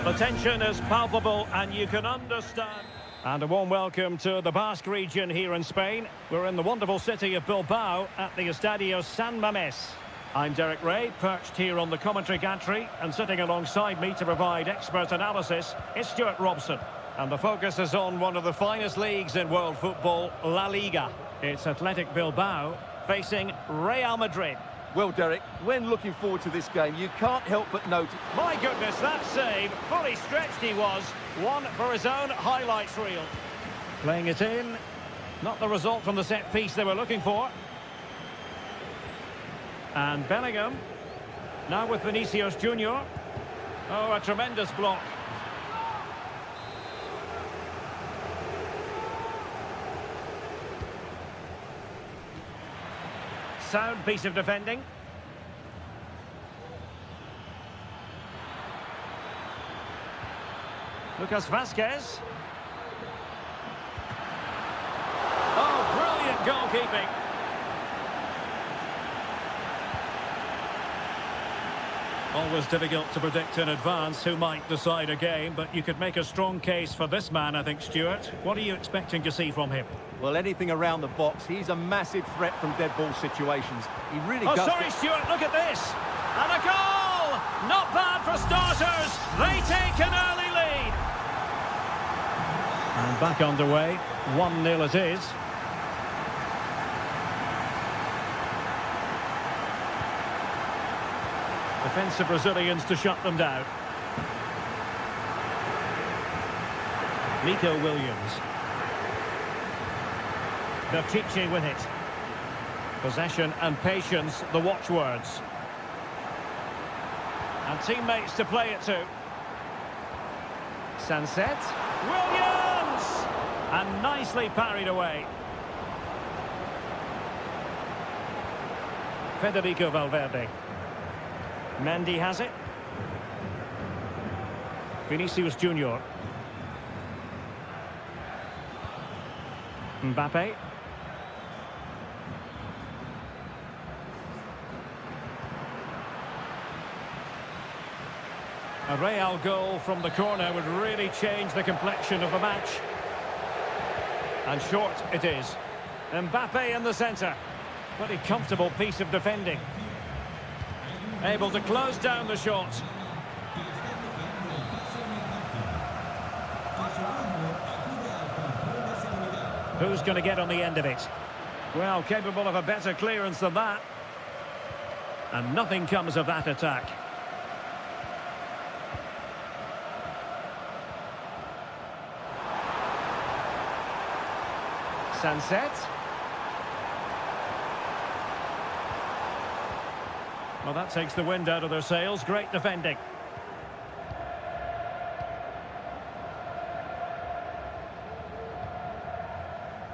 The tension is palpable and you can understand. And a warm welcome to the Basque region here in Spain. We're in the wonderful city of Bilbao at the Estadio San Mamés. I'm Derek Ray, perched here on the commentary gantry, and sitting alongside me to provide expert analysis is Stuart Robson. And the focus is on one of the finest leagues in world football, La Liga. It's Athletic Bilbao facing Real Madrid. Well, Derek, when looking forward to this game, you can't help but note... My goodness, that save, fully stretched he was. One for his own highlights reel. Playing it in. Not the result from the set piece they were looking for. And Bellingham. Now with Vinicius Junior. Oh, a tremendous block. Sound piece of defending. Lucas Vazquez. Oh, brilliant goalkeeping. Always difficult to predict in advance who might decide a game, but you could make a strong case for this man, I think, Stuart. What are you expecting to see from him? Well, anything around the box. He's a massive threat from dead ball situations. He really does... Oh, sorry, Stuart, look at this. And a goal! Not bad for starters. They take an early lead. And back underway. 1-0 it is. Defensive Brazilians to shut them down. Nico Williams. Pírat's with it. Possession and patience, the watchwords. And teammates to play it to. Sunset. Williams! And nicely parried away. Federico Valverde. Mendy has it. Vinicius Junior. Mbappe. A Real goal from the corner would really change the complexion of the match. And short it is. Mbappe in the centre. Pretty comfortable piece of defending. Able to close down the shot. Who's going to get on the end of it? Well, capable of a better clearance than that. And nothing comes of that attack. Sunset. Well, that takes the wind out of their sails. Great defending.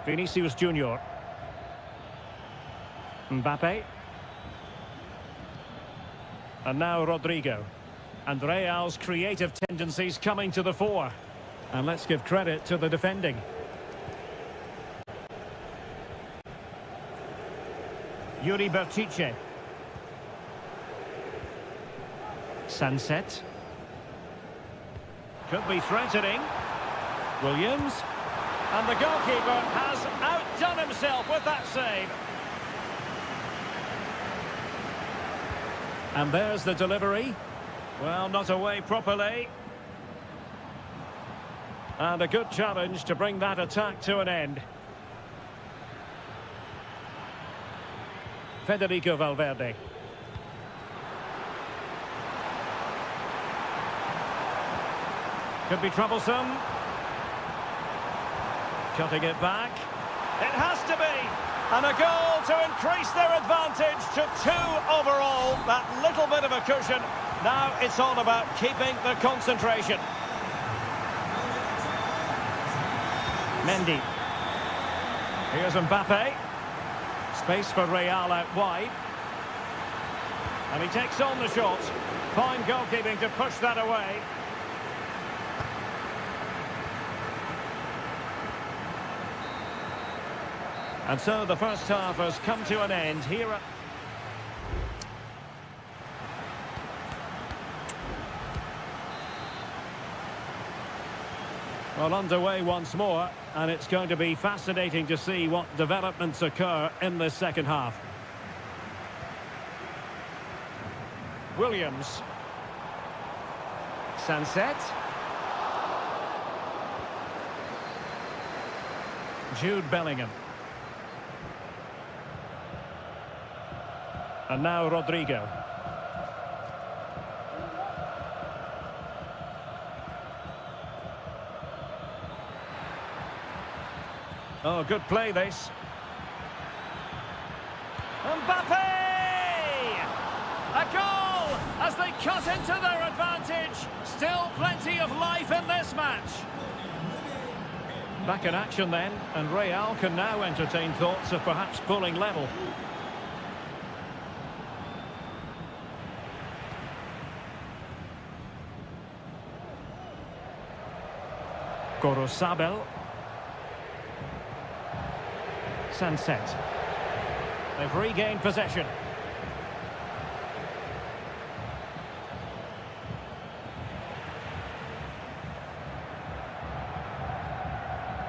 Vinicius Junior. Mbappe. And now Rodrigo. And Real's creative tendencies coming to the fore. And let's give credit to the defending. Yuri Berchiche. Sunset. Could be threatening. Williams. And the goalkeeper has outdone himself with that save. And there's the delivery. Well, not away properly. And a good challenge to bring that attack to an end. Federico Valverde. Could be troublesome. Cutting it back. It has to be. And a goal to increase their advantage to 2 overall. That little bit of a cushion. Now it's all about keeping the concentration. Mendy. Here's Mbappe. Space for Real out wide. And he takes on the shot. Fine goalkeeping to push that away. And so the first half has come to an end here at... Well, underway once more, and it's going to be fascinating to see what developments occur in this second half. Williams. Sunset. Jude Bellingham. And now Rodrigo. Oh, good play this. Mbappe! A goal as they cut into their advantage. Still plenty of life in this match. Back in action then, and Real can now entertain thoughts of perhaps pulling level. Gorosabel. Sunset. They've regained possession.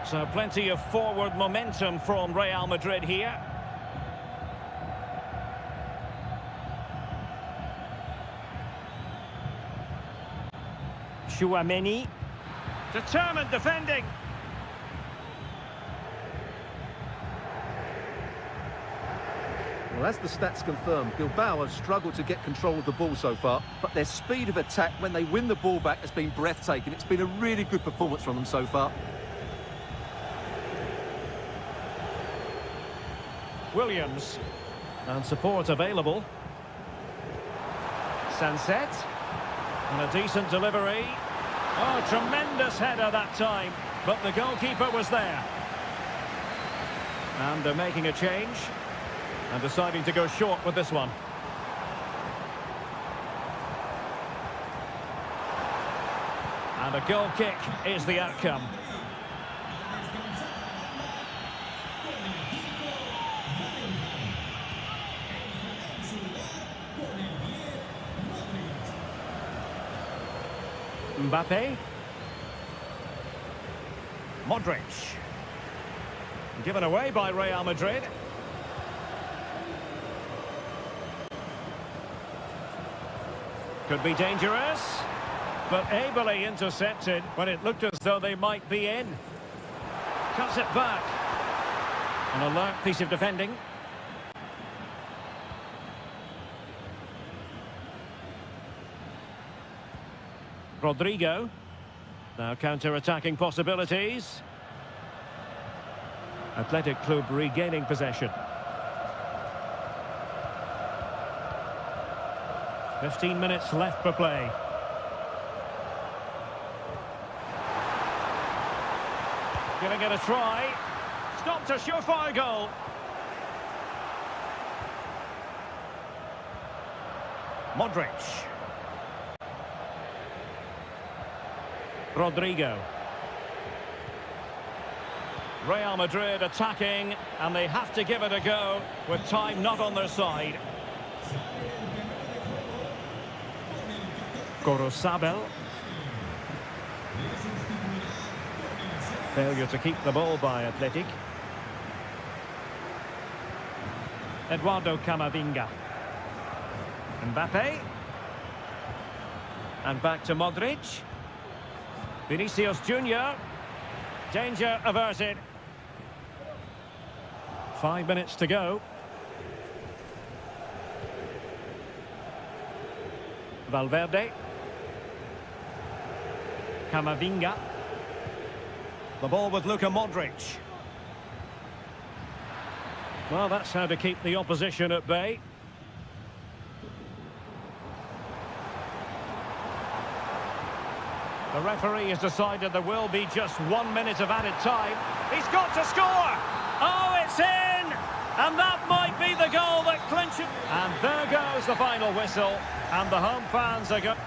So plenty of forward momentum from Real Madrid here. Chouameni. Determined defending. Well, as the stats confirm, Bilbao have struggled to get control of the ball so far, but their speed of attack when they win the ball back has been breathtaking. It's been a really good performance from them so far. Williams. And support available. Sunset. And a decent delivery. Oh, tremendous header that time. But the goalkeeper was there. And they're making a change. And deciding to go short with this one. And a goal kick is the outcome. Mbappe. Modric. Given away by Real Madrid. Could be dangerous, but ably intercepted when it looked as though they might be in. Cuts it back. An alert piece of defending. Rodrigo. Now counter-attacking possibilities. Athletic Club regaining possession. 15 minutes left for play. Gonna get a try. Stopped a surefire goal. Modric. Rodrigo. Real Madrid attacking, and they have to give it a go with time not on their side. Gorosabel. Failure to keep the ball by Athletic. Eduardo Camavinga. Mbappe. And back to Modric. Vinicius Junior. Danger averted. 5 minutes to go. Valverde. Camavinga. The ball with Luka Modric. Well, that's how to keep the opposition at bay. The referee has decided there will be just 1 minute of added time. He's got to score! Oh, it's in! And that might be the goal that clinches. And there goes the final whistle. And the home fans are going...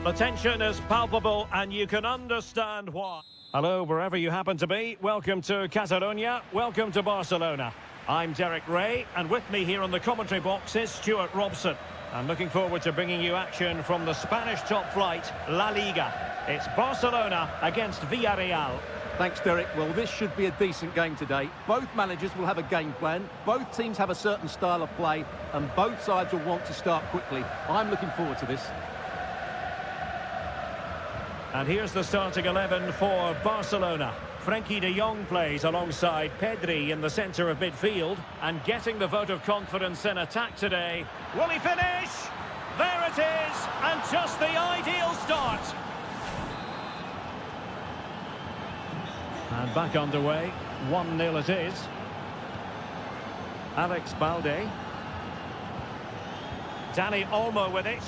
The tension is palpable and you can understand why. Hello, wherever you happen to be. Welcome to Catalonia. Welcome to Barcelona. I'm Derek Ray, and with me here on the commentary box is Stuart Robson. I'm looking forward to bringing you action from the Spanish top flight, La Liga. It's Barcelona against Villarreal. Thanks, Derek. Well, this should be a decent game today. Both managers will have a game plan. Both teams have a certain style of play, and both sides will want to start quickly. I'm looking forward to this. And here's the starting 11 for Barcelona. Frenkie de Jong plays alongside Pedri in the centre of midfield. And getting the vote of confidence in attack today. Will he finish? There it is! And just the ideal start. And back underway. 1-0 it is. Alex Balde. Dani Olmo with it.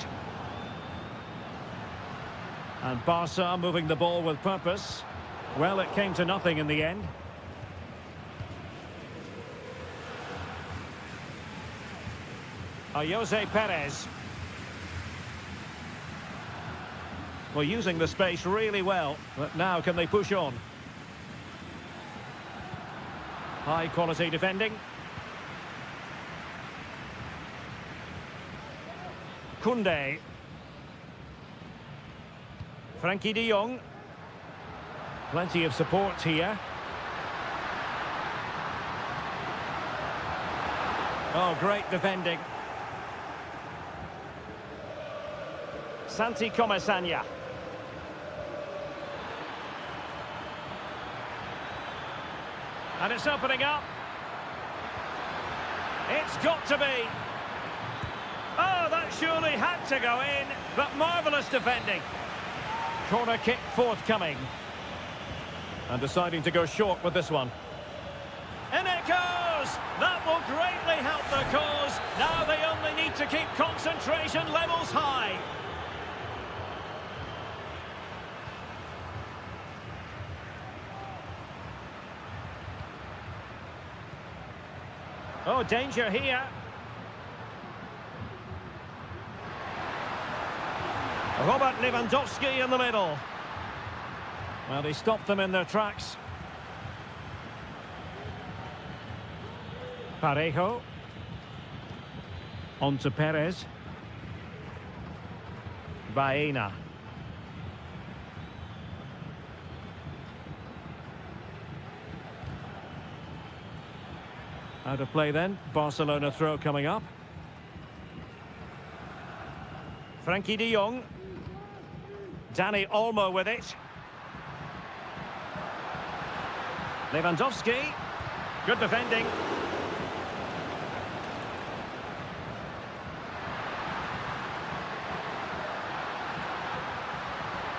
And Barca moving the ball with purpose. Well, it came to nothing in the end. Jose Perez. Well, using the space really well. But now can they push on? High quality defending. Koundé. Frenkie de Jong. Plenty of support here. Oh, great defending. Santi Comesaña. And it's opening up. It's got to be. Oh, that surely had to go in, but marvellous defending. Corner kick forthcoming. And deciding to go short with this one. In it goes! That will greatly help the cause. Now they only need to keep concentration levels high. Oh, danger here. Robert Lewandowski in the middle. Well, he stopped them in their tracks. Parejo. On to Perez. Baena. Out of play then. Barcelona throw coming up. Frenkie de Jong. Dani Olmo with it. Lewandowski. Good defending.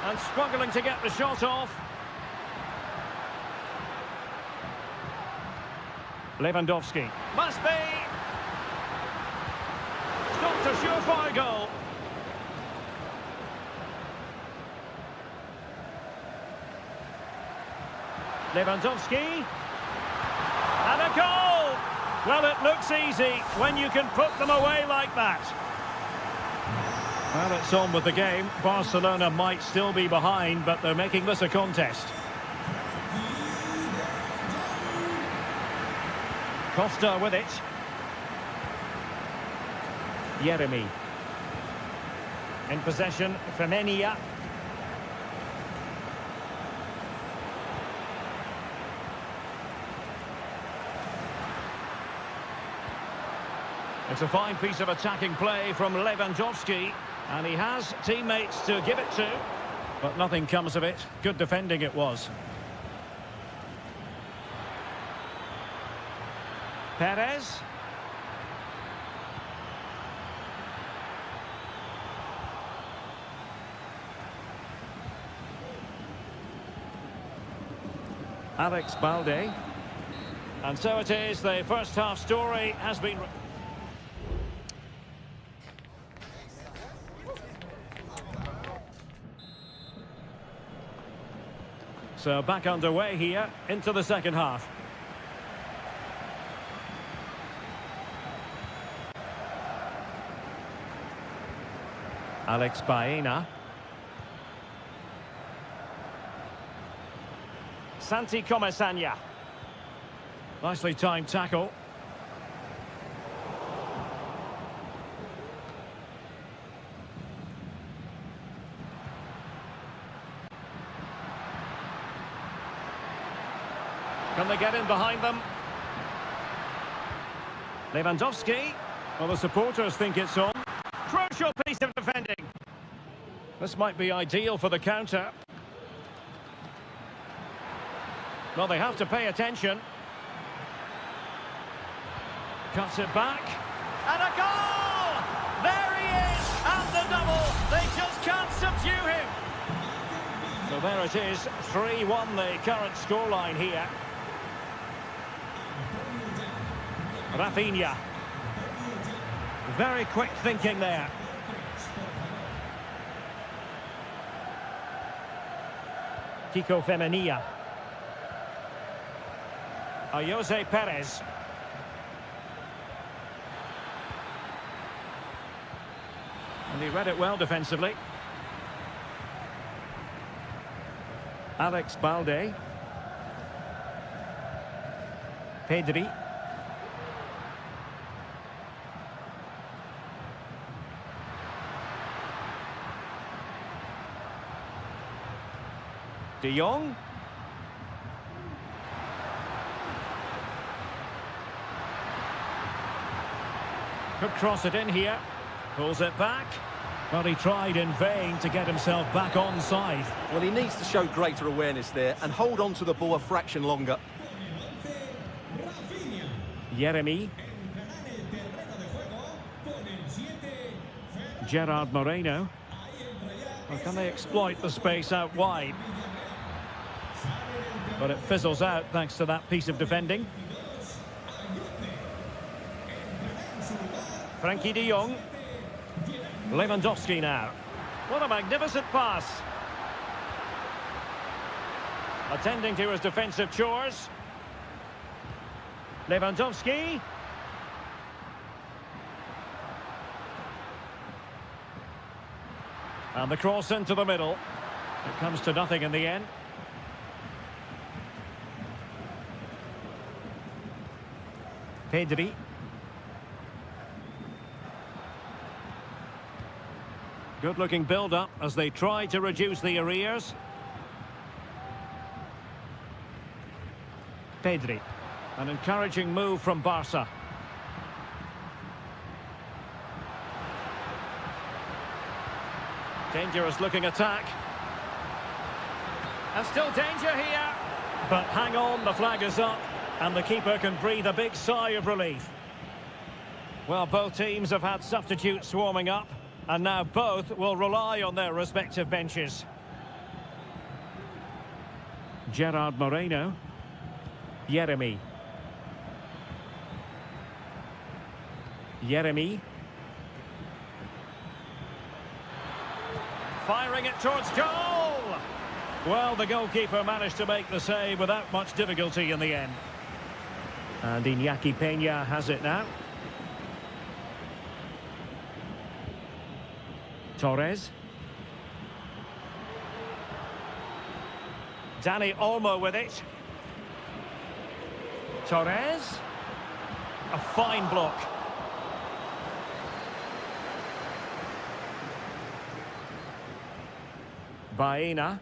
And struggling to get the shot off. Lewandowski. Must be. Stopped a surefire goal. Lewandowski. And a goal! Well, it looks easy when you can put them away like that. Well, it's on with the game. Barcelona might still be behind, but they're making this a contest. Costa with it. Yeremy. In possession, Femenia. It's a fine piece of attacking play from Lewandowski, and he has teammates to give it to, but nothing comes of it. Good defending it was. Perez. Alex Balde. And so it is, the first half story has been... So back underway here into the second half. Alex Baena. Santi Comesaña. Nicely timed tackle. Can they get in behind them? Lewandowski. Well, the supporters think it's on. Crucial piece of defending. This might be ideal for the counter. Well, they have to pay attention. Cuts it back. And a goal! There he is! And the double! They just can't subdue him! So there it is. 3-1 the current scoreline here. Rafinha. Very quick thinking there. Kiko Femenia. Jose Perez. And he read it well defensively. Alex Balde. Pedri. De Jong. Could cross it in here. Pulls it back. Well, he tried in vain to get himself back onside. Well, he needs to show greater awareness there and hold on to the ball a fraction longer. Yeremy. Gerard Moreno. Well, can they exploit the space out wide? But it fizzles out thanks to that piece of defending. Frankie de Jong. Lewandowski now. What a magnificent pass. Attending to his defensive chores. Lewandowski. And the cross into the middle. It comes to nothing in the end. Pedri. Good-looking build-up as they try to reduce the arrears. Pedri. An encouraging move from Barca. Dangerous-looking attack. And still danger here. But hang on, the flag is up. And the keeper can breathe a big sigh of relief. Well, both teams have had substitutes warming up. And now both will rely on their respective benches. Gerard Moreno. Yeremy. Yeremy. Firing it towards goal! Well, the goalkeeper managed to make the save without much difficulty in the end. And Iñaki Peña has it now. Torres. Dani Olmo with it. Torres. A fine block. Baena.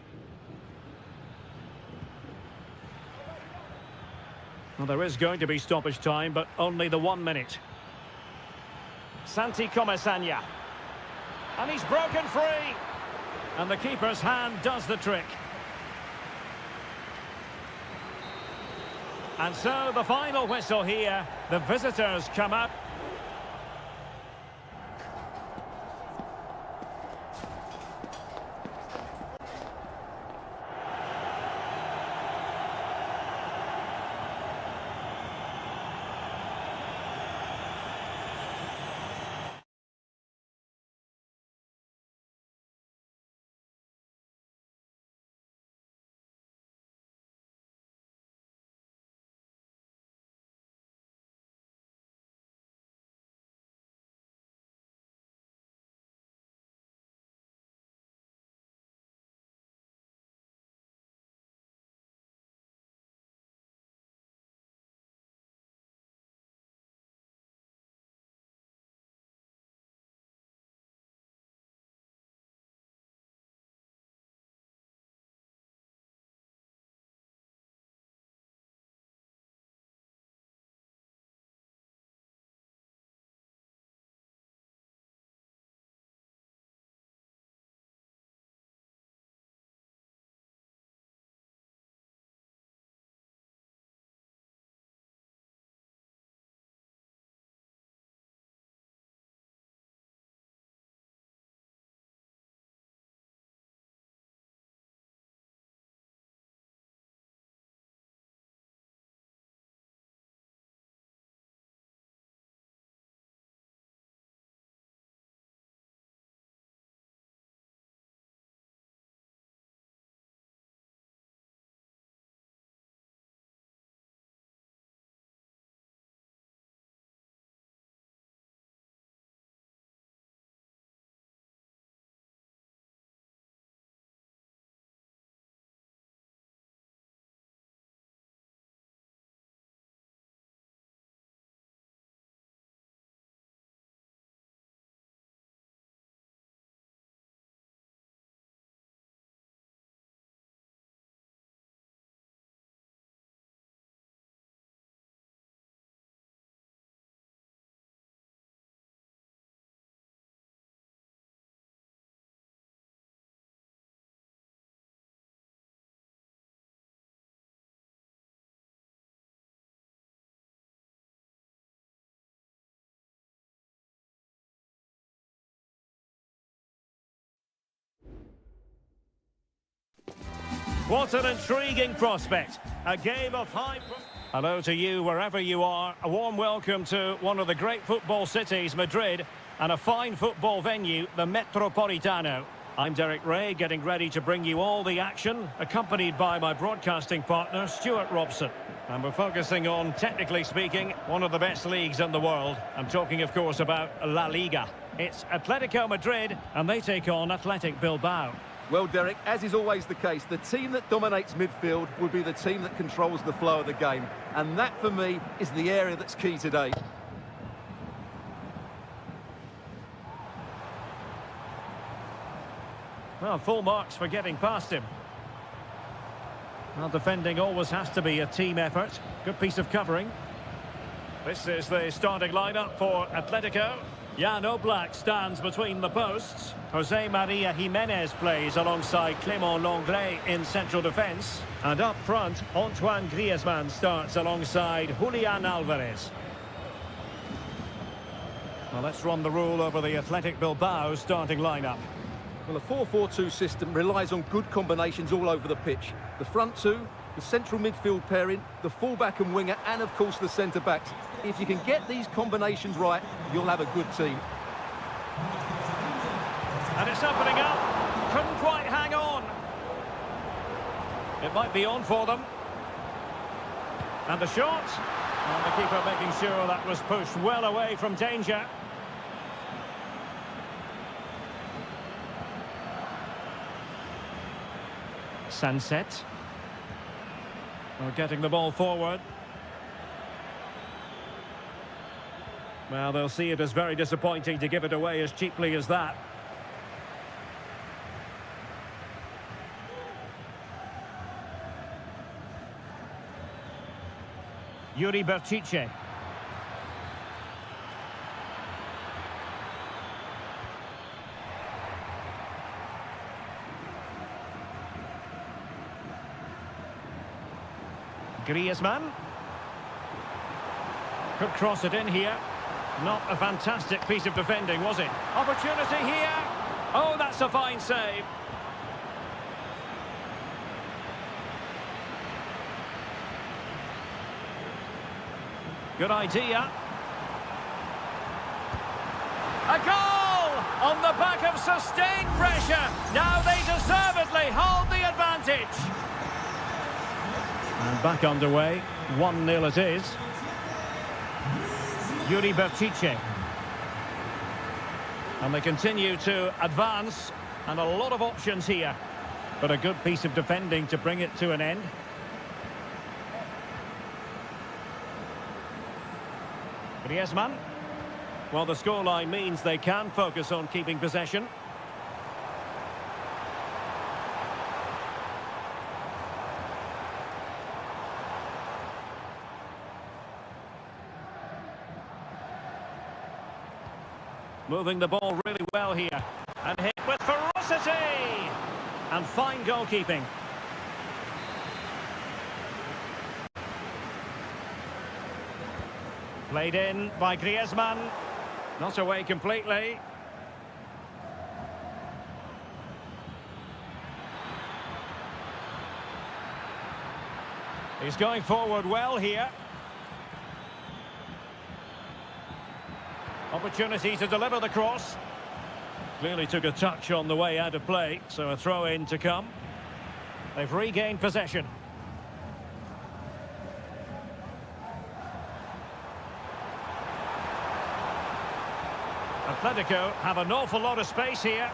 Well, there is going to be stoppage time, but only the 1 minute. Santi Comesaña. And he's broken free. And the keeper's hand does the trick. And so the final whistle here. The visitors come out What an intriguing prospect. A game of high... Hello to you wherever you are. A warm welcome to one of the great football cities, Madrid, and a fine football venue, the Metropolitano. I'm Derek Ray, getting ready to bring you all the action, accompanied by my broadcasting partner, Stuart Robson. And we're focusing on, technically speaking, one of the best leagues in the world. I'm talking, of course, about La Liga. It's Atletico Madrid, and they take on Athletic Bilbao. Well, Derek, as is always the case, the team that dominates midfield will be the team that controls the flow of the game. And that, for me, is the area that's key today. Well, full marks for getting past him. Well, defending always has to be a team effort. Good piece of covering. This is the starting lineup for Atletico. Jan Oblak stands between the posts. Jose Maria Jimenez plays alongside Clément Lenglet in central defence. And up front, Antoine Griezmann starts alongside Julian Alvarez. Well, let's run the rule over the Athletic Bilbao starting lineup. Well, a 4-4-2 system relies on good combinations all over the pitch. The front two, the central midfield pairing, the fullback and winger, and of course the centre-backs. If you can get these combinations right, you'll have a good team. And it's opening up. Couldn't quite hang on. It might be on for them. And the shot. And the keeper making sure that was pushed well away from danger. Sunset. We're getting the ball forward. Well, they'll see it as very disappointing to give it away as cheaply as that. Yuri Berchiche. Griezmann. Could cross it in here. Not a fantastic piece of defending, was it? Opportunity here. Oh, that's a fine save. Good idea. A goal on the back of sustained pressure. Now they deservedly hold the advantage. And back underway. 1-0 it is. Yuri Berchiche. And they continue to advance. And a lot of options here. But a good piece of defending to bring it to an end. Griezmann. Well, the scoreline means they can focus on keeping possession. Moving the ball really well here. And hit with ferocity! And fine goalkeeping. Played in by Griezmann. Not away completely. He's going forward well here. Opportunity to deliver the cross. Clearly took a touch on the way out of play, so a throw-in to come. They've regained possession. Atletico have an awful lot of space here.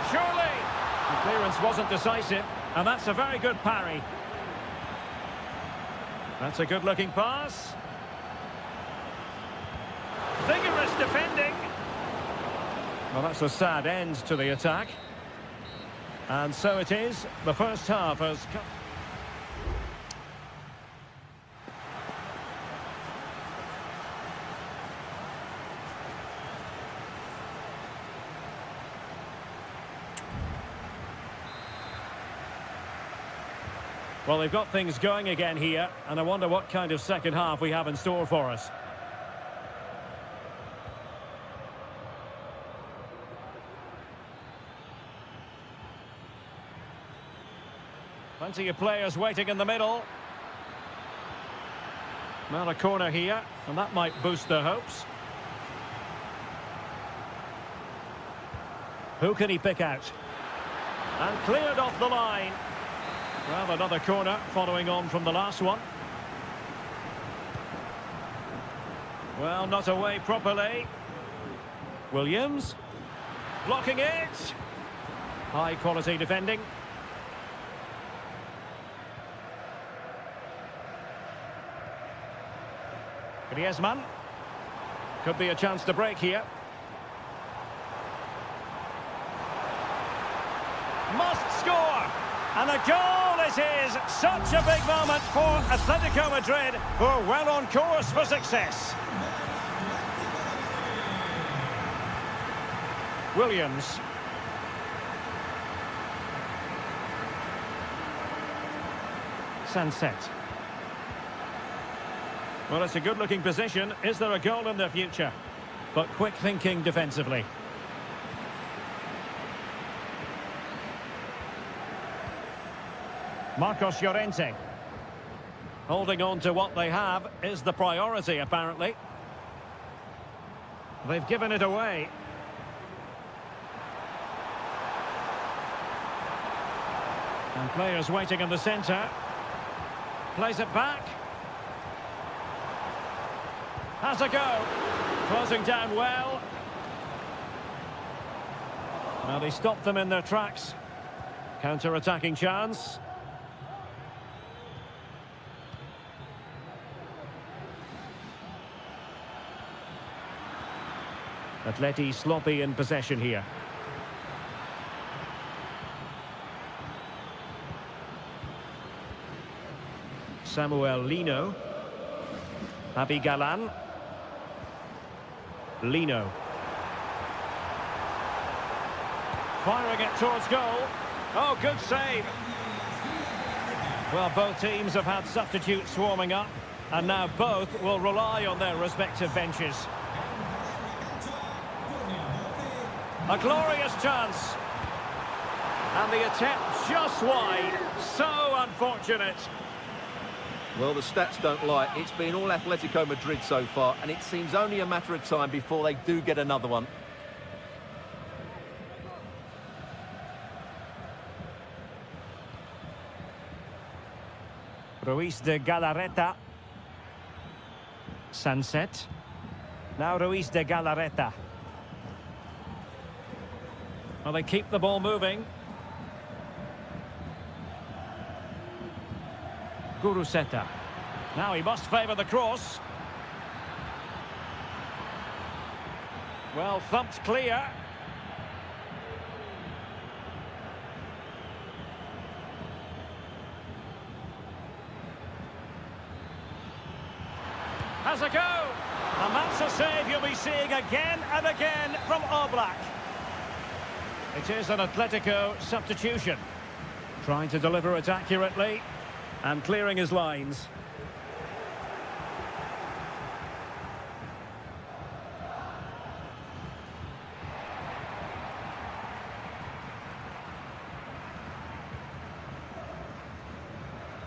Surely! The clearance wasn't decisive, and that's a very good parry. That's a good-looking pass. Vigorous defending. Well, that's a sad end to the attack. And so it is. The first half has come. Well, they've got things going again here, and I wonder what kind of second half we have in store for us. Plenty of players waiting in the middle. Well, a corner here, and that might boost their hopes. Who can he pick out? And cleared off the line. Well, another corner following on from the last one. Well, not away properly. Williams. Blocking it. High quality defending. Griezmann. Could be a chance to break here. Must score! And a goal it is! Such a big moment for Atletico Madrid, who are well on course for success. Williams. Sunset. Well, it's a good-looking position. Is there a goal in the future? But quick thinking defensively. Marcos Llorente. Holding on to what they have is the priority, apparently. They've given it away. And players waiting in the centre. Plays it back. Has a go. Closing down well. Well, they stopped them in their tracks. Counter-attacking chance. Atleti sloppy in possession here. Samuel Lino. Javi Galan. Lino. Firing it towards goal. Oh, good save. Well, both teams have had substitutes swarming up, and now both will rely on their respective benches. A glorious chance. And the attempt just wide. So unfortunate. Well, the stats don't lie. It's been all Atletico Madrid so far, and it seems only a matter of time before they do get another one. Ruiz de Galarreta. Sunset. Now Ruiz de Galarreta. Well, they keep the ball moving. Guruseta. Now he must favour the cross. Well, thumped clear. Has a go. And that's a save you'll be seeing again and again from Oblak. It is an Atletico substitution. Trying to deliver it accurately. And clearing his lines.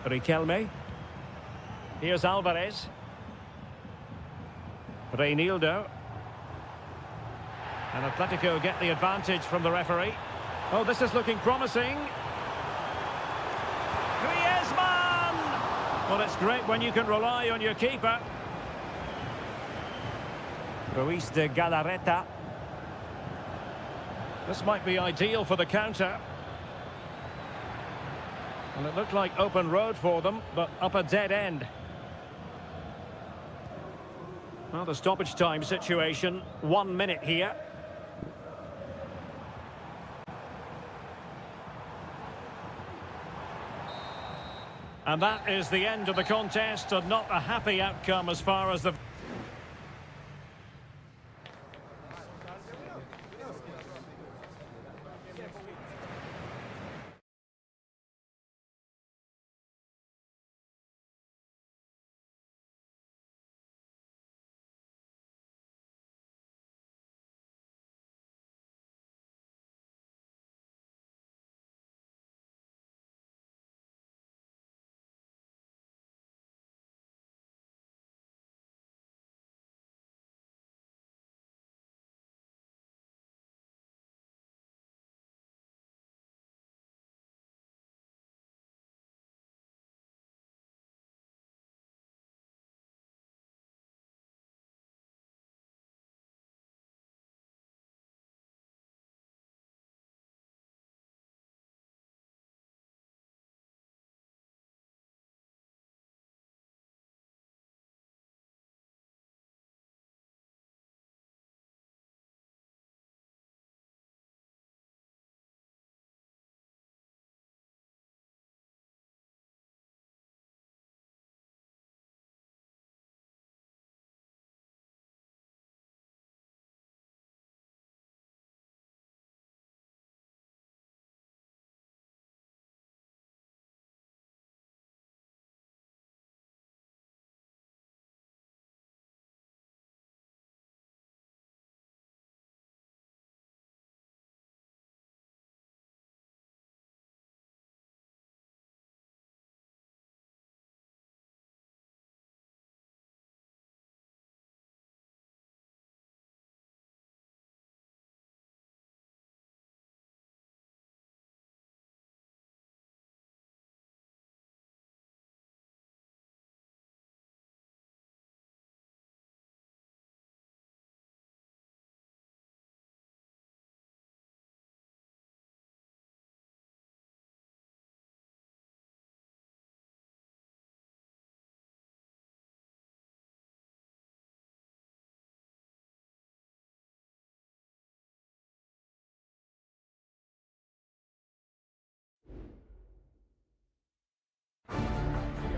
Riquelme. Here's Alvarez. Reinildo. And Atletico get the advantage from the referee. Oh, this is looking promising. Well, it's great when you can rely on your keeper. Ruiz de Galarreta. This might be ideal for the counter. And it looked like open road for them, but up a dead end. Well, the stoppage time situation, 1 minute here. And that is the end of the contest, and not a happy outcome as far as the...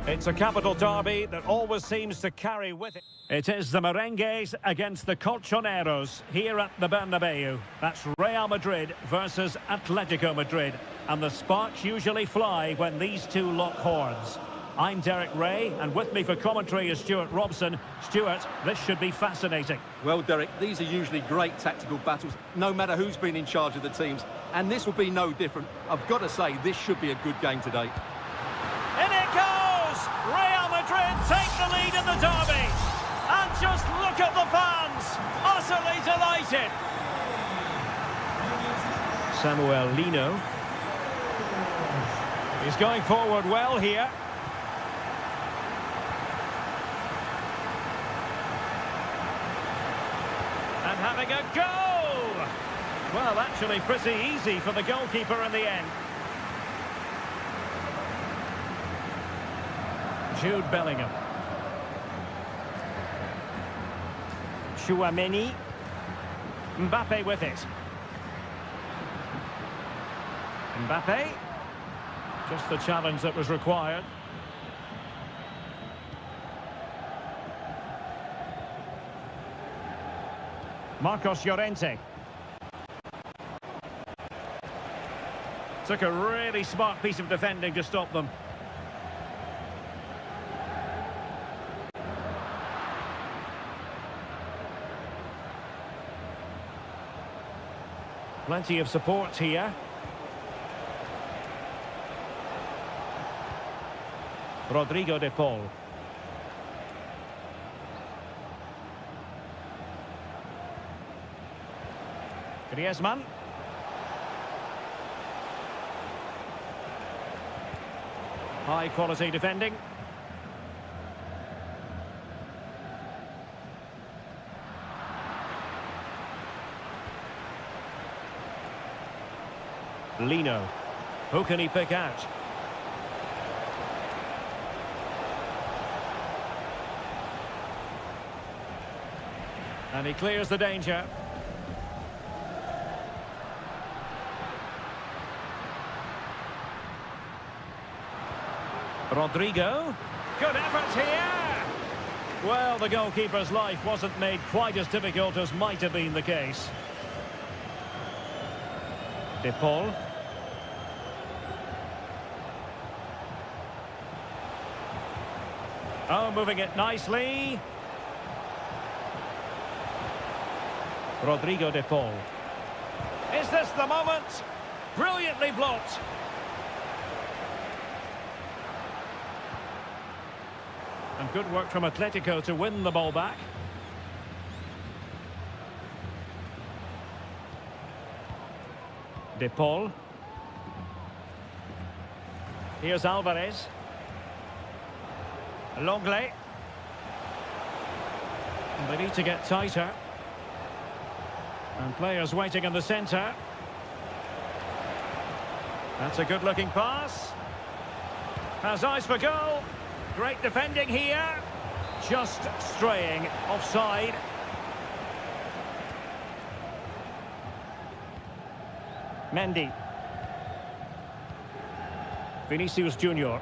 It's a capital derby that always seems to carry with it. It is the Merengues against the Colchoneros here at the Bernabeu. That's Real Madrid versus Atletico Madrid. And the sparks usually fly when these two lock horns. I'm Derek Ray, and with me for commentary is Stuart Robson. Stuart, this should be fascinating. Well, Derek, these are usually great tactical battles, no matter who's been in charge of the teams. And this will be no different. I've got to say, this should be a good game today. In it goes! Real Madrid take the lead in the derby. And just look at the fans, utterly delighted. Samuel Lino. He's going forward well here. And having a go! Well, actually pretty easy for the goalkeeper in the end. Jude Bellingham. Chouameni. Mbappe with it. Mbappe. Just the challenge that was required. Marcos Llorente. Took a really smart piece of defending to stop them. Plenty of support here. Rodrigo de Paul. Griezmann. High quality defending. Lino. Who can he pick out? And he clears the danger. Rodrigo. Good effort here. Well, the goalkeeper's life wasn't made quite as difficult as might have been the case. De Paul. Oh, moving it nicely. Rodrigo de Paul. Is this the moment? Brilliantly blocked. And good work from Atletico to win the ball back. De Paul. Here's Alvarez. Longley. And they need to get tighter. And players waiting in the centre. That's a good-looking pass. Has eyes for goal. Great defending here. Just straying offside. Mendy. Vinicius Junior.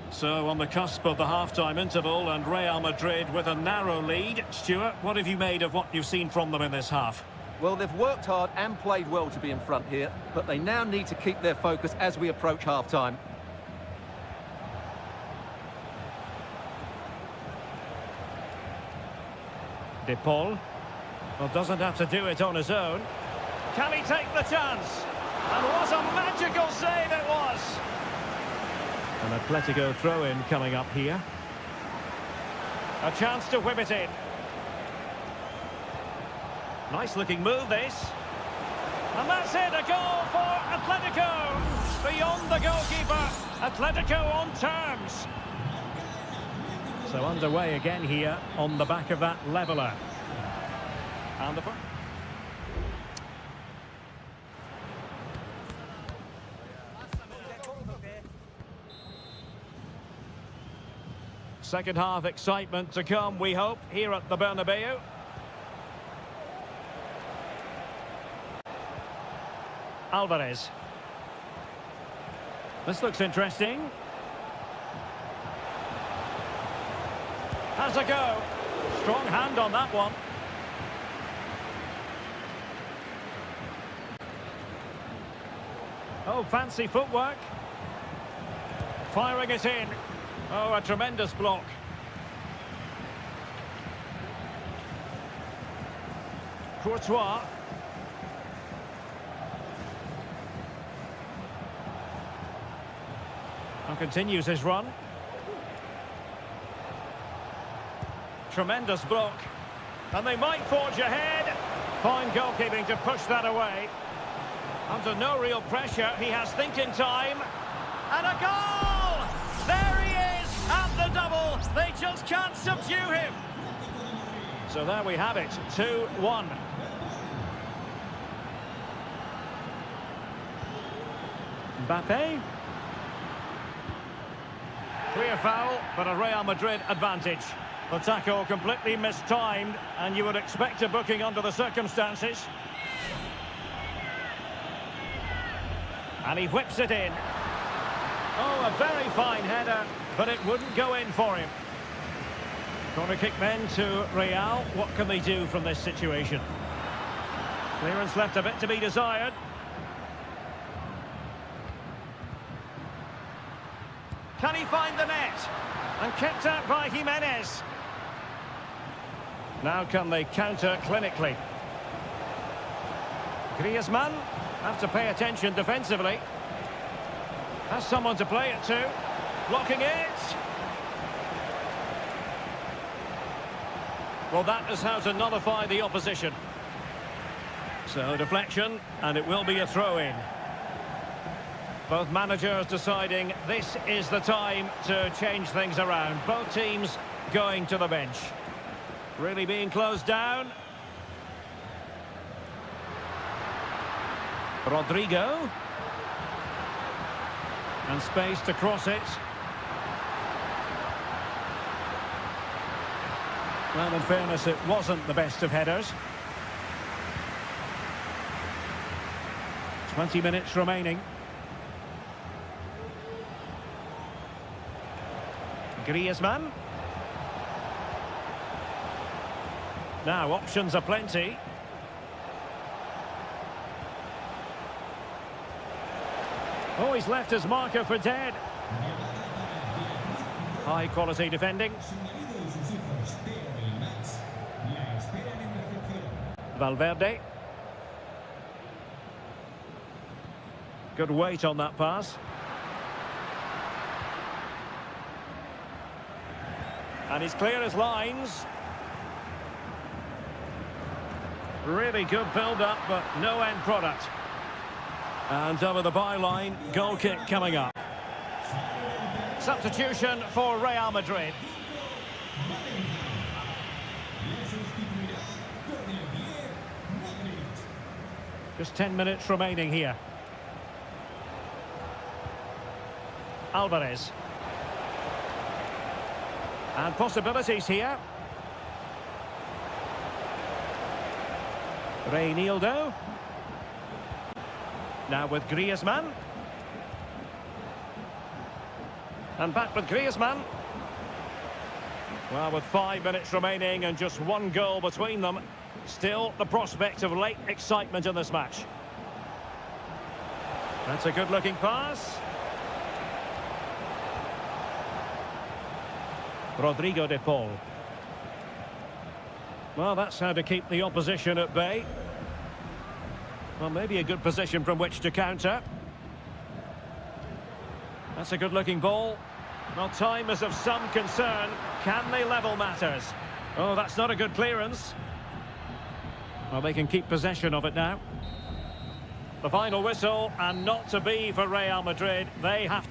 So on the cusp of the half-time interval, and Real Madrid with a narrow lead. Stuart, what have you made of what you've seen from them in this half? Well, they've worked hard and played well to be in front here, but they now need to keep their focus as we approach half-time. De Paul. Well, doesn't have to do it on his own. Can he take the chance? And what a magical save it was! An Atletico throw-in coming up here. A chance to whip it in. Nice-looking move, this. And that's it, a goal for Atletico! Beyond the goalkeeper, Atletico on terms. So underway again here on the back of that leveller. And the... Second half excitement to come, we hope, here at the Bernabeu. Alvarez. This looks interesting. Has a go. Strong hand on that one. Oh, fancy footwork. Firing it in. Oh, a tremendous block. Courtois. And continues his run. Tremendous block. And they might forge ahead. Fine goalkeeping to push that away. Under no real pressure, he has thinking time. And a goal! There he is at the double. They just can't subdue him. So there we have it, 2-1. Mbappe. Clear foul, but a Real Madrid advantage. The tackle completely mistimed, and you would expect a booking under the circumstances. And he whips it in. Oh, a very fine header, but it wouldn't go in for him. Corner kick then to Real. What can they do from this situation? Clearance left a bit to be desired. Can he find the net? And kept out by Jimenez. Now can they counter clinically? Griezmann have to pay attention defensively. Has someone to play it to. Blocking it. Well, that is how to nullify the opposition. So deflection, and it will be a throw-in. Both managers deciding this is the time to change things around. Both teams going to the bench. Really being closed down. Rodrigo. And space to cross it. Well, in fairness, it wasn't the best of headers. 20 minutes remaining. Griezmann. Now, options are plenty. Oh, he's left his marker for dead. High quality defending. Valverde. Good weight on that pass. And he's clear as lines. Really good build-up, but no end product. And over the byline, goal kick coming up. Substitution for Real Madrid. Just 10 minutes remaining here. Alvarez. And possibilities here. Reinildo. Now with Griezmann. And back with Griezmann. Well, with 5 minutes remaining and just one goal between them, still the prospect of late excitement in this match. That's a good-looking pass. Rodrigo de Paul. Well, that's how to keep the opposition at bay. Well, maybe a good position from which to counter. That's a good-looking ball. Well, time is of some concern. Can they level matters? Oh, that's not a good clearance. Well, they can keep possession of it now. The final whistle, and not to be for Real Madrid. They have to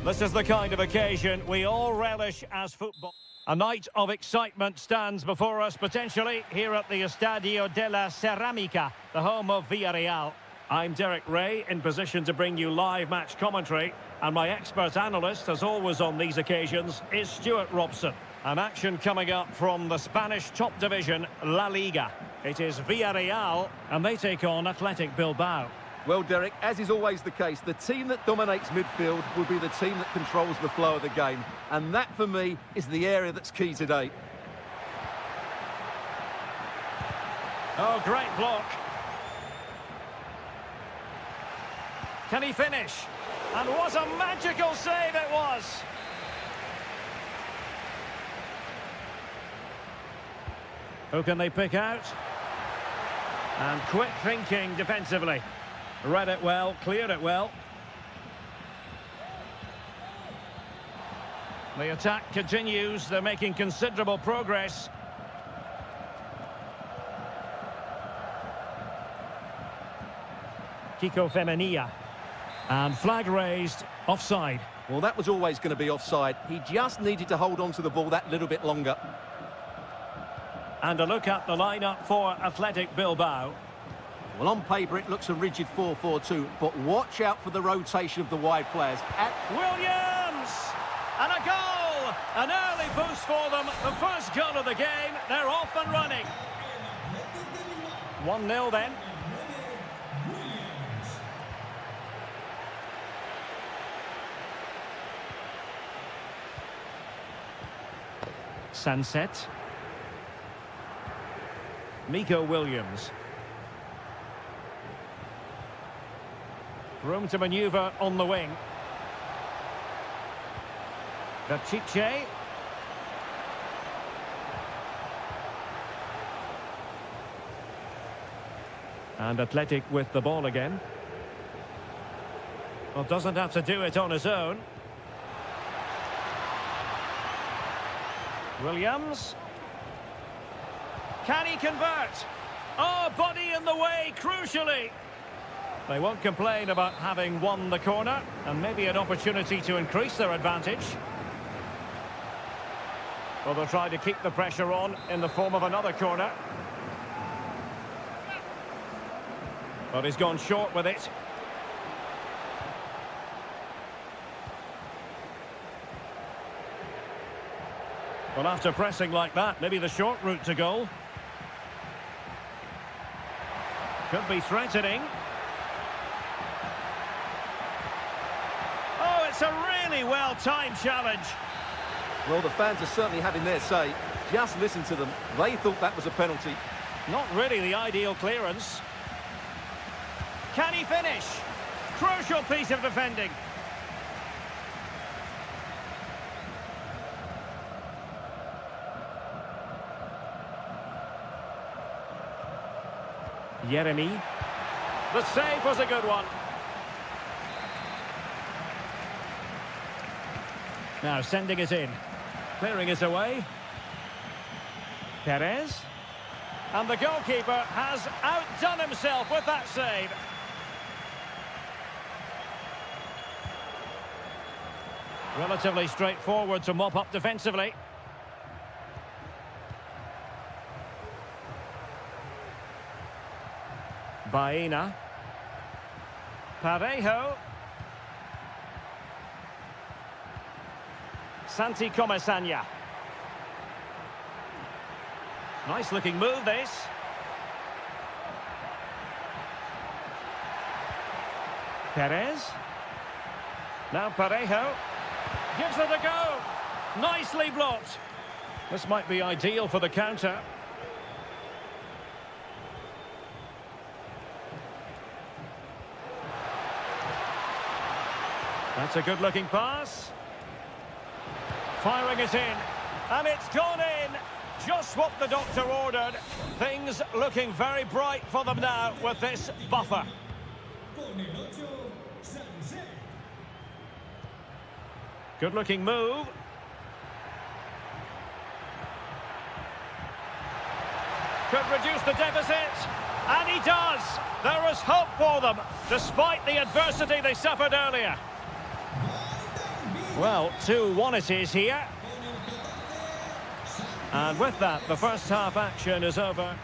This is the kind of occasion we all relish as football. A night of excitement stands before us potentially here at the Estadio de la Ceramica, the home of Villarreal. I'm Derek Ray, in position to bring you live match commentary, and my expert analyst, as always on these occasions, is Stuart Robson. An action coming up from the Spanish top division, La Liga. It is Villarreal, and they take on Athletic Bilbao. Well, Derek, as is always the case, the team that dominates midfield will be the team that controls the flow of the game. And that, for me, is the area that's key today. Oh, great block. Can he finish? And what a magical save it was! Who can they pick out? And quick thinking defensively. Read it well, cleared it well. The attack continues, they're making considerable progress. Kiko Femenia. And flag raised, offside. Well, that was always going to be offside. He just needed to hold on to the ball that little bit longer. And a look at the lineup for Athletic Bilbao. Well, on paper, it looks a rigid 4-4-2, but watch out for the rotation of the wide players. Williams! And a goal! An early boost for them. The first goal of the game. They're off and running. 1-0 then. Sunset. Miko Williams. Room to manoeuvre on the wing. Pichet. And Athletic with the ball again. Well, doesn't have to do it on his own. Williams. Can he convert? Oh, body in the way, crucially. They won't complain about having won the corner, and maybe an opportunity to increase their advantage. Well, they'll try to keep the pressure on in the form of another corner. But he's gone short with it. Well, after pressing like that, maybe the short route to goal. Could be threatening. Oh, it's a really well-timed challenge. Well, the fans are certainly having their say. Just listen to them. They thought that was a penalty. Not really the ideal clearance. Can he finish? Crucial piece of defending. Jeremy. The save was a good one. Now sending it in. Clearing it away. Perez. And the goalkeeper has outdone himself with that save. Relatively straightforward to mop up defensively. Baena. Parejo. Santi Comesaña. Nice looking move this. Perez. Now Parejo. Gives it a go. Nicely blocked. This might be ideal for the counter. That's a good-looking pass. Firing it in. And it's gone in. Just what the doctor ordered. Things looking very bright for them now with this buffer. Good-looking move. Could reduce the deficit. And he does. There is hope for them, despite the adversity they suffered earlier. Well, 2-1 it is here. And with that, the first half action is over.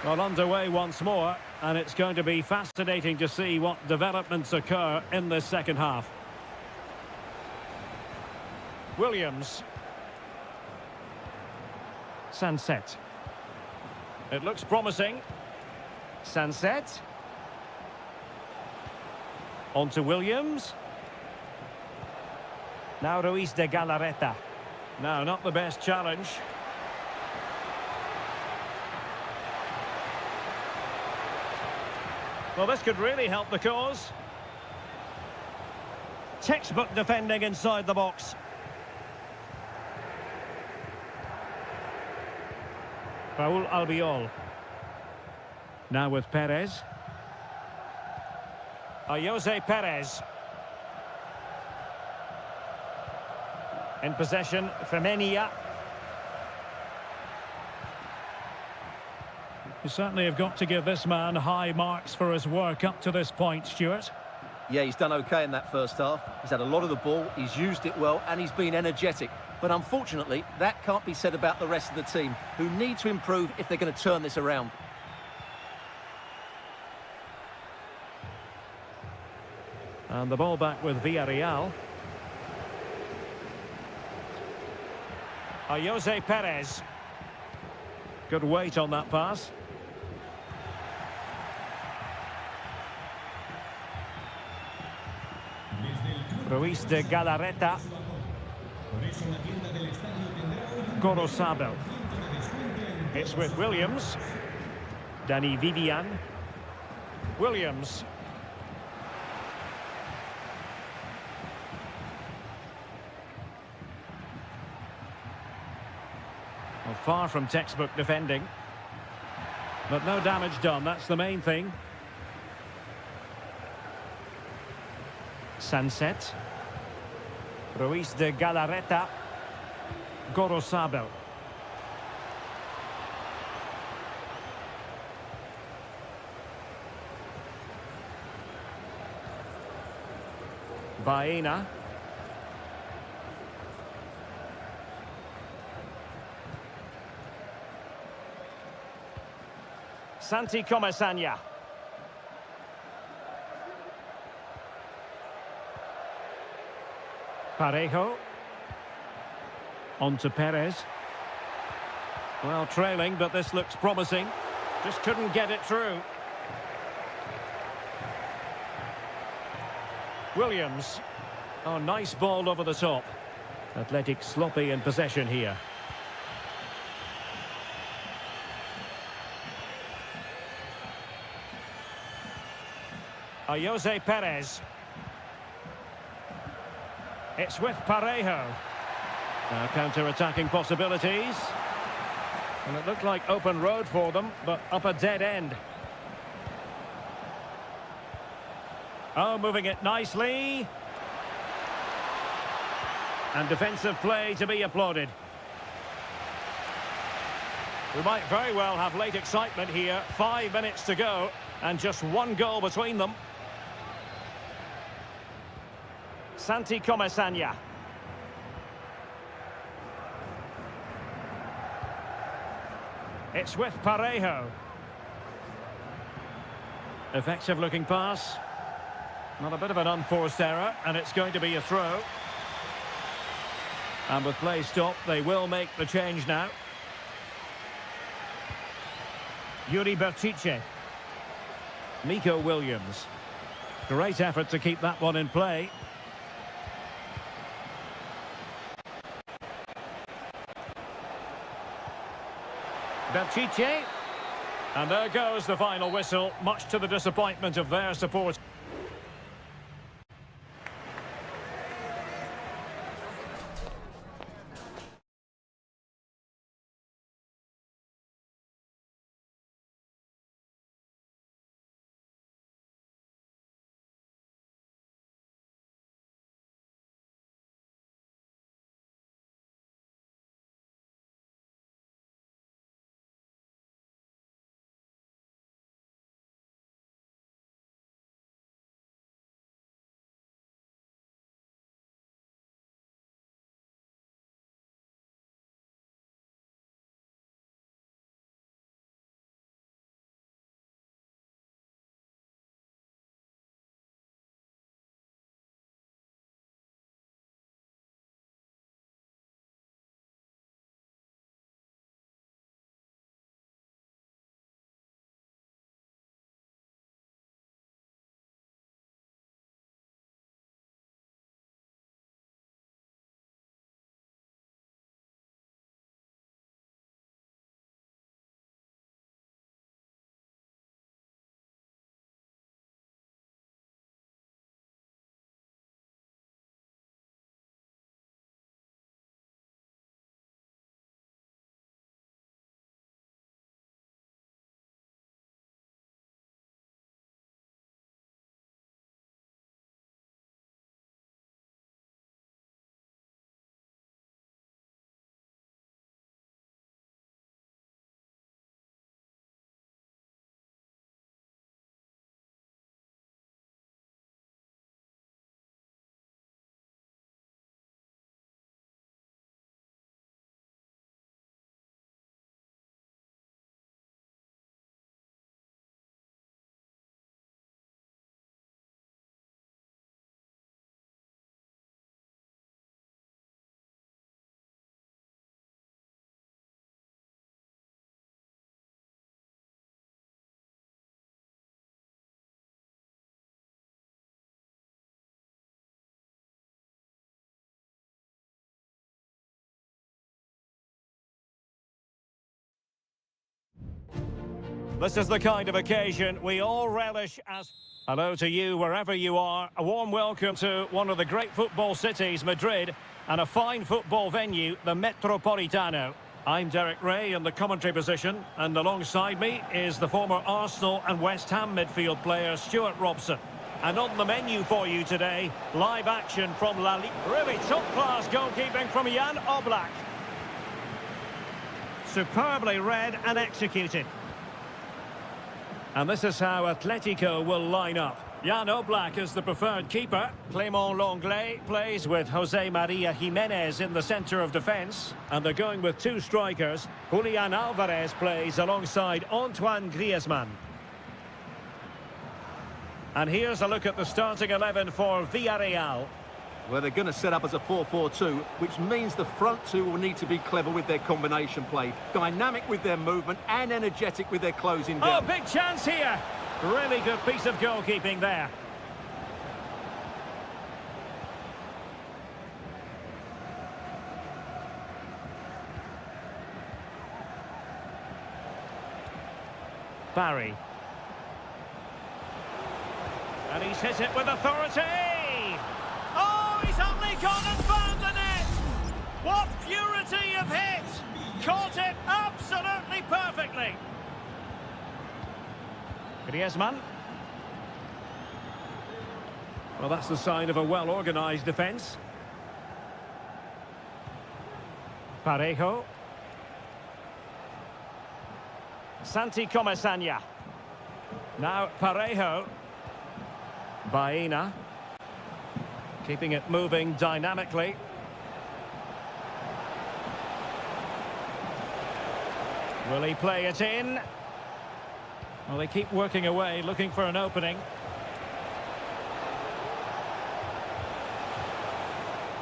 Well, underway once more, and it's going to be fascinating to see what developments occur in this second half. Williams. Sunset. It looks promising. Sunset. On to Williams. Now Ruiz de Galarreta. No, not the best challenge. Well, this could really help the cause. Textbook defending inside the box. Raul Albiol. Now with Perez. Jose Perez. In possession, Femenia. You certainly have got to give this man high marks for his work up to this point, Stuart. Yeah, he's done okay in that first half. He's had a lot of the ball, he's used it well, and he's been energetic. But unfortunately, that can't be said about the rest of the team, who need to improve if they're going to turn this around. And the ball back with Villarreal. Jose Perez. Good weight on that pass. Ruiz de Galarreta. Gorosabel. It's with Williams. Danny Vivian. Williams. Well, far from textbook defending. But no damage done, that's the main thing. Sunset. Ruiz de Galarreta. Gorosabel. Baena. Santi Comesaña. Parejo. On to Perez. Well, trailing, but this looks promising. Just couldn't get it through. Williams. Oh, nice ball over the top. Athletic sloppy in possession here. Jose Perez. It's with Parejo. Now counter-attacking possibilities. And it looked like open road for them, but up a dead end. Oh, moving it nicely. And defensive play to be applauded. We might very well have late excitement here. 5 minutes to go, and just one goal between them. Santi Comesaña. It's with Parejo. Effective looking pass. Not a bit of an unforced error, and it's going to be a throw. And with play stopped, they will make the change now. Yuri Bertice. Nico Williams. Great effort to keep that one in play. Bertice. And there goes the final whistle, much to the disappointment of their supporters. This is the kind of occasion we all relish as... Hello to you wherever you are. A warm welcome to one of the great football cities, Madrid, and a fine football venue, the Metropolitano. I'm Derek Ray in the commentary position, and alongside me is the former Arsenal and West Ham midfield player Stuart Robson. And on the menu for you today, live action from La Liga. Really top-class goalkeeping from Jan Oblak. Superbly read and executed. And this is how Atletico will line up. Jan Oblak is the preferred keeper. Clément Lenglet plays with Jose Maria Jimenez in the centre of defence. And they're going with two strikers. Julian Alvarez plays alongside Antoine Griezmann. And here's a look at the starting 11 for Villarreal. Well, they're going to set up as a 4-4-2, which means the front two will need to be clever with their combination play, dynamic with their movement and energetic with their closing down. Oh, big chance here. Really good piece of goalkeeping there. Barry. And he's hit it with authority. Oh, he's only gone and found the net. What purity of hit. Caught it absolutely perfectly. Griezmann. Well, that's the sign of a well-organised defence. Parejo. Santi Comesaña. Now Parejo. Baena. Keeping it moving dynamically. Will he play it in? Well, they keep working away, looking for an opening.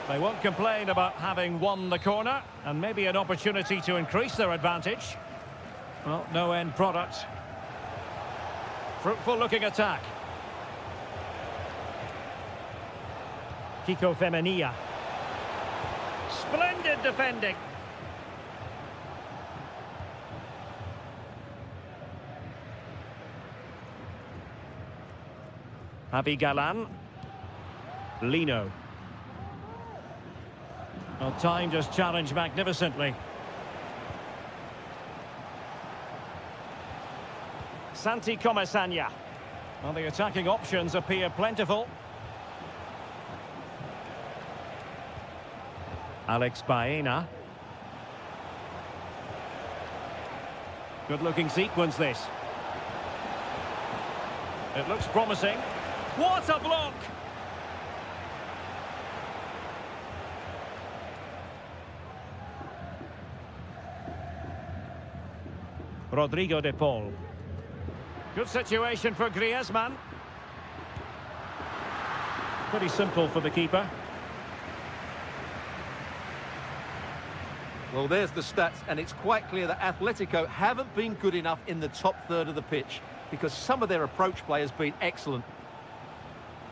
They won't complain about having won the corner, and maybe an opportunity to increase their advantage. Well, no end product. Fruitful looking attack. Kiko Femenia. Splendid defending. Javi Galan. Lino. Well, time just challenged magnificently. Santi Comesaña. Well, the attacking options appear plentiful. Alex Baena. Good-looking sequence, this. It looks promising. What a block! Rodrigo de Paul. Good situation for Griezmann. Pretty simple for the keeper. Well, there's the stats, and it's quite clear that Atletico haven't been good enough in the top third of the pitch because some of their approach play has been excellent.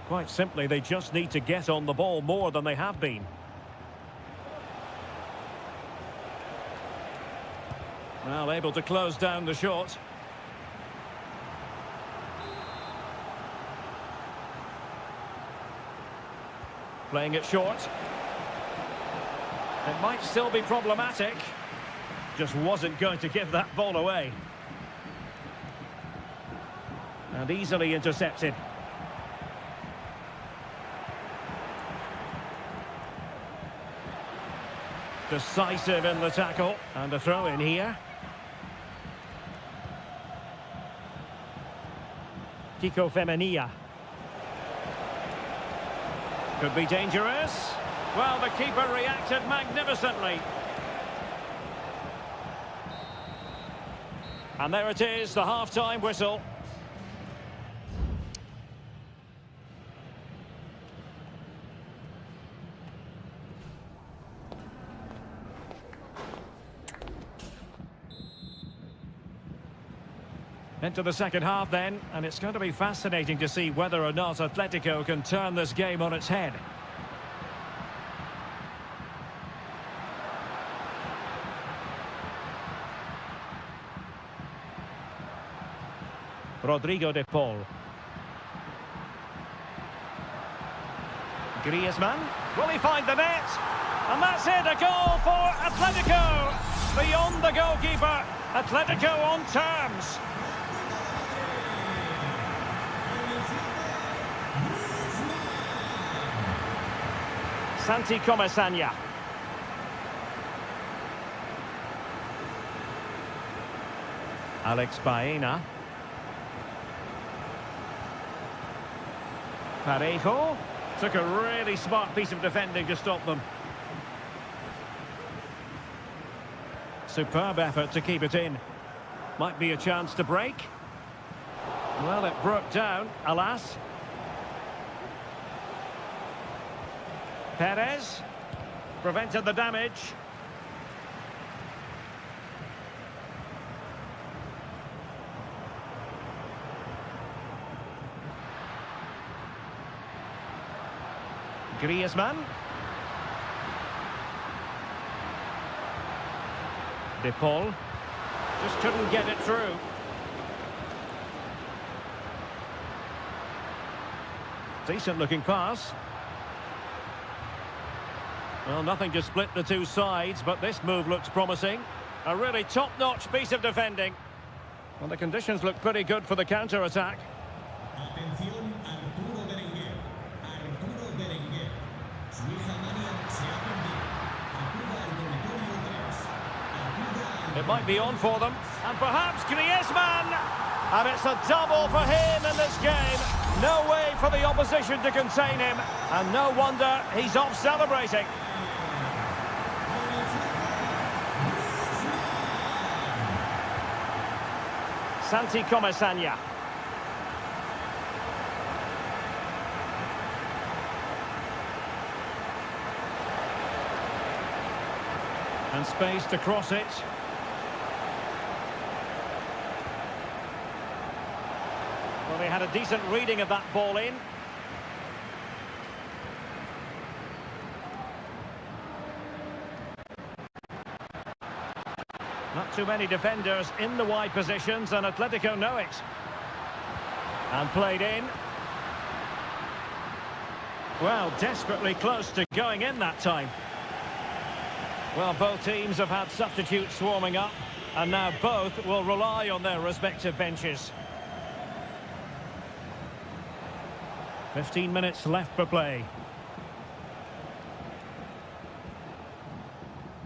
Quite simply, they just need to get on the ball more than they have been. Well, able to close down the shot. Playing it short. It might still be problematic. Just wasn't going to give that ball away. And easily intercepted. Decisive in the tackle. And a throw in here. Kiko Femenia. Could be dangerous. Well, the keeper reacted magnificently. And there it is, the half-time whistle. Into the second half then, and it's going to be fascinating to see whether or not Atletico can turn this game on its head. Rodrigo de Paul. Griezmann. Will he find the net? And that's it, a goal for Atletico. Beyond the goalkeeper. Atletico on terms. Santi Comesaña. Alex Baena. Parejo. Took a really smart piece of defending to stop them. Superb effort to keep it in. Might be a chance to break. Well, it broke down, alas. Perez prevented the damage. Griezmann. De Paul. Just couldn't get it through. Decent looking pass. Well, nothing to split the two sides, but this move looks promising. A really top-notch piece of defending. Well, the conditions look pretty good for the counter-attack. Atención, Arturo Berenguer. Arturo Berenguer. Su hija Marian se ha perdido. Acuda al dormitorio 3. It might be on for them. And perhaps Griezmann! And it's a double for him in this game. No way for the opposition to contain him. And no wonder he's off celebrating. Santi Comesaña. And space to cross it. Well, they had a decent reading of that ball in. Not too many defenders in the wide positions, and Atletico know it. And played in. Well, desperately close to going in that time. Well, both teams have had substitutes swarming up, and now both will rely on their respective benches. 15 minutes left for play.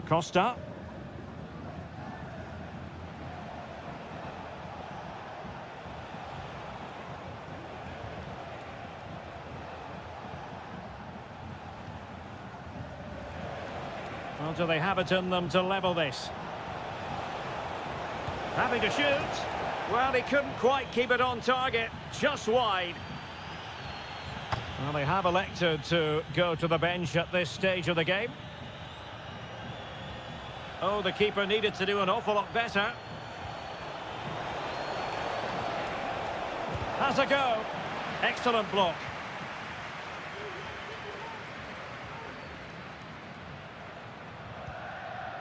Costa. Well, do they have it in them to level this? Having to shoot. Well, he couldn't quite keep it on target. Just wide. Well, they have elected to go to the bench at this stage of the game. Oh, the keeper needed to do an awful lot better. Has a go. Excellent block.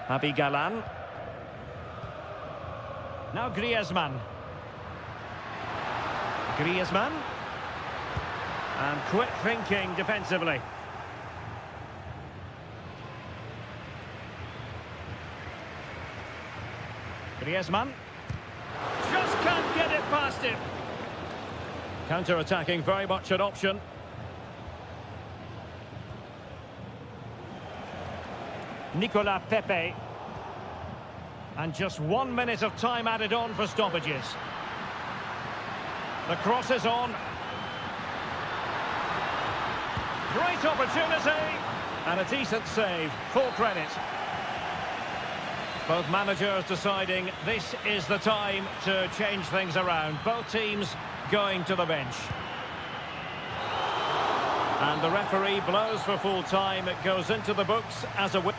Javi Galan. Now Griezmann. Griezmann. And quick thinking defensively. Griezmann. Just can't get it past him. Counter-attacking, very much an option. Nicolas Pepe. And just 1 minute of time added on for stoppages. The cross is on. Great opportunity. And a decent save. Full credit. Both managers deciding this is the time to change things around. Both teams going to the bench. And the referee blows for full time. It goes into the books as a win.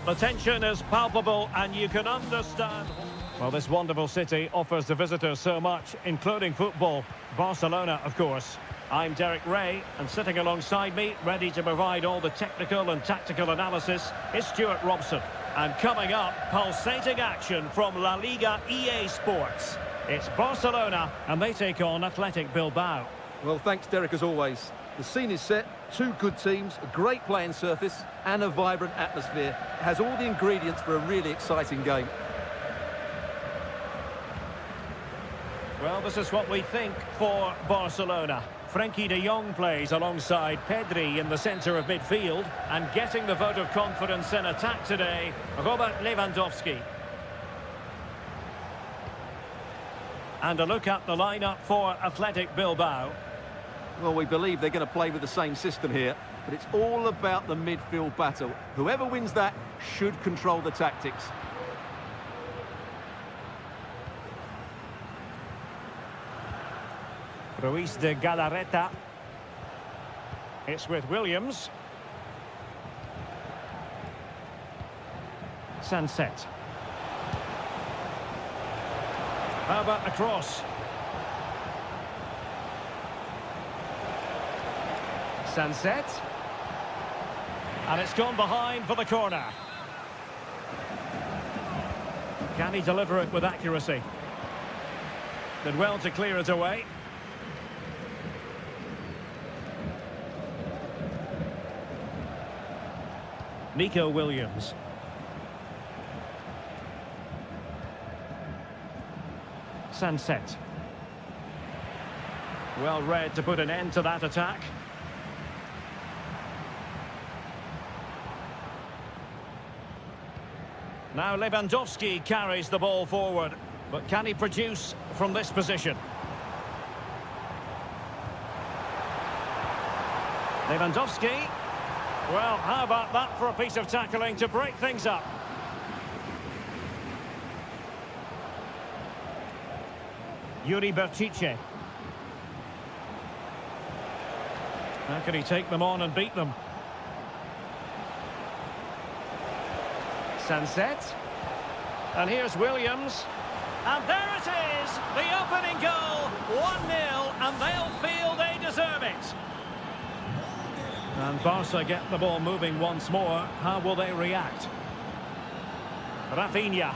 The tension is palpable and you can understand. Well, this wonderful city offers the visitors so much, including football. Barcelona, of course. I'm Derek Ray, and sitting alongside me, ready to provide all the technical and tactical analysis, is Stuart Robson. And coming up, pulsating action from La Liga EA Sports. It's Barcelona, and they take on Athletic Bilbao. Well, thanks, Derek, as always. The scene is set, two good teams, a great playing surface, and a vibrant atmosphere. It has all the ingredients for a really exciting game. Well, this is what we think for Barcelona. Frenkie de Jong plays alongside Pedri in the centre of midfield, and getting the vote of confidence in attack today, Robert Lewandowski. And a look at the lineup for Athletic Bilbao. Well, we believe they're going to play with the same system here, but it's all about the midfield battle. Whoever wins that should control the tactics. Ruiz de Galarreta. It's with Williams. Sunset. How about the cross? Sunset. And it's gone behind for the corner. Can he deliver it with accuracy? Did well to clear it away. Nico Williams. Sunset. Well read to put an end to that attack. Now Lewandowski carries the ball forward, but can he produce from this position? Lewandowski. Well, how about that for a piece of tackling to break things up? Yuri Berchiche. How can he take them on and beat them? Sunset. And here's Williams. And there it is! The opening goal! 1-0, and they'll feel they deserve it. And Barca get the ball moving once more. How will they react? Rafinha.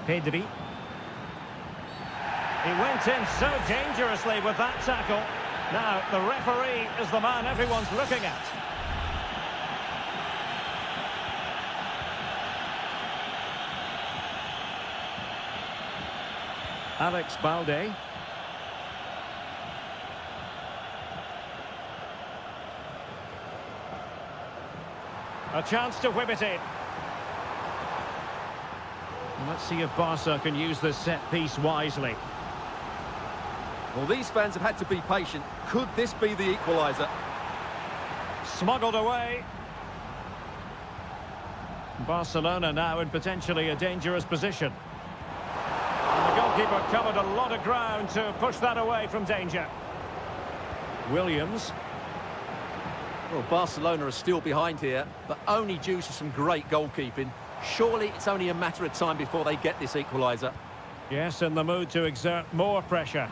Pedri. He went in so dangerously with that tackle. Now, the referee is the man everyone's looking at. Alex Balde. A chance to whip it in. Let's see if Barca can use this set piece wisely. Well, these fans have had to be patient. Could this be the equaliser? Smuggled away. Barcelona now in potentially a dangerous position. And the goalkeeper covered a lot of ground to push that away from danger. Williams. Well, Barcelona are still behind here, but only due to some great goalkeeping. Surely it's only a matter of time before they get this equaliser. Yes, in the mood to exert more pressure.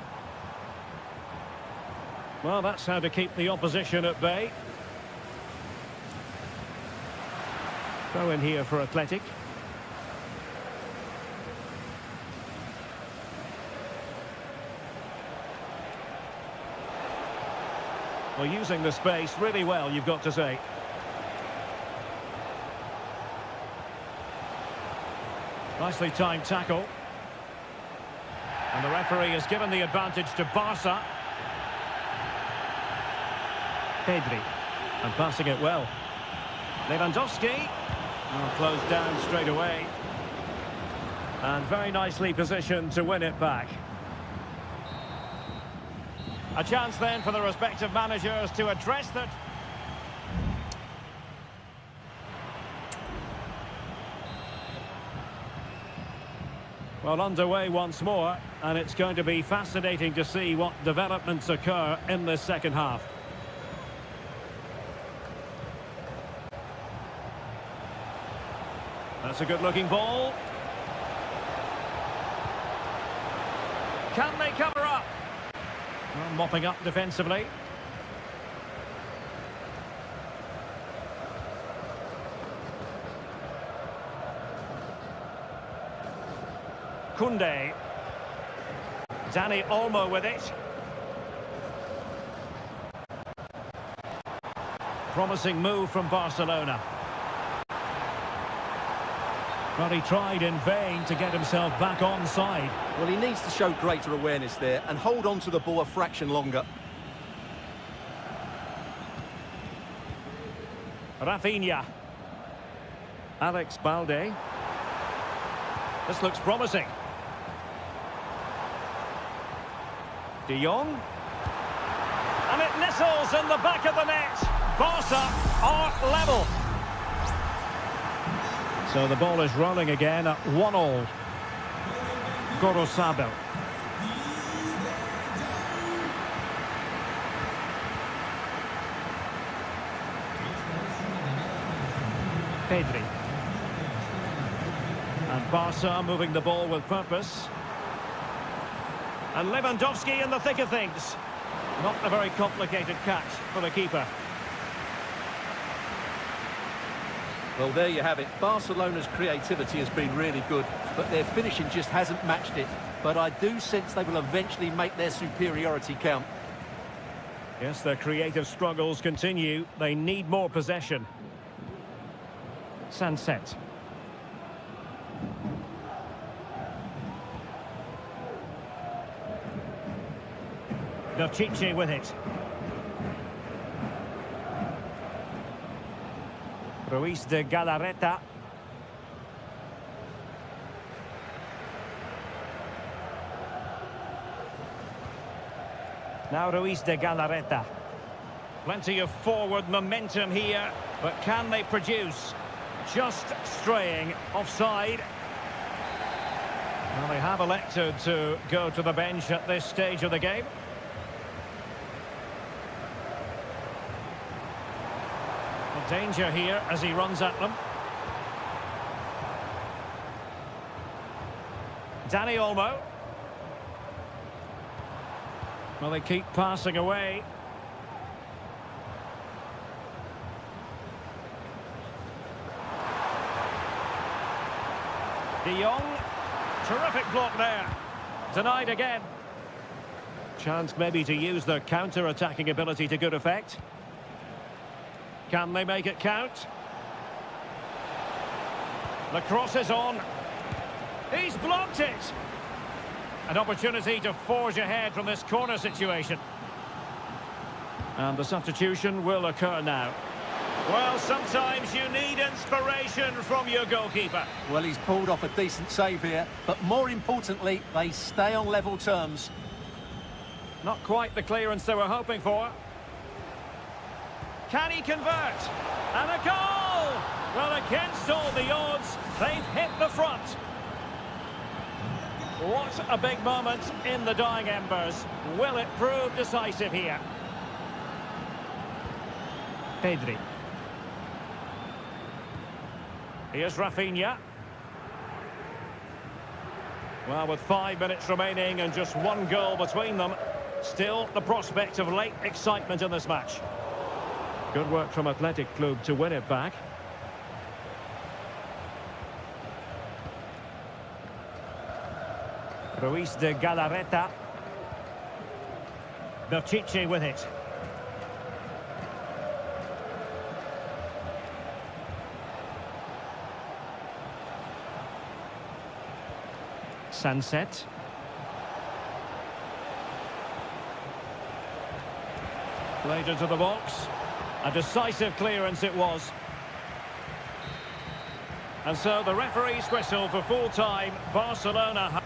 Well, that's how to keep the opposition at bay. Throw in here for Athletic. Well, using the space really well, you've got to say. Nicely timed tackle. And the referee has given the advantage to Barca. Pedri. And passing it well. Lewandowski. Closed down straight away. And very nicely positioned to win it back. A chance then for the respective managers to address that. Well, underway once more, and it's going to be fascinating to see what developments occur in this second half. That's a good-looking ball. Can they cover up? Well, mopping up defensively. Koundé. Dani Olmo with it. Promising move from Barcelona. But he tried in vain to get himself back onside. Well, he needs to show greater awareness there and hold on to the ball a fraction longer. Rafinha. Alex Balde. This looks promising. De Jong. And it nestles in the back of the net. Barca are level. So the ball is rolling again at 1-1. Gorosabel. Pedri. And Barca moving the ball with purpose. And Lewandowski in the thick of things. Not a very complicated catch for the keeper. Well, there you have it. Barcelona's creativity has been really good, but their finishing just hasn't matched it. But I do sense they will eventually make their superiority count. Yes, their creative struggles continue. They need more possession. Sunset. Pishit with it. Ruiz de Galarreta. Now Ruiz de Galarreta. Plenty of forward momentum here, but can they produce? Just straying offside. Well, they have elected to go to the bench at this stage of the game. Danger here as he runs at them. Dani Olmo. Well, they keep passing away. De Jong. Terrific block there. Denied again. Chance maybe to use their counter-attacking ability to good effect. Can they make it count? The cross is on. He's blocked it. An opportunity to forge ahead from this corner situation. And the substitution will occur now. Well, sometimes you need inspiration from your goalkeeper. Well, he's pulled off a decent save here, but more importantly, they stay on level terms. Not quite the clearance they were hoping for. Can he convert? And a goal! Well, against all the odds, they've hit the front. What a big moment in the dying embers. Will it prove decisive here? Pedri. Here's Rafinha. Well, with 5 minutes remaining and just one goal between them, still the prospect of late excitement in this match. Good work from Athletic Club to win it back. Ruiz de Galarreta. Pishit with it. Sunset. Played into the box. A decisive clearance it was. And so the referee's whistle for full time. Barcelona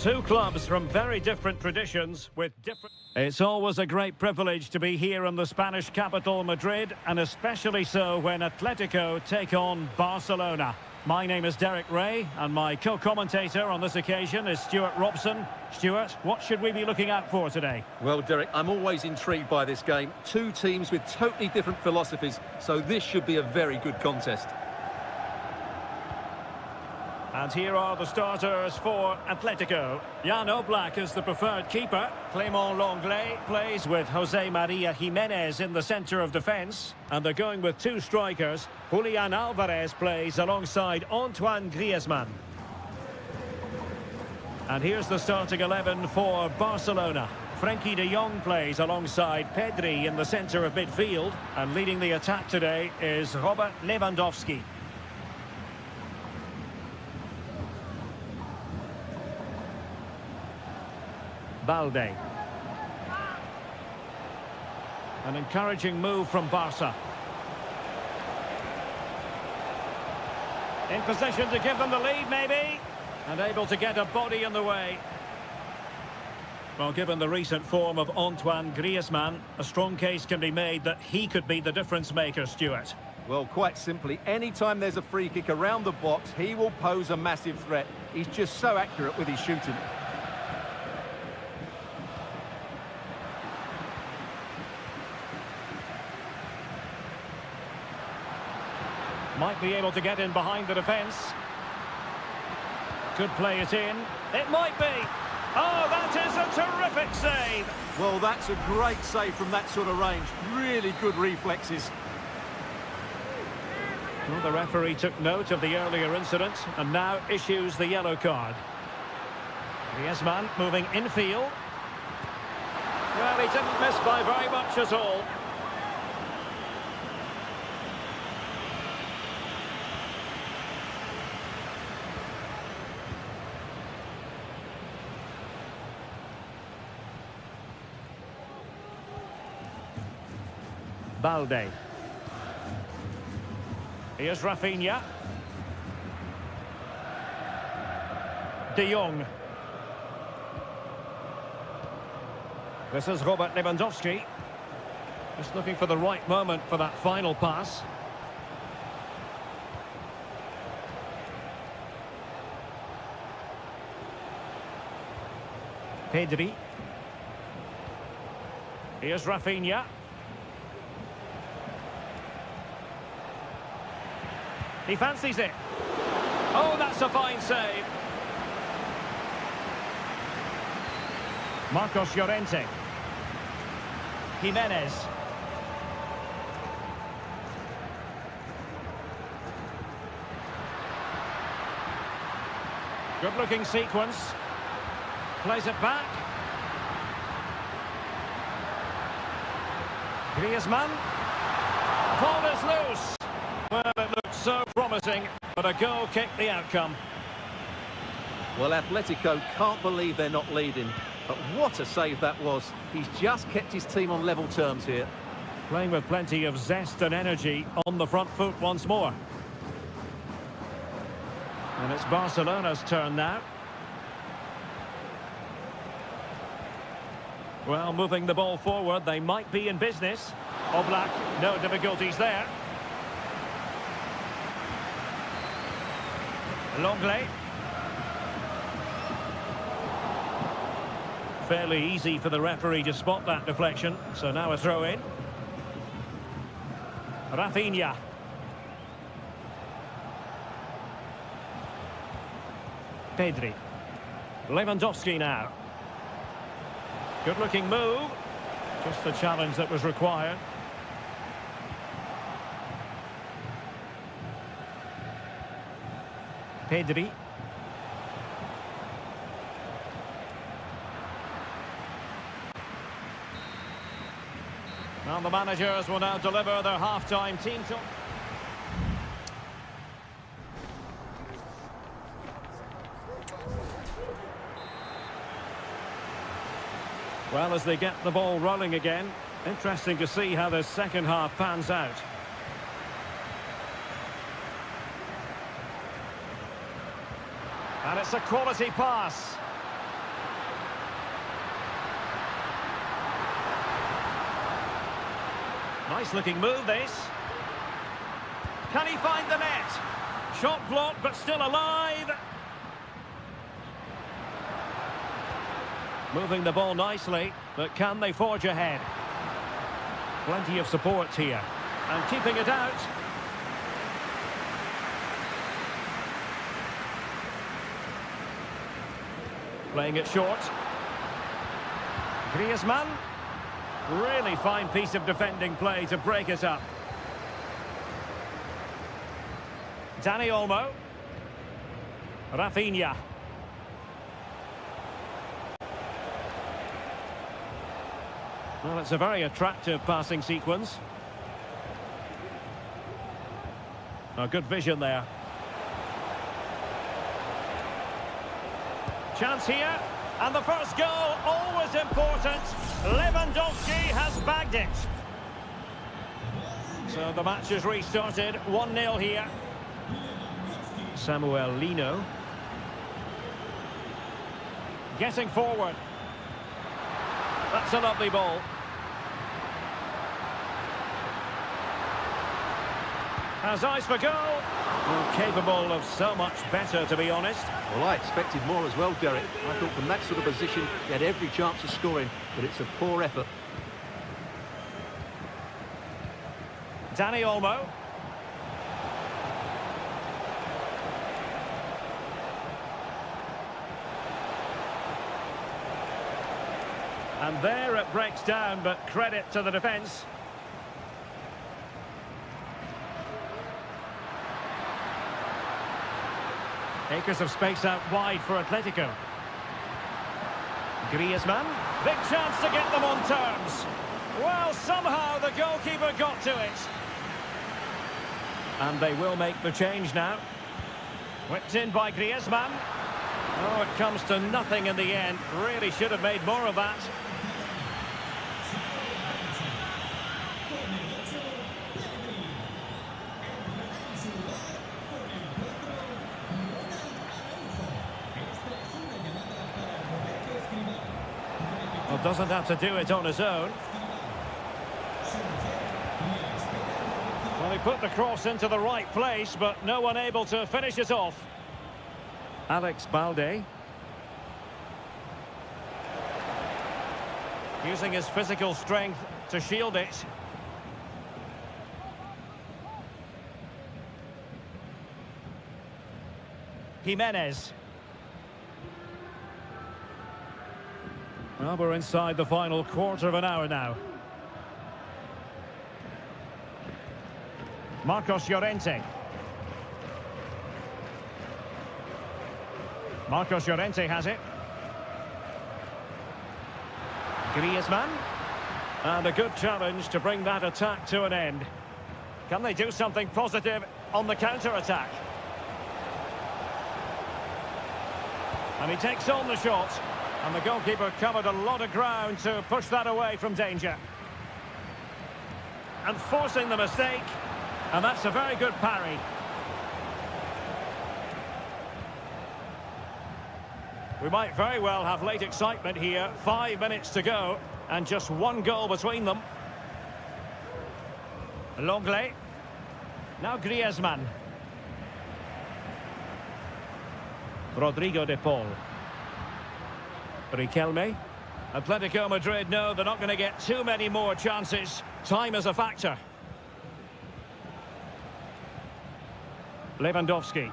Two clubs from very different traditions with different... It's always a great privilege to be here in the Spanish capital, Madrid, and especially so when Atletico take on Barcelona. My name is Derek Ray, and my co-commentator on this occasion is Stuart Robson. Stuart, what should we be looking out for today? Well, Derek, I'm always intrigued by this game. Two teams with totally different philosophies, so this should be a very good contest. And here are the starters for Atletico. Jan Oblak is the preferred keeper. Clément Lenglet plays with Jose Maria Jimenez in the centre of defence. And they're going with two strikers. Julian Alvarez plays alongside Antoine Griezmann. And here's the starting 11 for Barcelona. Frenkie de Jong plays alongside Pedri in the centre of midfield. And leading the attack today is Robert Lewandowski. Balde. An encouraging move from Barca. In position to give them the lead, maybe. And able to get a body in the way. Well, given the recent form of Antoine Griezmann, a strong case can be made that he could be the difference maker, Stuart. Well, quite simply, anytime there's a free kick around the box, he will pose a massive threat. He's just so accurate with his shooting. Might be able to get in behind the defence. Could play it in. It might be. Oh, that is a terrific save. Well, that's a great save from that sort of range. Really good reflexes. Well, the referee took note of the earlier incident and now issues the yellow card. Griezmann moving infield. Well, he didn't miss by very much at all. Balde. Here's Rafinha. De Jong. This is Robert Lewandowski. Just looking for the right moment for that final pass. Pedri. Here's Rafinha. He fancies it. Oh, that's a fine save. Marcos Llorente. Jimenez. Good-looking sequence. Plays it back. Griezmann. Ball is loose. Well, it looks so promising, but a goal kicked the outcome. Well, Atletico can't believe they're not leading. But what a save that was. He's just kept his team on level terms here. Playing with plenty of zest and energy on the front foot once more. And it's Barcelona's turn now. Well, moving the ball forward, they might be in business. Oblak, no difficulties there. Lenglet. Fairly easy for the referee to spot that deflection, so now a throw in. Rafinha. Pedri. Lewandowski now. Good looking move. Just the challenge that was required. Pedri. Well, the managers will now deliver their half-time team talk. Well, as they get the ball rolling again, interesting to see how this second half pans out. And it's a quality pass. Nice-looking move, this. Can he find the net? Shot blocked, but still alive. Moving the ball nicely, but can they forge ahead? Plenty of support here. And keeping it out. Playing it short. Griezmann. Really fine piece of defending play to break it up. Dani Olmo. Rafinha. Well, it's a very attractive passing sequence. A good vision there. Chance here, and the first goal, always important. Lewandowski has bagged it. So the match has restarted, 1-0 here. Samuel Lino. Getting forward. That's a lovely ball. Has eyes for goal. Well, capable of so much better, to be honest. Well, I expected more as well, Derek. I thought from that sort of position, he had every chance of scoring, but it's a poor effort. Dani Olmo. And there it breaks down, but credit to the defence. Acres of space out wide for Atletico. Griezmann. Big chance to get them on terms. Well, somehow the goalkeeper got to it. And they will make the change now. Whipped in by Griezmann. Oh, it comes to nothing in the end. Really should have made more of that. Well, doesn't have to do it on his own. Well, he put the cross into the right place, but no one able to finish it off. Alex Balde. Using his physical strength to shield it. Jimenez. Well, we're inside the final quarter of an hour now. Marcos Llorente. Marcos Llorente has it. Griezmann. And a good challenge to bring that attack to an end. Can they do something positive on the counter-attack? And he takes on the shot. And the goalkeeper covered a lot of ground to push that away from danger. And forcing the mistake. And that's a very good parry. We might very well have late excitement here. 5 minutes to go. And just one goal between them. Longley. Now Griezmann. Rodrigo de Paul. Riquelme. Atletico Madrid know they're not going to get too many more chances. Time is a factor. Lewandowski.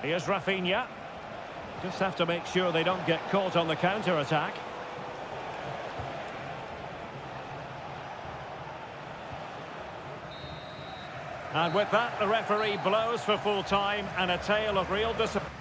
Here's Rafinha. Just have to make sure they don't get caught on the counter-attack. And with that, the referee blows for full time and a tale of real disappointment.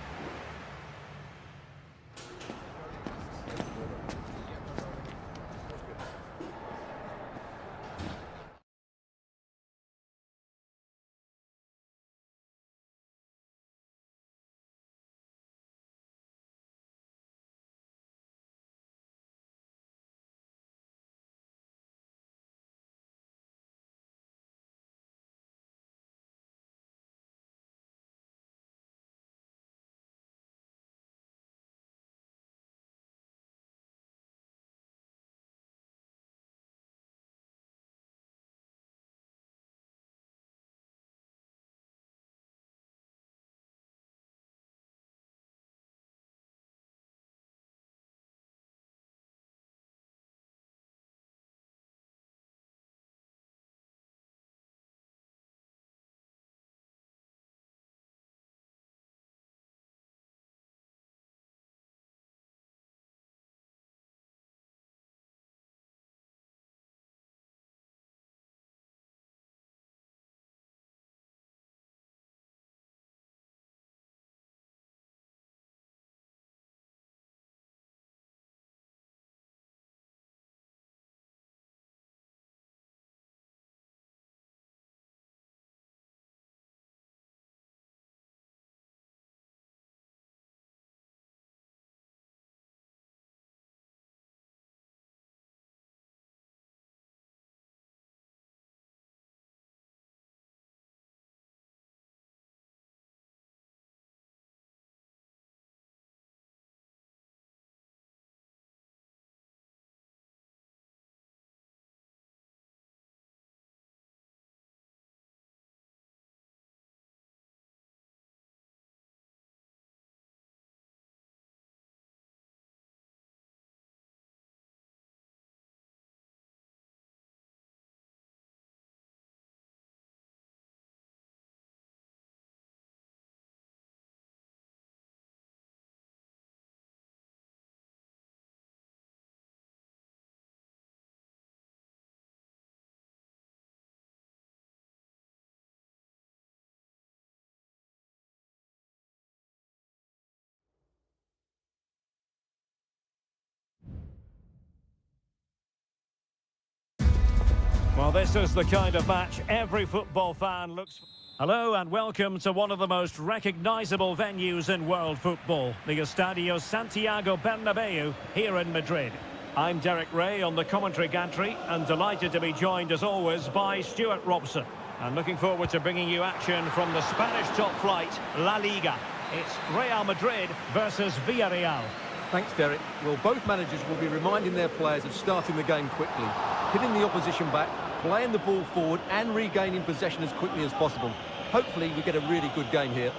Well, this is the kind of match every football fan looks for. Hello and welcome to one of the most recognisable venues in world football, the Estadio Santiago Bernabeu here in Madrid. I'm Derek Ray on the commentary gantry and delighted to be joined as always by Stuart Robson. And looking forward to bringing you action from the Spanish top flight, La Liga. It's Real Madrid versus Villarreal. Thanks, Derek. Well, both managers will be reminding their players of starting the game quickly, hitting the opposition back, playing the ball forward and regaining possession as quickly as possible. Hopefully we get a really good game here.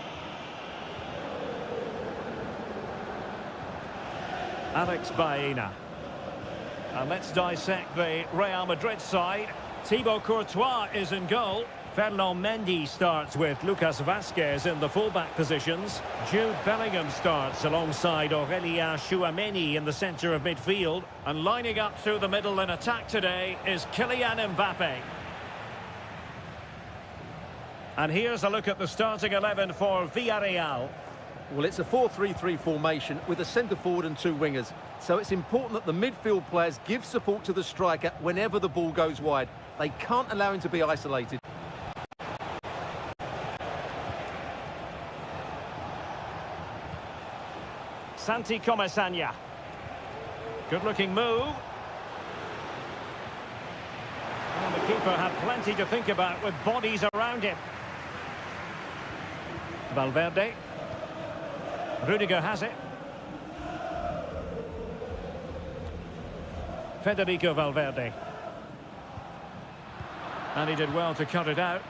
Alex Baena. And let's dissect the Real Madrid side. Thibaut Courtois is in goal. Ferland Mendy starts with Lucas Vazquez in the fullback positions. Jude Bellingham starts alongside Aurélien Tchouameni in the centre of midfield. And lining up through the middle in attack today is Kylian Mbappe. And here's a look at the starting 11 for Villarreal. Well, it's a 4-3-3 formation with a centre-forward and two wingers. So it's important that the midfield players give support to the striker whenever the ball goes wide. They can't allow him to be isolated. Santi Comesaña. Good-looking move. Well, the keeper had plenty to think about with bodies around him. Valverde. Rudiger has it. Federico Valverde. And he did well to cut it out.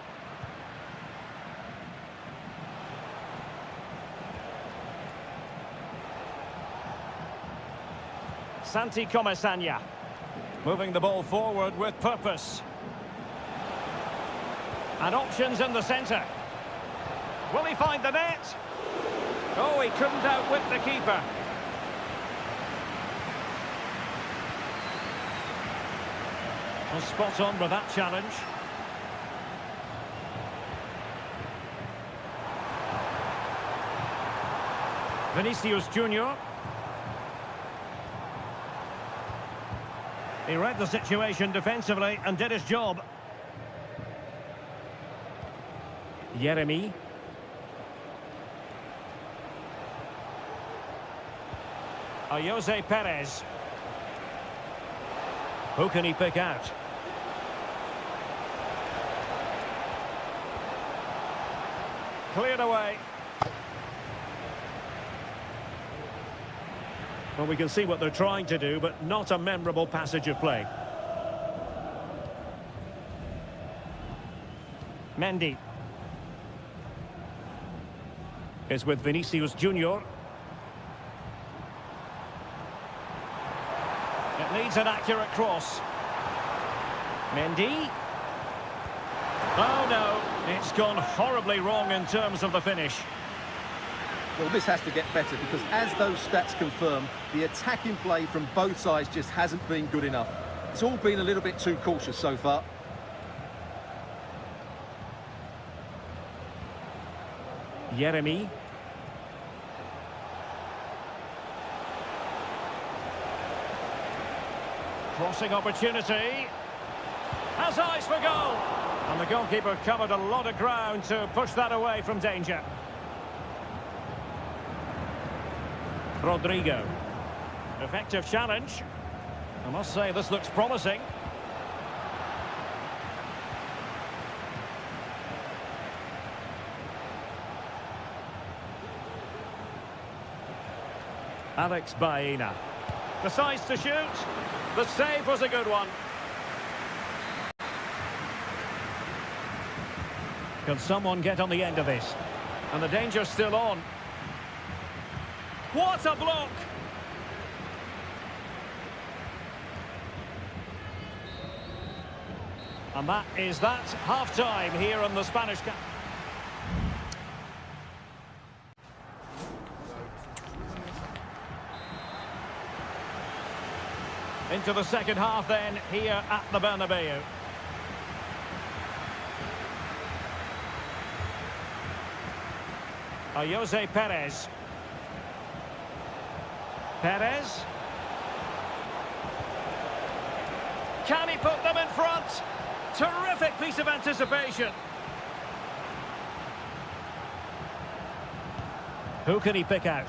Santi Comesaña. Moving the ball forward with purpose. And options in the centre. Will he find the net? Oh, he couldn't outwit the keeper. Well, spot on with that challenge. Vinicius Junior. He read the situation defensively and did his job. Yeremy. Jose Perez. Who can he pick out? Cleared away. Well, we can see what they're trying to do, but not a memorable passage of play. Mendy. Is with Vinicius Junior. It needs an accurate cross. Mendy. Oh no, it's gone horribly wrong in terms of the finish. Well, this has to get better because as those stats confirm, the attacking play from both sides just hasn't been good enough. It's all been a little bit too cautious so far. Yeremy. Crossing opportunity. Has eyes for goal. And the goalkeeper covered a lot of ground to push that away from danger. Rodrigo. Effective challenge. I must say this looks promising. Alex Baena decides to shoot. The save was a good one. Can someone get on the end of this? And the danger's still on. What a block! And that is half-time here in the Spanish Cup. Into the second half then, here at the Bernabeu. Jose Perez. Perez. Can he put them in front? Terrific piece of anticipation. Who can he pick out?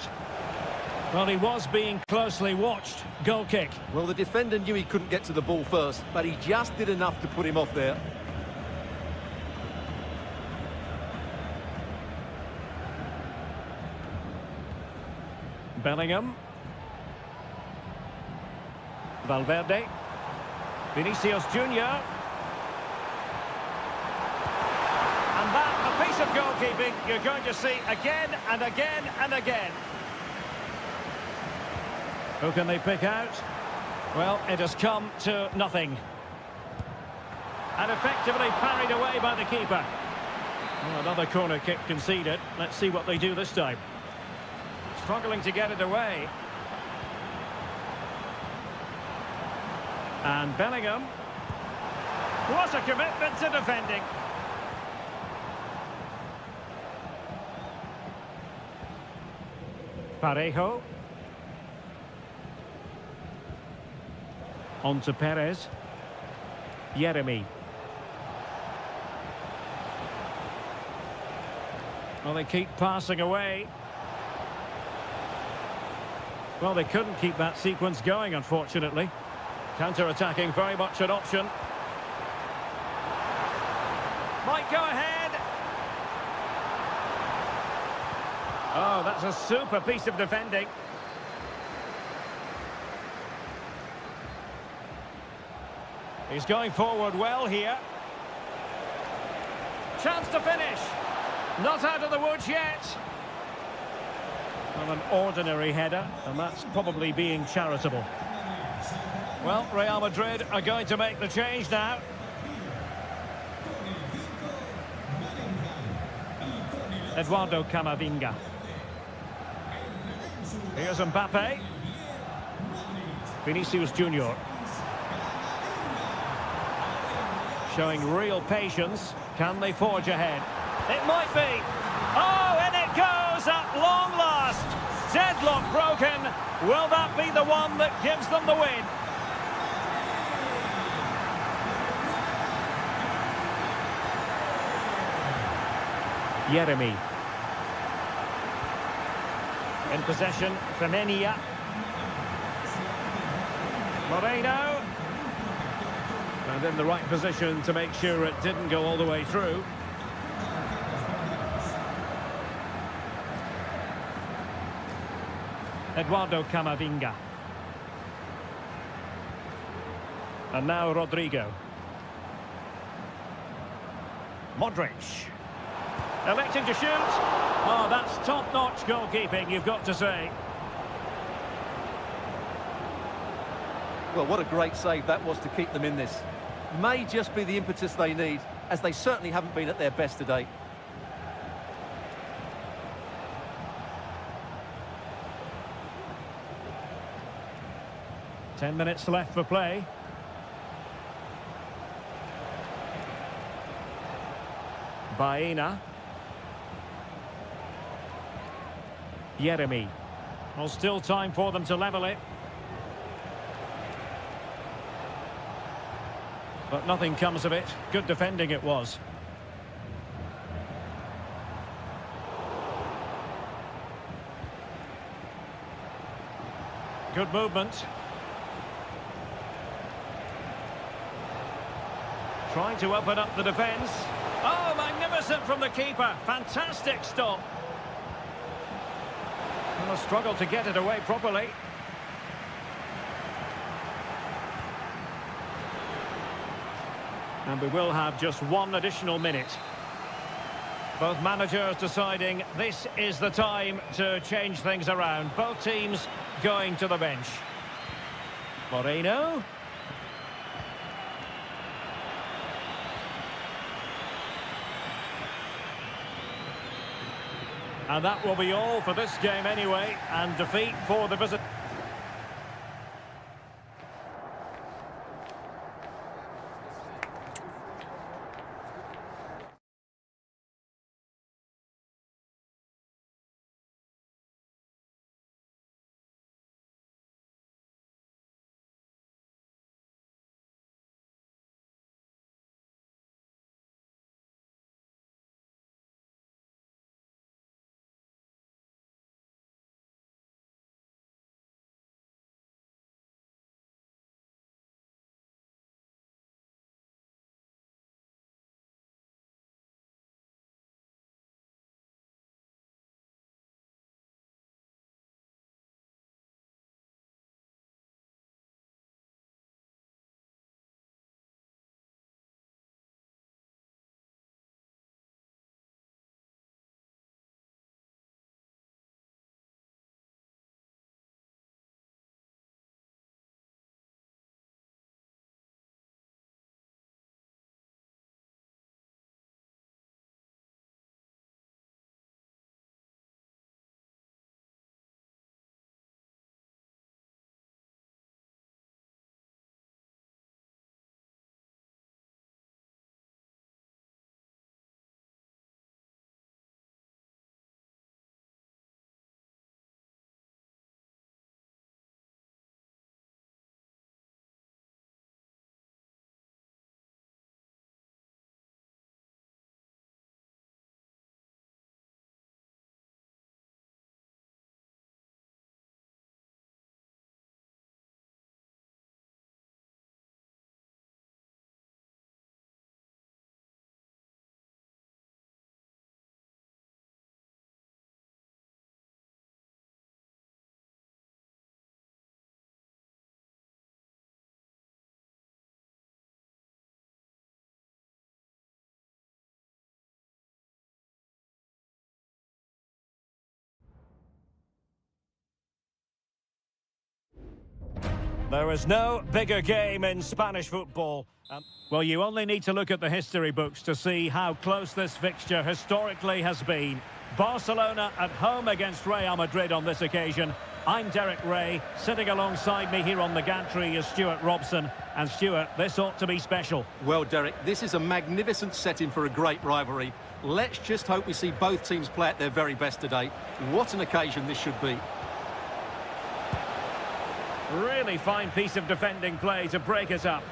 Well, he was being closely watched. Goal kick. Well, the defender knew he couldn't get to the ball first, but he just did enough to put him off there. Bellingham. Valverde. Vinicius Junior. And that, a piece of goalkeeping you're going to see again and again and again. Who can they pick out? Well, it has come to nothing. And effectively parried away by the keeper. Well, another corner kick conceded. Let's see what they do this time. Struggling to get it away. And Bellingham. What a commitment to defending. Parejo. On to Perez. Jeremy. Well, they keep passing away. Well, they couldn't keep that sequence going, unfortunately. Counter-attacking, very much an option. Might go ahead. Oh, that's a super piece of defending. He's going forward well here. Chance to finish. Not out of the woods yet. Well, an ordinary header, and that's probably being charitable. Well, Real Madrid are going to make the change now. Eduardo Camavinga. Here's Mbappe. Vinicius Junior. Showing real patience. Can they forge ahead? It might be. Oh, and it goes at long last. Deadlock broken. Will that be the one that gives them the win? Jeremy. In possession, Femenia. Moreno. And in the right position to make sure it didn't go all the way through. Eduardo Camavinga. And now Rodrigo. Modric. Electing to shoot. Oh, that's top-notch goalkeeping, you've got to say. Well, what a great save that was to keep them in this. May just be the impetus they need, as they certainly haven't been at their best today. Ten minutes left for play. Baena. Jeremy. Well, still time for them to level it. But nothing comes of it. Good defending it was. Good movement. Trying to open up the defence. Oh, magnificent from the keeper. Fantastic stop. And a struggle to get it away properly. And we will have just one additional minute. Both managers deciding this is the time to change things around. Both teams going to the bench. Moreno. And that will be all for this game anyway, and defeat for the visit. There is no bigger game in Spanish football. Well, you only need to look at the history books to see how close this fixture historically has been. Barcelona at home against Real Madrid on this occasion. I'm Derek Ray. Sitting alongside me here on the gantry is Stuart Robson. And Stuart, this ought to be special. Well, Derek, this is a magnificent setting for a great rivalry. Let's just hope we see both teams play at their very best today. What an occasion this should be. Really fine piece of defending play to break it up.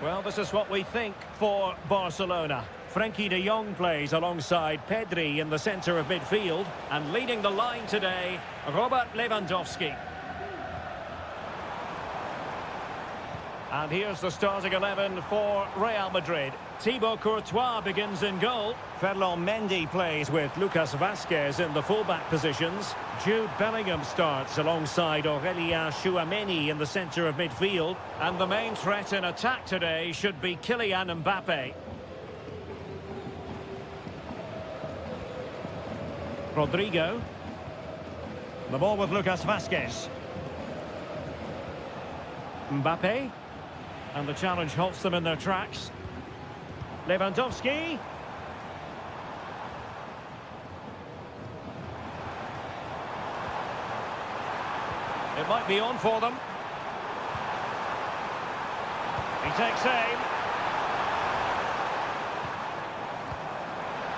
Well, this is what we think for Barcelona. Frenkie de Jong plays alongside Pedri in the centre of midfield. And leading the line today, Robert Lewandowski. And here's the starting 11 for Real Madrid. Thibaut Courtois begins in goal. Ferland Mendy plays with Lucas Vazquez in the fullback positions. Jude Bellingham starts alongside Aurélien Tchouameni in the centre of midfield. And the main threat in attack today should be Kylian Mbappe. Rodrigo. The ball with Lucas Vazquez. Mbappe. And the challenge halts them in their tracks. Lewandowski. It might be on for them. He takes aim.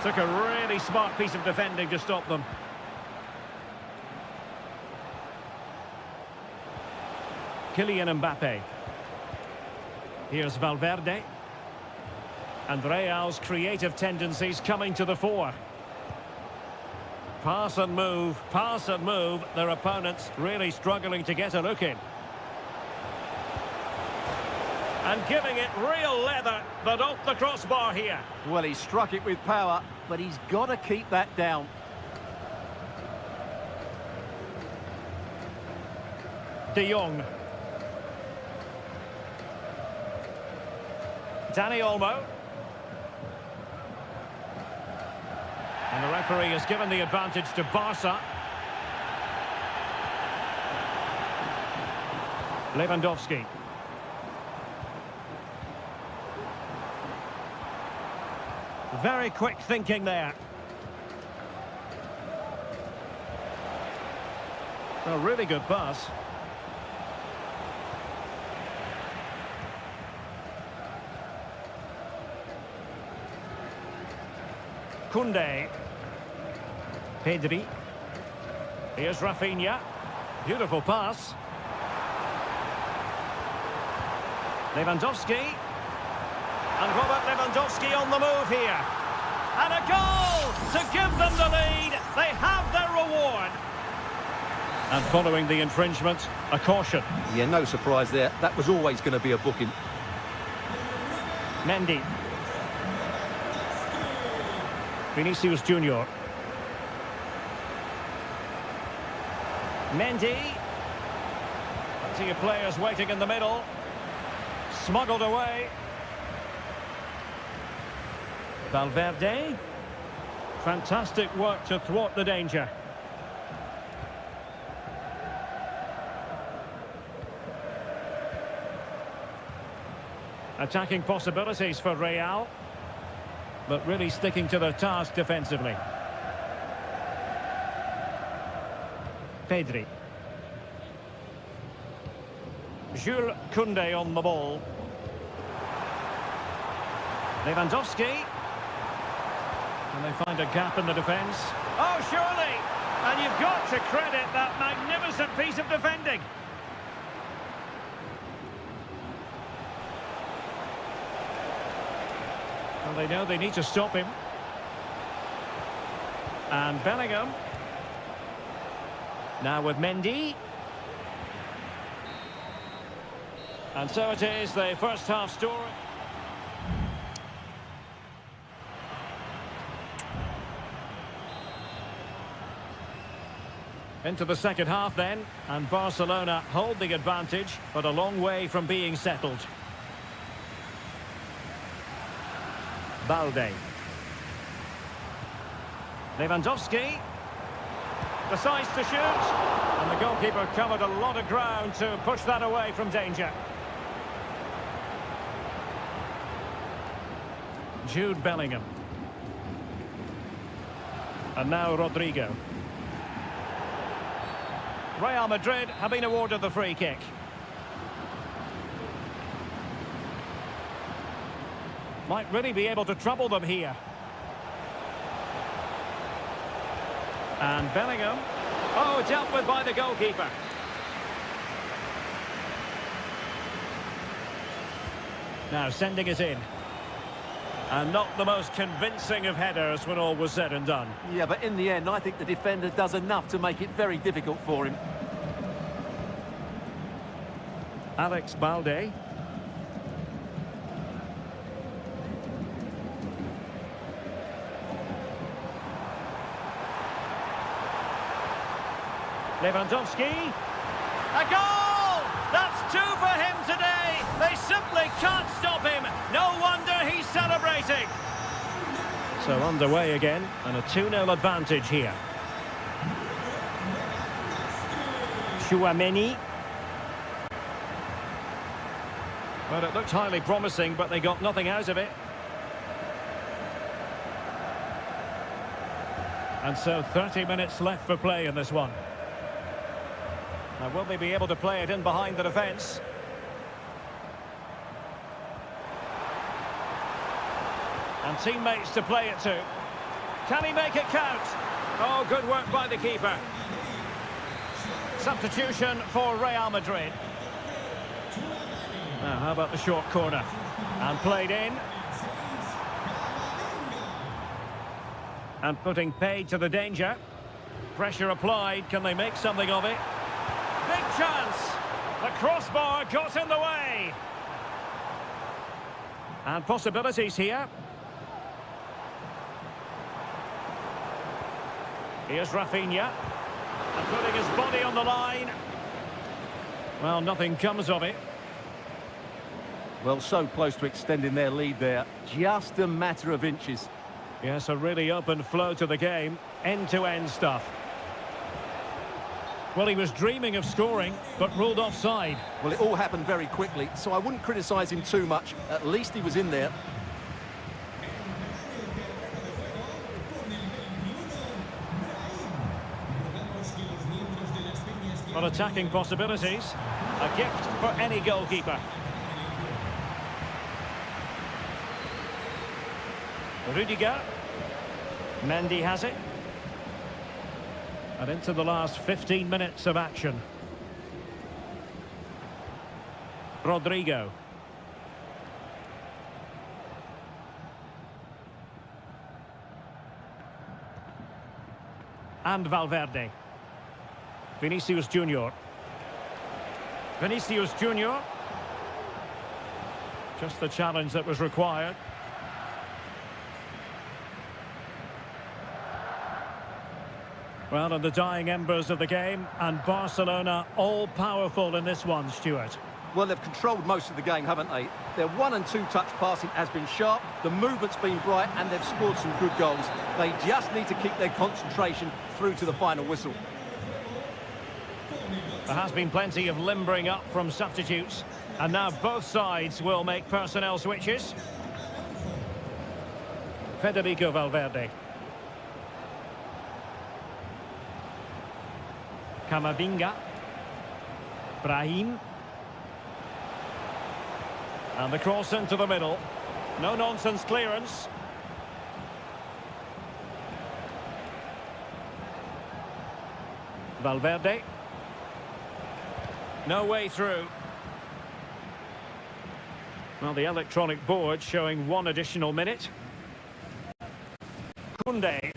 Took a really smart piece of defending to stop them. Kylian Mbappe. Here's Valverde. And Real's creative tendencies coming to the fore. Pass and move, their opponents really struggling to get a look in. And giving it real leather, but off the crossbar here. Well, he struck it with power, but he's got to keep that down. De Jong. Dani Olmo. And the referee has given the advantage to Barca. Lewandowski. Very quick thinking there. A really good pass. Koundé. Pedri. Here's Rafinha. Beautiful pass. Lewandowski. And Robert Lewandowski on the move here. And a goal to give them the lead. They have their reward. And following the infringement, a caution. Yeah, no surprise there. That was always going to be a booking. Mendy. Vinicius Junior. Mendy. Plenty of players waiting in the middle. Smuggled away. Valverde. Fantastic work to thwart the danger. Attacking possibilities for Real, but really sticking to their task defensively. Pedri. Jules Koundé on the ball. Lewandowski. Can they find a gap in the defence? Oh, surely! And you've got to credit that magnificent piece of defending. Well, they know they need to stop him. And Bellingham. Now with Mendy. And so it is, the first half story. Into the second half then, and Barcelona hold the advantage, but a long way from being settled. Balde. Lewandowski decides to shoot, and the The goalkeeper covered a lot of ground to push that away from danger. Jude Bellingham. And now Rodrigo. Real Madrid have been awarded the free kick. Might really be able to trouble them here. And Bellingham. Oh, dealt with by the goalkeeper. Now sending it in. And not the most convincing of headers when all was said and done. Yeah, but in the end, I think the defender does enough to make it very difficult for him. Alex Balde. Lewandowski. A goal! That's two for him today. They simply can't stop him. No wonder he's celebrating. So underway again, and a 2-0 advantage here. Chouameni. Well, it looked highly promising, but they got nothing out of it. And so 30 minutes left for play in this one. Now, will they be able to play it in behind the defence? And teammates to play it to. Can he make it count? Oh, good work by the keeper. Substitution for Real Madrid. Now, how about the short corner? And played in. And putting paid to the danger. Pressure applied. Can they make something of it? Big chance. The crossbar got in the way. And possibilities here. Here's Rafinha. And putting his body on the line. Well, nothing comes of it. Well, so close to extending their lead there. Just a matter of inches. Yes, a really open flow to the game. End-to-end stuff. Well, he was dreaming of scoring, but ruled offside. Well, it all happened very quickly, so I wouldn't criticise him too much. At least he was in there. Well, attacking possibilities. A gift for any goalkeeper. Rudiger. Mendy has it. And into the last 15 minutes of action. Rodrigo. And Valverde. Vinicius Junior. Vinicius Junior. Just the challenge that was required. Well, in the dying embers of the game, and Barcelona all-powerful in this one, Stuart. Well, they've controlled most of the game, haven't they? Their 1- and 2-touch passing has been sharp, the movement's been bright, and they've scored some good goals. They just need to keep their concentration through to the final whistle. There has been plenty of limbering up from substitutes, and now both sides will make personnel switches. Federico Valverde. Camavinga. Brahim. And the cross into the middle. No-nonsense clearance. Valverde. No way through. Well, the electronic board showing 1 additional minute. Koundé.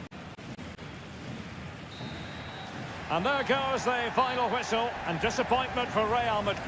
And there goes the final whistle, and disappointment for Real Madrid.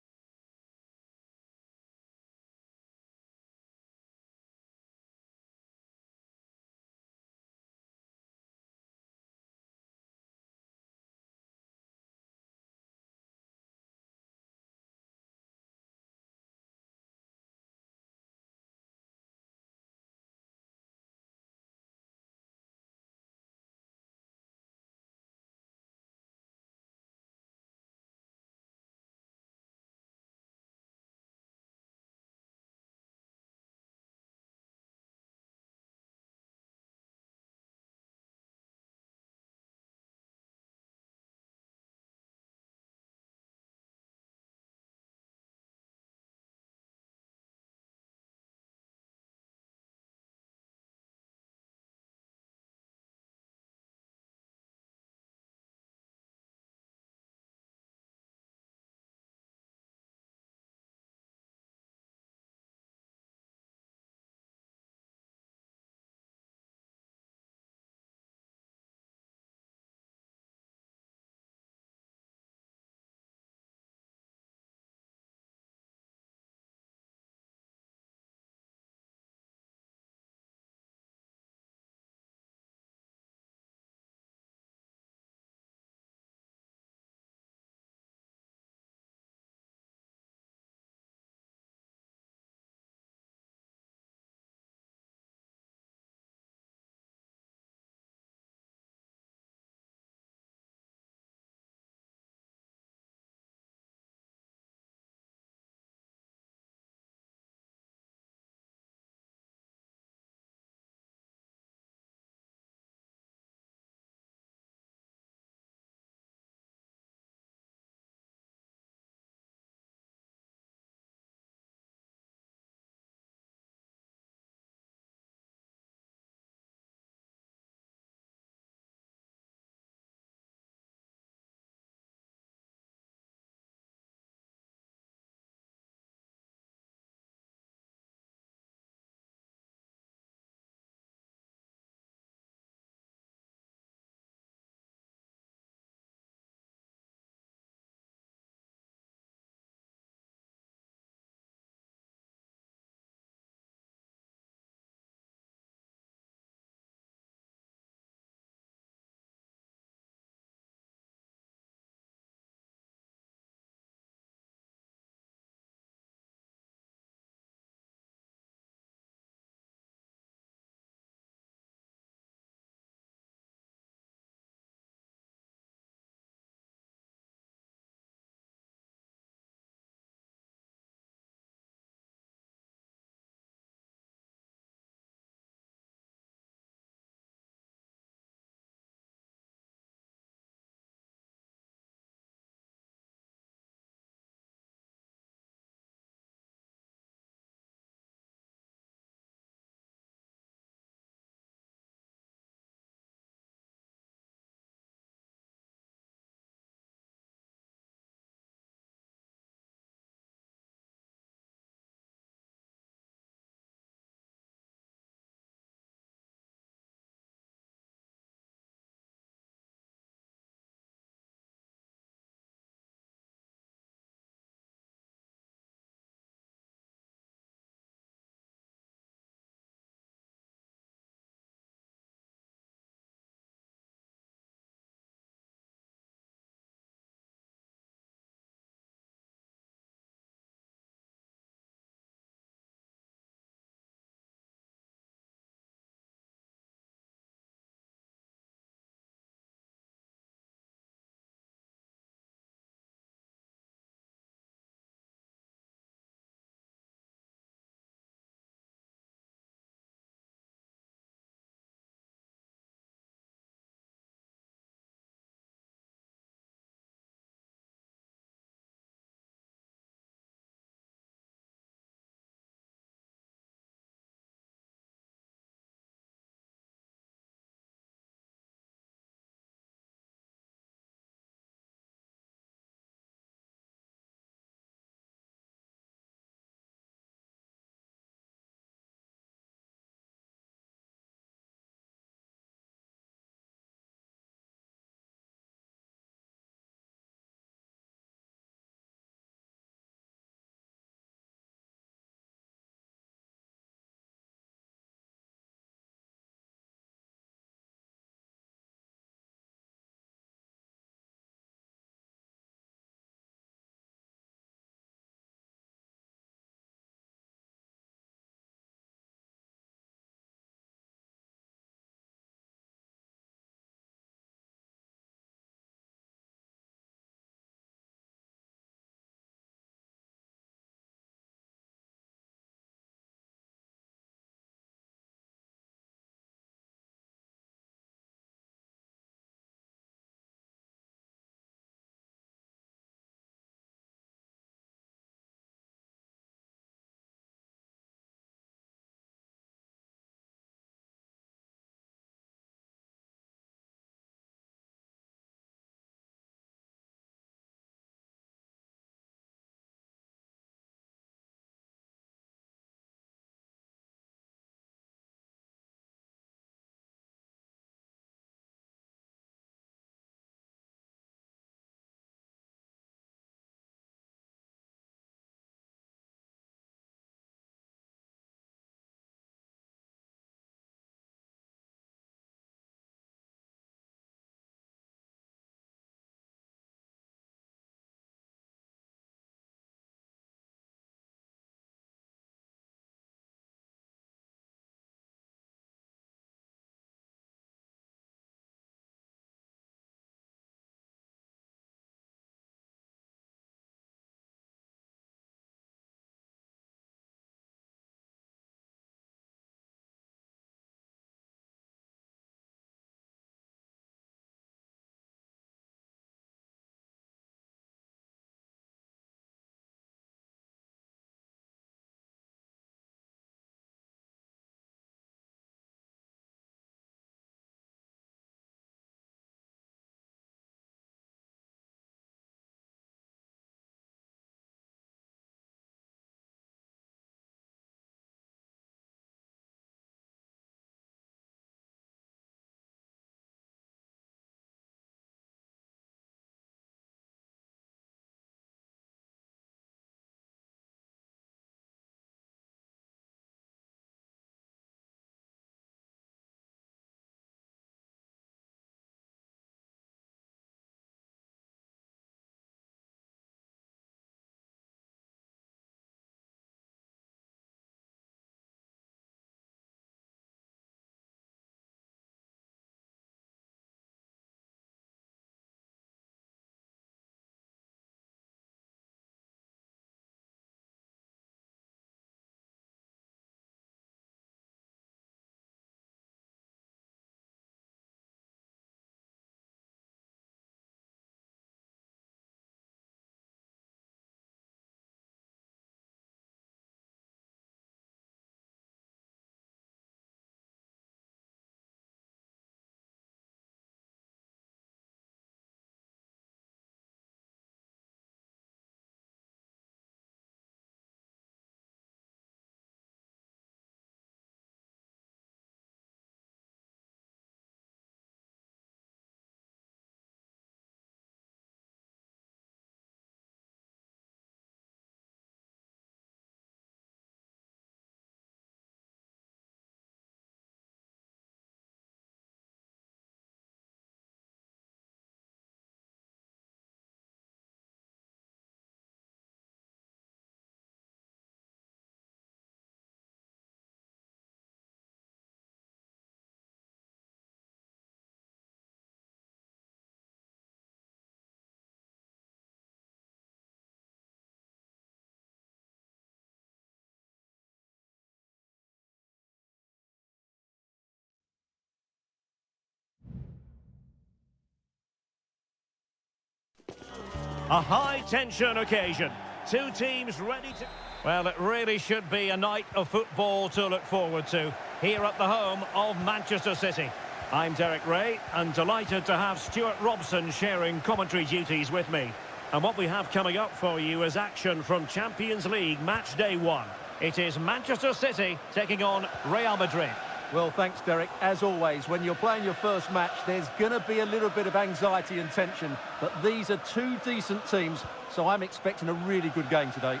A high-tension occasion. Two teams ready to... Well, it really should be a night of football to look forward to, here at the home of Manchester City. I'm Derek Ray, and delighted to have Stuart Robson sharing commentary duties with me. And what we have coming up for you is action from Champions League Match Day 1. It is Manchester City taking on Real Madrid. Well, thanks, Derek. As always, when you're playing your first match, there's going to be a little bit of anxiety and tension. But these are two decent teams, so I'm expecting a really good game today.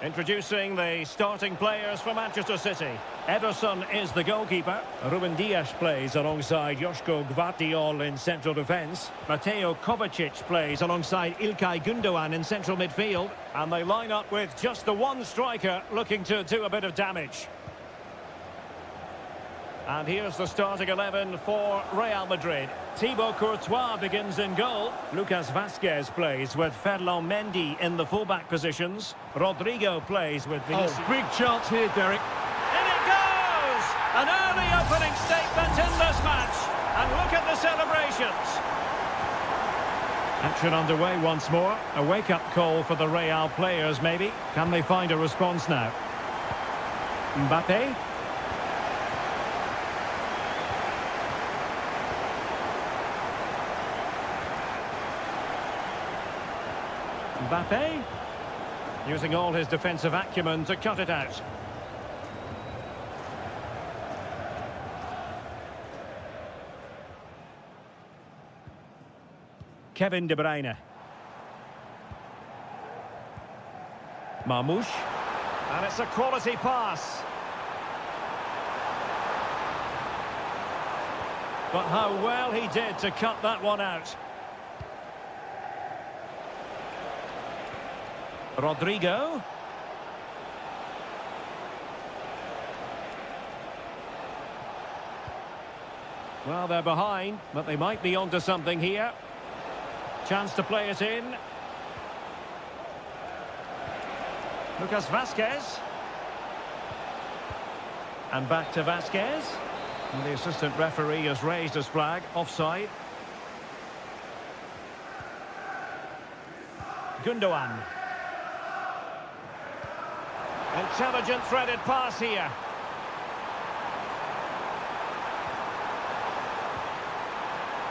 Introducing the starting players for Manchester City. Ederson is the goalkeeper. Ruben Dias plays alongside Joško Gvardiol in central defence. Mateo Kovacic plays alongside İlkay Gündoğan in central midfield. And they line up with just the one striker looking to do a bit of damage. And here's the starting 11 for Real Madrid. Thibaut Courtois begins in goal. Lucas Vazquez plays with Ferland Mendy in the fullback positions. Rodrigo plays with Vinicius. Oh, big chance here, Derek. In it goes! An early opening statement in this match. And look at the celebrations. Action underway once more. A wake-up call for the Real players, maybe. Can they find a response now? Mbappe. Mbappe, using all his defensive acumen to cut it out. Kevin De Bruyne. Marmoush. And it's a quality pass. But how well he did to cut that one out. Rodrigo. Well, they're behind, but they might be onto something here. Chance to play it in. Lucas Vazquez. And back to Vazquez. And the assistant referee has raised his flag. Offside. Gündoğan. Intelligent threaded pass here.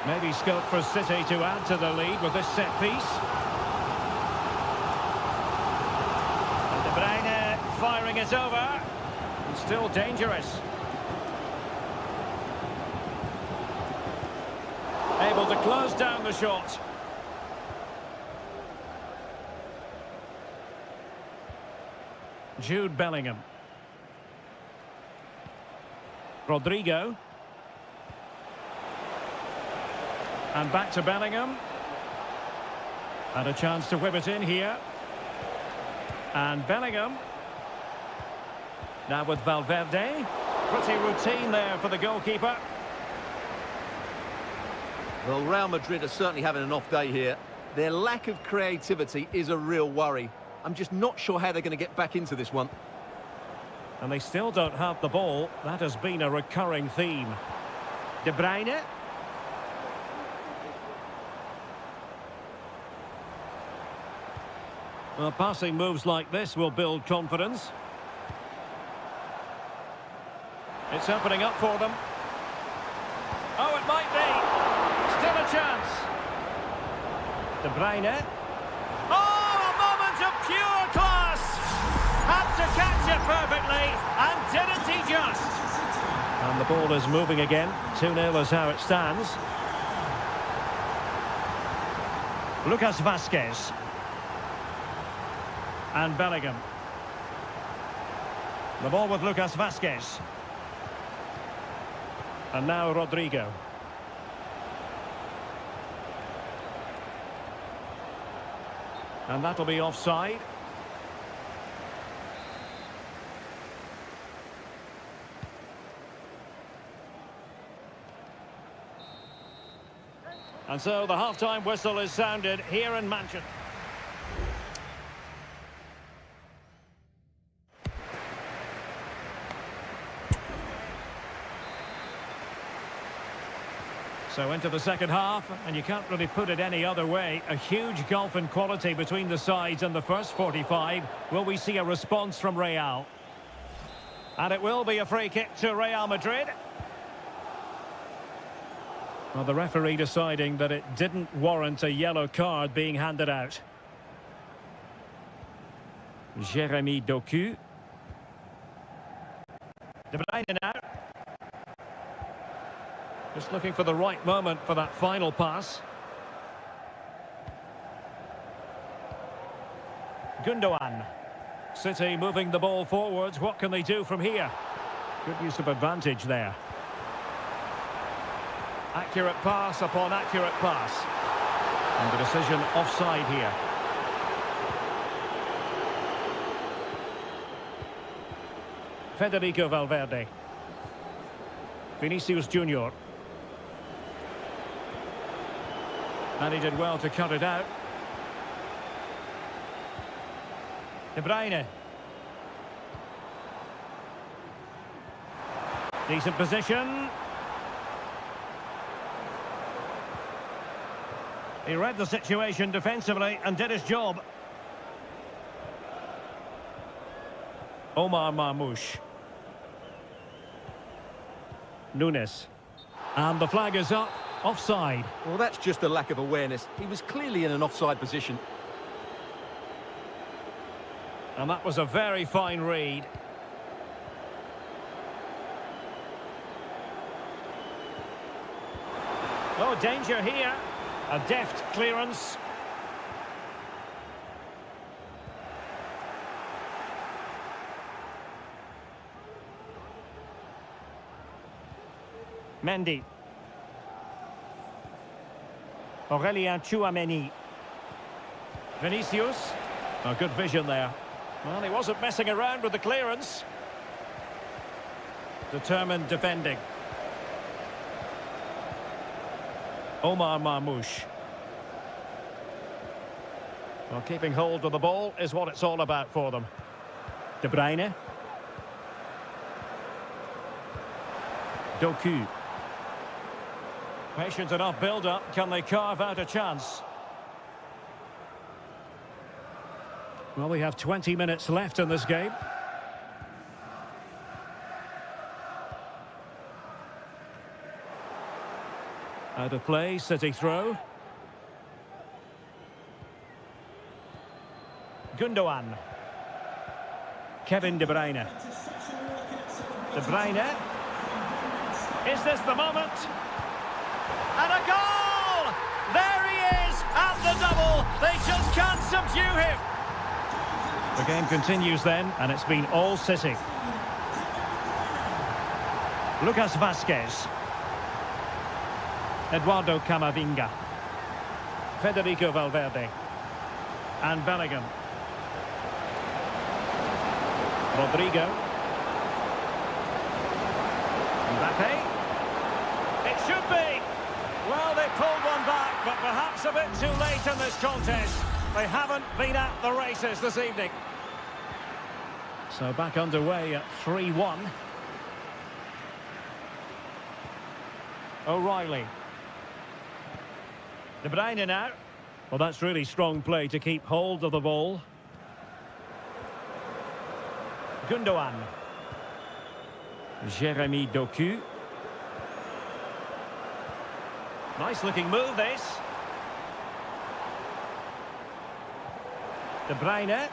Maybe scope for City to add to the lead with this set piece. And De Bruyne firing it over. And still dangerous. Able to close down the shot. Jude Bellingham. Rodrigo. And back to Bellingham. And a chance to whip it in here. And Bellingham. Now with Valverde. Pretty routine there for the goalkeeper. Well, Real Madrid are certainly having an off day here. Their lack of creativity is a real worry. I'm just not sure how they're going to get back into this one. And they still don't have the ball. That has been a recurring theme. De Bruyne. Well, passing moves like this will build confidence. It's opening up for them. Oh, it might be. Still a chance. De Bruyne. Oh! Of pure class, had to catch it perfectly, and didn't he just? And the ball is moving again. 2-0 is how it stands. Lucas Vazquez. And Bellingham. The ball with Lucas Vazquez. And now Rodrigo. And that'll be offside. And so the half-time whistle is sounded here in Manchester. So into the second half, and you can't really put it any other way. A huge gulf in quality between the sides in the first 45. Will we see a response from Real? And it will be a free kick to Real Madrid. Well, the referee deciding that it didn't warrant a yellow card being handed out. Jérémy Doku. De Bruyne now. Just looking for the right moment for that final pass. Gundogan. City moving the ball forwards. What can they do from here? Good use of advantage there. Accurate pass upon accurate pass. And the decision offside here. Federico Valverde. Vinicius Junior. And he did well to cut it out. De Bruyne. Decent position. He read the situation defensively and did his job. Omar Marmoush. Nunes. And the flag is up. Offside. Well, that's just a lack of awareness. He was clearly in an offside position. And that was a very fine read. Oh, danger here. A deft clearance. Mendy. Aurélien Tchouameni. Vinicius. Oh, good vision there. Well, he wasn't messing around with the clearance. Determined defending. Omar Marmoush. Well, keeping hold of the ball is what it's all about for them. De Bruyne. Doku. Patient enough build-up. Can they carve out a chance? Well, we have 20 minutes left in this game. Out of play, City throw. Gundogan. Kevin De Bruyne. De Bruyne. Is this the moment? And a goal! There he is at the double. They just can't subdue him. The game continues then, and it's been all City. Lucas Vazquez. Eduardo Camavinga. Federico Valverde. And Bellingham. Rodrigo. Mbappe. It should be. Well, they pulled one back, but perhaps a bit too late in this contest. They haven't been at the races this evening. So back underway at 3-1. O'Reilly. De Bruyne now. Well, that's really strong play to keep hold of the ball. Gundogan. Jérémy Doku. Nice looking move, this. De Bruyne.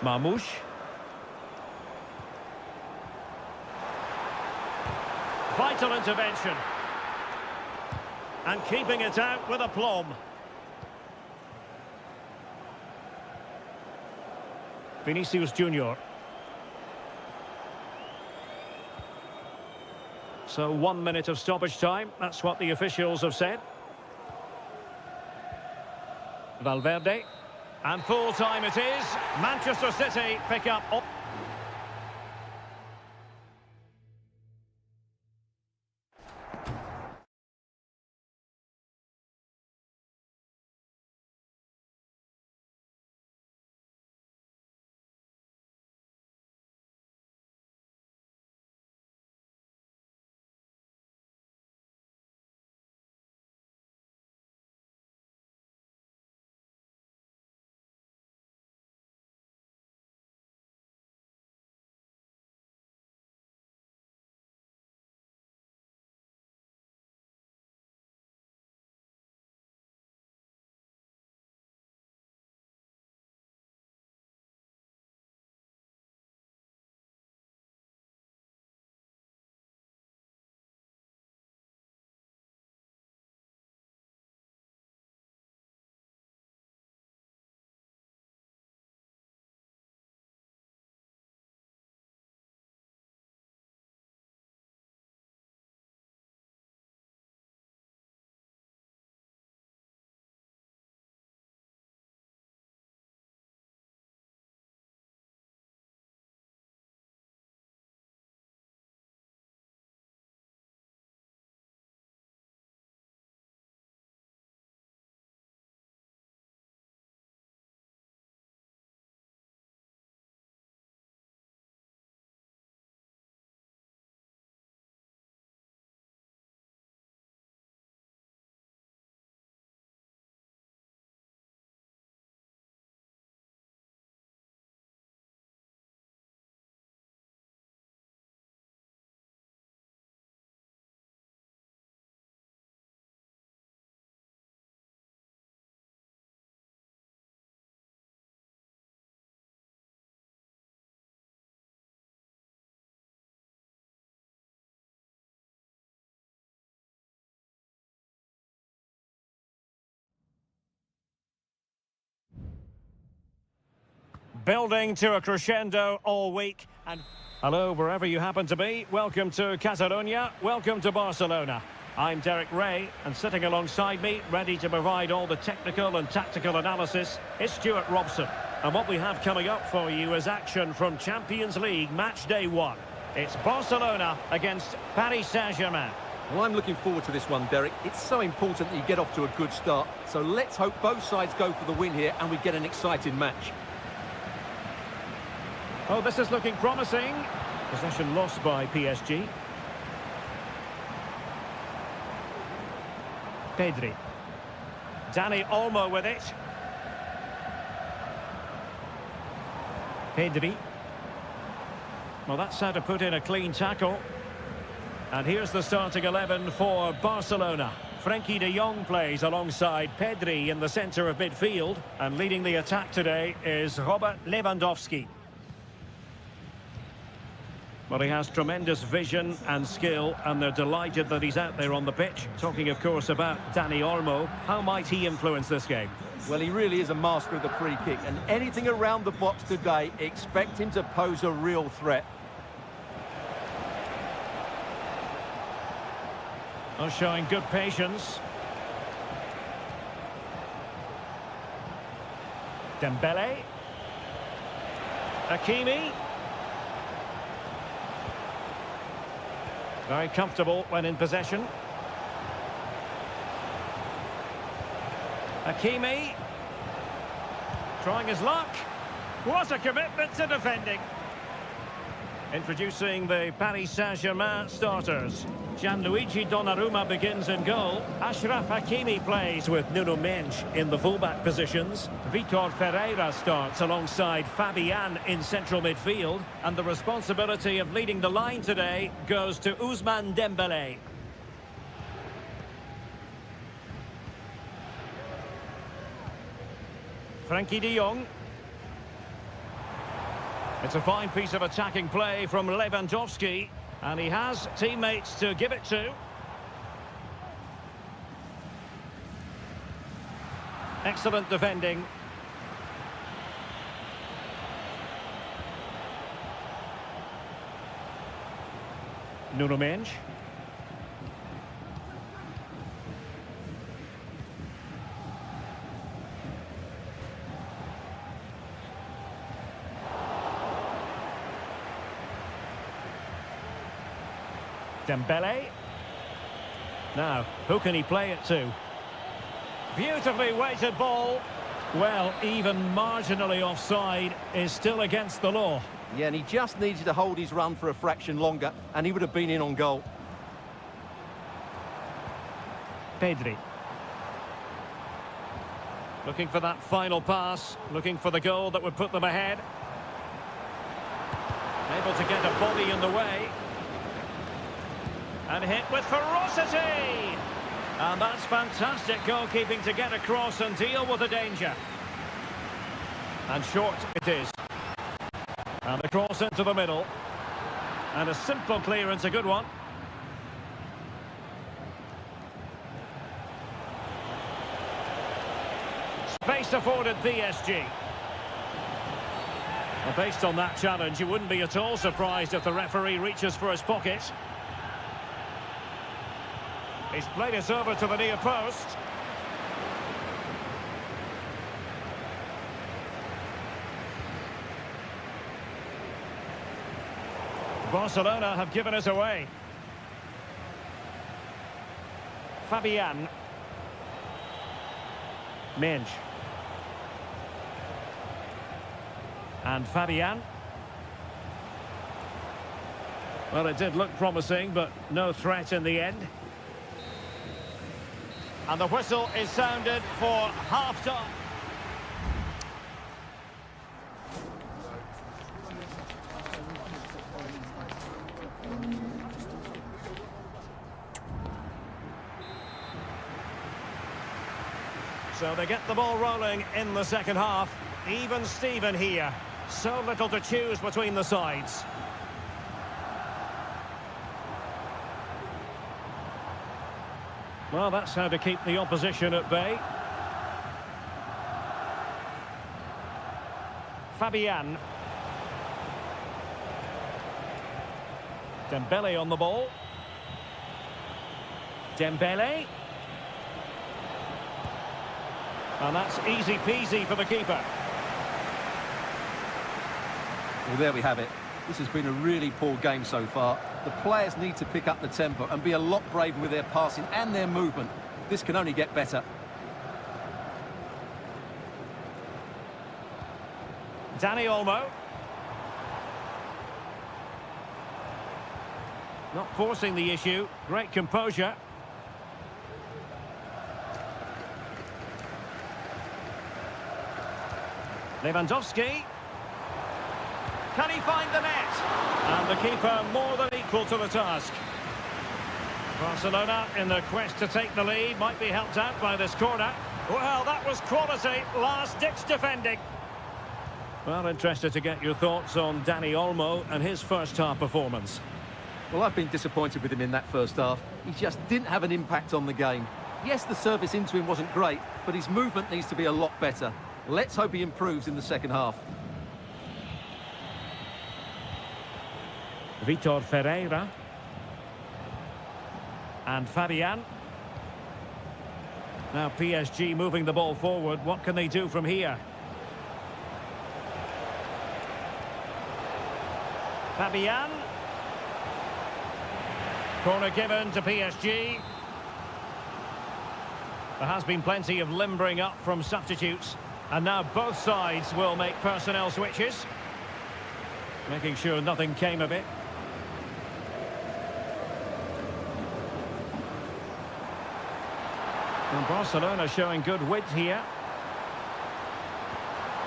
Marmoush. Vital intervention. And keeping it out with aplomb. Vinicius Junior. So 1 minute of stoppage time. That's what the officials have said. Valverde. And full time it is. Manchester City pick up. Building to a crescendo all week. And hello, wherever you happen to be. Welcome to Catalonia. Welcome to Barcelona. I'm Derek Ray, and sitting alongside me, ready to provide all the technical and tactical analysis, is Stuart Robson. And what we have coming up for you is action from Champions League match day 1. It's Barcelona against Paris Saint-Germain. Well, I'm looking forward to this one, Derek. It's so important that you get off to a good start. So let's hope both sides go for the win here and we get an exciting match. Oh, this is looking promising. Possession lost by PSG. Pedri. Dani Olmo with it. Pedri. Well, that's how to put in a clean tackle. And here's the starting 11 for Barcelona. Frenkie de Jong plays alongside Pedri in the centre of midfield. And leading the attack today is Robert Lewandowski. Well, he has tremendous vision and skill, and they're delighted that he's out there on the pitch. Talking, of course, about Dani Olmo. How might he influence this game? Well, he really is a master of the free kick, and anything around the box today, expect him to pose a real threat. Oh, showing good patience. Dembele. Hakimi. Very comfortable when in possession. Hakimi. Trying his luck. What a commitment to defending. Introducing the Paris Saint-Germain starters. Gianluigi Donnarumma begins in goal. Achraf Hakimi plays with Nuno Mendes in the fullback positions. Vitor Ferreira starts alongside Fabian in central midfield. And the responsibility of leading the line today goes to Ousmane Dembele. Frenkie de Jong. It's a fine piece of attacking play from Lewandowski, and he has teammates to give it to. Excellent defending. Nuno Mendes. Dembele. Now, who can he play it to? Beautifully weighted ball. Well, even marginally offside is still against the law. Yeah, and he just needed to hold his run for a fraction longer, and he would have been in on goal. Pedri. Looking for that final pass, looking for the goal that would put them ahead. Able to get a body in the way. And hit with ferocity! And that's fantastic goalkeeping to get across and deal with the danger. And short it is. And the cross into the middle. And a simple clearance, a good one. Space afforded PSG. Well, based on that challenge, you wouldn't be at all surprised if the referee reaches for his pocket. He's played it over to the near post. Barcelona have given it away. Fabian. Mendes. And Fabian. Well, it did look promising, but no threat in the end. And the whistle is sounded for half-time. So they get the ball rolling in the second half. Even Steven here. So little to choose between the sides. Well, that's how to keep the opposition at bay. Fabian. Dembele on the ball. Dembele. And that's easy peasy for the keeper. Well, there we have it. This has been a really poor game so far. The players need to pick up the tempo and be a lot braver with their passing and their movement. This can only get better. Dani Olmo. Not forcing the issue. Great composure. Lewandowski. Can he find the net? And the keeper more than equal to the task. Barcelona in the quest to take the lead might be helped out by this corner. Well, that was quality. Last-ditch defending. Well, interested to get your thoughts on Dani Olmo and his first-half performance. Well, I've been disappointed with him in that first half. He just didn't have an impact on the game. Yes, the service into him wasn't great, but his movement needs to be a lot better. Let's hope he improves in the second half. Vitor Ferreira. And Fabian. Now PSG moving the ball forward. What can they do from here? Fabian. Corner given to PSG. There has been plenty of limbering up from substitutes. And now both sides will make personnel switches. Making sure nothing came of it. And Barcelona showing good width here.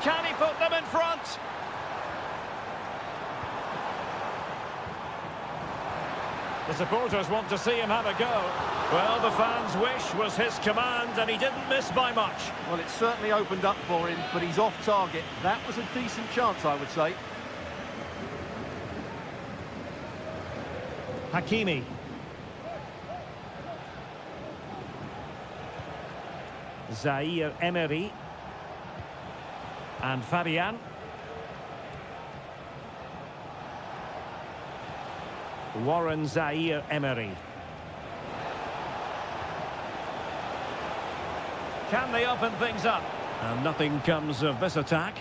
Can he put them in front? The supporters want to see him have a go. Well, the fans' wish was his command, and he didn't miss by much. Well, it certainly opened up for him, but he's off target. That was a decent chance, I would say. Hakimi. Zaire Emery. And Fabian. Warren Zaire Emery. Can they open things up? And nothing comes of this attack.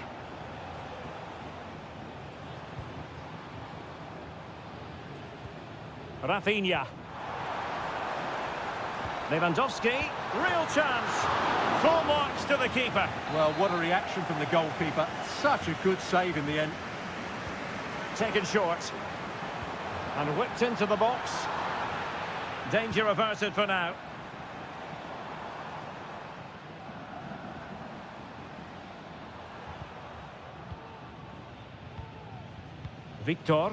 Rafinha. Lewandowski. Real chance. Full marks to the keeper. Well, what a reaction from the goalkeeper. Such a good save in the end. Taken short. And whipped into the box. Danger averted for now. Victor.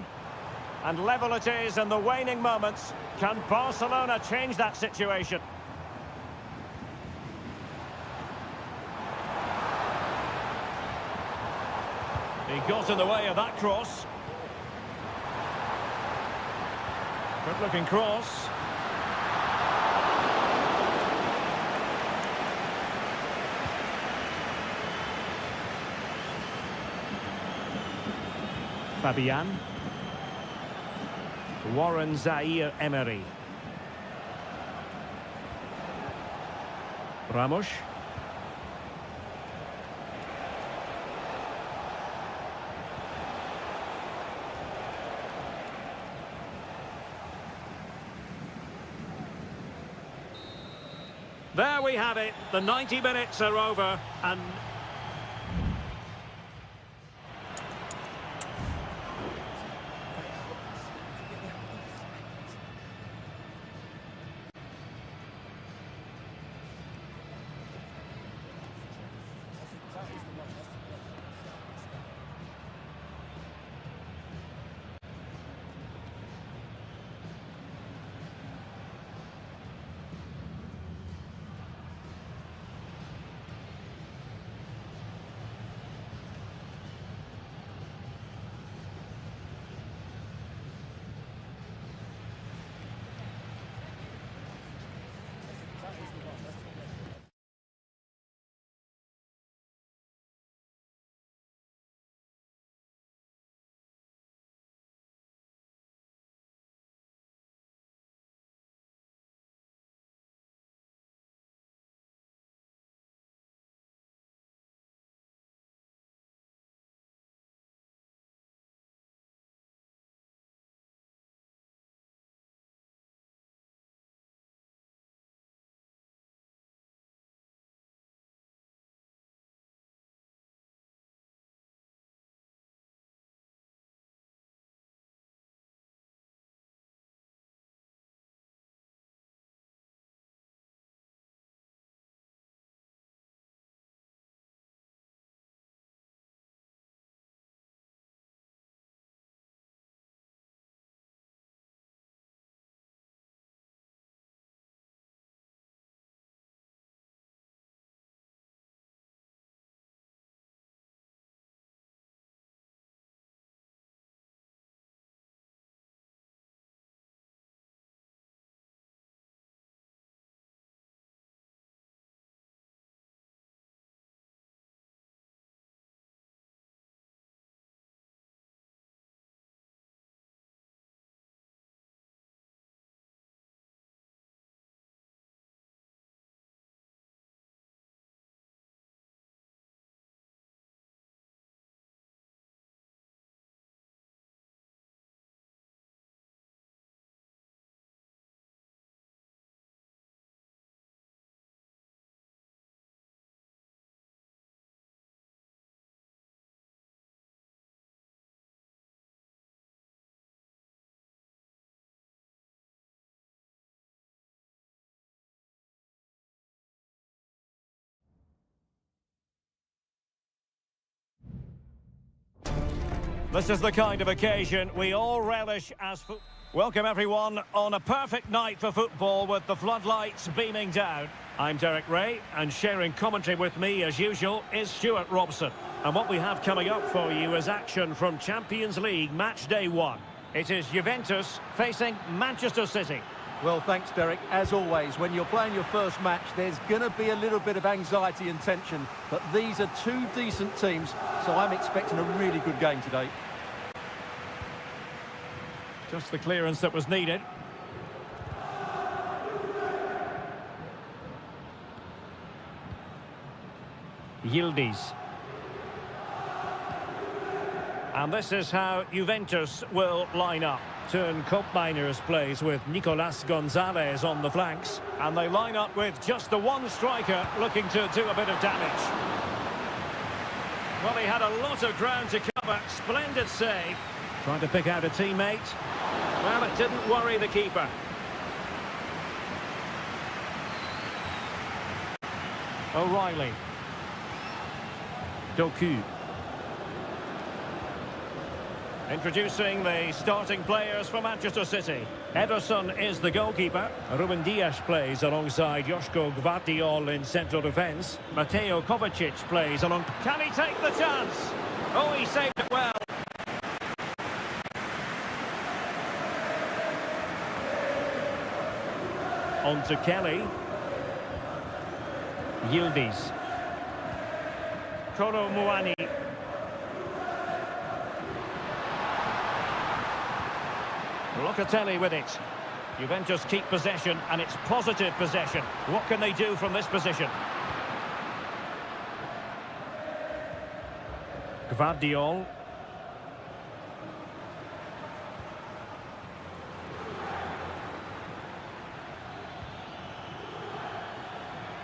And level it is in the waning moments. Can Barcelona change that situation? He got in the way of that cross. Good-looking cross. Fabian. Warren Zaire Emery. Ramos. There we have it. The 90 minutes are over and... This is the kind of occasion we all relish as Welcome everyone on a perfect night for football with the floodlights beaming down. I'm Derek Ray, and sharing commentary with me as usual is Stuart Robson. And what we have coming up for you is action from Champions League match day 1. It is Juventus facing Manchester City. Well, thanks, Derek. As always, when you're playing your first match, there's going to be a little bit of anxiety and tension. But these are two decent teams, so I'm expecting a really good game today. Just the clearance that was needed. Yildiz. And this is how Juventus will line up. Turn Koopmeiners plays with Nicolas Gonzalez on the flanks. And they line up with just the one striker looking to do a bit of damage. Well, he had a lot of ground to cover. Splendid save. Trying to pick out a teammate. Well, it didn't worry the keeper. O'Reilly. Doku. Introducing the starting players for Manchester City. Ederson is the goalkeeper. Ruben Dias plays alongside Joško Gvardiol in central defence. Mateo Kovacic plays along... Can he take the chance? Oh, he saved it well. On to Kelly. Yildiz. Kolo Muani. Locatelli with it. Juventus keep possession, and it's positive possession. What can they do from this position? Gvardiol.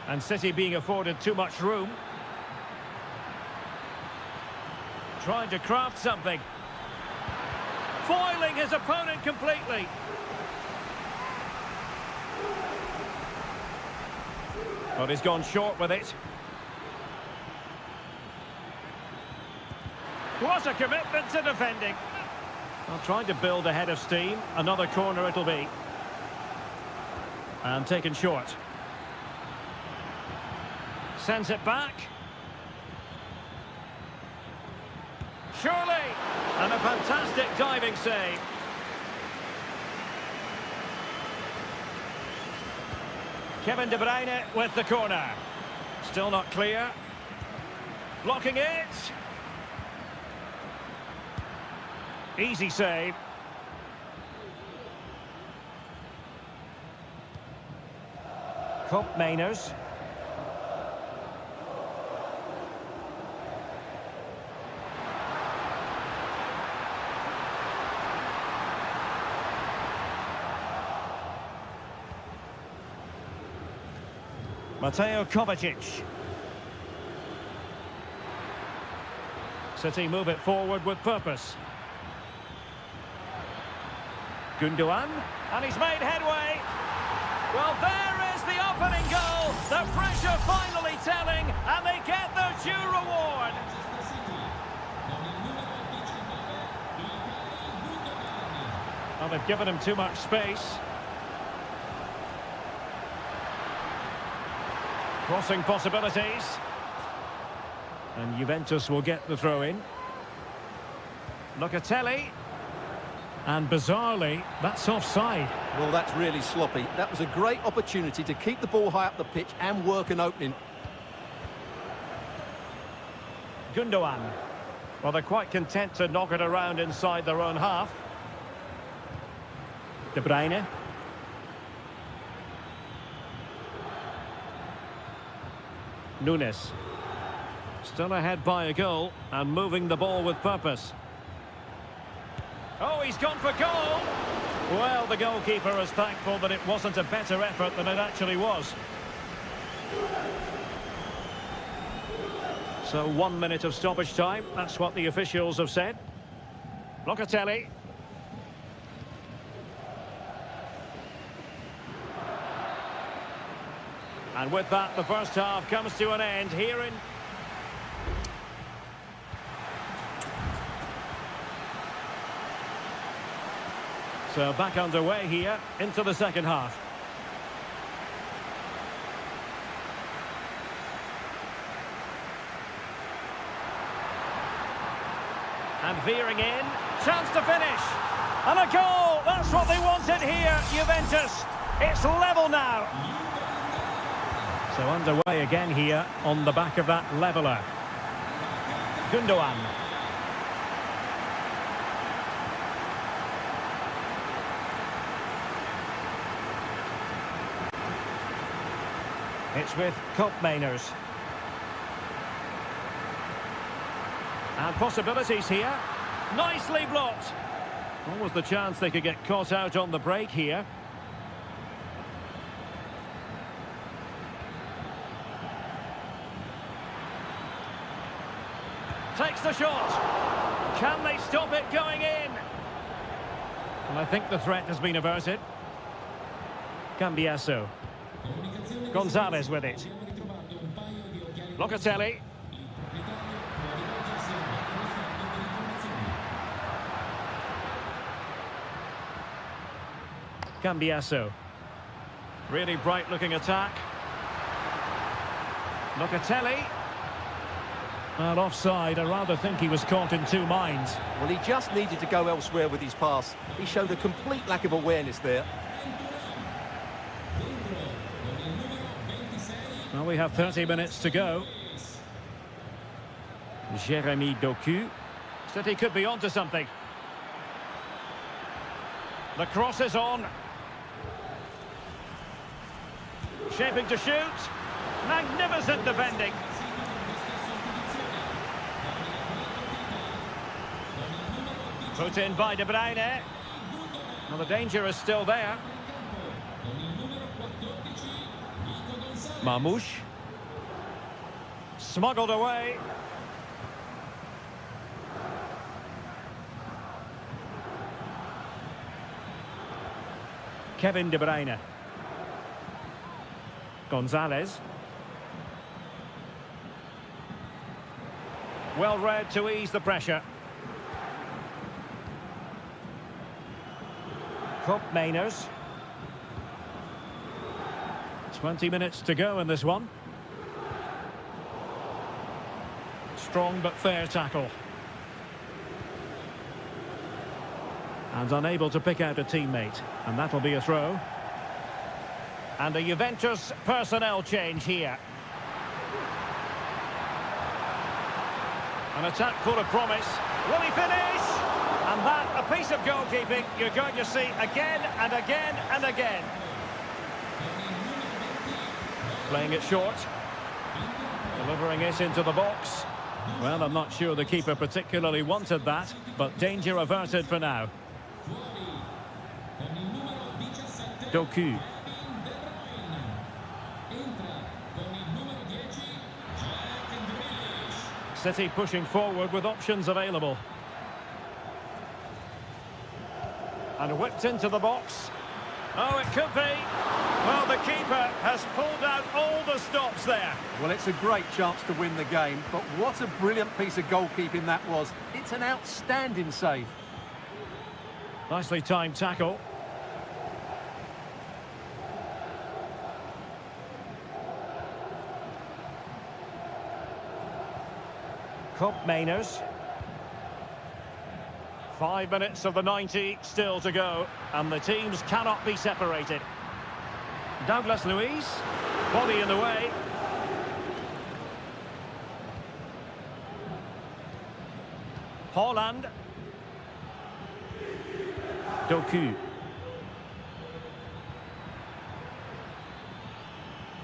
And City being afforded too much room. Trying to craft something. Foiling his opponent completely. But he's gone short with it. What a commitment to defending. Well, trying to build a head of steam. Another corner it'll be. And taken short. Sends it back. Surely! And a fantastic diving save. Kevin De Bruyne with the corner. Still not clear. Blocking it. Easy save. Koopmeiners. Mateo Kovacic. City move it forward with purpose. Gundogan, and he's made headway. Well, there is the opening goal. The pressure finally telling, and they get their due reward. Well, they've given him too much space. Crossing possibilities. And Juventus will get the throw-in. Locatelli. And bizarrely, that's offside. Well, that's really sloppy. That was a great opportunity to keep the ball high up the pitch and work an opening. Gundogan. Well, they're quite content to knock it around inside their own half. De Bruyne. Nunes. Still ahead by a goal and moving the ball with purpose. Oh, he's gone for goal! Well, the goalkeeper is thankful that it wasn't a better effort than it actually was. So 1 minute of stoppage time, that's what the officials have said. Locatelli. And with that, the first half comes to an end here in... So back underway here into the second half. And veering in, chance to finish. And a goal! That's what they wanted here, Juventus. It's level now. So underway again here on the back of that leveller. Gundogan. It's with Koopmeiners. And possibilities here. Nicely blocked. What was the chance they could get caught out on the break here? Takes the shot. Can they stop it going in? And I think the threat has been averted. Cambiasso. Gonzalez with it. Locatelli. Cambiasso. Really bright looking attack. Locatelli. Well, offside. I rather think he was caught in two minds. Well, he just needed to go elsewhere with his pass. He showed a complete lack of awareness there. Well, we have 30 minutes to go. Jeremy Doku. Said he could be onto something. The cross is on. Shaping to shoot. Magnificent defending. Put in by De Bruyne. Well, the danger is still there. Mamouche. Smuggled away. Kevin De Bruyne. Gonzalez. Well read to ease the pressure. Koopmeiners. 20 minutes to go in this one. Strong but fair tackle. And unable to pick out a teammate. And that'll be a throw. And a Juventus personnel change here. An attack full of promise. Will he finish? And that, a piece of goalkeeping you're going to see again and again and again. Playing it short. Delivering it into the box. Well, I'm not sure the keeper particularly wanted that, but danger averted for now. Doku. City pushing forward with options available. And whipped into the box. Oh, it could be. Well, the keeper has pulled out all the stops there. Well, it's a great chance to win the game, but what a brilliant piece of goalkeeping that was. It's an outstanding save. Nicely timed tackle. Koopmeiners. 5 minutes of the 90 still to go, and the teams cannot be separated. Douglas Luiz, body in the way. Haaland. Doku.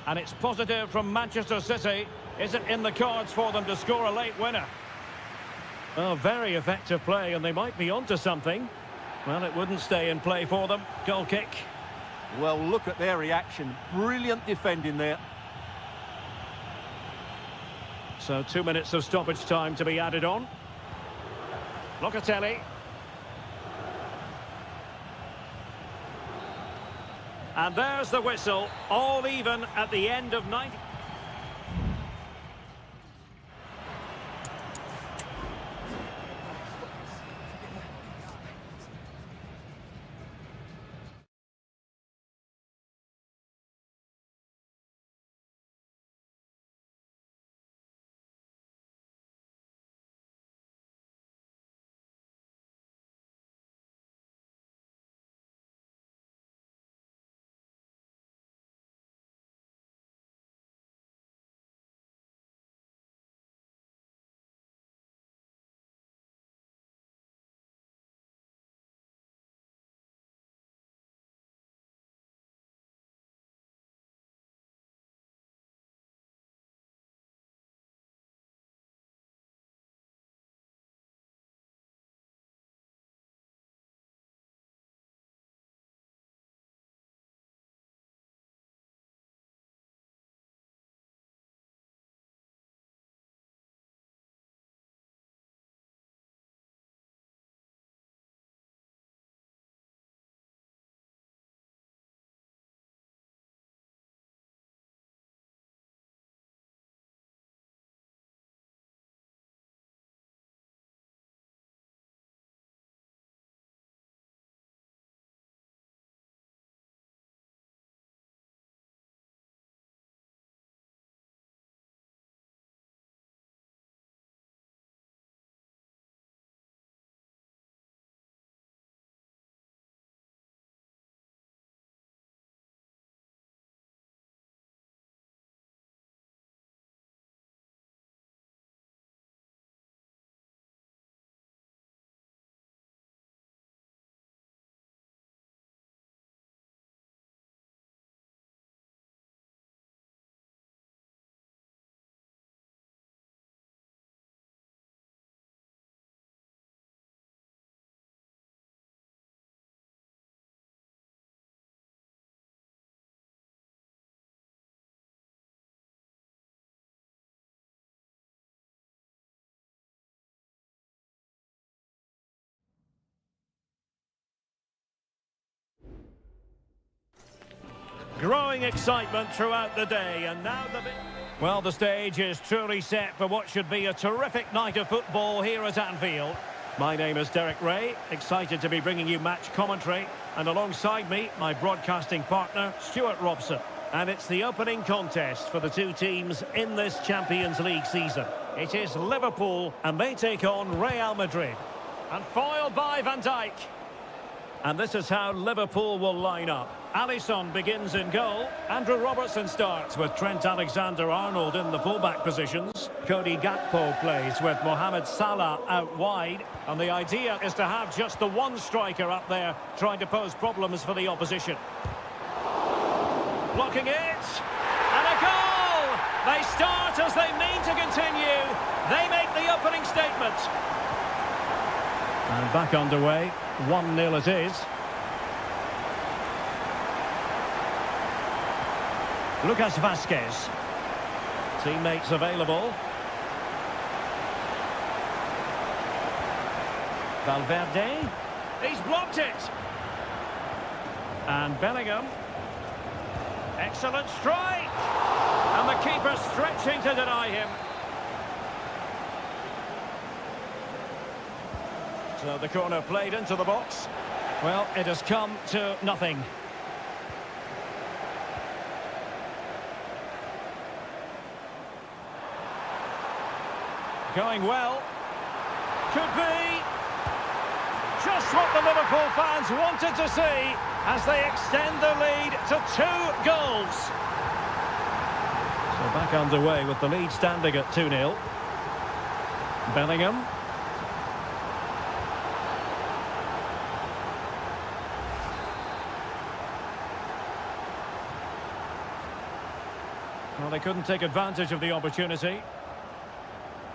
And it's positive from Manchester City. Is it in the cards for them to score a late winner? Well, very effective play, and they might be onto something. Well, it wouldn't stay in play for them. Goal kick. Well, look at their reaction. Brilliant defending there. So 2 minutes of stoppage time to be added on. Locatelli. And there's the whistle. All even at the end of 90. growing excitement throughout the day, and now well, the stage is truly set for what should be a terrific night of football here at Anfield. My name is Derek Ray, excited to be bringing you match commentary, and alongside me, my broadcasting partner, Stuart Robson. And it's the opening contest for the two teams in this Champions League season. It is Liverpool, and they take on Real Madrid. And foiled by Van Dijk. And this is how Liverpool will line up. Alisson begins in goal. Andrew Robertson starts with Trent Alexander-Arnold in the fullback positions. Cody Gakpo plays with Mohamed Salah out wide. And the idea is to have just the one striker up there trying to pose problems for the opposition. Blocking it. And a goal! They start as they mean to continue. They make the opening statement. And back underway. 1-0 it is. Lucas Vazquez. Teammates available. Valverde. He's blocked it. And Bellingham. Excellent strike. And the keeper stretching to deny him. So the corner played into the box. Well, it has come to nothing. Going well. Could be. Just what the Liverpool fans wanted to see as they extend the lead to 2 goals. So back underway with the lead standing at 2-0. Bellingham. Well, they couldn't take advantage of the opportunity.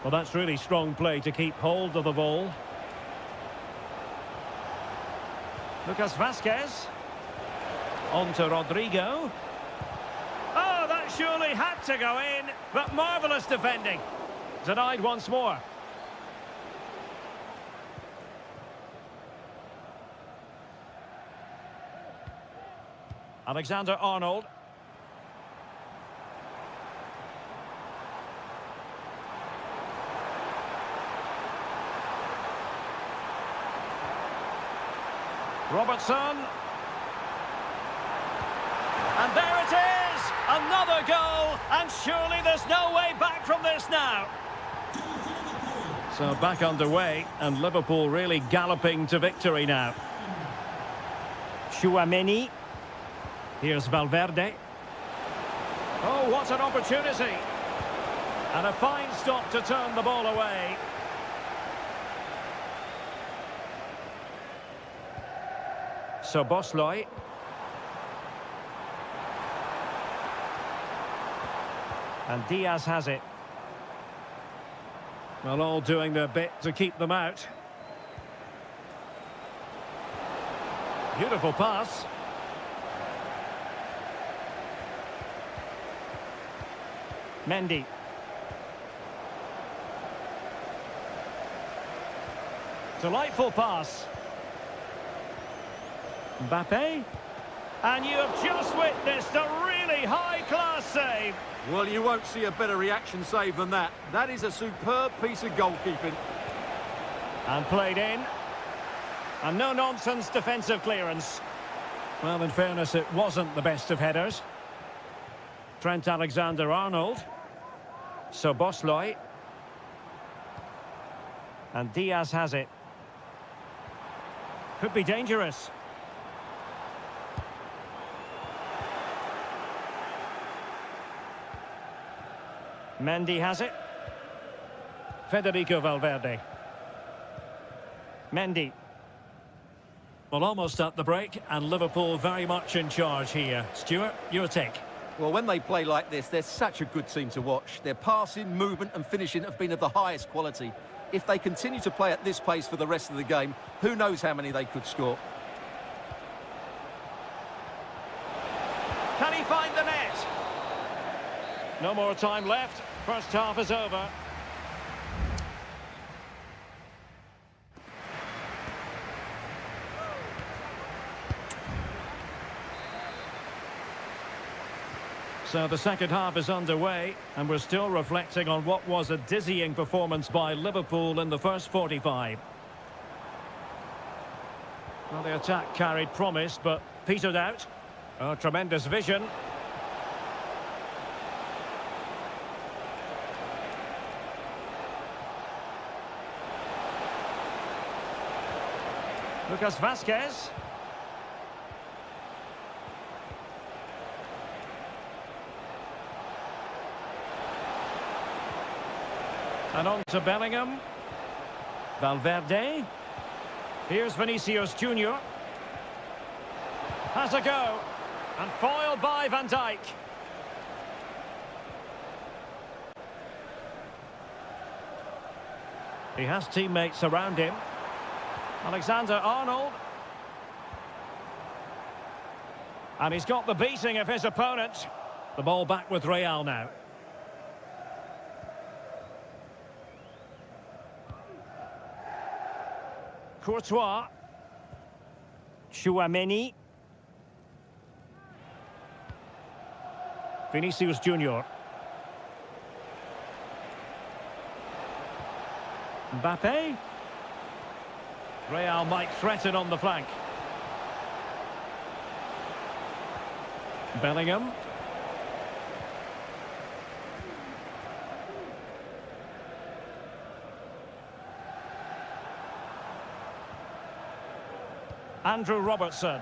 Well, that's really strong play to keep hold of the ball. Lucas Vazquez. On to Rodrigo. Oh, that surely had to go in, but marvellous defending. Denied once more. Alexander-Arnold. Robertson. And there it is! Another goal! And surely there's no way back from this now. So back underway, and Liverpool really galloping to victory now. Tchouaméni. Here's Valverde. Oh, what an opportunity! And a fine stop to turn the ball away. Szoboszlai. And Diaz has it. Well, all doing their bit to keep them out. Beautiful pass. Mendy. Delightful pass. Mbappe. And you have just witnessed a really high-class save. Well, you won't see a better reaction save than that. That is a superb piece of goalkeeping. And played in. And no-nonsense defensive clearance. Well, in fairness, it wasn't the best of headers. Trent Alexander-Arnold. Szoboszlai. And Diaz has it. Could be dangerous. Mendy has it. Federico Valverde. Mendy. Well, almost at the break, and Liverpool very much in charge here. Stuart, your take. Well, when they play like this, they're such a good team to watch. Their passing, movement and finishing have been of the highest quality. If they continue to play at this pace for the rest of the game, who knows how many they could score. Can he find the net? No more time left. First half is over. So the second half is underway, and we're still reflecting on what was a dizzying performance by Liverpool in the first 45. Well, the attack carried promise, but petered out. Oh, tremendous vision. Lucas Vazquez. And on to Bellingham. Valverde. Here's Vinicius Junior. Has a go. And foiled by Van Dijk. He has teammates around him. Alexander-Arnold. And he's got the beating of his opponent. The ball back with Real now. Courtois. Chouameni. Vinicius Junior. Mbappe. Real might threaten on the flank. Bellingham. Andrew Robertson.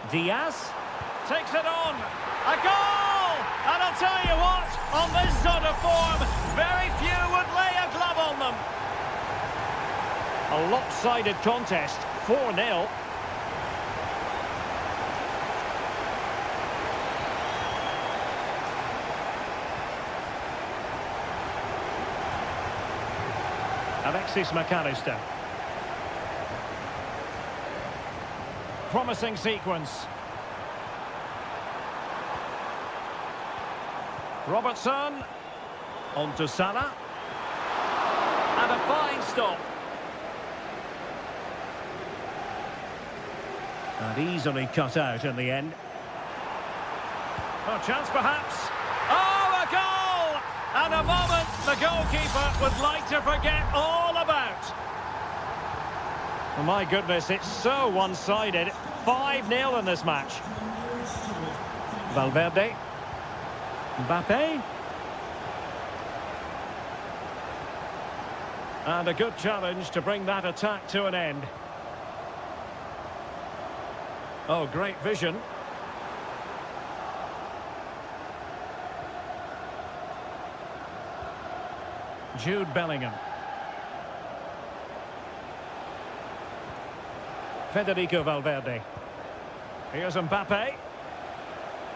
Diaz takes it on. A goal! And I'll tell you what, on this sort of form, very few would lay a glove on them. A lopsided contest, 4-0. Alexis McAllister. Promising sequence. Robertson. On to Salah. And a fine stop. And easily cut out in the end. A chance perhaps. Oh, a goal! And a moment the goalkeeper would like to forget all about. Oh, my goodness, it's so one-sided. 5-0 in this match. Valverde. Mbappe. And a good challenge to bring that attack to an end. Oh, great vision. Jude Bellingham. Federico Valverde. Here's Mbappe.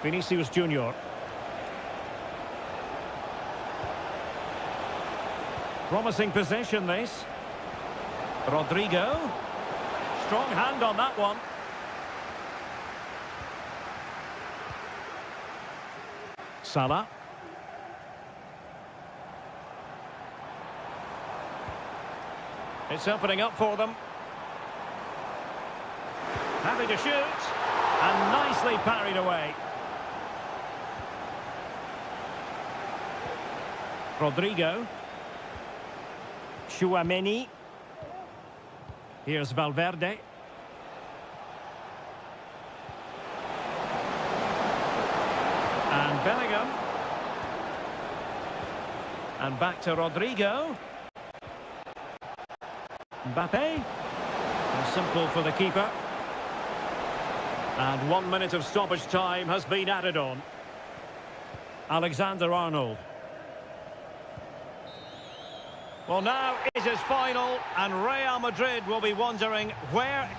Vinicius Junior. Promising possession, this. Rodrigo. Strong hand on that one. Salah. It's opening up for them. Happy to shoot. And nicely parried away. Rodrigo. Chouameni. Here's Valverde. And Bellingham. And back to Rodrigo. Mbappe. And simple for the keeper. And 1 minute of stoppage time has been added on. Alexander-Arnold. Well, now it is final, and Real Madrid will be wondering where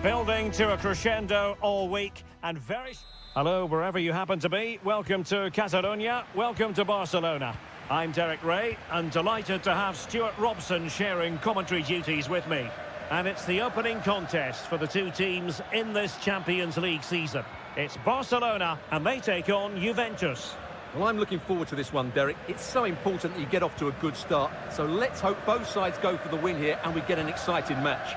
Building to a crescendo all week and very... Hello, wherever you happen to be. Welcome to Catalonia. Welcome to Barcelona. I'm Derek Ray and delighted to have Stuart Robson sharing commentary duties with me. And it's the opening contest for the two teams in this Champions League season. It's Barcelona and they take on Juventus. Well, I'm looking forward to this one, Derek. It's so important that you get off to a good start. So let's hope both sides go for the win here and we get an exciting match.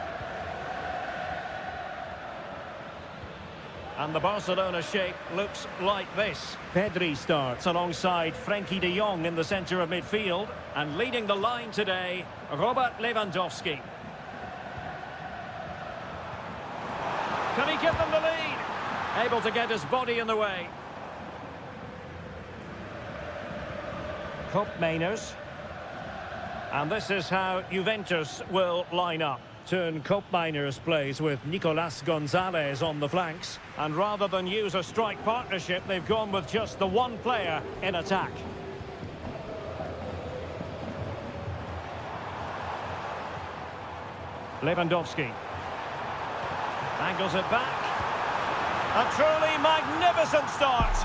And the Barcelona shape looks like this. Pedri starts alongside Frenkie de Jong in the centre of midfield. And leading the line today, Robert Lewandowski. Can he give them the lead? Able to get his body in the way. Koopmeiners. And this is how Juventus will line up. Turn Koopmeiners plays with Nicolas Gonzalez on the flanks. And rather than use a strike partnership, they've gone with just the one player in attack. Lewandowski. Angles it back. A truly magnificent start.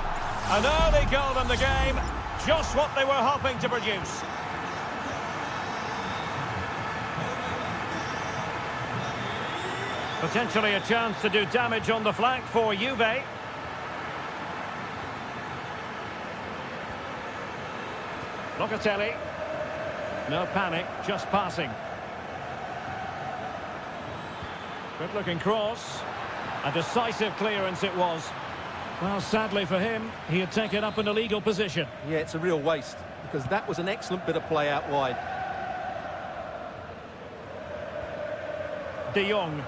An early goal in the game. Just what they were hoping to produce. Potentially a chance to do damage on the flank for Juve. Locatelli. No panic, just passing. Good looking cross. A decisive clearance it was. Well, sadly for him, he had taken up an illegal position. Yeah, it's a real waste, because that was an excellent bit of play out wide. De Jong.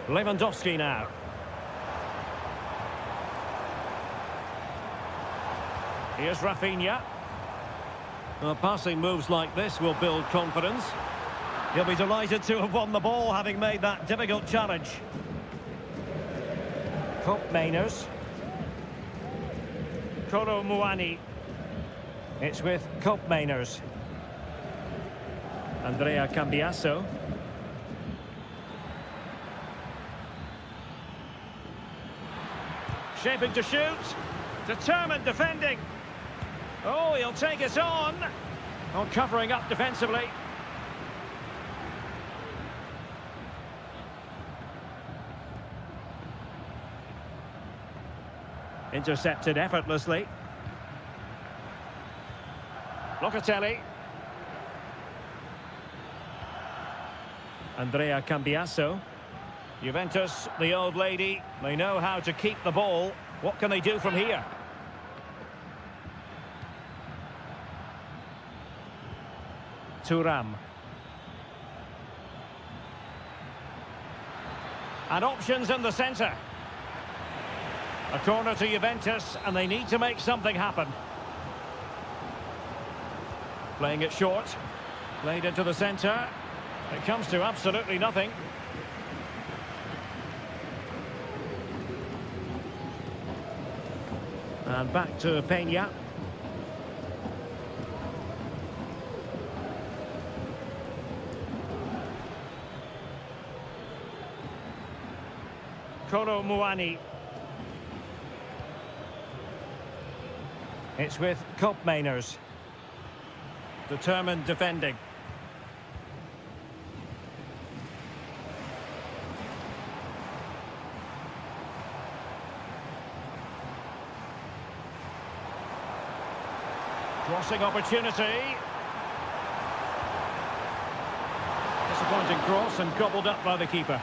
Lewandowski now. Here's Rafinha. Well, passing moves like this will build confidence. He'll be delighted to have won the ball, having made that difficult challenge. Koopmeiners. Kolo Muani. It's with Koopmeiners. Andrea Cambiasso. Shaping to shoot. Determined defending. Oh, he'll take it on. Oh, covering up defensively. Intercepted effortlessly. Locatelli. Andrea Cambiasso. Juventus, the old lady, they know how to keep the ball. What can they do from here? Thuram. And options in the centre. A corner to Juventus, and they need to make something happen. Playing it short. Played into the centre. It comes to absolutely nothing. And back to Peña. Kolo Muani. It's with Koopmeiners. Determined defending. Crossing opportunity. Disappointing cross and gobbled up by the keeper.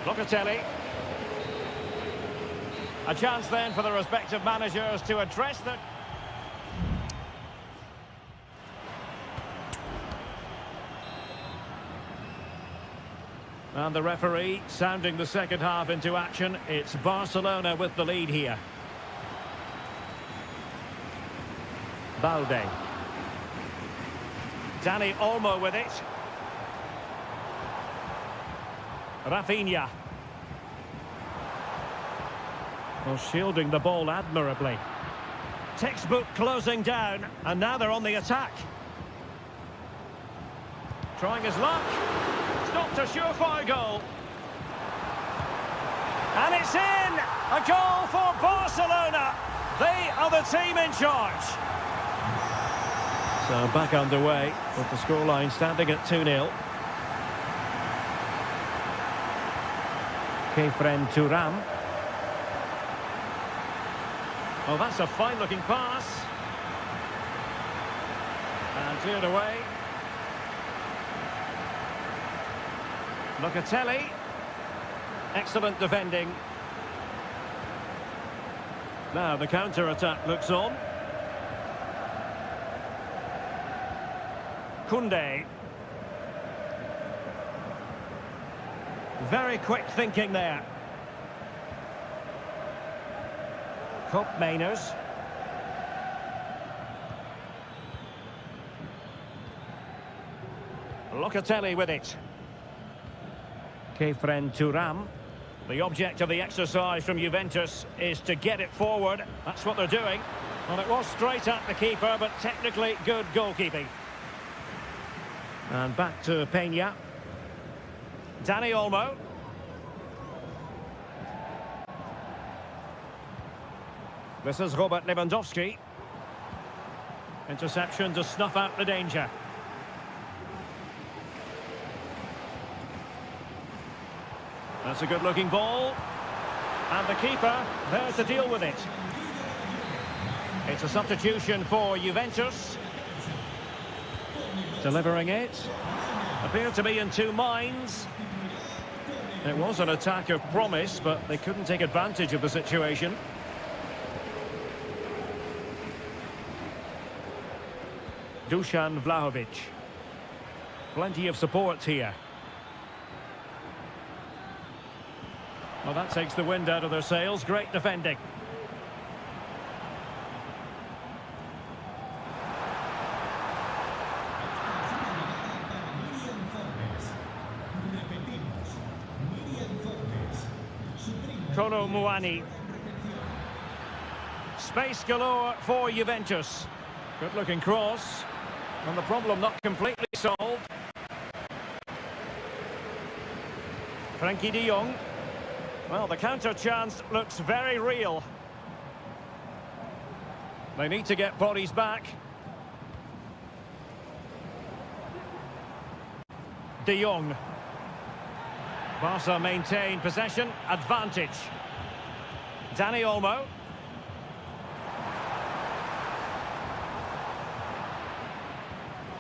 Locatelli. A chance then for the respective managers to address the... And the referee sounding the second half into action. It's Barcelona with the lead here. Balde. Dani Olmo with it. Rafinha. Well, shielding the ball admirably. Textbook closing down, and now they're on the attack. Trying his luck. Stopped a surefire goal. And it's in! A goal for Barcelona! They are the team in charge. So back underway with the scoreline standing at 2-0. Kefren Turam. Oh, that's a fine-looking pass. And cleared away. Locatelli. Excellent defending. Now the counter-attack looks on. Koundé. Very quick thinking there. Koopmeiners. Locatelli with it. Kefren Turam. The object of the exercise from Juventus is to get it forward. That's what they're doing. Well, it was straight at the keeper, but technically good goalkeeping. And back to Peña. Dani Olmo. This is Robert Lewandowski. Interception to snuff out the danger. That's a good-looking ball. And the keeper there to deal with it. It's a substitution for Juventus. Delivering it. Appeared to be in two minds. It was an attack of promise, but they couldn't take advantage of the situation. Dusan Vlahovic. Plenty of support here. Well, that takes the wind out of their sails. Great defending. Kolo Muani. Space galore for Juventus. Good-looking cross. And the problem not completely solved. Frankie de Jong. Well, the counter chance looks very real. They need to get bodies back. De Jong. Barca maintain possession, advantage. Dani Olmo.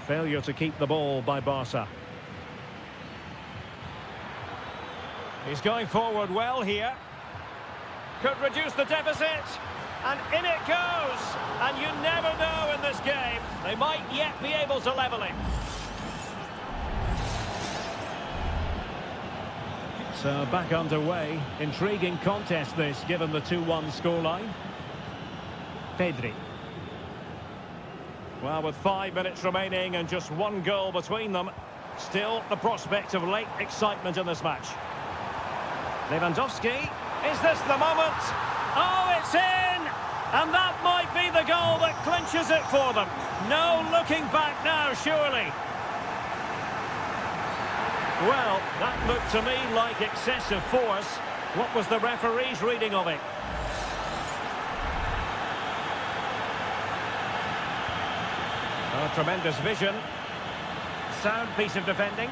Failure to keep the ball by Barca. He's going forward well here. Could reduce the deficit. And in it goes. And you never know in this game. They might yet be able to level it. So back underway. Intriguing contest this, given the 2-1 scoreline. Pedri. Well, with 5 minutes remaining and just one goal between them, still the prospect of late excitement in this match. Lewandowski. Is this the moment? Oh, it's in! And that might be the goal that clinches it for them. No looking back now, surely. Well, that looked to me like excessive force. What was the referee's reading of it? Oh, tremendous vision. Sound piece of defending.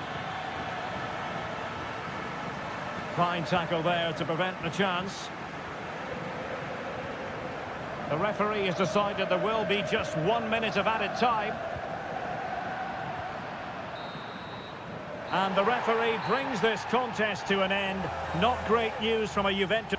Fine tackle there to prevent the chance. The referee has decided there will be just 1 minute of added time. And the referee brings this contest to an end. Not great news from a Juventus.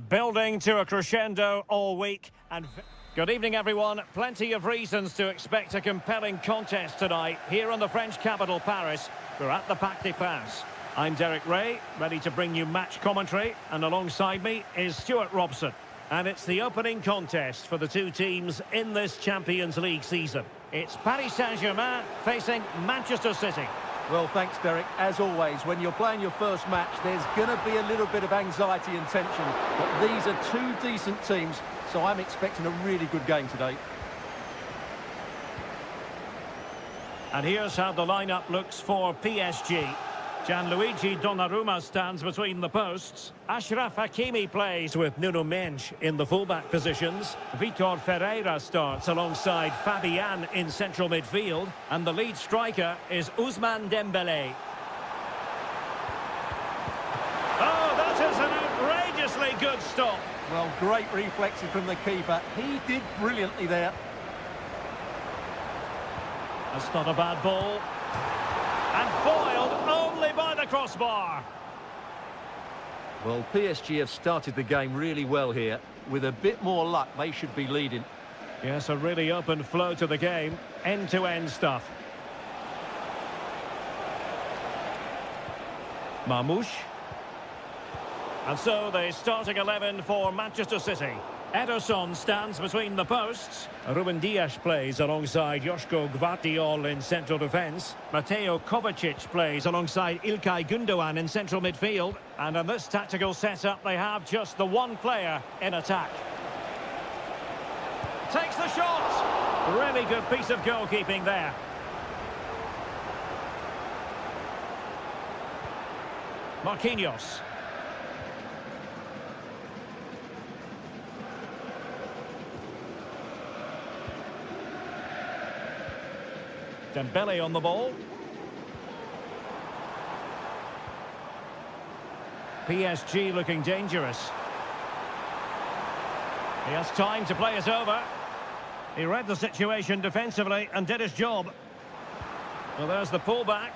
Building to a crescendo all week. And good evening, everyone. Plenty of reasons to expect a compelling contest tonight here in the French capital, Paris. We're at the Parc des Princes. I'm Derek Ray, ready to bring you match commentary, and alongside me is Stuart Robson. And it's the opening contest for the two teams in this Champions League season. It's Paris Saint-Germain facing Manchester City. Well, thanks, Derek. As always, when you're playing your first match, there's going to be a little bit of anxiety and tension. But these are two decent teams, so I'm expecting a really good game today. And here's how the lineup looks for PSG. Gianluigi Donnarumma stands between the posts. Achraf Hakimi plays with Nuno Mendes in the fullback positions. Vitor Ferreira starts alongside Fabian in central midfield. And the lead striker is Ousmane Dembélé. Oh, that is an outrageously good stop. Well, great reflexes from the keeper. He did brilliantly there. That's not a bad ball. And foiled only by the crossbar. Well, PSG have started the game really well here. With a bit more luck, they should be leading. Yes, a really open flow to the game. End-to-end stuff. Marmoush. And so the starting 11 for Manchester City. Ederson stands between the posts. Ruben Dias plays alongside Joško Gvardiol in central defence. Mateo Kovacic plays alongside İlkay Gündoğan in central midfield. And in this tactical setup, they have just the one player in attack. Takes the shot! Really good piece of goalkeeping there. Marquinhos. Dembele on the ball. PSG looking dangerous. He has time to play it over. He read the situation defensively and did his job. Well, there's the pullback.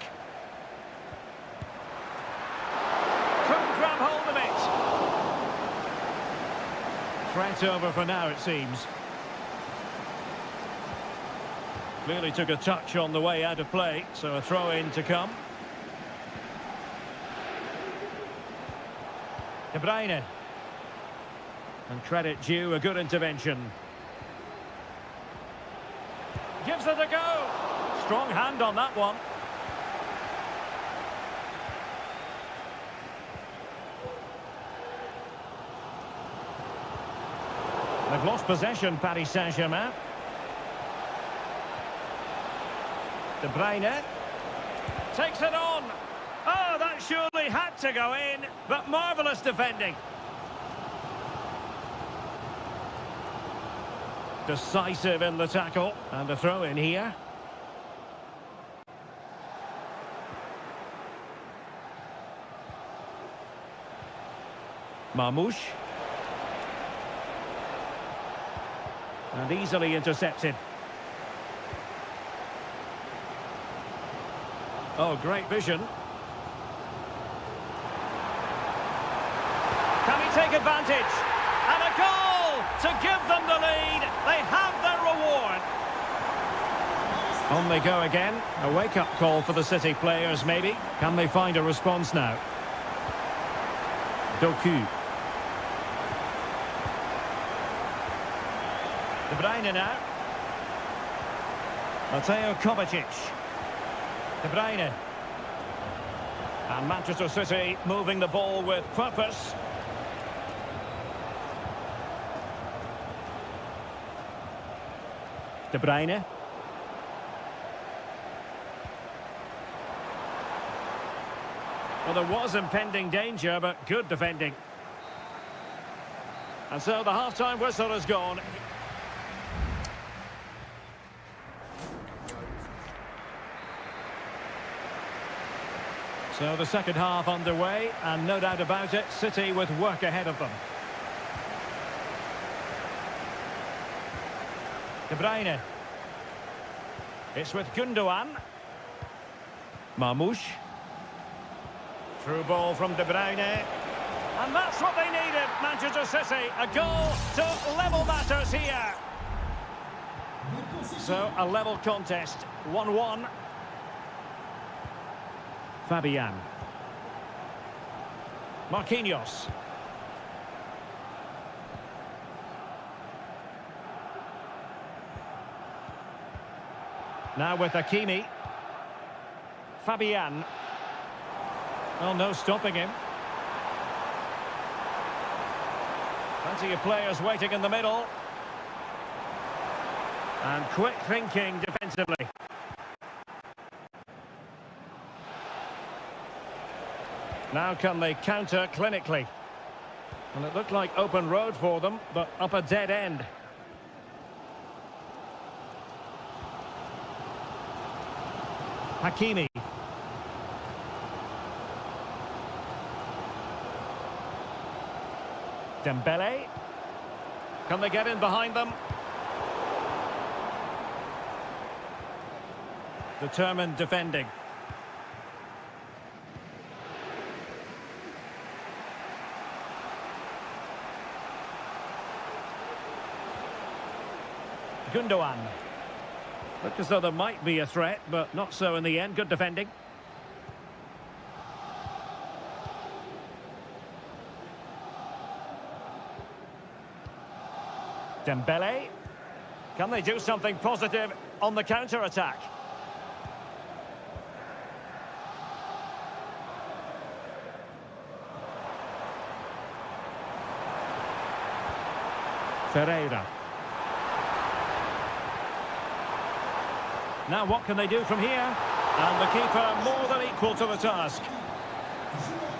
Couldn't grab hold of it. Threat over for now, it seems. Clearly took a touch on the way out of play, so a throw-in to come. De Bruyne. And credit due, a good intervention. Gives it a go. Strong hand on that one. They've lost possession, Paris Saint-Germain. De Bruyne takes it on. Oh, that surely had to go in, but marvellous defending. Decisive in the tackle, and a throw in here. Marmoush. And easily intercepted. Oh, great vision. Can he take advantage? And a goal to give them the lead. They have their reward. On they go again. A wake-up call for the City players, maybe. Can they find a response now? Doku. De Bruyne now. Mateo Kovacic. De Bruyne. And Manchester City moving the ball with purpose. De Bruyne. Well, there was impending danger, but good defending. And so the half-time whistle has gone. So the second half underway, and no doubt about it, City with work ahead of them. De Bruyne. It's with Gündoğan. Marmoush. Through ball from De Bruyne. And that's what they needed, Manchester City. A goal to level matters here. So, a level contest, 1-1. Fabian. Marquinhos. Now with Hakimi. Fabian. Well, no stopping him. Plenty of players waiting in the middle. And quick thinking defensively. Now can they counter clinically? And it looked like open road for them, but up a dead end. Hakimi. Dembele. Can they get in behind them? Determined defending. Gundogan. Looked as though there might be a threat, but not so in the end. Good defending. Dembele. Can they do something positive on the counter-attack? Seria. Now what can they do from here? And the keeper more than equal to the task.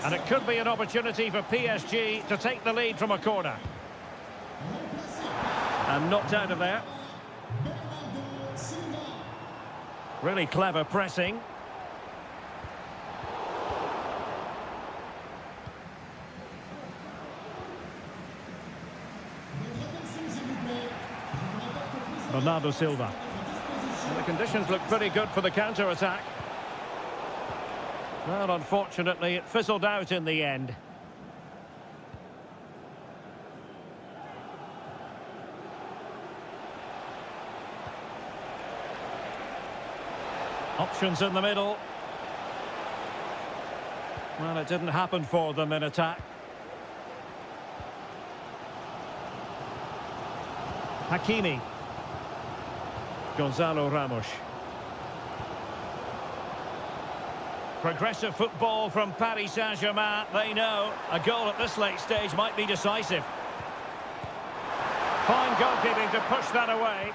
And it could be an opportunity for PSG to take the lead from a corner. And knocked out of there. Really clever pressing. Bernardo Silva. And the conditions look pretty good for the counter-attack. Well, unfortunately, it fizzled out in the end. Options in the middle. Well, it didn't happen for them in attack. Hakimi. Gonzalo Ramos. Progressive football from Paris Saint-Germain. They know a goal at this late stage might be decisive. Fine goalkeeping to push that away.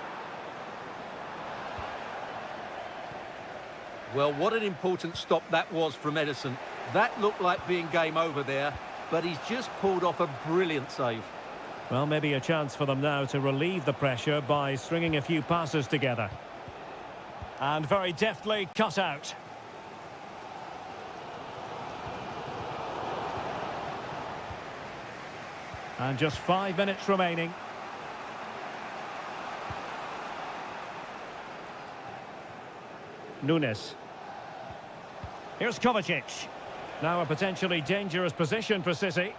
Well, what an important stop that was from Edison. That looked like being game over there, but he's just pulled off a brilliant save. Well, maybe a chance for them now to relieve the pressure by stringing a few passes together. And very deftly cut out. And just 5 minutes remaining. Nunes. Here's Kovacic. Now a potentially dangerous position for City.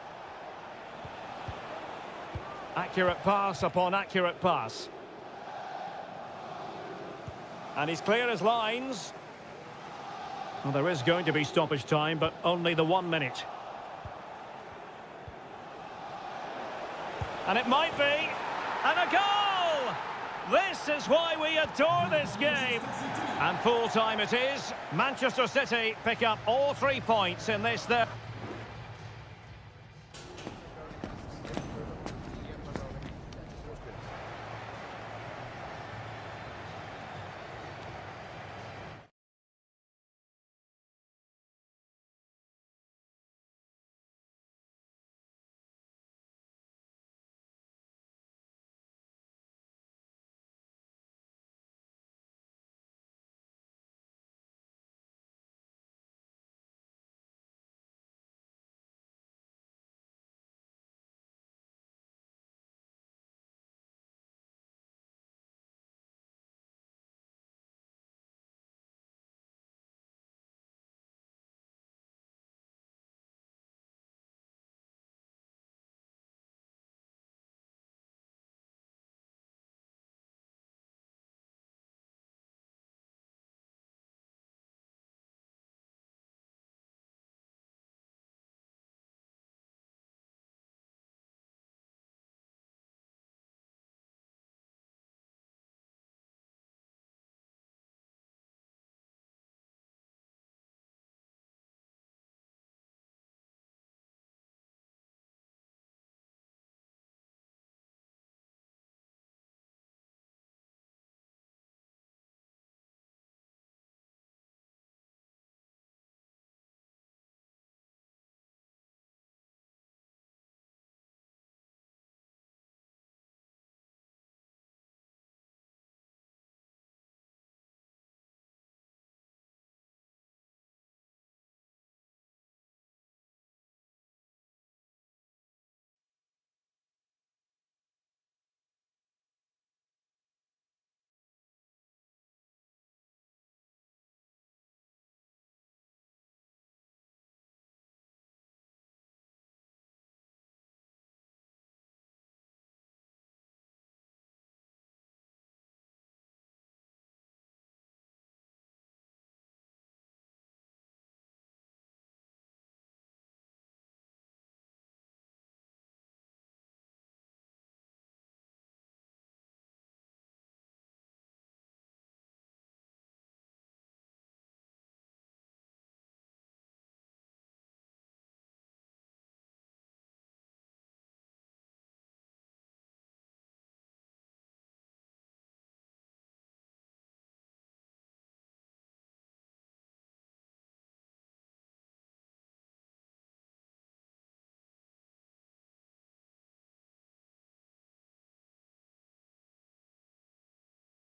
Accurate pass upon accurate pass. And he's clear as lines. Well, there is going to be stoppage time, but only the 1 minute. And it might be. And a goal! This is why we adore this game. And full time it is. Manchester City pick up all 3 points in this there.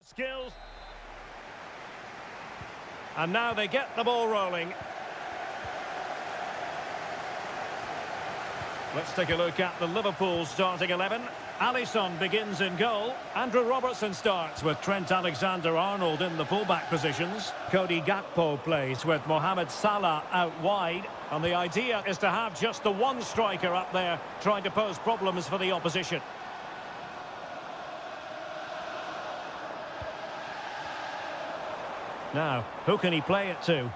Skills. And now they get the ball rolling. Let's take a look at the Liverpool starting 11. Alisson begins in goal. Andrew Robertson starts with Trent Alexander-Arnold in the fullback positions. Cody Gakpo plays with Mohamed Salah out wide. And the idea is to have just the one striker up there trying to pose problems for the opposition. Now, who can he play it to?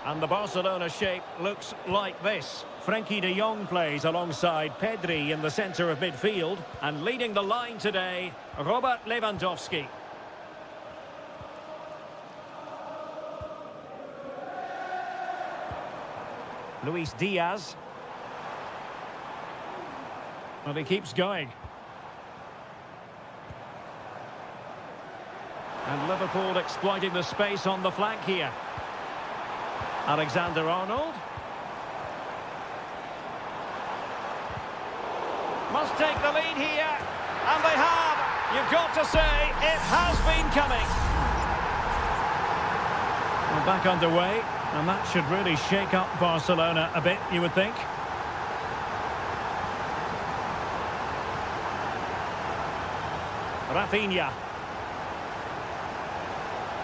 And the Barcelona shape looks like this. Frenkie de Jong plays alongside Pedri in the centre of midfield. And leading the line today, Robert Lewandowski. Luis Diaz. Well, he keeps going. And Liverpool exploiting the space on the flank here. Alexander-Arnold. Must take the lead here. And they have. You've got to say, it has been coming. We're back underway. And that should really shake up Barcelona a bit, you would think. Rafinha.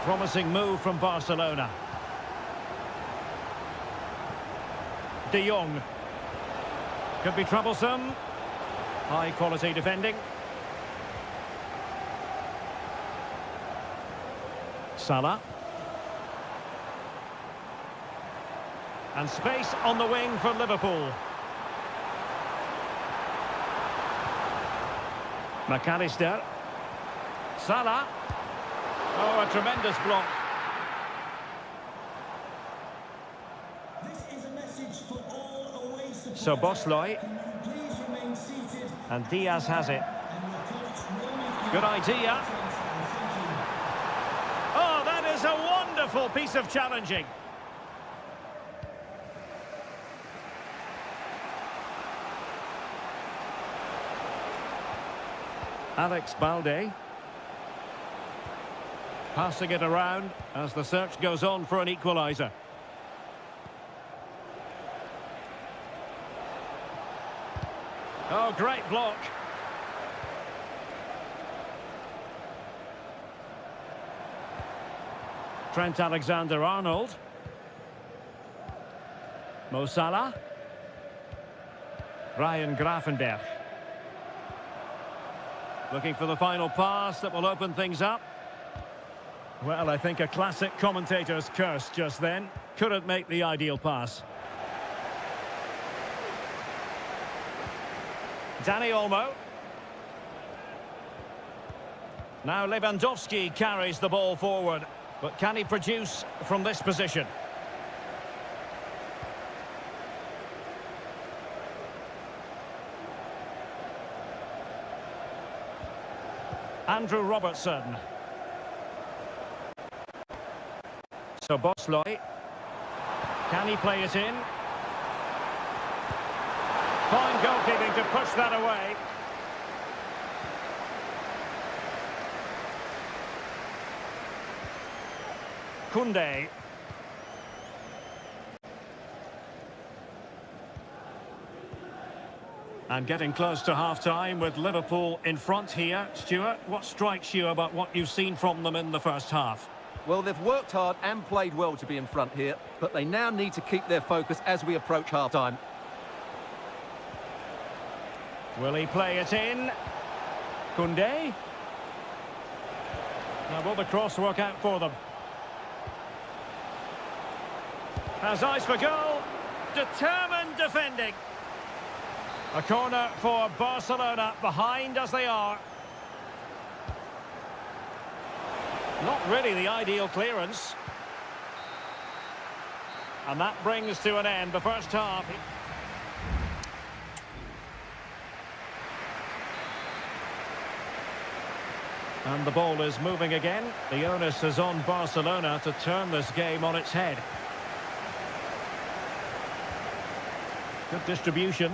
Promising move from Barcelona. De Jong. Could be troublesome. High quality defending. Salah. And space on the wing for Liverpool. McAllister. Salah. Oh, a tremendous block. This is a message for all away supporters. So Bosley. Can you please remain seated? And Diaz has it. And your coach will Good idea. Oh, that is a wonderful piece of challenging. Alex Balde. Passing it around as the search goes on for an equaliser. Oh, great block. Trent Alexander-Arnold. Mo Salah. Ryan Gravenberch. Looking for the final pass that will open things up. Well, I think a classic commentator's curse just then. Couldn't make the ideal pass. Dani Olmo. Now Lewandowski carries the ball forward. But can he produce from this position? Andrew Robertson. So Bosley. Can he play it in? Fine goalkeeping to push that away. Koundé. And getting close to half-time with Liverpool in front here. Stuart, what strikes you about what you've seen from them in the first half? Well, they've worked hard and played well to be in front here, but they now need to keep their focus as we approach half-time. Will he play it in? Koundé? Now will the cross work out for them? Has eyes for goal. Determined defending. A corner for Barcelona, behind as they are. Not really the ideal clearance. And that brings to an end the first half. And the ball is moving again. The onus is on Barcelona to turn this game on its head. Good distribution.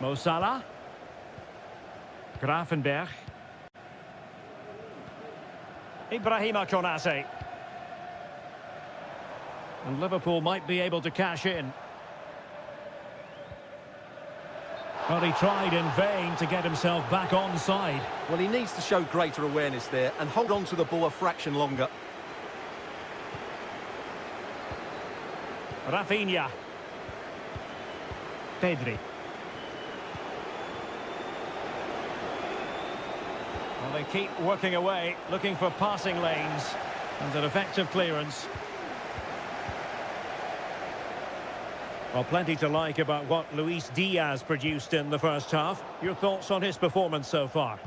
Mo Salah. Gravenberch. Ibrahima Konate. And Liverpool might be able to cash in. Well, he tried in vain to get himself back onside. Well, he needs to show greater awareness there and hold on to the ball a fraction longer. Rafinha. Pedri. Well, they keep working away, looking for passing lanes. And an effective clearance. Well, plenty to like about what Luis Diaz produced in the first half. Your thoughts on his performance so far?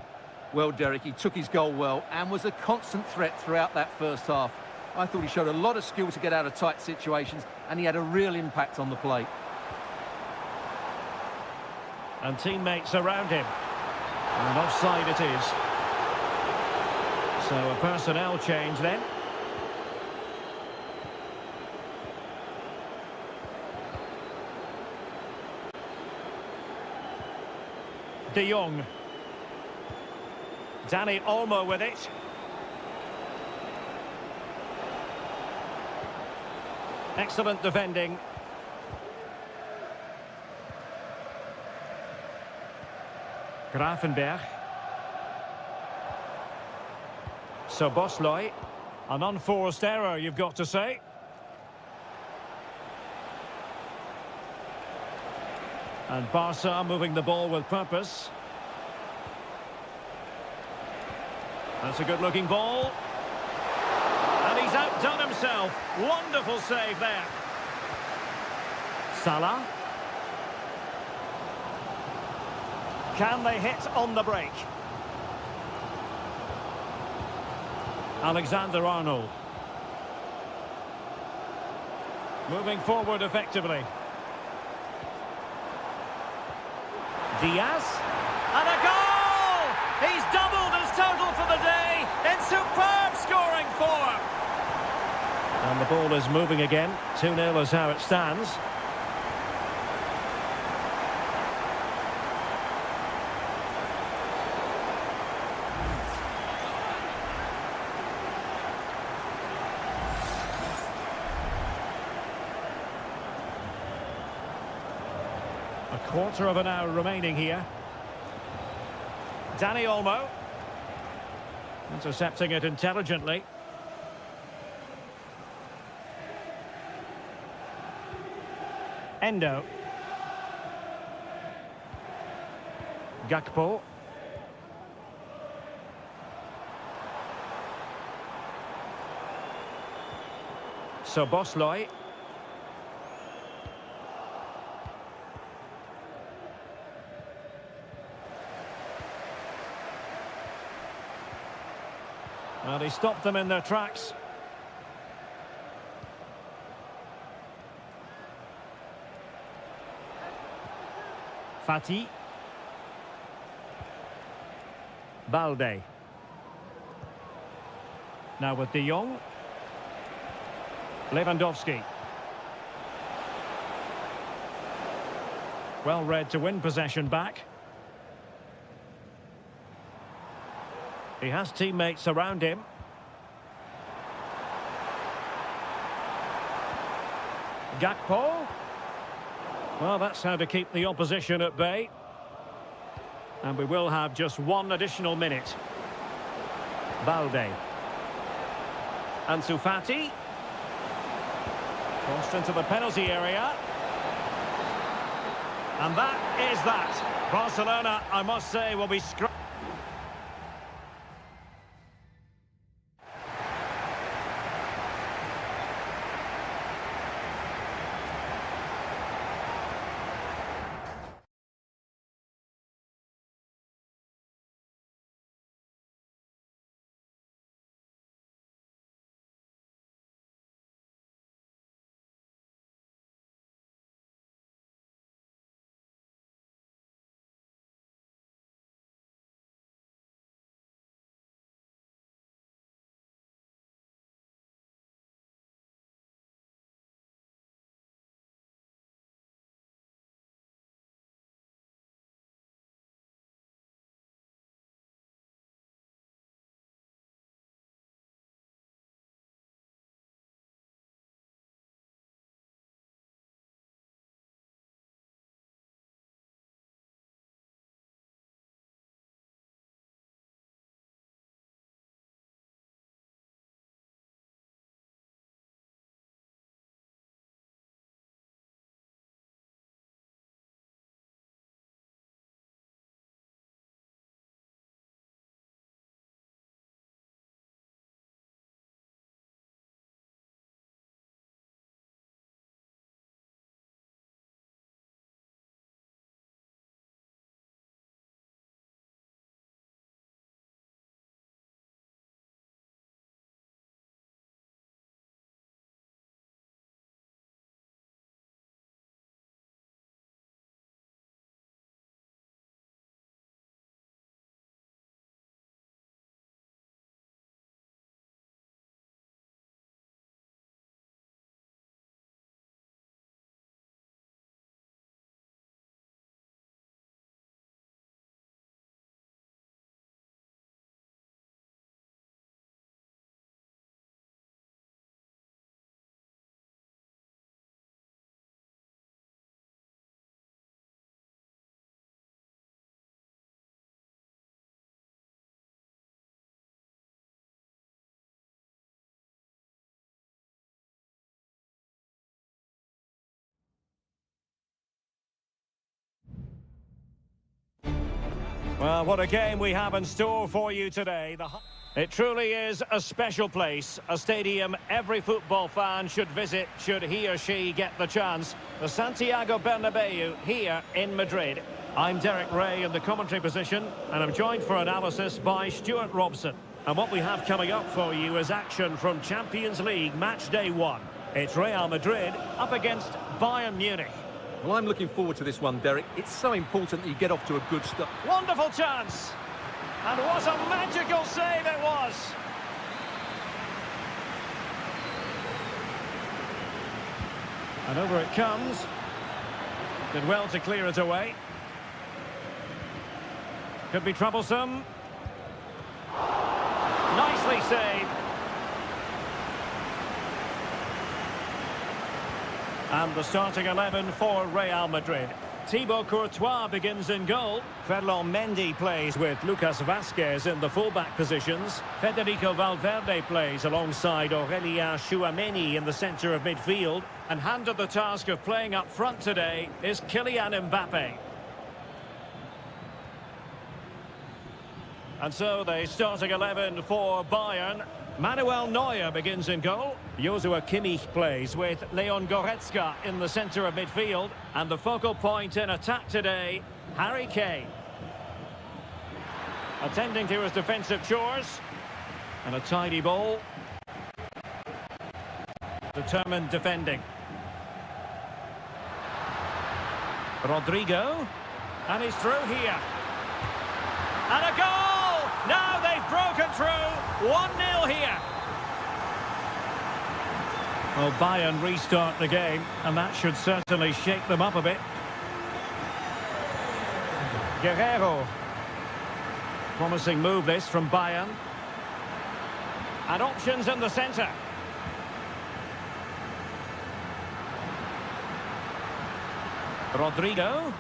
Well, Derek, he took his goal well and was a constant threat throughout that first half. I thought he showed a lot of skill to get out of tight situations, and he had a real impact on the play. And teammates around him. And offside it is. So a personnel change then. De Jong. Dani Olmo with it. Excellent defending. Gravenberch. Szoboszlai. An unforced error, you've got to say. And Barca moving the ball with purpose. That's a good-looking ball. And he's outdone himself. Wonderful save there. Salah. Can they hit on the break? Alexander-Arnold. Moving forward effectively. Diaz. And a goal! He's doubled his total for the day in superb scoring form. And the ball is moving again. 2-0 is how it stands. A quarter of an hour remaining here. Dani Olmo. Intercepting it intelligently. Endo. Gakpo. Szoboszlai. Well, he stopped them in their tracks. Fati. Balde. Now with De Jong. Lewandowski. Well read to win possession back. He has teammates around him. Gakpo. Well, that's how to keep the opposition at bay. And we will have just one additional minute. Balde. Ansu Fati. Crossed into the penalty area. And that is that. Barcelona, I must say, will be scratching. Well, what a game we have in store for you today. It truly is a special place, a stadium every football fan should visit should he or she get the chance. The Santiago Bernabeu here in Madrid. I'm Derek Ray in the commentary position, and I'm joined for analysis by Stuart Robson. And what we have coming up for you is action from Champions League match day 1. It's Real Madrid up against Bayern Munich. Well, I'm looking forward to this one, Derek. It's so important that you get off to a good start. Wonderful chance! And what a magical save it was! And over it comes. Did well to clear it away. Could be troublesome. Nicely saved. And the starting 11 for Real Madrid. Thibaut Courtois begins in goal. Ferland Mendy plays with Lucas Vazquez in the fullback positions. Federico Valverde plays alongside Aurélien Tchouameni in the centre of midfield. And handed the task of playing up front today is Kylian Mbappe. And so the starting 11 for Bayern. Manuel Neuer begins in goal. Joshua Kimmich plays with Leon Goretzka in the centre of midfield. And the focal point in attack today, Harry Kane. Attending to his defensive chores. And a tidy ball. Determined defending. Rodrigo. And he's through here. And a goal! Now they've broken through. 1-0 here. Well, Bayern restart the game, and that should certainly shake them up a bit. Guerrero. Promising move this from Bayern. And options in the centre. Rodrigo.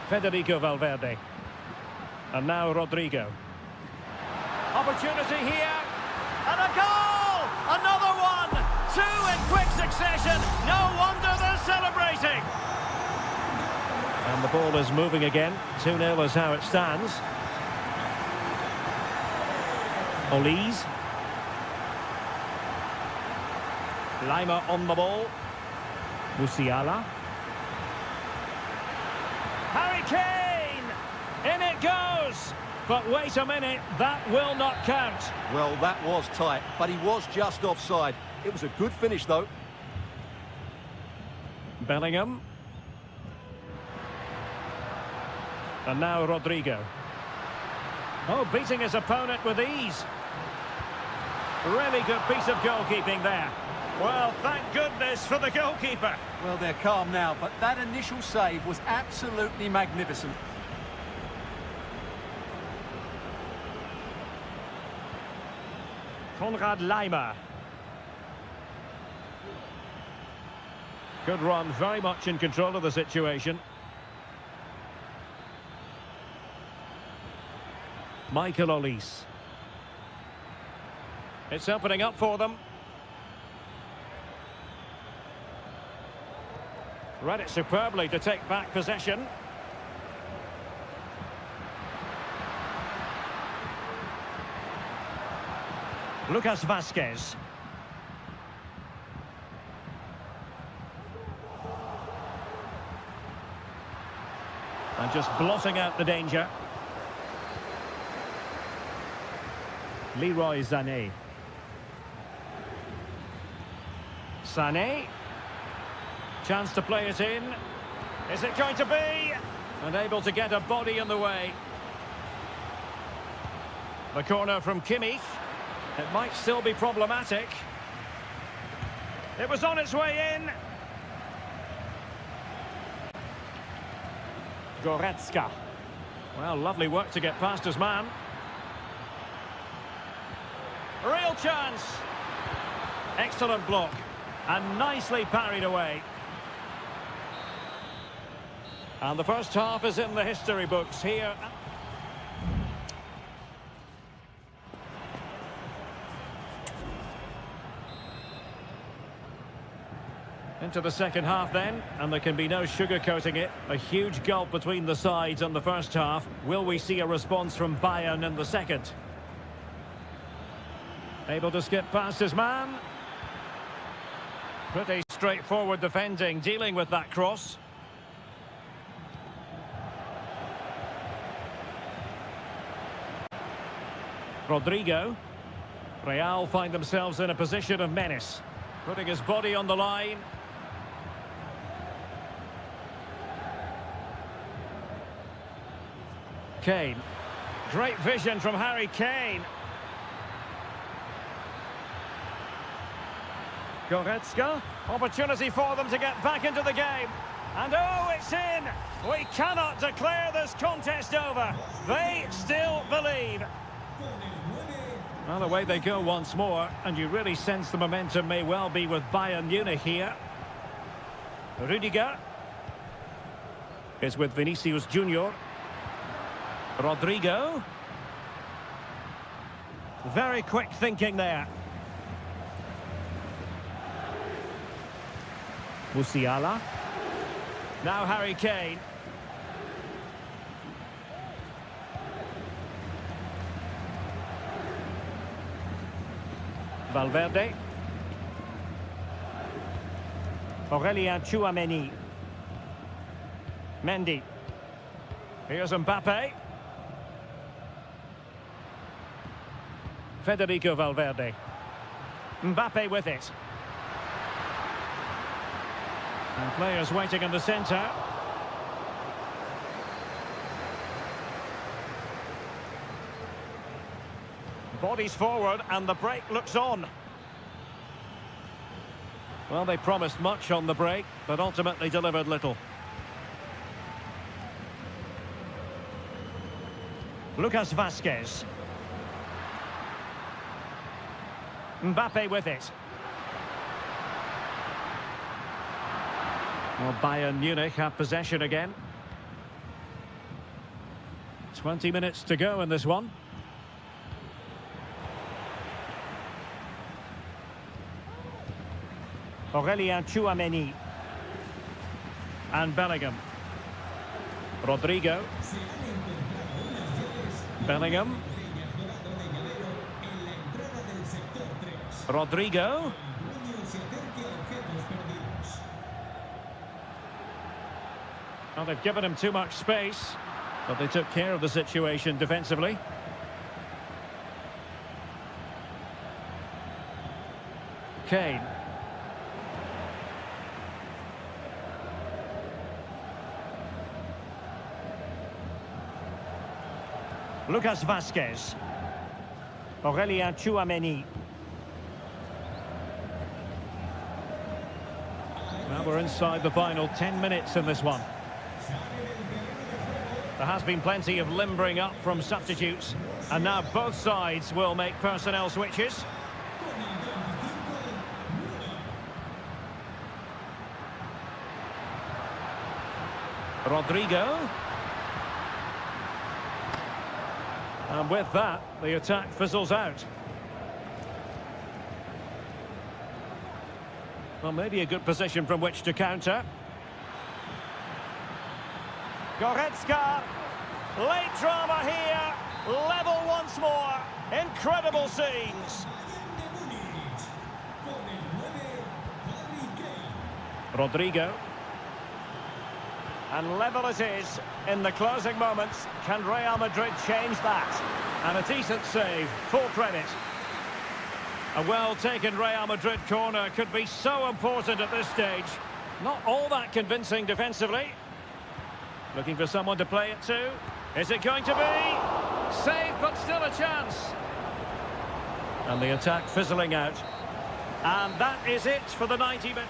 Federico Valverde. And now Rodrigo. Opportunity here. And a goal! Another one! 2 in quick succession. No wonder they're celebrating. And the ball is moving again. 2-0 is how it stands. Olise. Lima on the ball. Musiala. Harry Kane! In it goes! But wait a minute, that will not count. Well, that was tight, but he was just offside. It was a good finish, though. Bellingham. And now Rodrigo. Oh, beating his opponent with ease. Really good piece of goalkeeping there. Well, thank goodness for the goalkeeper. Well, they're calm now, but that initial save was absolutely magnificent. Konrad Laimer. Good run, very much in control of the situation. Michael Olise. It's opening up for them. Read it superbly to take back possession. Lucas Vazquez. And just blotting out the danger. Leroy Sané. Sané. Chance to play it in. Is it going to be? And able to get a body in the way. The corner from Kimmich. It might still be problematic. It was on its way in. Goretzka. Well, lovely work to get past his man. Real chance. Excellent block. And nicely parried away. And the first half is in the history books here. Into the second half then, and there can be no sugarcoating it. A huge gulf between the sides on the first half. Will we see a response from Bayern in the second? Able to skip past his man. Pretty straightforward defending, dealing with that cross. Rodrigo. Real find themselves in a position of menace. Putting his body on the line. Kane. Great vision from Harry Kane. Goretzka. Opportunity for them to get back into the game. And oh, it's in! We cannot declare this contest over. They still believe. Well, away they go once more, and you really sense the momentum may well be with Bayern Munich here. Rudiger is with Vinicius Junior. Rodrigo. Very quick thinking there. Musiala. Now Harry Kane. Valverde. Aurelien Tchouameni. Mendy. Here's Mbappe. Federico Valverde. Mbappe with it. And players waiting in the centre. Bodies forward and the break looks on. Well, they promised much on the break, but ultimately delivered little. Lucas Vazquez. Mbappe with it. Well, Bayern Munich have possession again. 20 minutes to go in this one. Aurelien Tchouameni. And Bellingham. Rodrigo. Bellingham. Rodrigo. Well, they've given him too much space, but they took care of the situation defensively. Kane. Lucas Vazquez. Aurelien Tchouameni. Well, we're inside the final 10 minutes in this one. There has been plenty of limbering up from substitutes, and now both sides will make personnel switches. Rodrigo. And with that, the attack fizzles out. Well, maybe a good position from which to counter. Goretzka. Late drama here. Level once more. Incredible scenes. Rodrigo. And level it is in the closing moments. Can Real Madrid change that? And a decent save. Full credit. A well-taken Real Madrid corner could be so important at this stage. Not all that convincing defensively. Looking for someone to play it to. Is it going to be? Save, but still a chance. And the attack fizzling out. And that is it for the 90 minutes.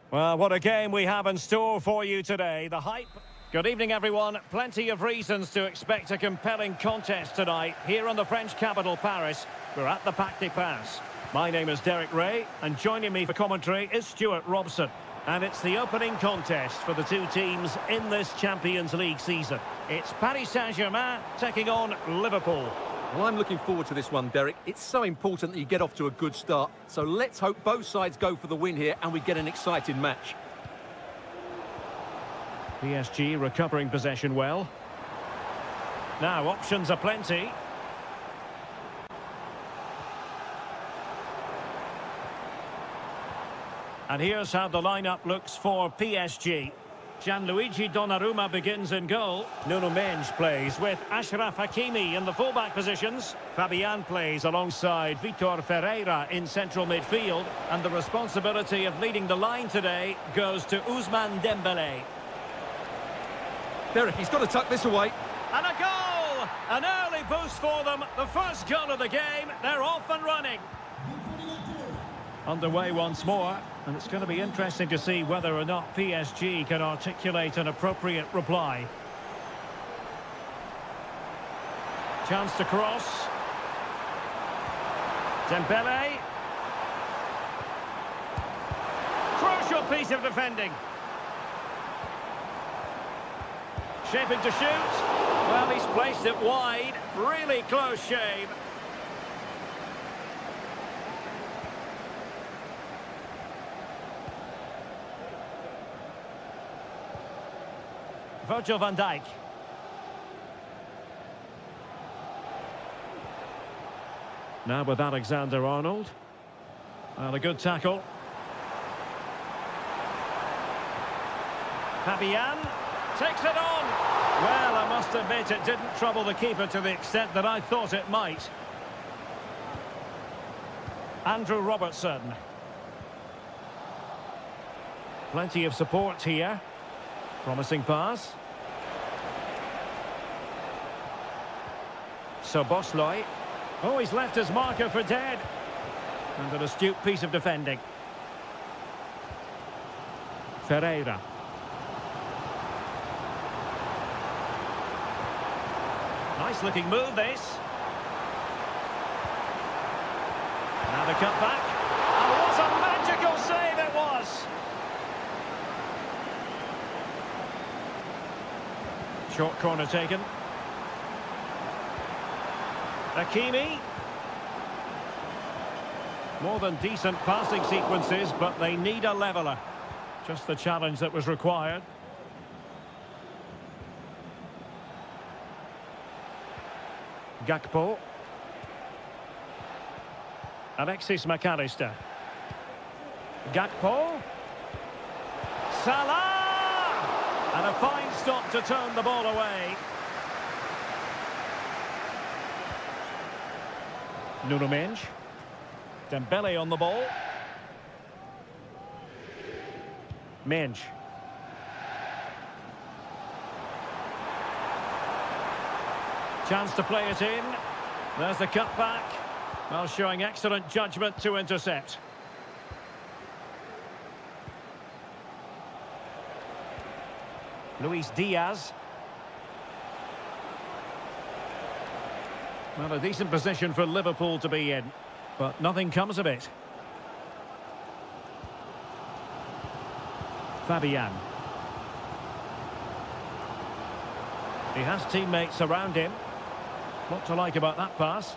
Well, what a game we have in store for you today. The hype. Good evening, everyone. Plenty of reasons to expect a compelling contest tonight here in the French capital, Paris. We're at the Parc des Princes. My name is Derek Ray, and joining me for commentary is Stuart Robson. And it's the opening contest for the two teams in this Champions League season. It's Paris Saint-Germain taking on Liverpool. Well, I'm looking forward to this one, Derek. It's so important that you get off to a good start. So let's hope both sides go for the win here and we get an exciting match. PSG recovering possession well. Now, options are plenty. And here's how the lineup looks for PSG. Gianluigi Donnarumma begins in goal. Nuno Mendes plays with Achraf Hakimi in the fullback positions. Fabian plays alongside Vitor Ferreira in central midfield. And the responsibility of leading the line today goes to Ousmane Dembélé. Derek, he's got to tuck this away. And a goal! An early boost for them. The first goal of the game. They're off and running. Underway once more, and it's going to be interesting to see whether or not PSG can articulate an appropriate reply. Chance to cross. Dembélé. Crucial piece of defending. Shaping to shoot. Well, he's placed it wide. Really close shave. Virgil van Dijk. Now with Alexander-Arnold. Well, a good tackle. Fabian takes it on. Well, I must admit it didn't trouble the keeper to the extent that I thought it might. Andrew Robertson. Plenty of support here. Promising pass. Szoboszlai. Oh, he's left his marker for dead. And an astute piece of defending. Ferreira. Nice looking move, this. Now the cut back. And what a magical save it was! Short corner taken. Hakimi. More than decent passing sequences, but they need a leveller. Just the challenge that was required. Gakpo. Alexis McAllister. Gakpo. Salah! And a fine stop to turn the ball away. Nuno Mendes. Dembélé on the ball. Mendes. Chance to play it in. There's the cutback. Well, showing excellent judgment to intercept. Luis Diaz. Well, a decent position for Liverpool to be in, but nothing comes of it. Fabian. He has teammates around him. What to like about that pass?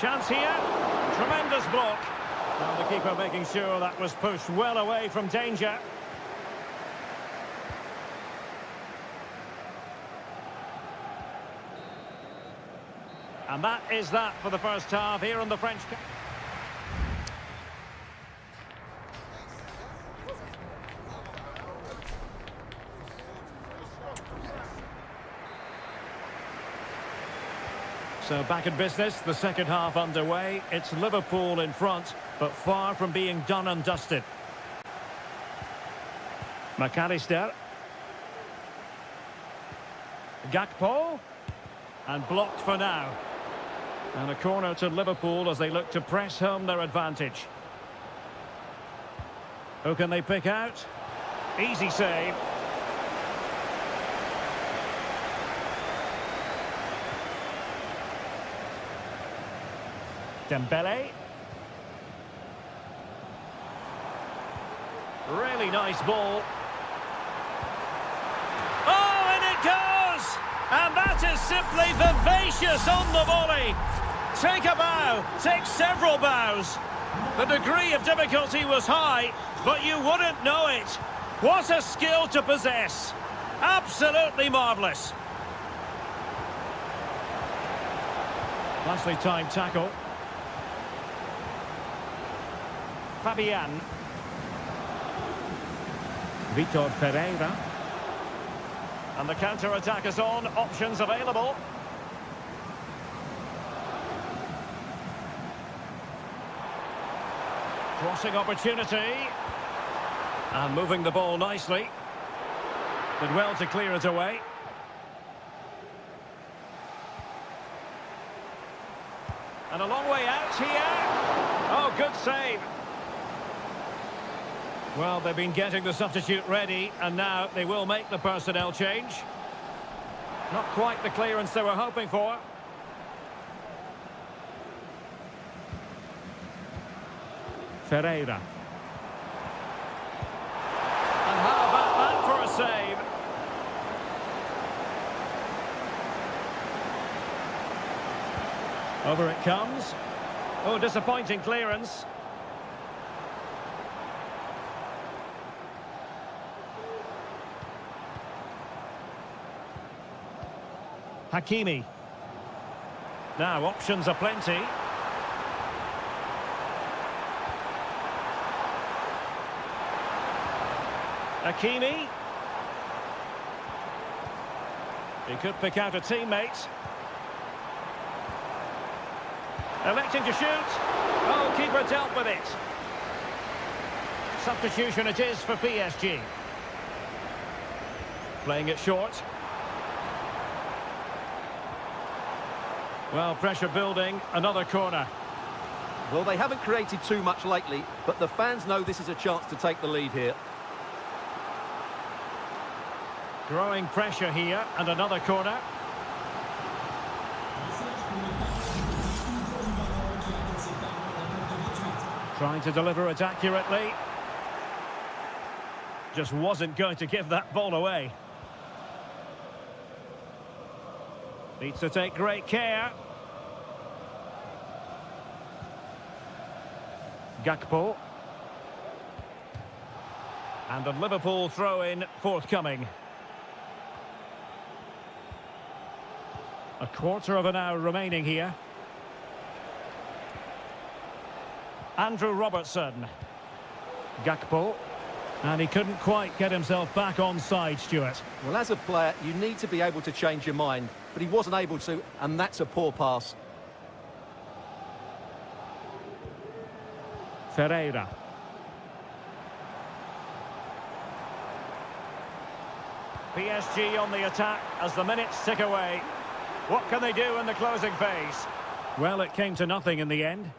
Chance here. Tremendous block. And the keeper making sure that was pushed well away from danger. And that is that for the first half here on the French. So back in business, the second half underway. It's Liverpool in front, but far from being done and dusted. McAllister. Gakpo. And blocked for now. And a corner to Liverpool as they look to press home their advantage. Who can they pick out? Easy save. Dembele. Really nice ball. Oh, and it goes! And that is simply vivacious on the volley. Take a bow, take several bows. The degree of difficulty was high, but you wouldn't know it. What a skill to possess. Absolutely marvellous. Nicely timed tackle. Fabian. Vitor Pereira. And the counter-attack is on. Options available. Crossing opportunity. And moving the ball nicely. Did well to clear it away. And a long way out here. Oh, good save. Well, they've been getting the substitute ready, and now they will make the personnel change. Not quite the clearance they were hoping for. Ferreira. And how about that for a save? Over it comes. Oh, disappointing clearance. Hakimi. Now, options are plenty. Hakimi. He could pick out a teammate. Electing to shoot. Oh, keeper dealt with it. Substitution it is for PSG. Playing it short. Well, pressure building, another corner. Well, they haven't created too much lately, but the fans know this is a chance to take the lead here. Growing pressure here, and another corner. Trying to deliver it accurately. Just wasn't going to give that ball away. Needs to take great care. Gakpo. And a Liverpool throw-in forthcoming. A quarter of an hour remaining here. Andrew Robertson. Gakpo. And he couldn't quite get himself back on side, Stuart. Well, as a player, you need to be able to change your mind, but he wasn't able to, and that's a poor pass. Ferreira. PSG on the attack as the minutes tick away. What can they do in the closing phase? Well, it came to nothing in the end.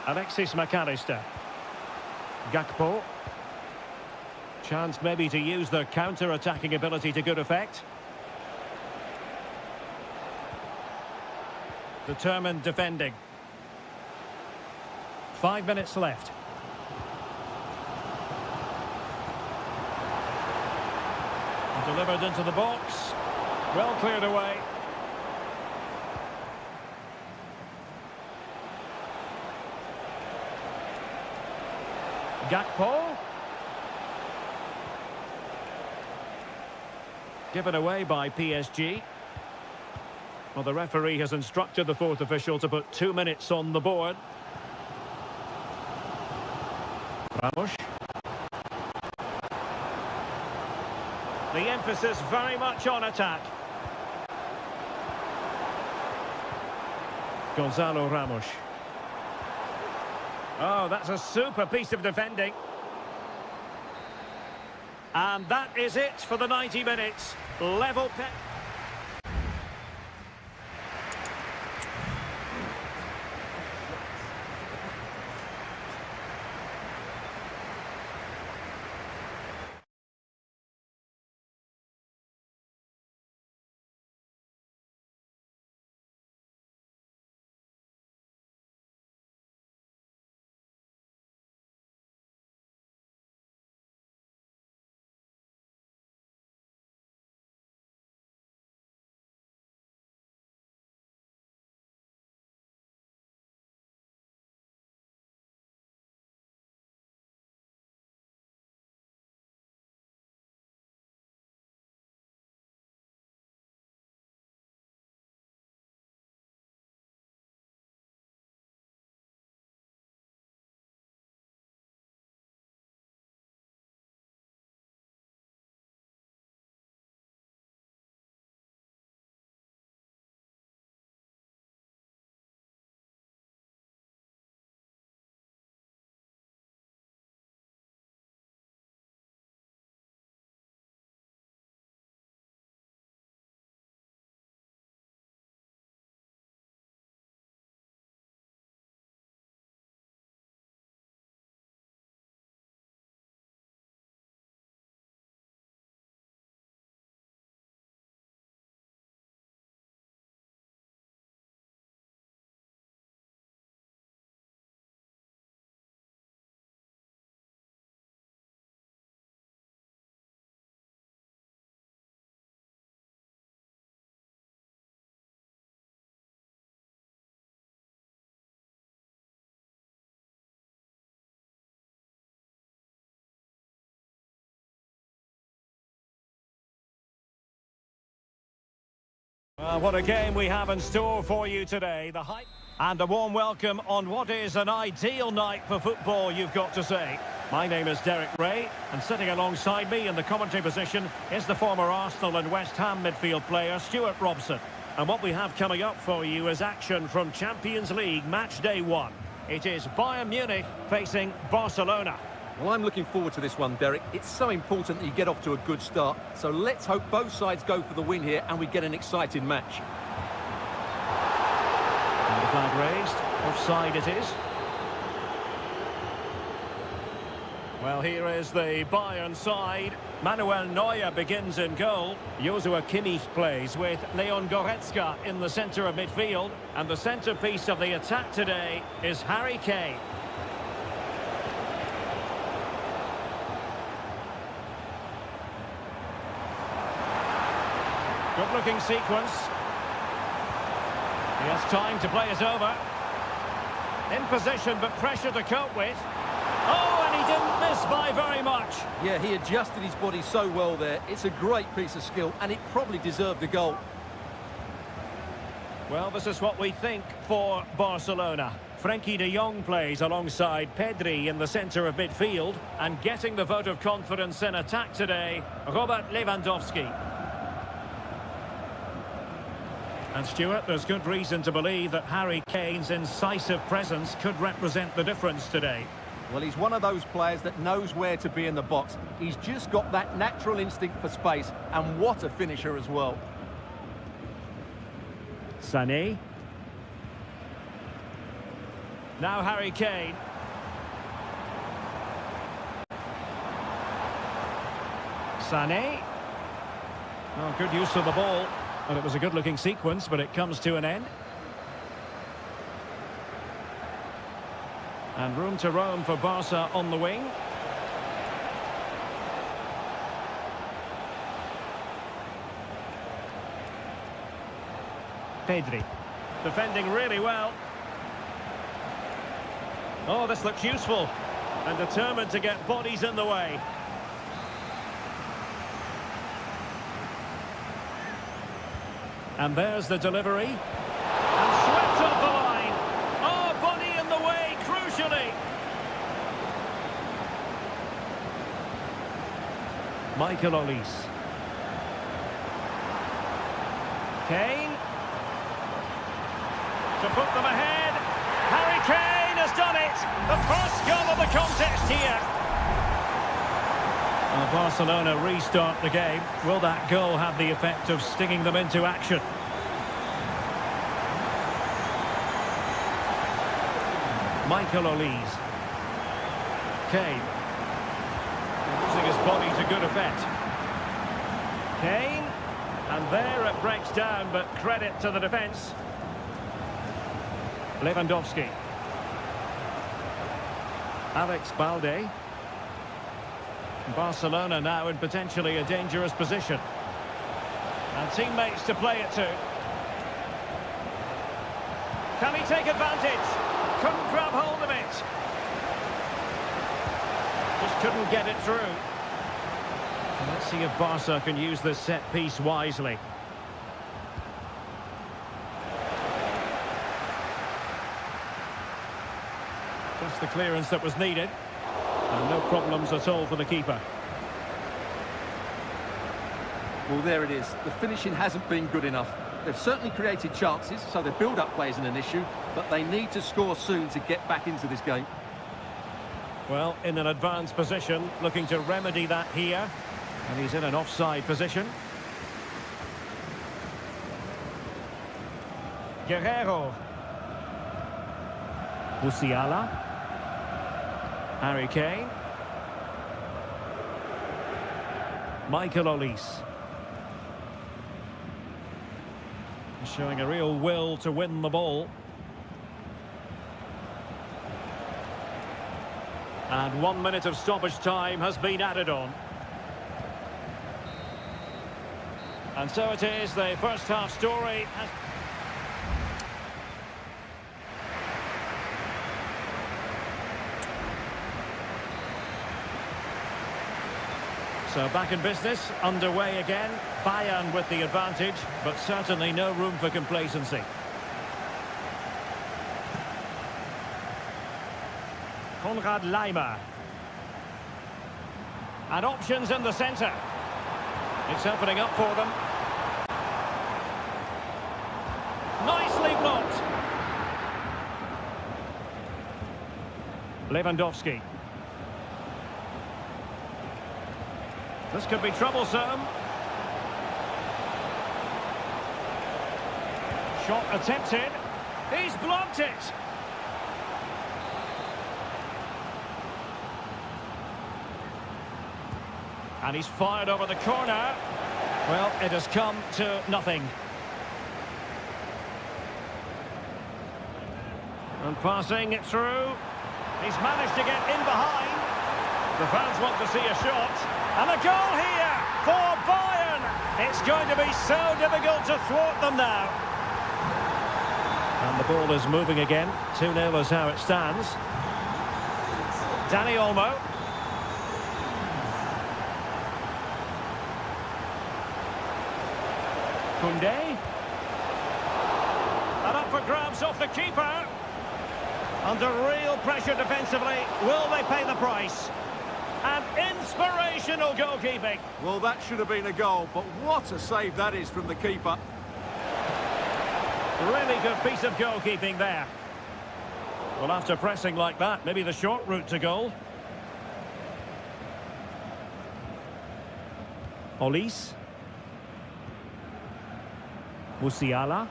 Alexis McAllister. Gakpo. Chance maybe to use their counter-attacking ability to good effect. Determined defending. 5 minutes left. Delivered into the box. Well cleared away. Gakpo. Given away by PSG. Well, the referee has instructed the fourth official to put 2 minutes on the board. Ramos. The emphasis very much on attack. Gonzalo Ramos. Oh, that's a super piece of defending. And that is it for the 90 minutes. Level pet. What a game we have in store for you today. The hype and a warm welcome on what is an ideal night for football, you've got to say. My name is Derek Ray, and sitting alongside me in the commentary position is the former Arsenal and West Ham midfield player Stuart Robson. And what we have coming up for you is action from Champions League match day 1. It is Bayern Munich facing Barcelona. Well, I'm looking forward to this one, Derek. It's so important that you get off to a good start. So let's hope both sides go for the win here and we get an exciting match. And the flag raised. Offside it is. Well, here is the Bayern side. Manuel Neuer begins in goal. Joshua Kimmich plays with Leon Goretzka in the centre of midfield. And the centrepiece of the attack today is Harry Kane. Good-looking sequence. He has time to play it over. In position, but pressure to cope with. Oh, and he didn't miss by very much. Yeah, he adjusted his body so well there. It's a great piece of skill, and it probably deserved a goal. Well, this is what we think for Barcelona. Frenkie de Jong plays alongside Pedri in the centre of midfield. And getting the vote of confidence in attack today, Robert Lewandowski. And Stuart, there's good reason to believe that Harry Kane's incisive presence could represent the difference today. Well, he's one of those players that knows where to be in the box. He's just got that natural instinct for space, and what a finisher as well. Sané. Now Harry Kane. Sané. Oh, good use of the ball. And it was a good-looking sequence, but it comes to an end. And room to roam for Barca on the wing. Pedri. Defending really well. Oh, this looks useful. And determined to get bodies in the way. And there's the delivery. And swept off the line. Oh, body in the way, crucially. Michael Olise. Kane. To put them ahead. Harry Kane has done it. The first goal of the contest here. Well, Barcelona restart the game. Will that goal have the effect of stinging them into action? Michael Olise. Kane. Using his body to good effect. Kane. And there it breaks down, but credit to the defence. Lewandowski. Alex Balde. Barcelona now in potentially a dangerous position. And teammates to play it to. Can he take advantage? Couldn't grab hold of it. Just couldn't get it through. And let's see if Barca can use this set piece wisely. Just the clearance that was needed. And no problems at all for the keeper. Well, there it is. The finishing hasn't been good enough. They've certainly created chances, so their build-up play isn't an issue, but they need to score soon to get back into this game. Well, in an advanced position, looking to remedy that here. And he's in an offside position. Guerrero. Musiala. Harry Kane. Michael Olise. Showing a real will to win the ball. And 1 minute of stoppage time has been added on. And so it is, the first half story has... So back in business, underway again. Bayern with the advantage, but certainly no room for complacency. Konrad Laimer. And options in the centre. It's opening up for them. Nicely blocked. Lewandowski. This could be troublesome. Shot attempted. He's blocked it. And he's fired over the corner. Well, it has come to nothing. And passing it through. He's managed to get in behind. The fans want to see a shot. And a goal here for Bayern. It's going to be so difficult to thwart them now. And the ball is moving again. 2-0 is how it stands. Dani Olmo. Koundé. And up for grabs off the keeper. Under real pressure defensively. Will they pay the price? And inspirational goalkeeping. Well, that should have been a goal, but what a save that is from the keeper. Really good piece of goalkeeping there. Well, after pressing like that, maybe the short route to goal. Olise. Musiala.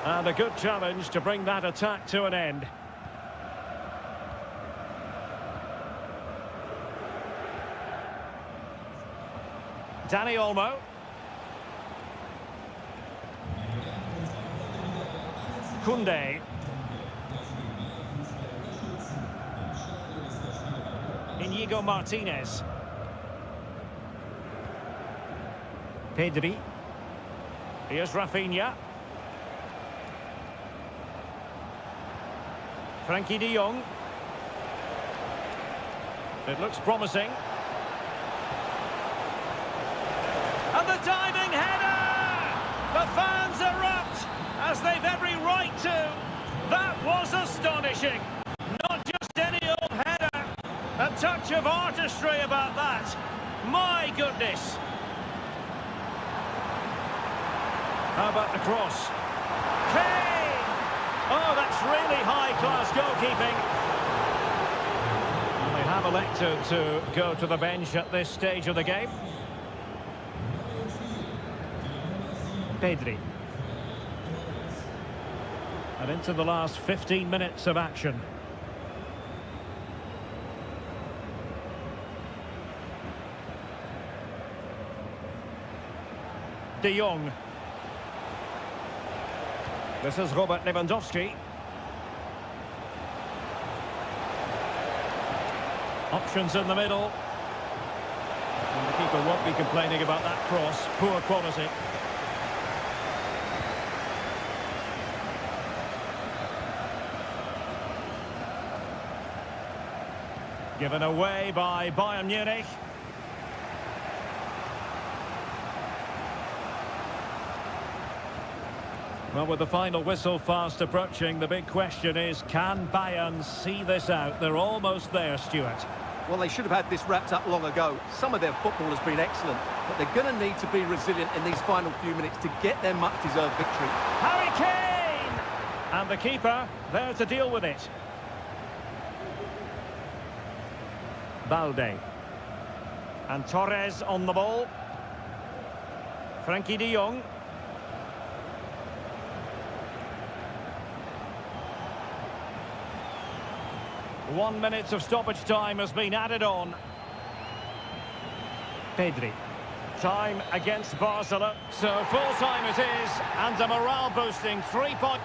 And a good challenge to bring that attack to an end. Dani Olmo. Koundé. Inigo Martinez. Pedri. Here's Rafinha. Frankie de Jong. It looks promising. And the diving header! The fans erupt, as they've every right to. That was astonishing. Not just any old header. A touch of artistry about that. My goodness. How about the cross? Kane! Oh, that's really high-class goalkeeping. And they have elected to go to the bench at this stage of the game. Pedri. And into the last 15 minutes of action. De Jong. This is Robert Lewandowski. Options in the middle. And the keeper won't be complaining about that cross. Poor quality. Given away by Bayern Munich. Well, with the final whistle fast approaching, the big question is, can Bayern see this out? They're almost there, Stuart. Well, they should have had this wrapped up long ago. Some of their football has been excellent, but they're going to need to be resilient in these final few minutes to get their much-deserved victory. Harry Kane! And the keeper there to deal with it. Balde. And Torres on the ball. Frankie de Jong. One minute of stoppage time has been added on. Pedri. Time against Barcelona. So full time it is, and a morale-boosting 3-point...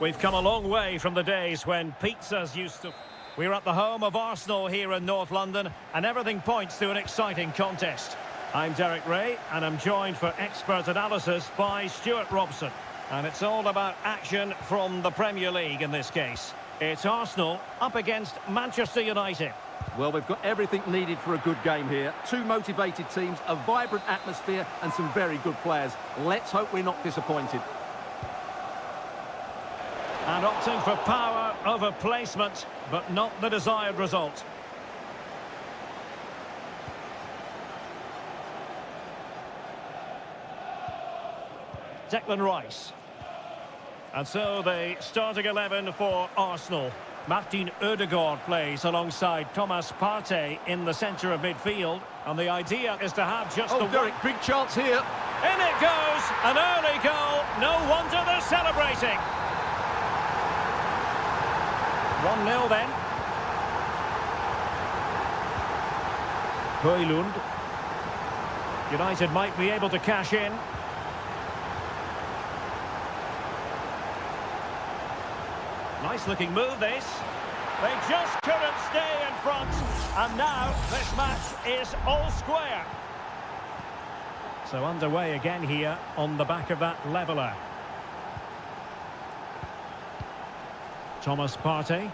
We've come a long way from the days when pizzas used to... We're at the home of Arsenal here in North London, and everything points to an exciting contest. I'm Derek Ray, and I'm joined for expert analysis by Stuart Robson. And it's all about action from the Premier League in this case. It's Arsenal up against Manchester United. Well, we've got everything needed for a good game here. Two motivated teams, a vibrant atmosphere, and some very good players. Let's hope we're not disappointed. And opting for power over placement, but not the desired result. Declan Rice. And so the starting 11 for Arsenal. Martin Ødegaard plays alongside Thomas Partey in the centre of midfield. And the idea is to have just the Derek, one... big chance here. In it goes! An early goal. No wonder they're celebrating. 1-0 then. Højlund. United might be able to cash in. Nice looking move this. They just couldn't stay in front. And now this match is all square. So underway again here on the back of that leveller. Thomas Partey.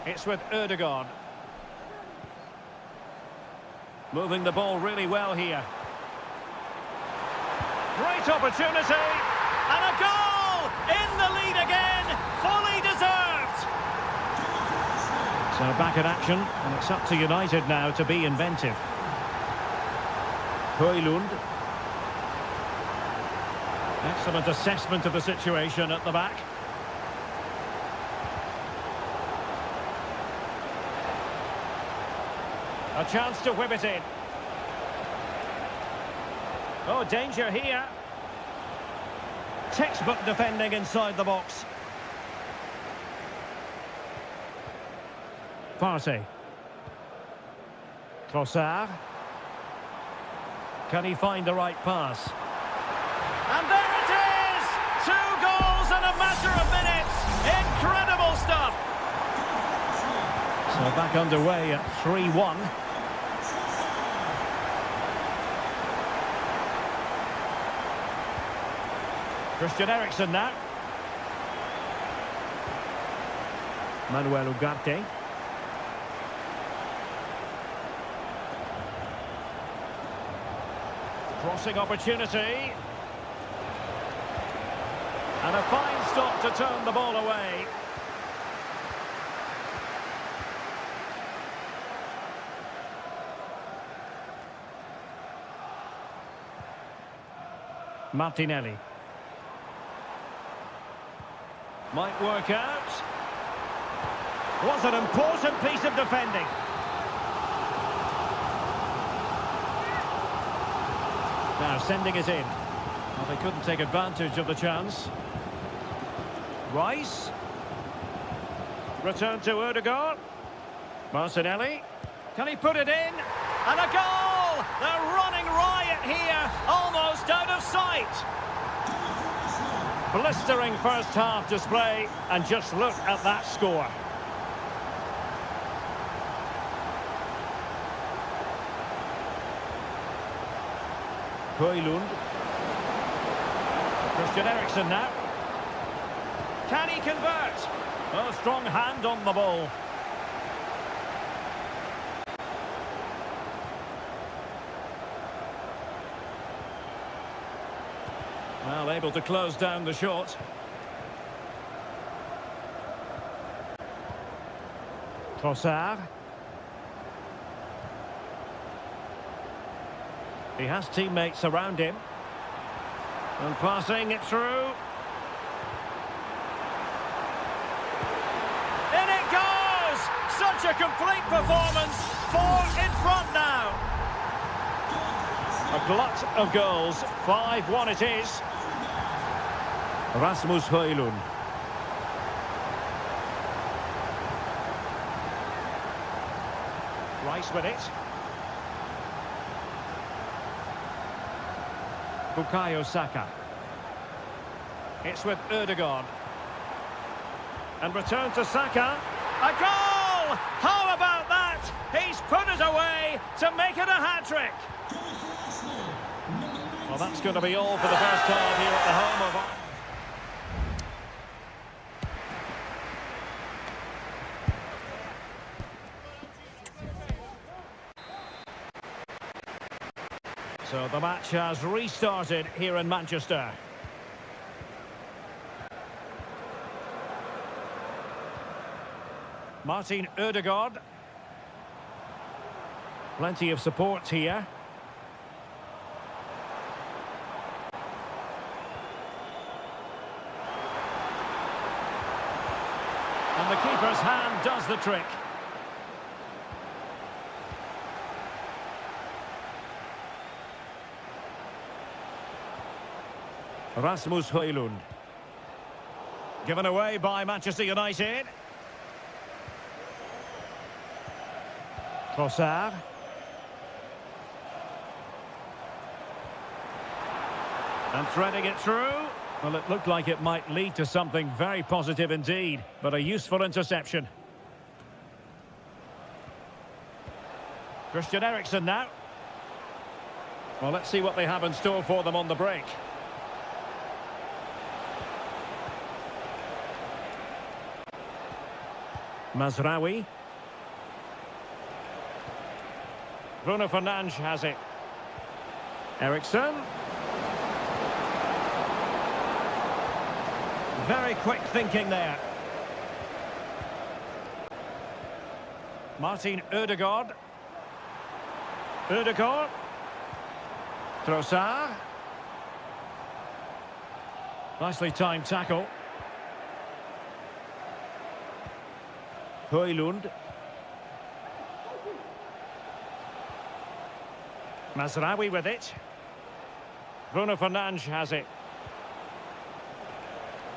It's with Ødegaard. Moving the ball really well here. Great opportunity. And a goal! In the lead again. Fully deserved. So back in action. And it's up to United now to be inventive. Højlund. Excellent assessment of the situation at the back. A chance to whip it in. Oh, danger here. Textbook defending inside the box. Partey. Trossard. Can he find the right pass? And there it is! 2 goals in a matter of minutes. Incredible stuff. So back underway at 3-1. Christian Eriksen now. Manuel Ugarte. Crossing opportunity. And a fine stop to turn the ball away. Martinelli. Might work out. Was an important piece of defending. Now sending it in. Well, they couldn't take advantage of the chance. Rice. Return to Ødegaard. Martinelli. Can he put it in? And a goal! They're running riot here, almost out of sight. Blistering first half display, and just look at that score. Højlund. Christian Eriksen now. Can he convert? A strong hand on the ball. Well, able to close down the shot. Trossard. He has teammates around him. And passing it through. In it goes! Such a complete performance. 4 in front now. A glut of goals. 5-1 it is. Rasmus Højlund. Rice with it. Bukayo Saka. It's with Ødegaard. And return to Saka. A goal! How about that? He's put it away to make it a hat-trick. Well, that's going to be all for the first half here at the home of... So the match has restarted here in Manchester. Martin Ødegaard. Plenty of support here. And the keeper's hand does the trick. Rasmus Højlund. Given away by Manchester United. Trossard. And threading it through. Well, it looked like it might lead to something very positive indeed, but a useful interception. Christian Eriksen now. Well, let's see what they have in store for them on the break. Mazraoui. Bruno Fernandes has it. Eriksen. Very quick thinking there. Martin Ødegaard. Ødegaard. Trossard. Nicely timed tackle. Højlund. Mazraoui with it. Bruno Fernandes has it.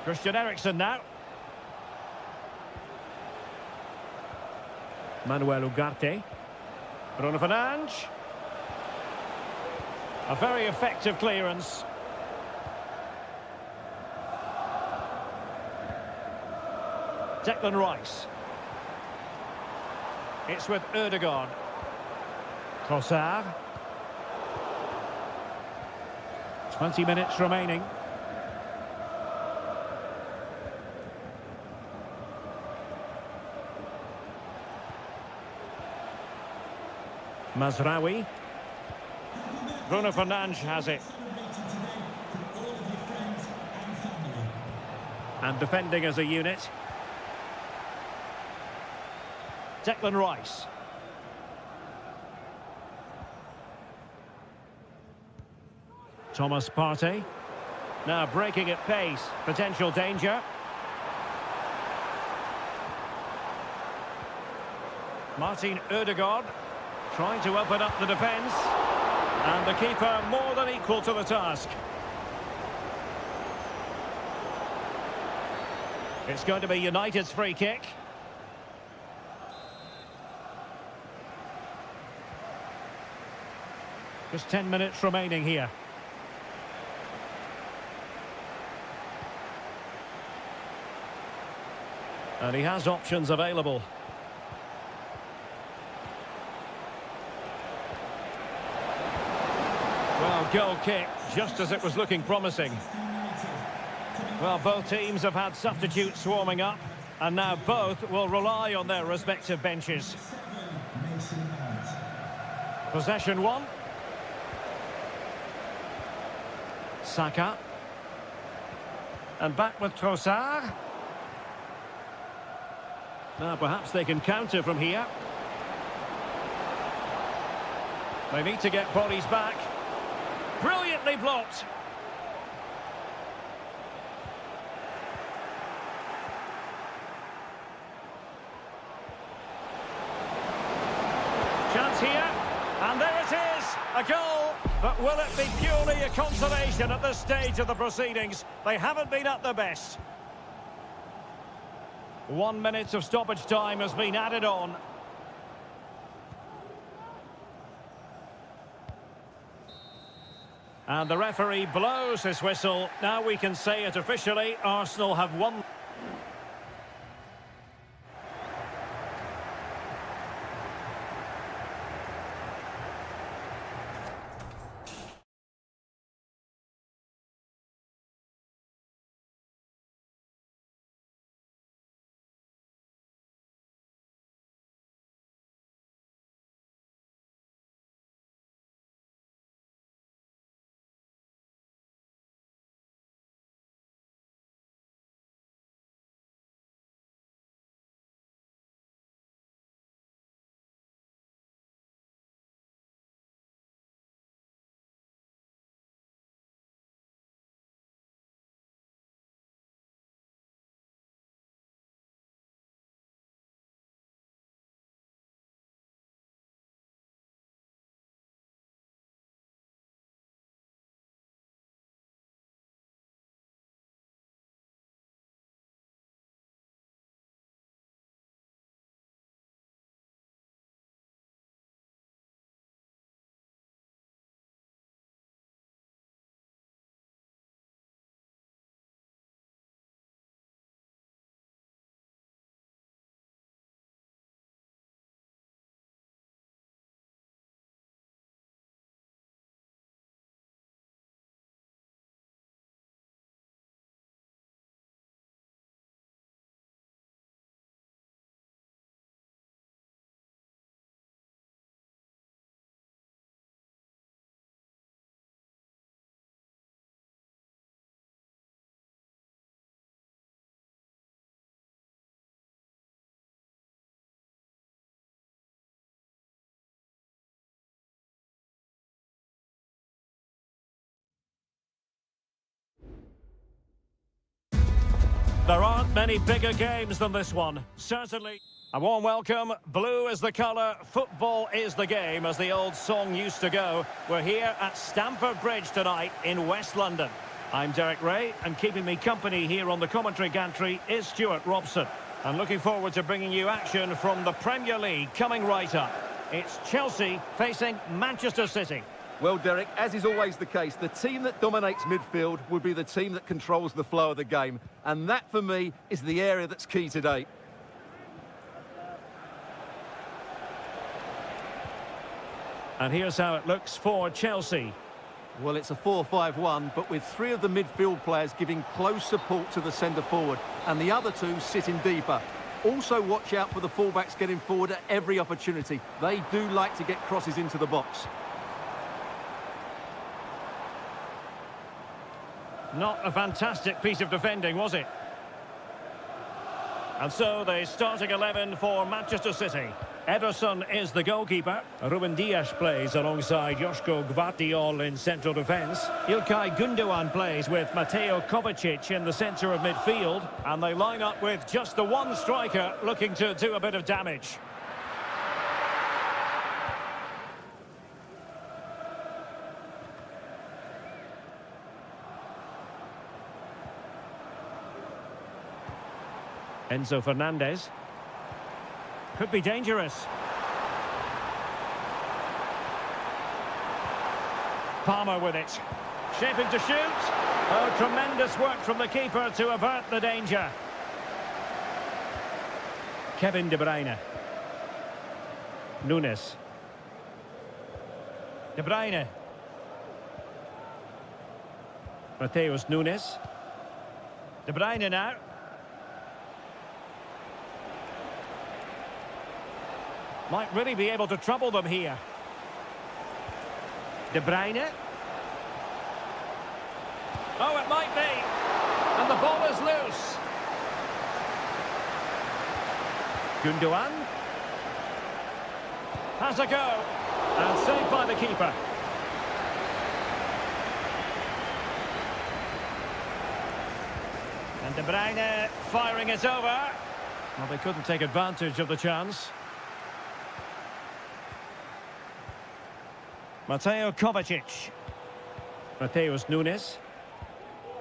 Christian Eriksen now. Manuel Ugarte. Bruno Fernandes. A very effective clearance. Declan Rice. It's with Ødegaard. Trossard. 20 minutes remaining. Mazraoui. Bruno Fernandes has it. And defending as a unit. Declan Rice. Thomas Partey. Now breaking at pace. Potential danger. Martin Ødegaard. Trying to open up the defence. And the keeper more than equal to the task. It's going to be United's free kick. Just 10 minutes remaining here. And he has options available. Well, goal kick, just as it was looking promising. Well, both teams have had substitutes warming up, and now both will rely on their respective benches. Possession one. Saka. And back with Trossard. Now perhaps they can counter from here. They need to get bodies back. Brilliantly blocked. Chance here, and there it is, a goal. But will it be purely a consolation at this stage of the proceedings? They haven't been at their best. 1 minute of stoppage time has been added on. And the referee blows his whistle. Now we can say it officially. Arsenal have won. There aren't many bigger games than this one, certainly. A warm welcome. Blue is the colour, football is the game, as the old song used to go. We're here at Stamford Bridge tonight in West London. I'm Derek Ray, and keeping me company here on the commentary gantry is Stuart Robson. And looking forward to bringing you action from the Premier League coming right up. It's Chelsea facing Manchester City. Well, Derek, as is always the case, the team that dominates midfield will be the team that controls the flow of the game. And that, for me, is the area that's key today. And here's how it looks for Chelsea. Well, it's a 4-5-1, but with three of the midfield players giving close support to the centre-forward, and the other two sitting deeper. Also watch out for the fullbacks getting forward at every opportunity. They do like to get crosses into the box. Not a fantastic piece of defending, was it? And so the starting 11 for Manchester City. Ederson is the goalkeeper. Ruben Dias plays alongside Joško Gvardiol in central defence. Ilkay Gundogan plays with Mateo Kovacic in the centre of midfield. And they line up with just the one striker looking to do a bit of damage. Enzo Fernandez. Could be dangerous. Palmer with it. Shaping to shoot. Oh, tremendous work from the keeper to avert the danger. Kevin De Bruyne. Nunes. De Bruyne. Mateus Nunes. De Bruyne now. Might really be able to trouble them here. De Bruyne. Oh, it might be. And the ball is loose. Gundogan. Has a go. And saved by the keeper. And De Bruyne firing it over. Well, they couldn't take advantage of the chance. Mateo Kovacic. Mateus Nunes.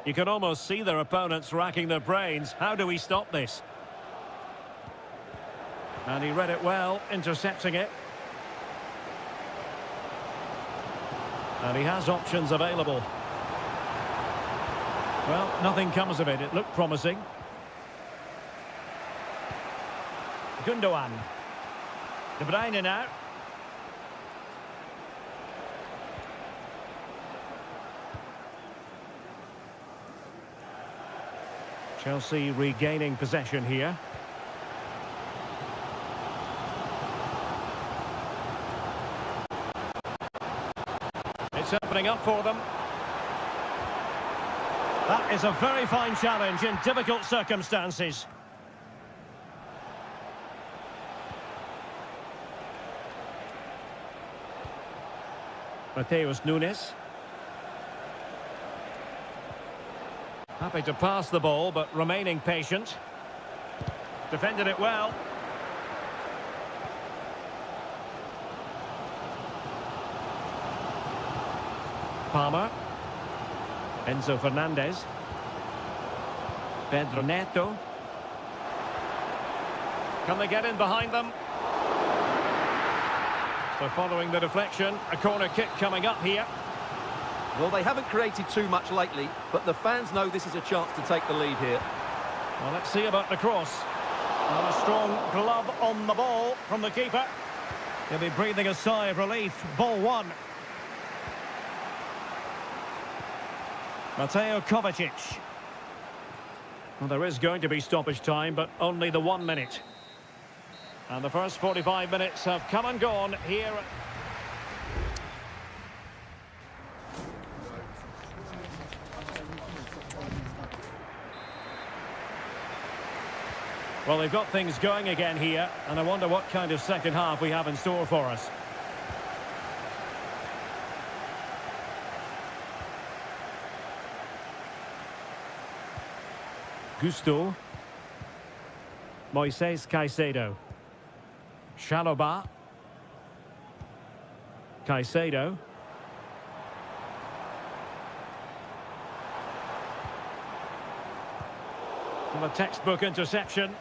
You can almost see their opponents racking their brains. How do we stop this? And he read it well, intercepting it. And he has options available. Well, nothing comes of it. It looked promising. Gundogan. De Bruyne now. Chelsea regaining possession here. It's opening up for them. That is a very fine challenge in difficult circumstances. Mateus Nunes. Happy to pass the ball, but remaining patient. Defended it well. Palmer. Enzo Fernandez. Pedro Neto. Can they get in behind them? So following the deflection, a corner kick coming up here. Well, they haven't created too much lately, but the fans know this is a chance to take the lead here. Well, let's see about the cross. And a strong glove on the ball from the keeper. He'll be breathing a sigh of relief. Ball one. Mateo Kovacic. Well, there is going to be stoppage time, but only the 1 minute. And the first 45 minutes have come and gone here. Well, they've got things going again here, and I wonder what kind of second half we have in store for us. Gusto. Moises Caicedo. Chalobah. Caicedo. Well, a textbook interception.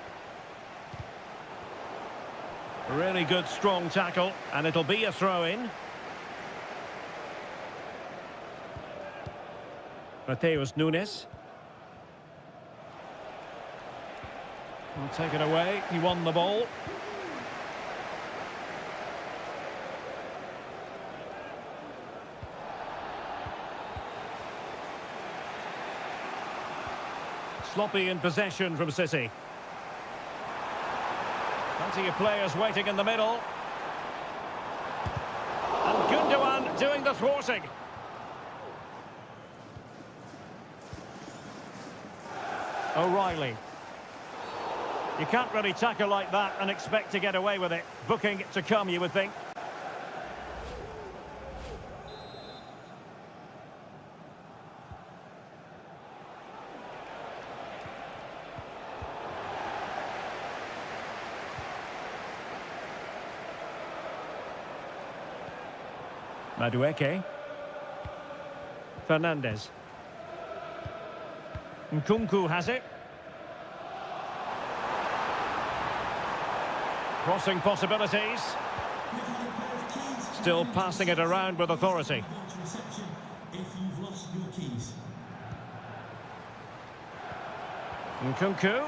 Really good, strong tackle, and it'll be a throw-in. Mateus Nunes. Well, take it away. He won the ball. Sloppy in possession from City. Plenty of players waiting in the middle. And Gundogan doing the thwarting. O'Reilly. You can't really tackle like that and expect to get away with it. Booking to come, you would think. Madueke. Fernandez. Nkunku has it. Crossing possibilities. Still passing it around with authority. If you've lost your keys. Nkunku.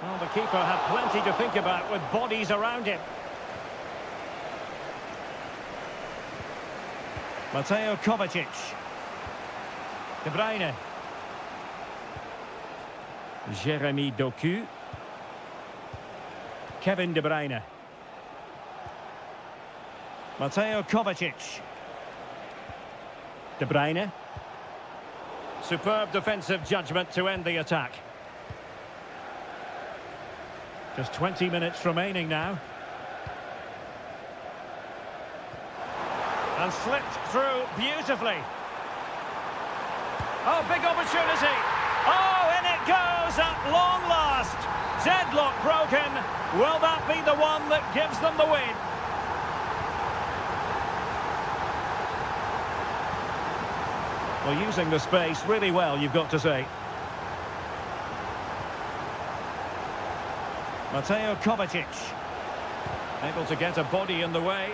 Well, the keeper had plenty to think about with bodies around him. Mateo Kovacic. De Bruyne. Jeremy Doku. Kevin De Bruyne. Mateo Kovacic. De Bruyne. Superb defensive judgment to end the attack. Just 20 minutes remaining now. And slipped through beautifully. Oh, big opportunity. Oh, in it goes at long last. Deadlock broken. Will that be the one that gives them the win? Well, using the space really well, you've got to say. Mateo Kovacic. Able to get a body in the way.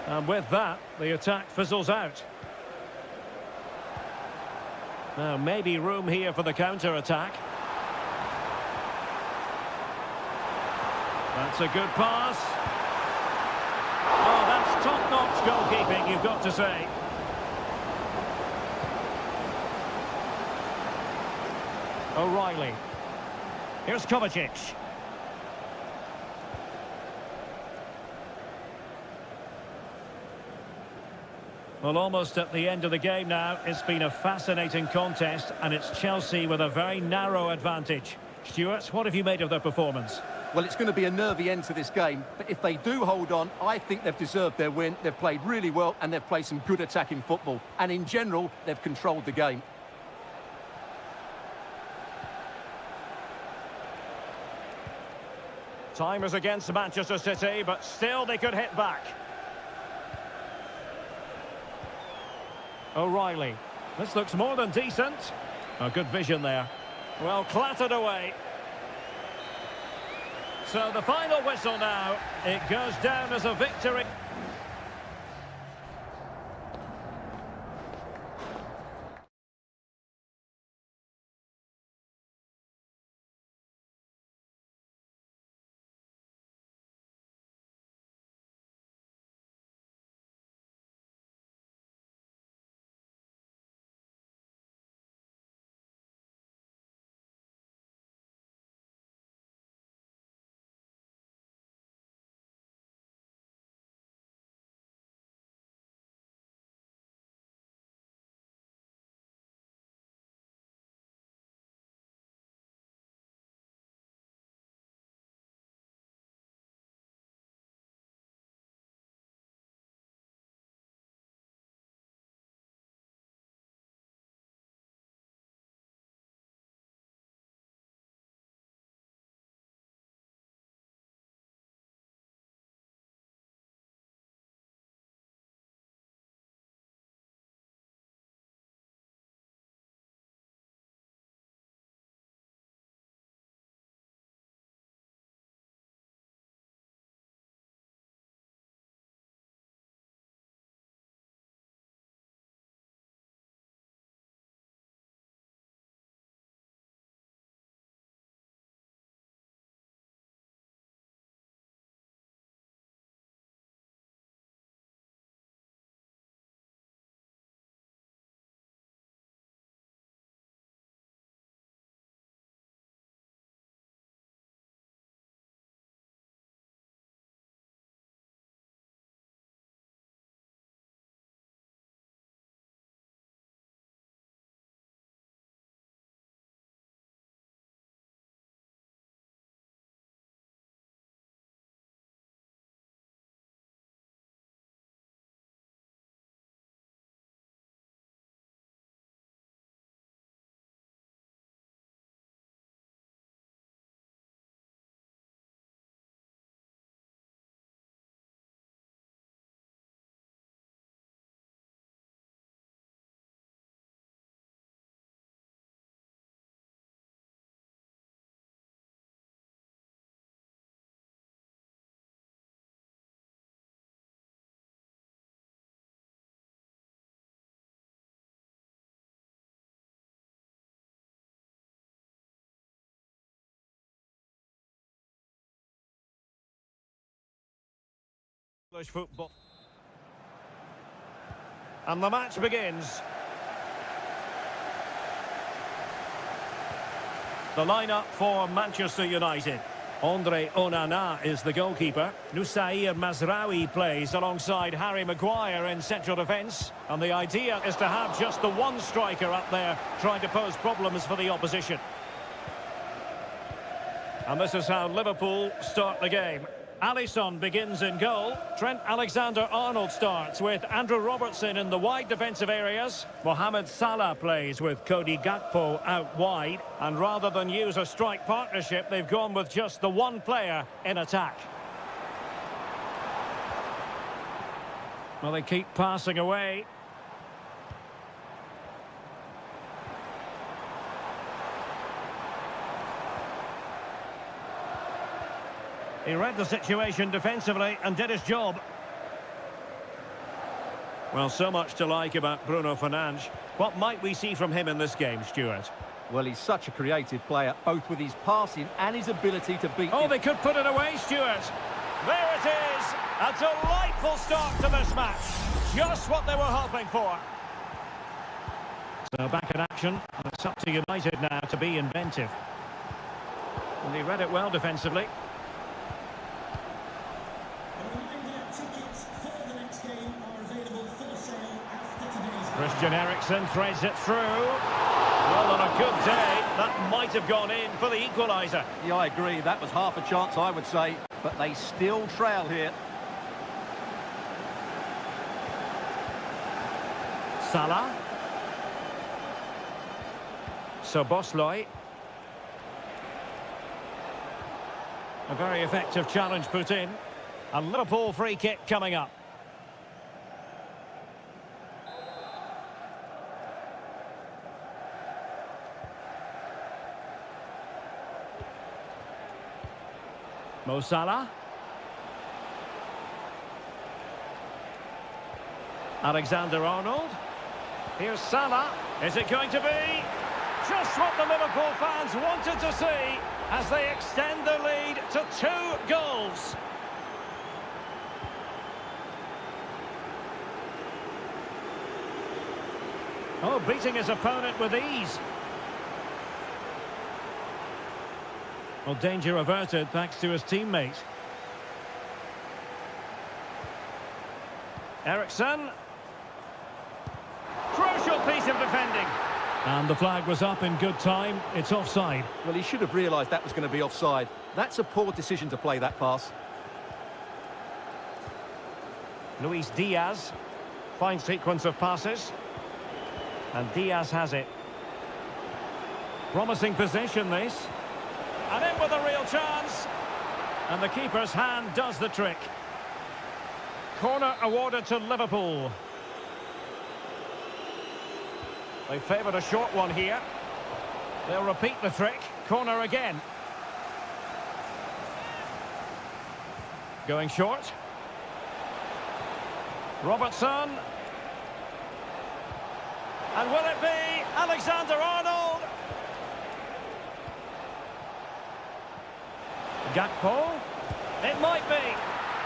And with that, the attack fizzles out. Now, maybe room here for the counter-attack. That's a good pass. Oh, that's top-notch goalkeeping, you've got to say. O'Reilly. Here's Kovacic. Well, almost at the end of the game now. It's been a fascinating contest, and it's Chelsea with a very narrow advantage. Stuart, what have you made of their performance? Well, it's going to be a nervy end to this game, but if they do hold on, I think they've deserved their win. They've played really well, and they've played some good attacking football. And in general, they've controlled the game. Time is against Manchester City, but still they could hit back. O'Reilly. This looks more than decent. Oh, good vision there. Well, clattered away. So the final whistle now. It goes down as a victory. Football. And the match begins. The lineup for Manchester United. Andre Onana is the goalkeeper. Nusair Mazraoui plays alongside Harry Maguire in central defence. And the idea is to have just the one striker up there trying to pose problems for the opposition. And this is how Liverpool start the game. Alisson begins in goal. Trent Alexander-Arnold starts with Andrew Robertson in the wide defensive areas. Mohamed Salah plays with Cody Gakpo out wide. And rather than use a strike partnership, they've gone with just the one player in attack. Well, they keep passing away. He read the situation defensively and did his job. Well, so much to like about Bruno Fernandes. What might we see from him in this game, Stuart? Well, he's such a creative player, both with his passing and his ability to beat... Oh, they could put it away, Stuart. There it is. A delightful start to this match. Just what they were hoping for. So back in action. It's up to United now to be inventive. And he read it well defensively. Christian Eriksen threads it through. Well, on a good day, that might have gone in for the equaliser. Yeah, I agree. That was half a chance, I would say. But they still trail here. Salah. Szoboszlai. A very effective challenge put in. A Liverpool free kick coming up. Mo Salah. Alexander-Arnold. Here's Salah. Is it going to be? Just what the Liverpool fans wanted to see as they extend the lead to 2 goals. Oh, beating his opponent with ease. Well, danger averted thanks to his teammate. Eriksen. Crucial piece of defending. And the flag was up in good time. It's offside. Well, he should have realised that was going to be offside. That's a poor decision to play that pass. Luis Diaz. Fine sequence of passes. And Diaz has it. Promising possession, this. And in with a real chance. And the keeper's hand does the trick. Corner awarded to Liverpool. They favoured a short one here. They'll repeat the trick. Corner again. Going short. Robertson. And will it be Alexander-Arnold? Gakpo. It might be.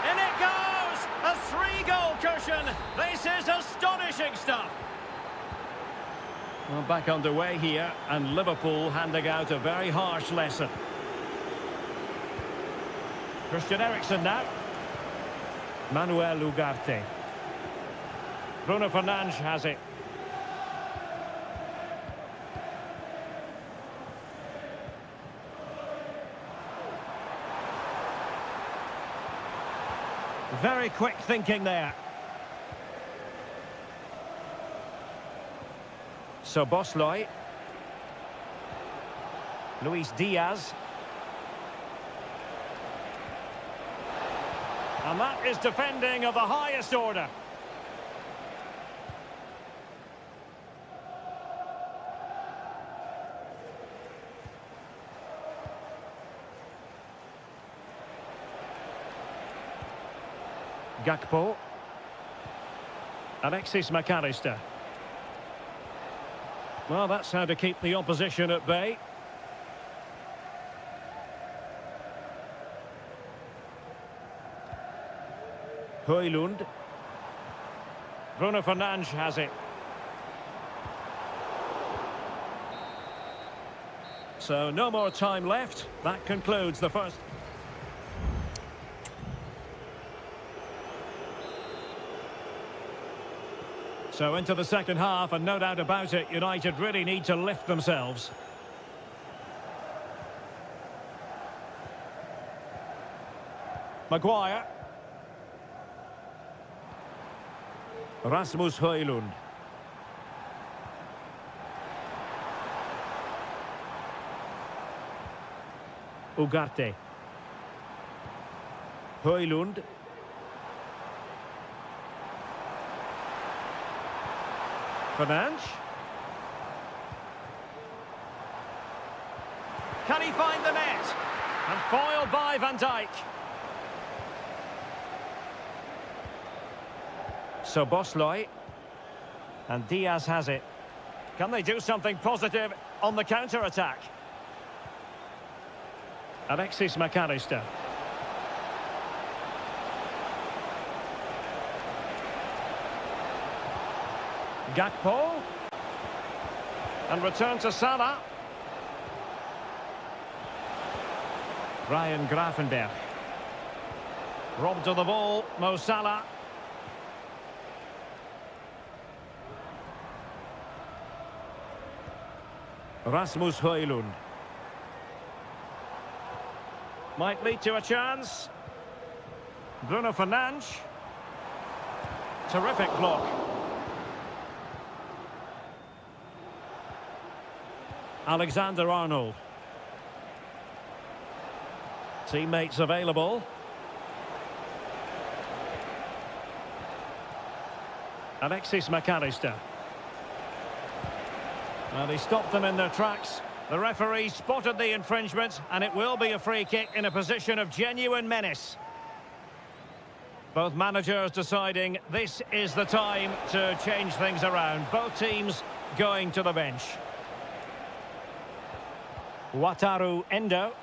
In it goes! A 3-goal cushion. This is astonishing stuff. Well, back underway here, and Liverpool handing out a very harsh lesson. Christian Eriksen now. Manuel Ugarte. Bruno Fernandes has it. Very quick thinking there. Szoboszlai. Luis Diaz. And that is defending of the highest order. Gakpo. Alexis McAllister. Well, that's how to keep the opposition at bay. Højlund. Bruno Fernandes has it. So no more time left. That concludes the first. So into the second half, and no doubt about it, United really need to lift themselves. Maguire. Rasmus Højlund. Ugarte. Højlund. Fernandes. Can he find the net? And foiled by Van Dijk. So Bosley. And Diaz has it. Can they do something positive on the counter-attack? Alexis McAllister. Gakpo. And return to Salah. Ryan Gravenberch. Robbed of the ball, Mo Salah. Rasmus Højlund. Might lead to a chance. Bruno Fernandes. Terrific block. Alexander-Arnold. Teammates available. Alexis McAllister. Well, he stopped them in their tracks. The referee spotted the infringement, and it will be a free kick in a position of genuine menace. Both managers deciding this is the time to change things around. Both teams going to the bench. Wataru Endo.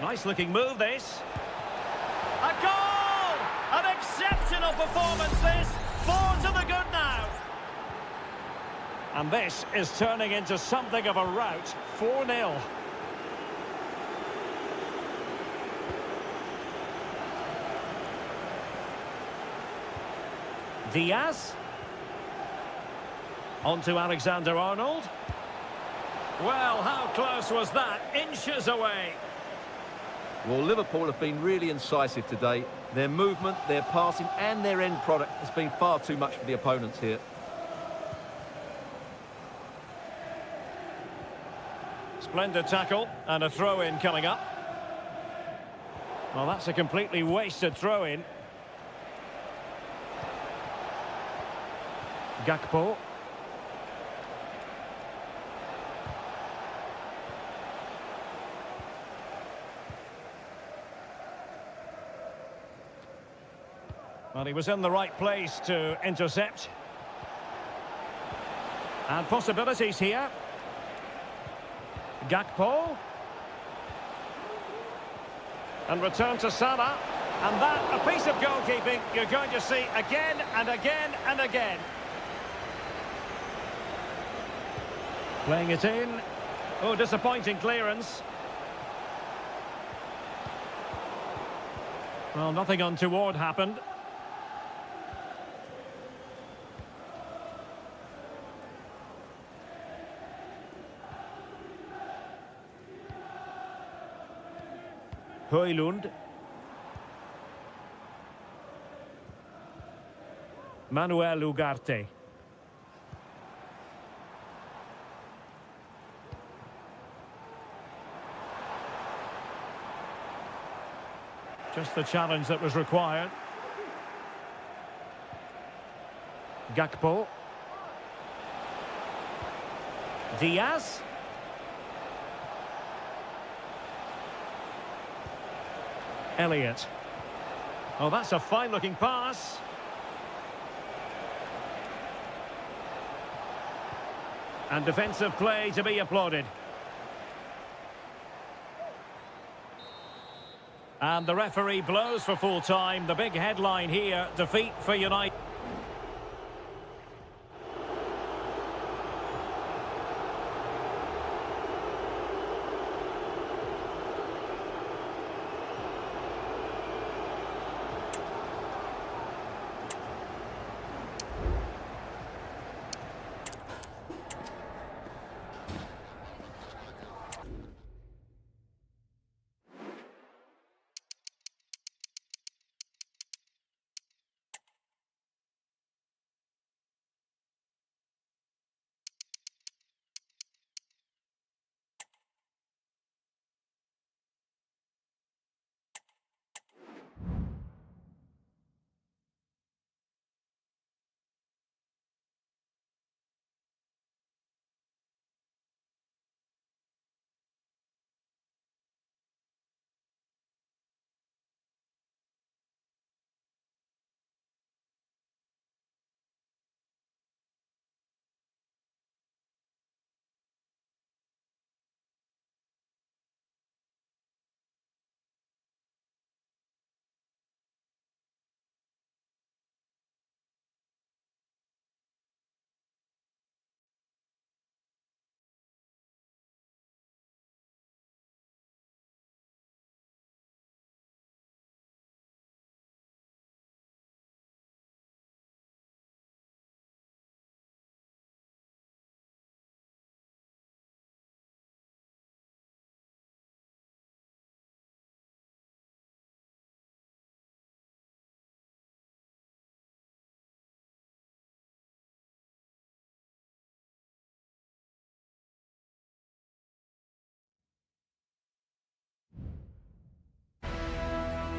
Nice looking move, this. A goal! An exceptional performance, this. 4 to the good now. And this is turning into something of a rout. 4-0. Diaz. On to Alexander-Arnold. Well, how close was that? Inches away. Well, Liverpool have been really incisive today. Their movement, their passing and their end product has been far too much for the opponents here. Splendid tackle and a throw-in coming up. Well, that's a completely wasted throw-in. Gakpo. Well, he was in the right place to intercept. And possibilities here. Gakpo. And return to Salah. And that, a piece of goalkeeping you're going to see again and again and again. Playing it in. Oh, disappointing clearance. Well, nothing untoward happened. Højlund. Manuel Ugarte. Just the challenge that was required. Gakpo. Diaz. Elliott. Oh, that's a fine-looking pass. And defensive play to be applauded. And the referee blows for full time. The big headline here, defeat for United.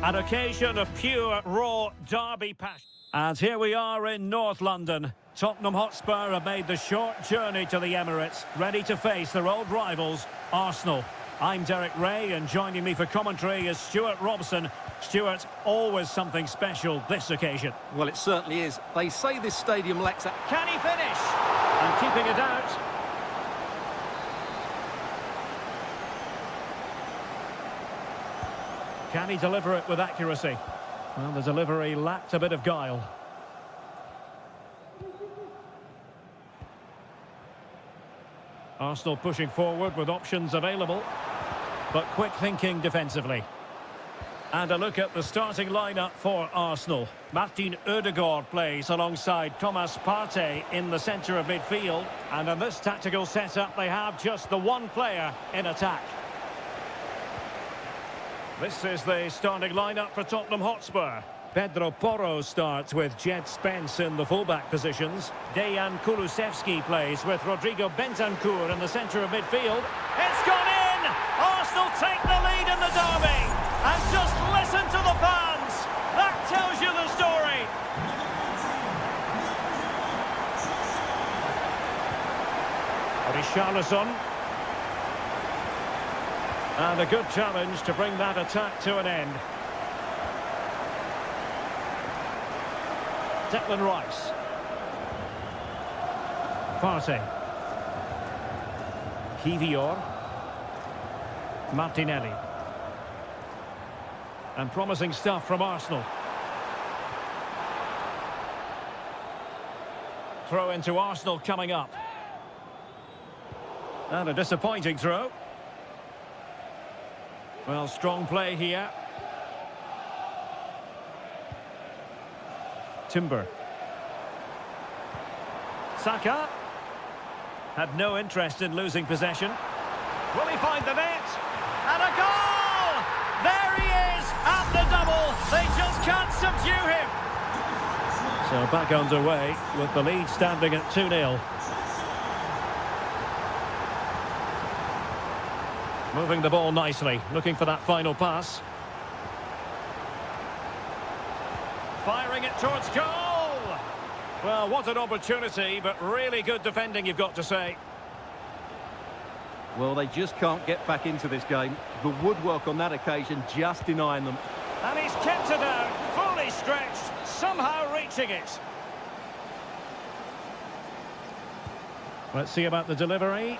An occasion of pure, raw derby passion. And here we are in North London. Tottenham Hotspur have made the short journey to the Emirates, ready to face their old rivals, Arsenal. I'm Derek Ray, and joining me for commentary is Stuart Robson. Stuart, always something special this occasion. Well, it certainly is. They say this stadium lacks a... Can he finish? And keeping it out. Can he deliver it with accuracy? Well, the delivery lacked a bit of guile. Arsenal pushing forward with options available, but quick thinking defensively. And a look at the starting lineup for Arsenal. Martin Ødegaard plays alongside Thomas Partey in the centre of midfield. And in this tactical setup, they have just the one player in attack. This is the starting lineup for Tottenham Hotspur. Pedro Porro starts with Jed Spence in the fullback positions. Dejan Kulusevski plays with Rodrigo Bentancur in the centre of midfield. It's gone in! Arsenal take the lead in the derby. And just listen to the fans. That tells you the story. Richarlison. And a good challenge to bring that attack to an end. Declan Rice. Partey. Kivior. Martinelli. And promising stuff from Arsenal. Throw into Arsenal coming up. And a disappointing throw. Well, strong play here. Timber. Saka had no interest in losing possession. Will he find the net? And a goal! There he is at the double. They just can't subdue him. So back underway with the lead standing at 2-0. Moving the ball nicely, looking for that final pass. Firing it towards goal! Well, what an opportunity, but really good defending, you've got to say. Well, they just can't get back into this game. The woodwork on that occasion just denying them. And he's kept it out, fully stretched, somehow reaching it. Let's see about the delivery.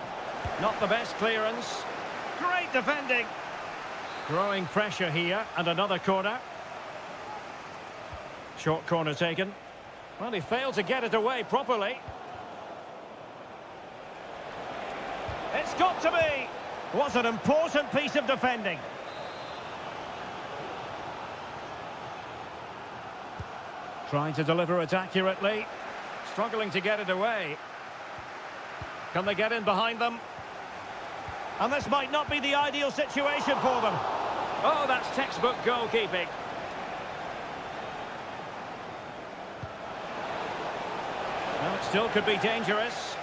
Not the best clearance. Great defending. Growing pressure here, and another corner. Short corner taken. Well, he failed to get it away properly. It's got to be! What an important piece of defending. Trying to deliver it accurately. Struggling to get it away. Can they get in behind them? And this might not be the ideal situation for them. Oh, that's textbook goalkeeping. Well, it still could be dangerous.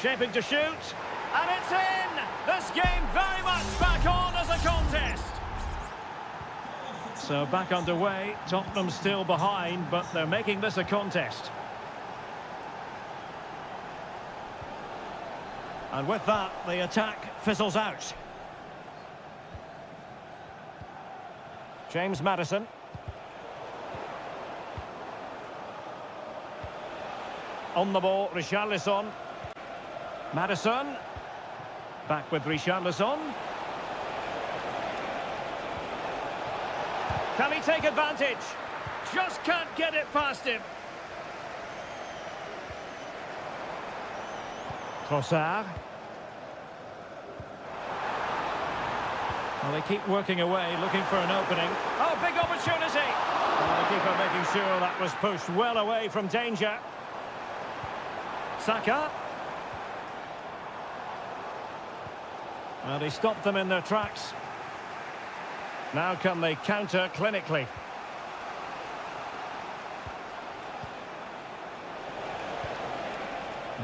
Shaping to shoot. And it's in! This game very much back on as a contest. So back underway. Tottenham still behind, but they're making this a contest. And with that, the attack fizzles out. James Maddison. On the ball, Richarlison. Maddison. Back with Richarlison. Can he take advantage? Just can't get it past him. Trossard. Well, they keep working away, looking for an opening. Oh, big opportunity! And the keeper making sure that was pushed well away from danger. Saka. Well, he stopped them in their tracks. Now can they counter clinically?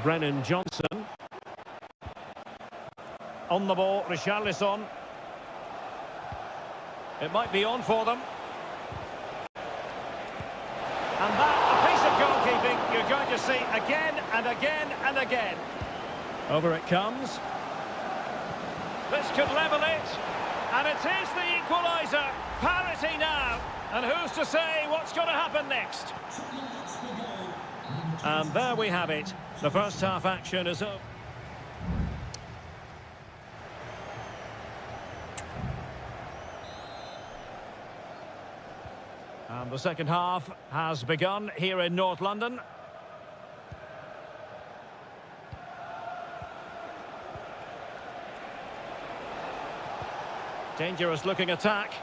Brennan Johnson. On the ball, Richarlison. It might be on for them. And that, a piece of goalkeeping you're going to see again and again and again. Over it comes. This could level it. And it is the equaliser. Parity now. And who's to say what's going to happen next? And there we have it. The first half action is over. And the second half has begun here in North London. Dangerous looking attack.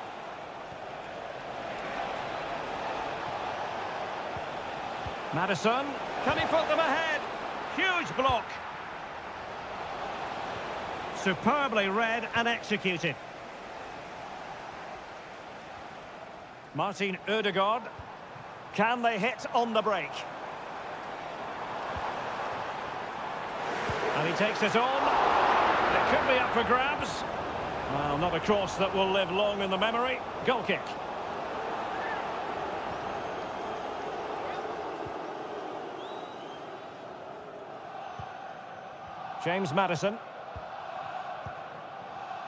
Maddison, can he put them ahead? Huge block. Superbly read and executed. Martin Ødegaard. Can they hit on the break? And he takes it on. It could be up for grabs. Well, not a cross that will live long in the memory. Goal kick. James Maddison.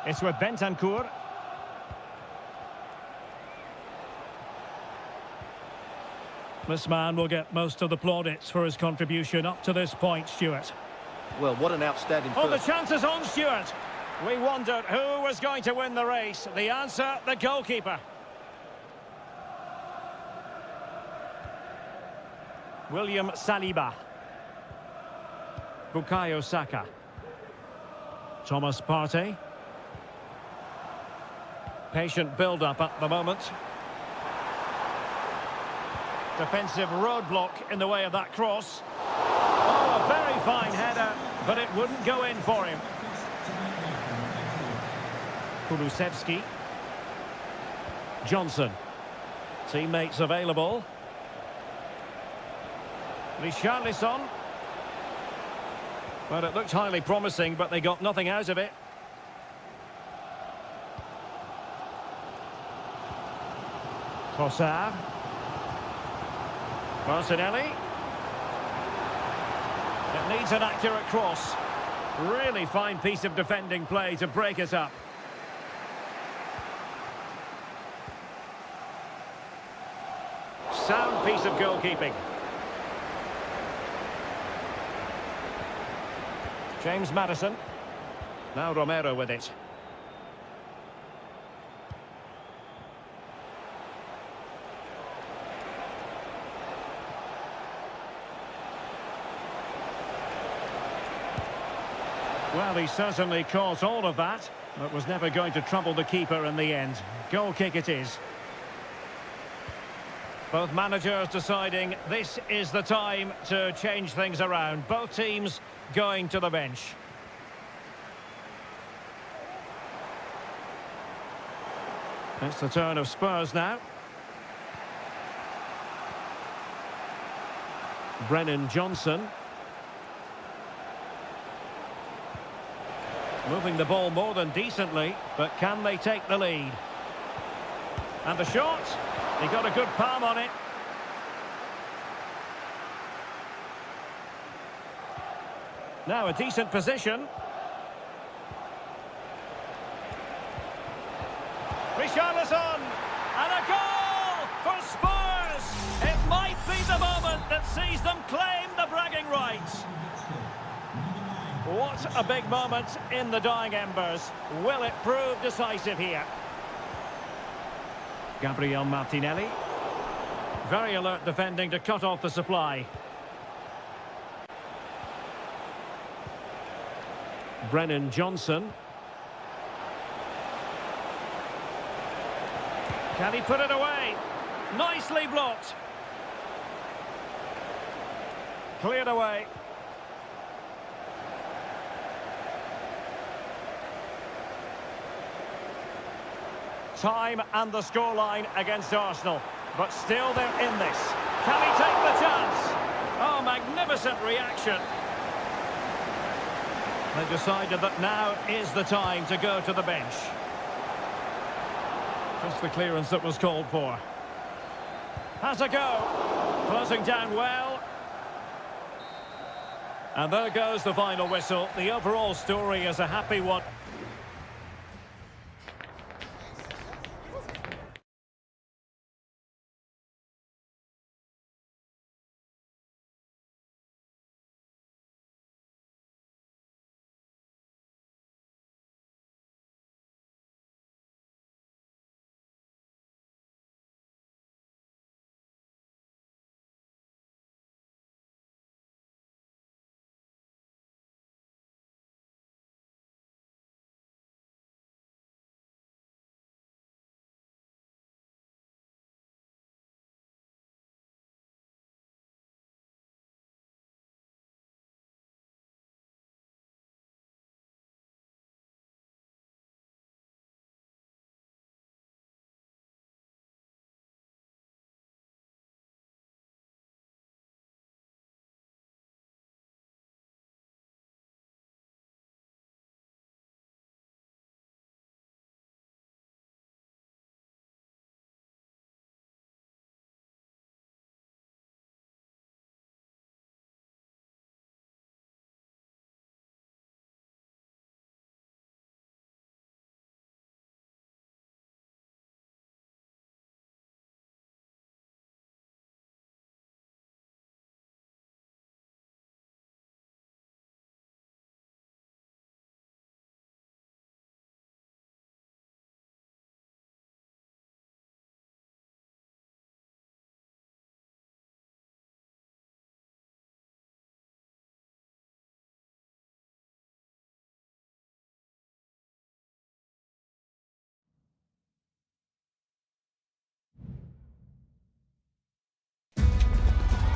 It's with Bentancur. This man will get most of the plaudits for his contribution up to this point, Stuart. Well, what an outstanding Oh, the first. chance is on, Stuart. We wondered who was going to win the race. The answer, the goalkeeper. William Saliba. Bukayo Saka. Thomas Partey. Patient build-up at the moment. Defensive roadblock in the way of that cross. Oh, a very fine header, but it wouldn't go in for him. Kulusevski. Johnson. Teammates available. Richarlison. Well, it looked highly promising, but they got nothing out of it. Trossard. Martinelli. It needs an accurate cross. Really fine piece of defending play to break it up. Sound piece of goalkeeping. James Maddison. Now Romero with it. Well, he certainly caught all of that, but was never going to trouble the keeper in the end. Goal kick it is. Both managers deciding this is the time to change things around. Both teams going to the bench. It's the turn of Spurs now. Brennan Johnson. Moving the ball more than decently, but can they take the lead? And the shot. He got a good palm on it. Now a decent position. Richarlison! And a goal for Spurs! It might be the moment that sees them claim the bragging rights. What a big moment in the dying embers. Will it prove decisive here? Gabriel Martinelli. Very alert defending to cut off the supply. Brennan Johnson. Can he put it away? Nicely blocked. Cleared away. Time and the scoreline against Arsenal, but still they're in this. Can he take the chance? Oh, magnificent reaction. They decided that now is the time to go to the bench. Just the clearance that was called for. Has a go. Closing down well. And there goes the final whistle. The overall story is a happy one.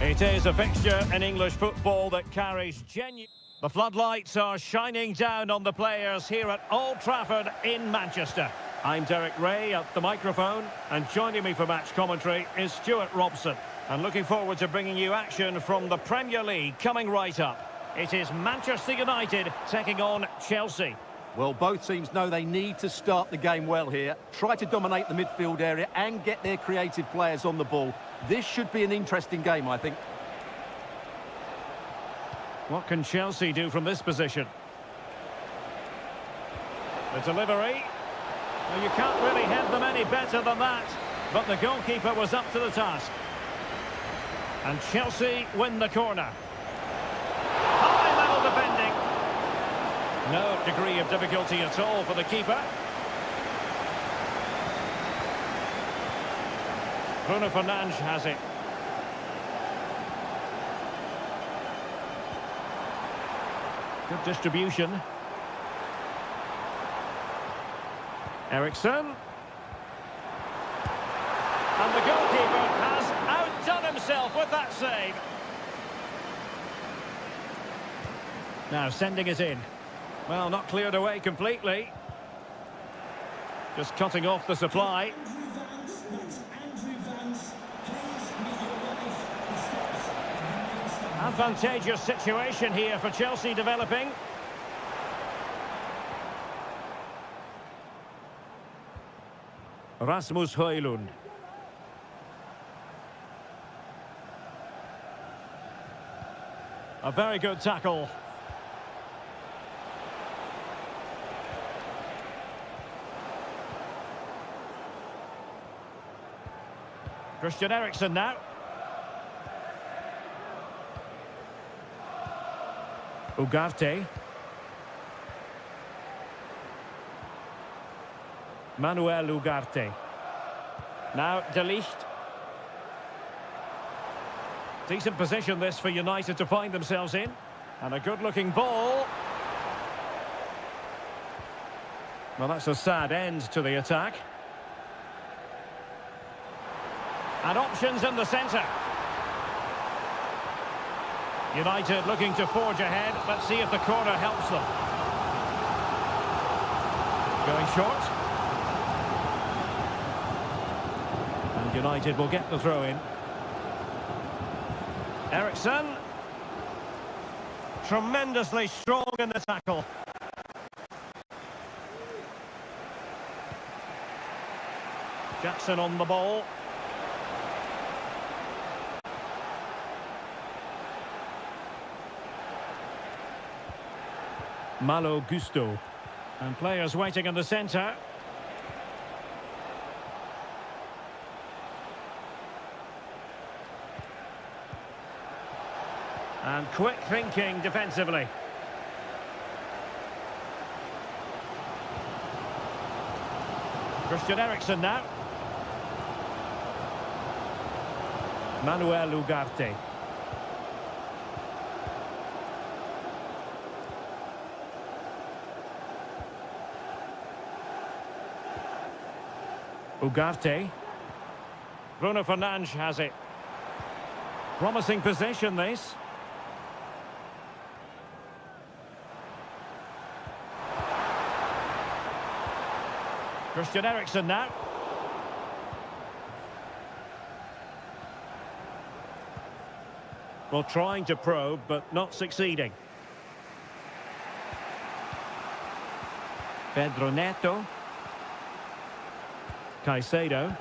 It is a fixture in English football that carries genuine... The floodlights are shining down on the players here at Old Trafford in Manchester. I'm Derek Ray at the microphone, and joining me for match commentary is Stuart Robson. And looking forward to bringing you action from the Premier League coming right up. It is Manchester United taking on Chelsea. Well, both teams know they need to start the game well here. Try to dominate the midfield area and get their creative players on the ball. This should be an interesting game, I think. What can Chelsea do from this position? The delivery. Well, you can't really head them any better than that. But the goalkeeper was up to the task. And Chelsea win the corner. High-level defending. No degree of difficulty at all for the keeper. Bruno Fernandes has it. Good distribution. Eriksson. And the goalkeeper has outdone himself with that save. Now sending it in. Well, not cleared away completely. Just cutting off the supply. Advantageous situation here for Chelsea developing. Rasmus Højlund. A very good tackle. Christian Eriksen now. Ugarte. Manuel Ugarte. Now De Ligt. Decent position this for United to find themselves in. And a good-looking ball. Well, that's a sad end to the attack. And options in the centre. United looking to forge ahead. Let's see if the corner helps them. Going short. And United will get the throw in. Eriksson. Tremendously strong in the tackle. Jackson on the ball. Malo Gusto. And players waiting in the centre. And quick thinking defensively. Christian Eriksen now. Manuel Ugarte. Ugarte. Bruno Fernandes has it. Promising possession this. Christian Eriksen now. Well, trying to probe, but not succeeding. Pedro Neto. Caicedo.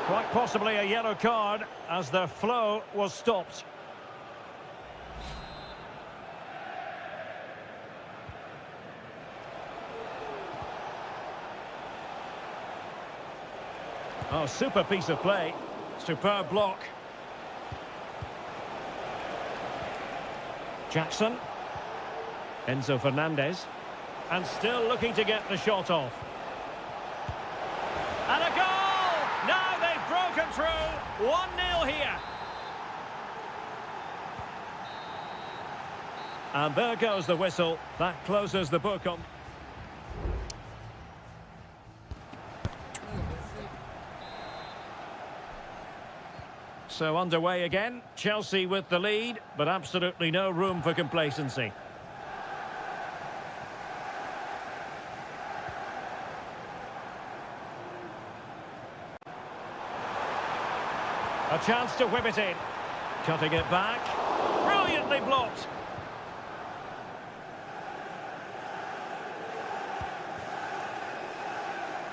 Quite possibly a yellow card as the flow was stopped. Oh, super piece of play. Superb block. Jackson. Enzo Fernandez. And still looking to get the shot off. And a goal! Now they've broken through. 1-0 here. And there goes the whistle. That closes the book on... So underway again. Chelsea with the lead, but absolutely no room for complacency. A chance to whip it in. Cutting it back. Brilliantly blocked.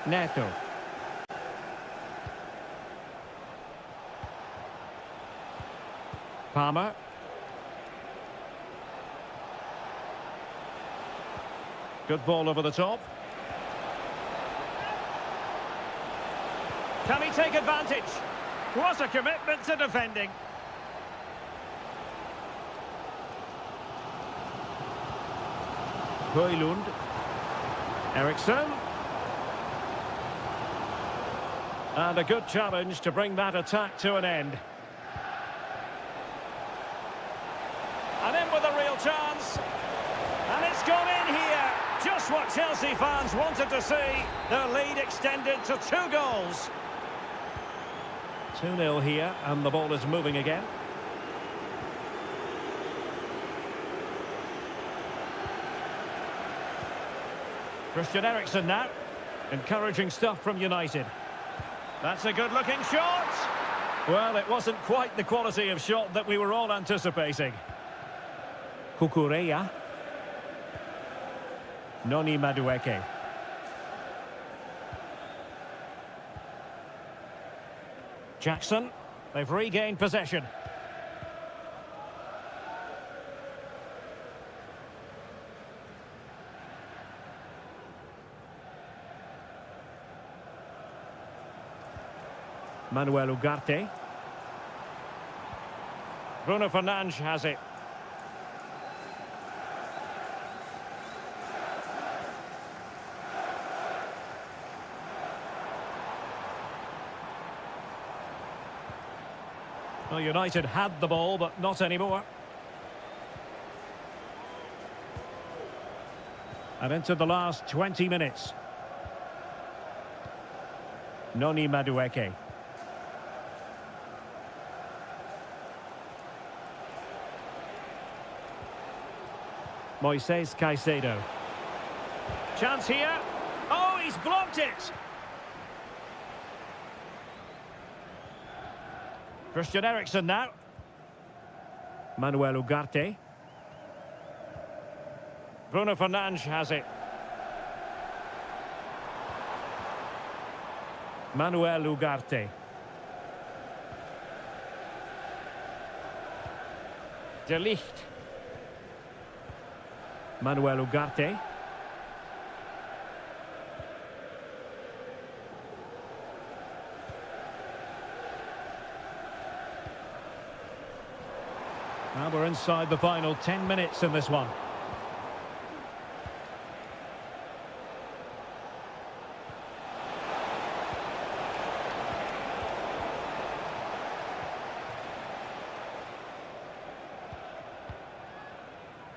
Neto. Palmer. Good ball over the top. Can he take advantage? What a commitment to defending. Højlund. Eriksson. And a good challenge to bring that attack to an end. And in with a real chance. And it's gone in here. Just what Chelsea fans wanted to see. Their lead extended to 2 goals. 2-0 here, and the ball is moving again. Christian Eriksen now. Encouraging stuff from United. That's a good-looking shot. Well, it wasn't quite the quality of shot that we were all anticipating. Kukureya. Noni Madueke. Jackson. They've regained possession. Manuel Ugarte. Bruno Fernandes has it. Well, United had the ball, but not anymore. And into the last 20 minutes. Noni Madueke. Moises Caicedo. Chance here. Oh, he's blocked it. Christian Eriksen now. Manuel Ugarte. Bruno Fernandes has it. Manuel Ugarte. De Ligt. Manuel Ugarte. Now we're inside the final 10 minutes in this one.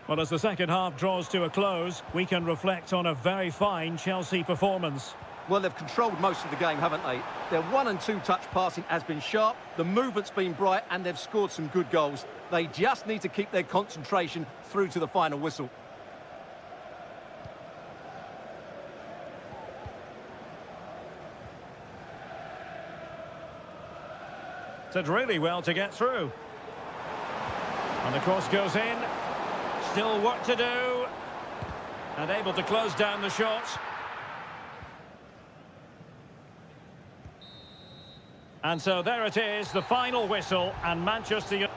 Well, as the second half draws to a close, we can reflect on a very fine Chelsea performance. Well, they've controlled most of the game, haven't they? Their 1- and 2-touch passing has been sharp, the movement's been bright, and they've scored some good goals. They just need to keep their concentration through to the final whistle. Did really well to get through. And the cross goes in. Still work to do. And able to close down the shot. And so there it is, the final whistle, and Manchester United.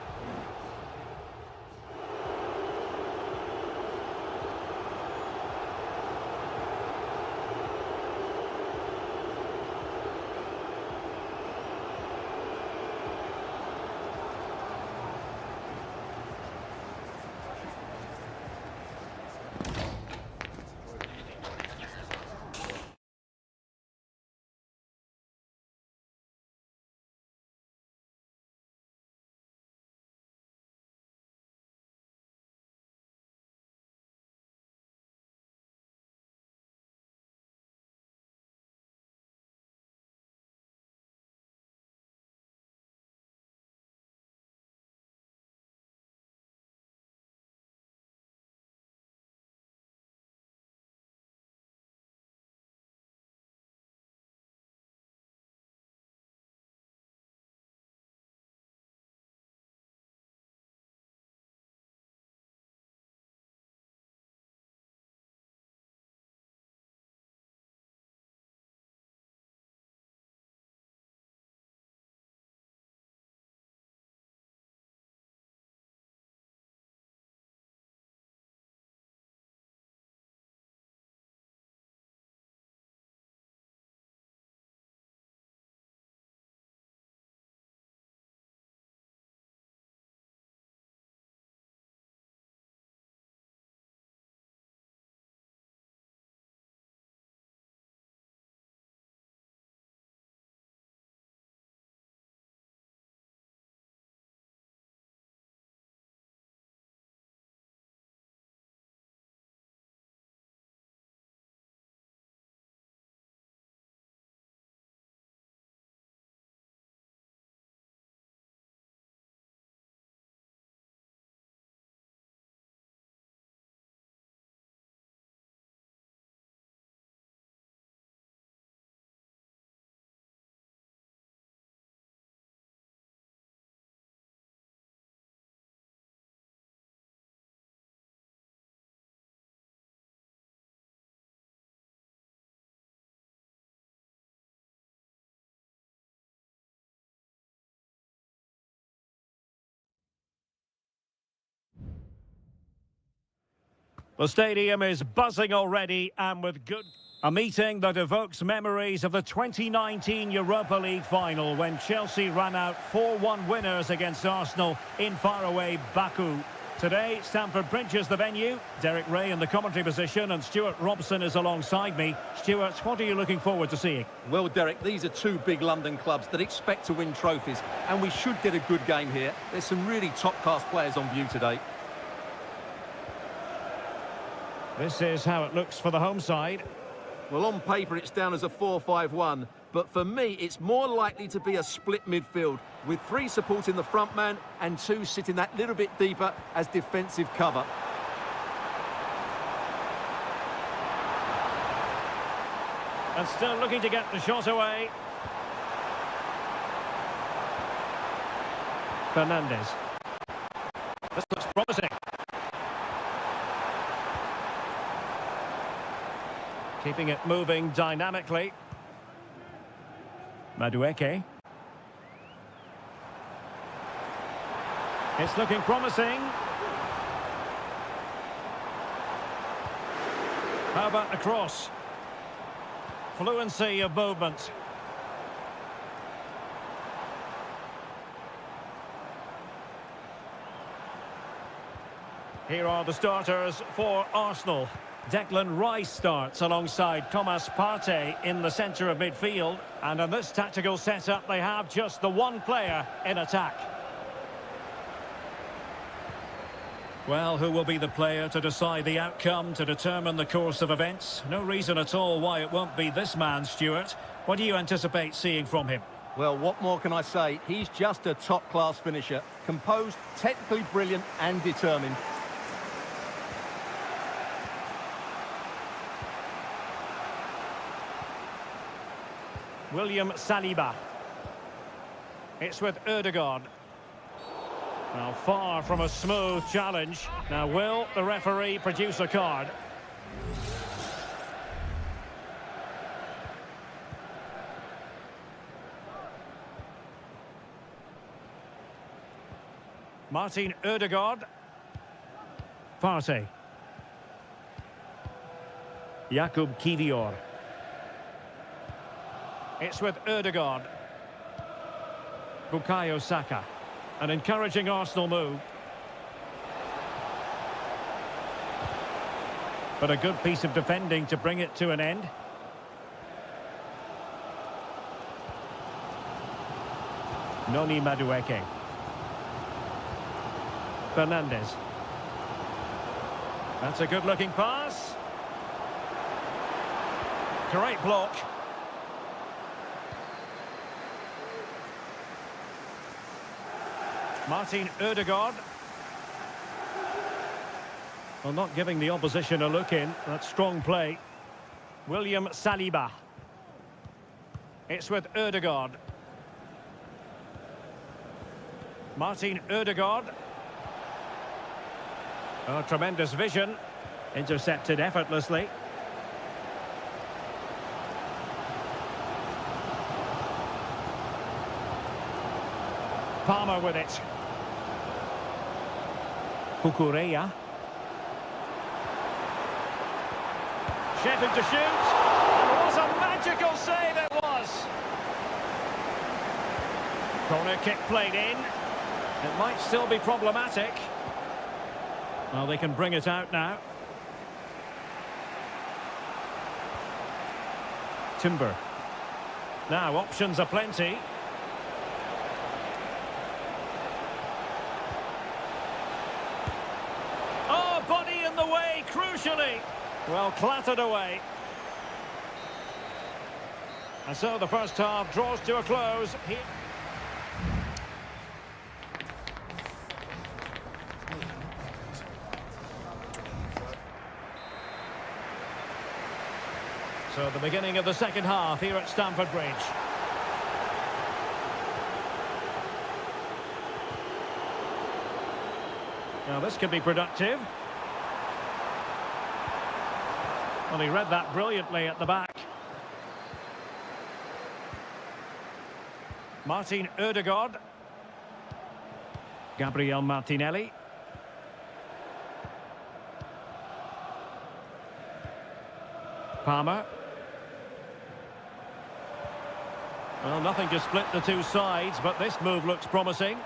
The stadium is buzzing already and with good... A meeting that evokes memories of the 2019 Europa League final when Chelsea ran out 4-1 winners against Arsenal in faraway Baku. Today, Stamford Bridge is the venue. Derek Ray in the commentary position and Stuart Robson is alongside me. Stuart, what are you looking forward to seeing? Well, Derek, these are two big London clubs that expect to win trophies, and we should get a good game here. There's some really top-class players on view today. This is how it looks for the home side. Well, on paper, it's down as a 4-5-1, but for me, it's more likely to be a split midfield, with three supporting the front man and two sitting that little bit deeper as defensive cover. And still looking to get the shot away. Fernandez. This looks promising. Keeping it moving dynamically. Madueke. It's looking promising. How about the cross? Fluency of movement. Here are the starters for Arsenal. Declan Rice starts alongside Thomas Partey in the centre of midfield. And in this tactical setup, they have just the one player in attack. Well, who will be the player to decide the outcome, to determine the course of events? No reason at all why it won't be this man, Stuart. What do you anticipate seeing from him? Well, what more can I say? He's just a top-class finisher. Composed, technically brilliant and determined. William Saliba. It's with Ødegaard. Now, far from a smooth challenge. Now, will the referee produce a card? Martin Ødegaard. Partey. Jakub Kivior. It's with Ødegaard. Bukayo Saka. An encouraging Arsenal move. But a good piece of defending to bring it to an end. Noni Madueke. Fernandez. That's a good-looking pass. Great block. Martin Ødegaard. Well, not giving the opposition a look in. That's strong play. William Saliba. It's with Ødegaard. Martin Ødegaard. Oh, tremendous vision. Intercepted effortlessly. Palmer with it. Kukureya. Shepard to shoot. And what a magical save it was. Corner kick played in. It might still be problematic. Well, they can bring it out now. Timber. Now, options are plenty. Oh, body in the way, crucially. Well, clattered away. And so the first half draws to a close. So the beginning of the second half here at Stamford Bridge. Now this could be productive. Well, he read that brilliantly at the back. Martin Ødegaard. Gabriel Martinelli. Palmer. Well, nothing to split the two sides, but this move looks promising.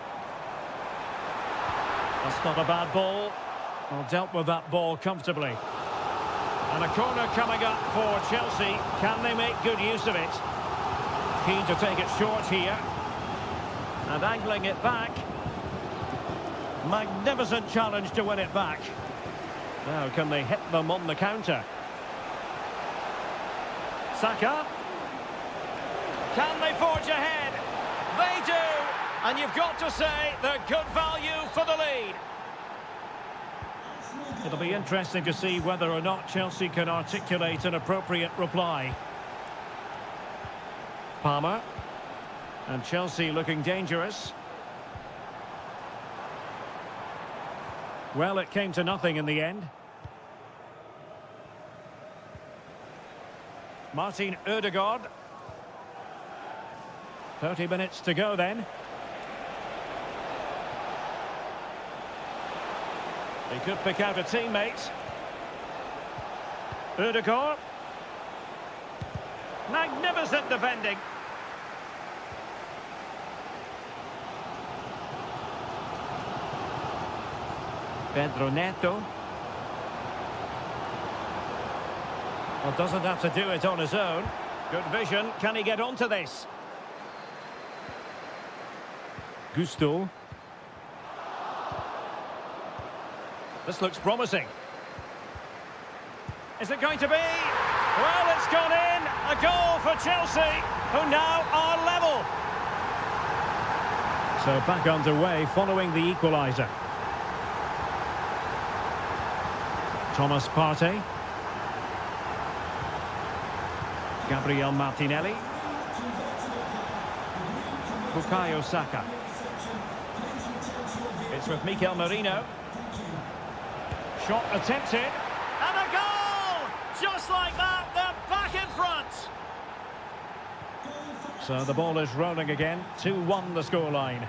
That's not a bad ball. Well, dealt with that ball comfortably. And a corner coming up for Chelsea. Can they make good use of it? Keen to take it short here. And angling it back. Magnificent challenge to win it back. Now, can they hit them on the counter? Saka. Can they forge ahead? They do! And you've got to say they're good value for the lead. It'll be interesting to see whether or not Chelsea can articulate an appropriate reply. Palmer. And Chelsea looking dangerous. Well, it came to nothing in the end. Martin Ødegaard. 30 minutes to go then. He could pick out a teammate. Ødegaard. Magnificent defending. Pedro Neto. Well, doesn't have to do it on his own. Good vision. Can he get onto this? Gusto. This looks promising. Is it going to be? Well, it's gone in. A goal for Chelsea, who now are level. So back underway following the equaliser. Thomas Partey. Gabriel Martinelli. Bukayo Saka. It's with Mikel Merino. Shot attempted. And a goal! Just like that, they're back in front. So the ball is rolling again. 2-1 the scoreline.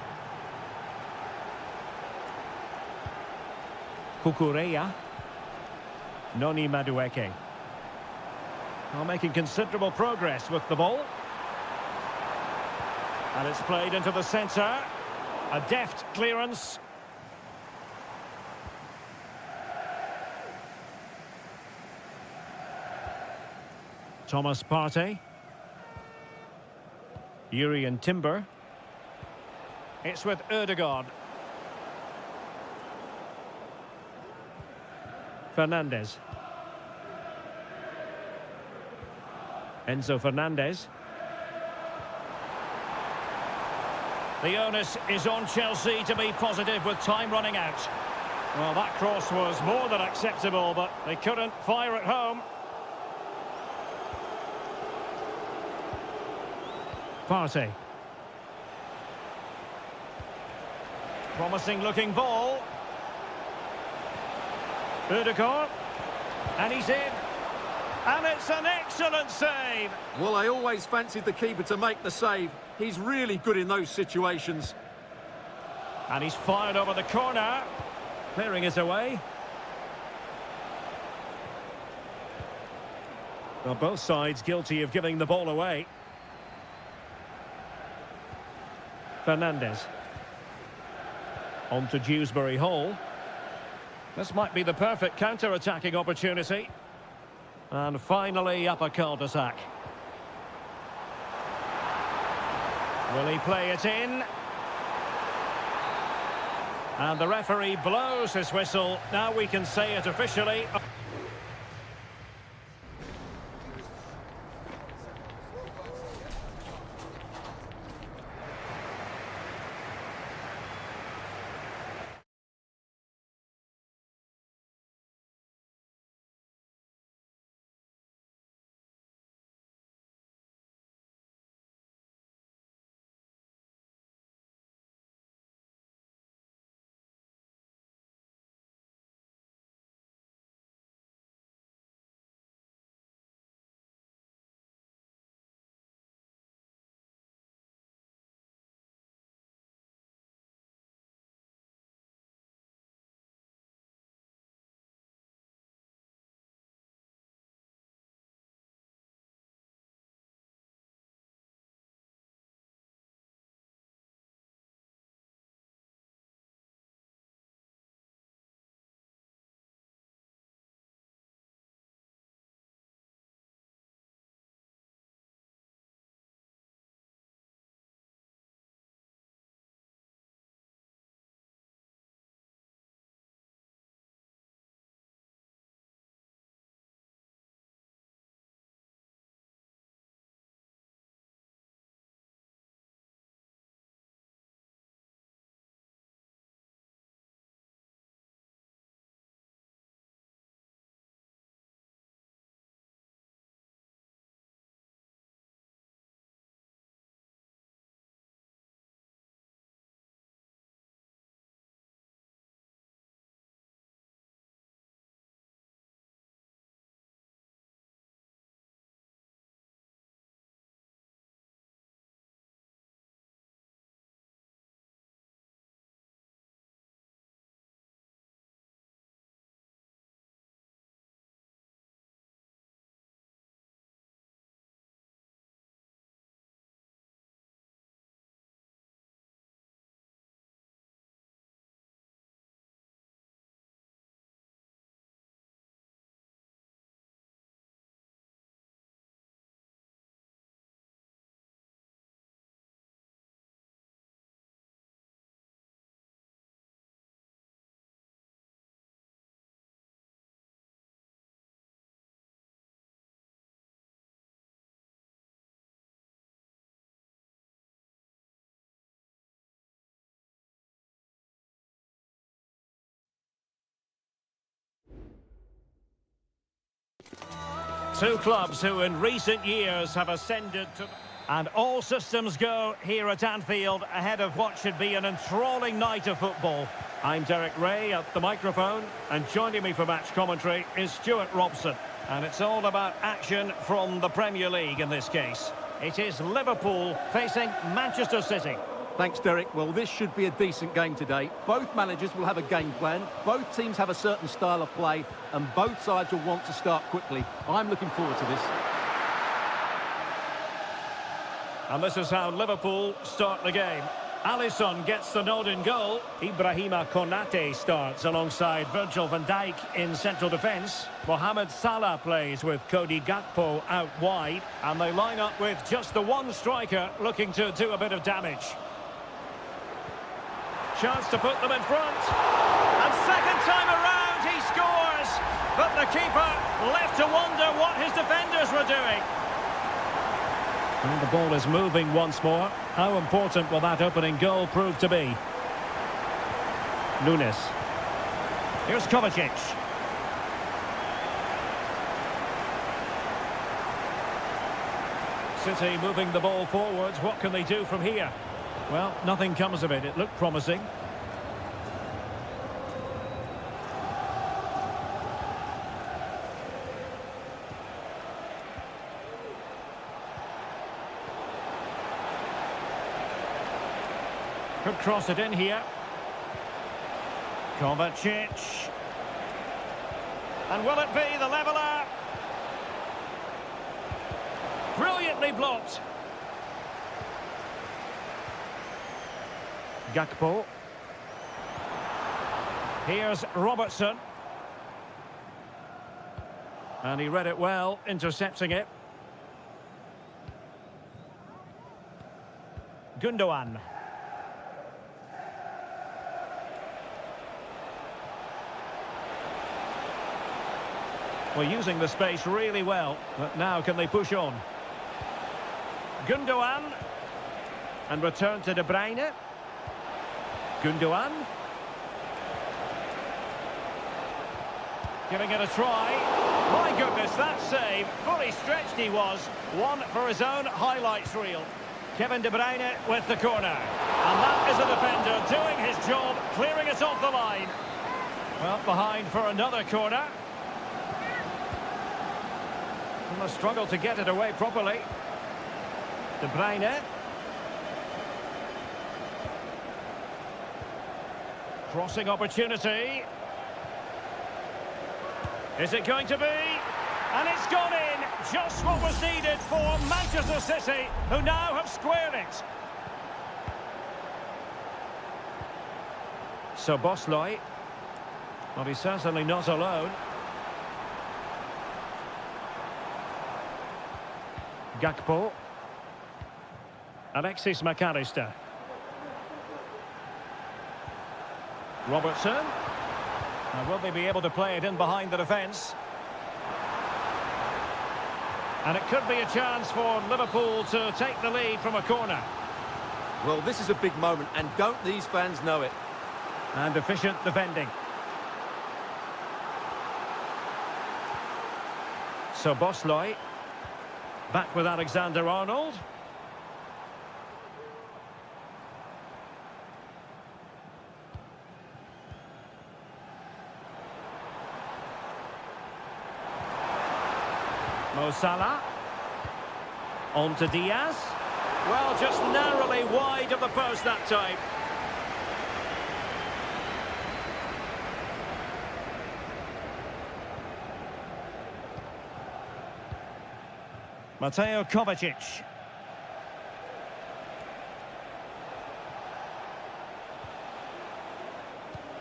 Kukureya. Noni Madueke. Well, making considerable progress with the ball. And it's played into the centre. A deft clearance. Thomas Partey. Urian Timber. It's with Ødegaard. Fernandes. Enzo Fernandez. The onus is on Chelsea to be positive with time running out. Well, that cross was more than acceptable, but they couldn't fire at home. Partey. Promising looking ball. Ødegaard. And he's in. And it's an excellent save. Well, I always fancied the keeper to make the save. He's really good in those situations. And he's fired over the corner. Clearing it away. Well, both sides guilty of giving the ball away. Fernandes. On to Dewsbury Hall. This might be the perfect counter-attacking opportunity. And finally up a cul-de-sac. Will he play it in? And the referee blows his whistle. Now we can say it officially. Two clubs who in recent years have ascended to... And all systems go here at Anfield ahead of what should be an enthralling night of football. I'm Derek Ray at the microphone, and joining me for match commentary is Stuart Robson. And it's all about action from the Premier League in this case. It is Liverpool facing Manchester City. Thanks, Derek. Well, this should be a decent game today. Both managers will have a game plan. Both teams have a certain style of play, and both sides will want to start quickly. I'm looking forward to this. And this is how Liverpool start the game. Alisson gets the nod in goal. Ibrahima Konate starts alongside Virgil van Dijk in central defence. Mohamed Salah plays with Cody Gakpo out wide. And they line up with just the one striker looking to do a bit of damage. Chance to put them in front. And second time around he scores. But the keeper left to wonder what his defenders were doing. And the ball is moving once more. How important will that opening goal prove to be? Nunes. Here's Kovacic. City moving the ball forwards. What can they do from here? Well, nothing comes of it. It looked promising. Could cross it in here. Kovacic. And will it be the leveller? Brilliantly blocked. Gakpo. Here's Robertson. And he read it well, intercepting it. Gundogan. We're using the space really well, but now can they push on? Gundogan. And return to De Bruyne. Gundogan. Giving it a try. My goodness, that save. Fully stretched he was. One for his own highlights reel. Kevin De Bruyne with the corner. And that is a defender doing his job, clearing it off the line. Well, behind for another corner. And the struggle to get it away properly. De Bruyne. Crossing opportunity. Is it going to be? And it's gone in. Just what was needed for Manchester City, who now have squared it. So Bosley. Well, he's certainly not alone. Gakpo. Alexis McAllister. Robertson. Now, will they be able to play it in behind the defence? And it could be a chance for Liverpool to take the lead from a corner. Well, this is a big moment, and don't these fans know it? And efficient defending. So Bosley. Back with Alexander-Arnold. Mo Salah. On to Diaz. Well, just narrowly wide of the post that time. Mateo Kovacic.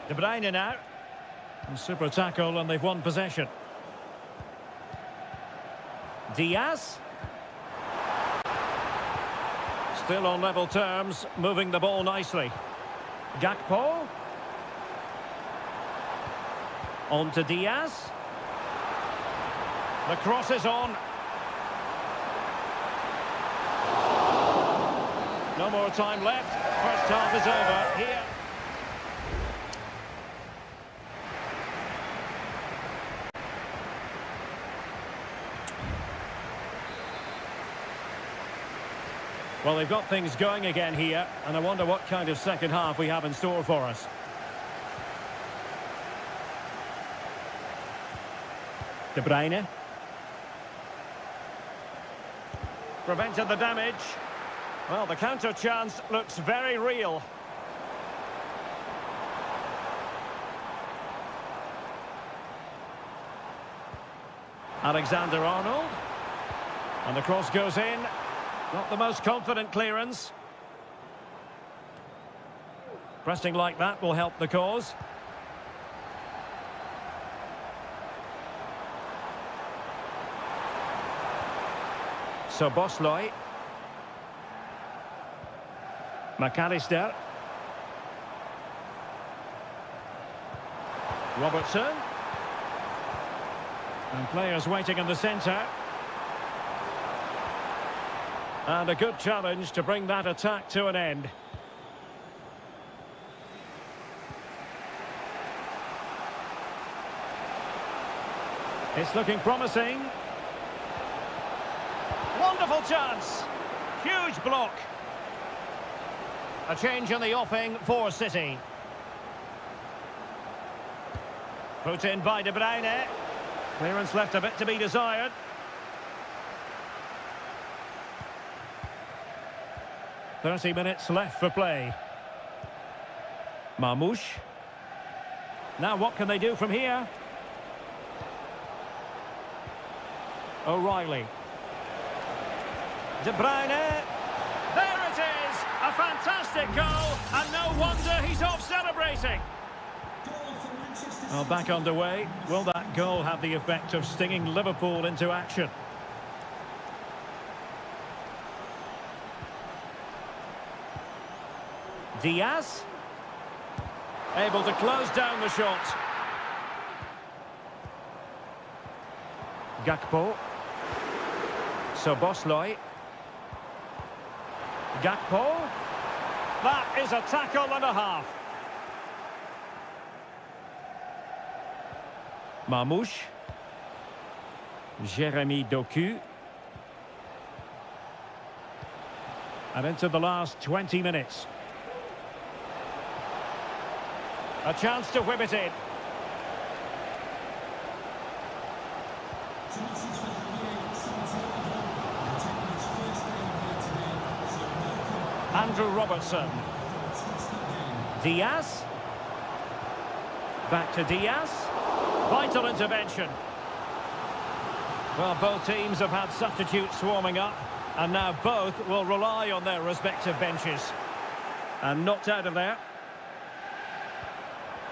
De Bruyne now. And super tackle, and they've won possession. Diaz. Still on level terms, moving the ball nicely. Gakpo. On to Diaz. The cross is on. No more time left. First half is over here. Well, they've got things going again here, and I wonder what kind of second half we have in store for us. De Bruyne. Prevented the damage. Well, the counter chance looks very real. Alexander-Arnold. And the cross goes in. Not the most confident clearance. Pressing like that will help the cause. So Bosley. McAllister. Robertson. And players waiting in the centre. And a good challenge to bring that attack to an end. It's looking promising. Wonderful chance. Huge block. A change in the offing for City. Put in by De Bruyne. Clearance left a bit to be desired. "30 minutes left for play. Marmoush. Now what can they do from here? O'Reilly. De Bruyne. There it is! A fantastic goal, and no wonder he's off celebrating. Well, back underway. Will that goal have the effect of stinging Liverpool into action? Diaz. Able to close down the shot. Gakpo. Soboslai. Gakpo. That is a tackle and a half. Marmoush. Jeremy Doku. And into the last 20 minutes. A chance to whip it in. Andrew Robertson. Diaz. Back to Diaz. Vital intervention. Well, both teams have had substitutes swarming up, and now both will rely on their respective benches. And knocked out of there.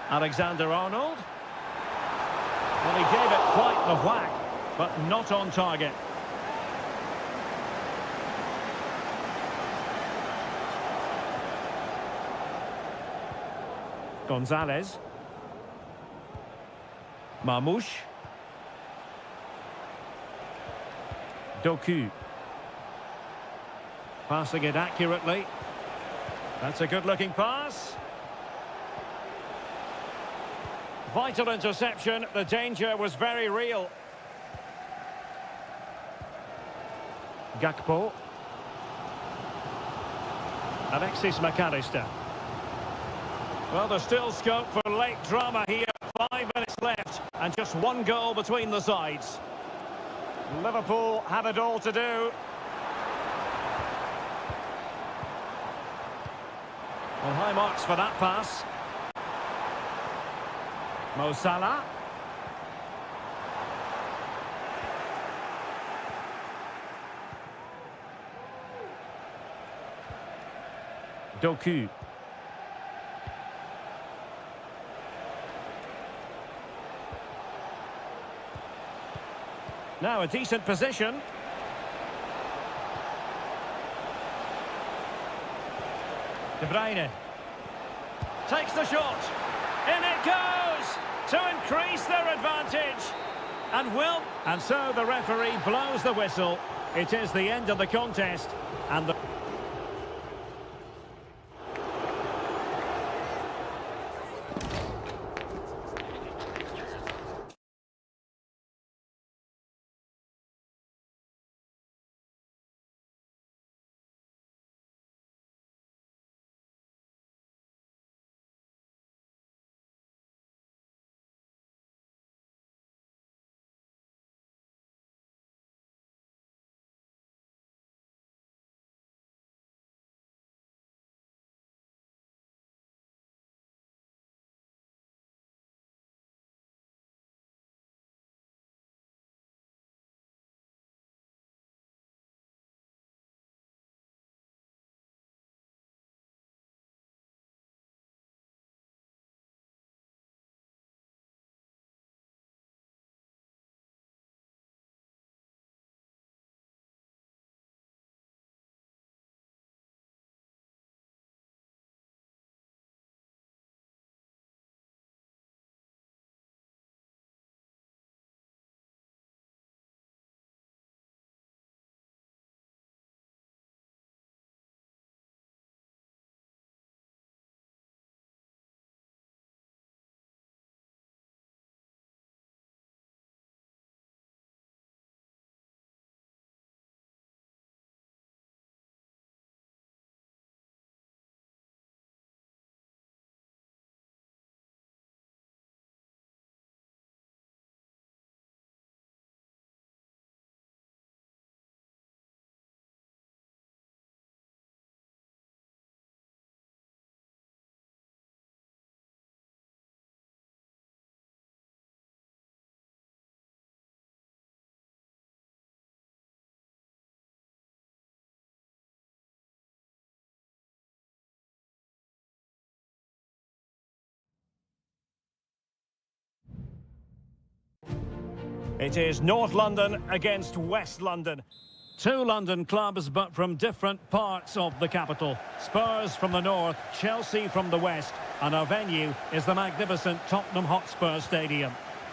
Alexander-Arnold. Well, he gave it quite the whack, but not on target. Gonzalez. Marmoush. Doku. Passing it accurately. That's a good-looking pass. Vital interception. The danger was very real. Gakpo. Alexis McAllister. Well, there's still scope for late drama here. 5 minutes left and just one goal between the sides. Liverpool have it all to do. Well, high marks for that pass. Mo Salah. Doku. Now a decent position. De Bruyne. Takes the shot. In it goes! To increase their advantage. And so the referee blows the whistle. It is the end of the contest. And the It is North London against West London. Two London clubs, but from different parts of the capital. Spurs from the north, Chelsea from the west, and our venue is the magnificent Tottenham Hotspur Stadium.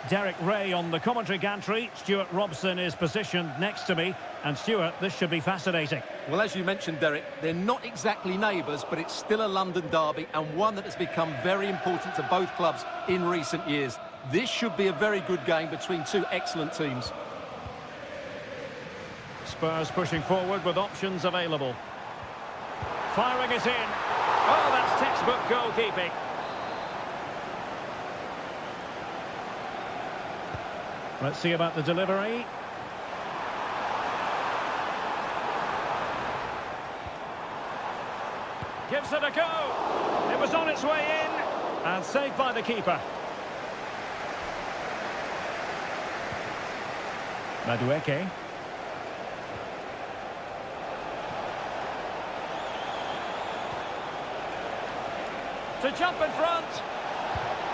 Derek Ray on the commentary gantry. Stuart Robson is positioned next to me. And Stuart, this should be fascinating. Well, as you mentioned, Derek, they're not exactly neighbours, but it's still a London derby and one that has become very important to both clubs in recent years. This should be a very good game between two excellent teams. Spurs pushing forward with options available. Firing it in. Oh, that's textbook goalkeeping. Let's see about the delivery. Gives it a go. It was on its way in. And saved by the keeper. Madueke. To jump in front.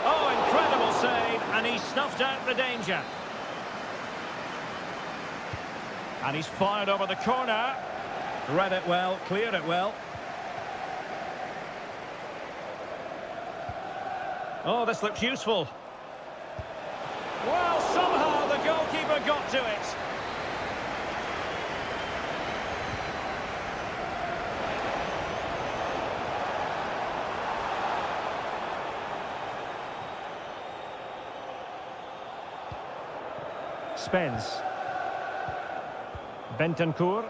Oh, incredible save. And he snuffed out the danger. And he's fired over the corner. Read it well, cleared it well. Oh, this looks useful. Well, somehow the goalkeeper got to it. Spence. Bentancur.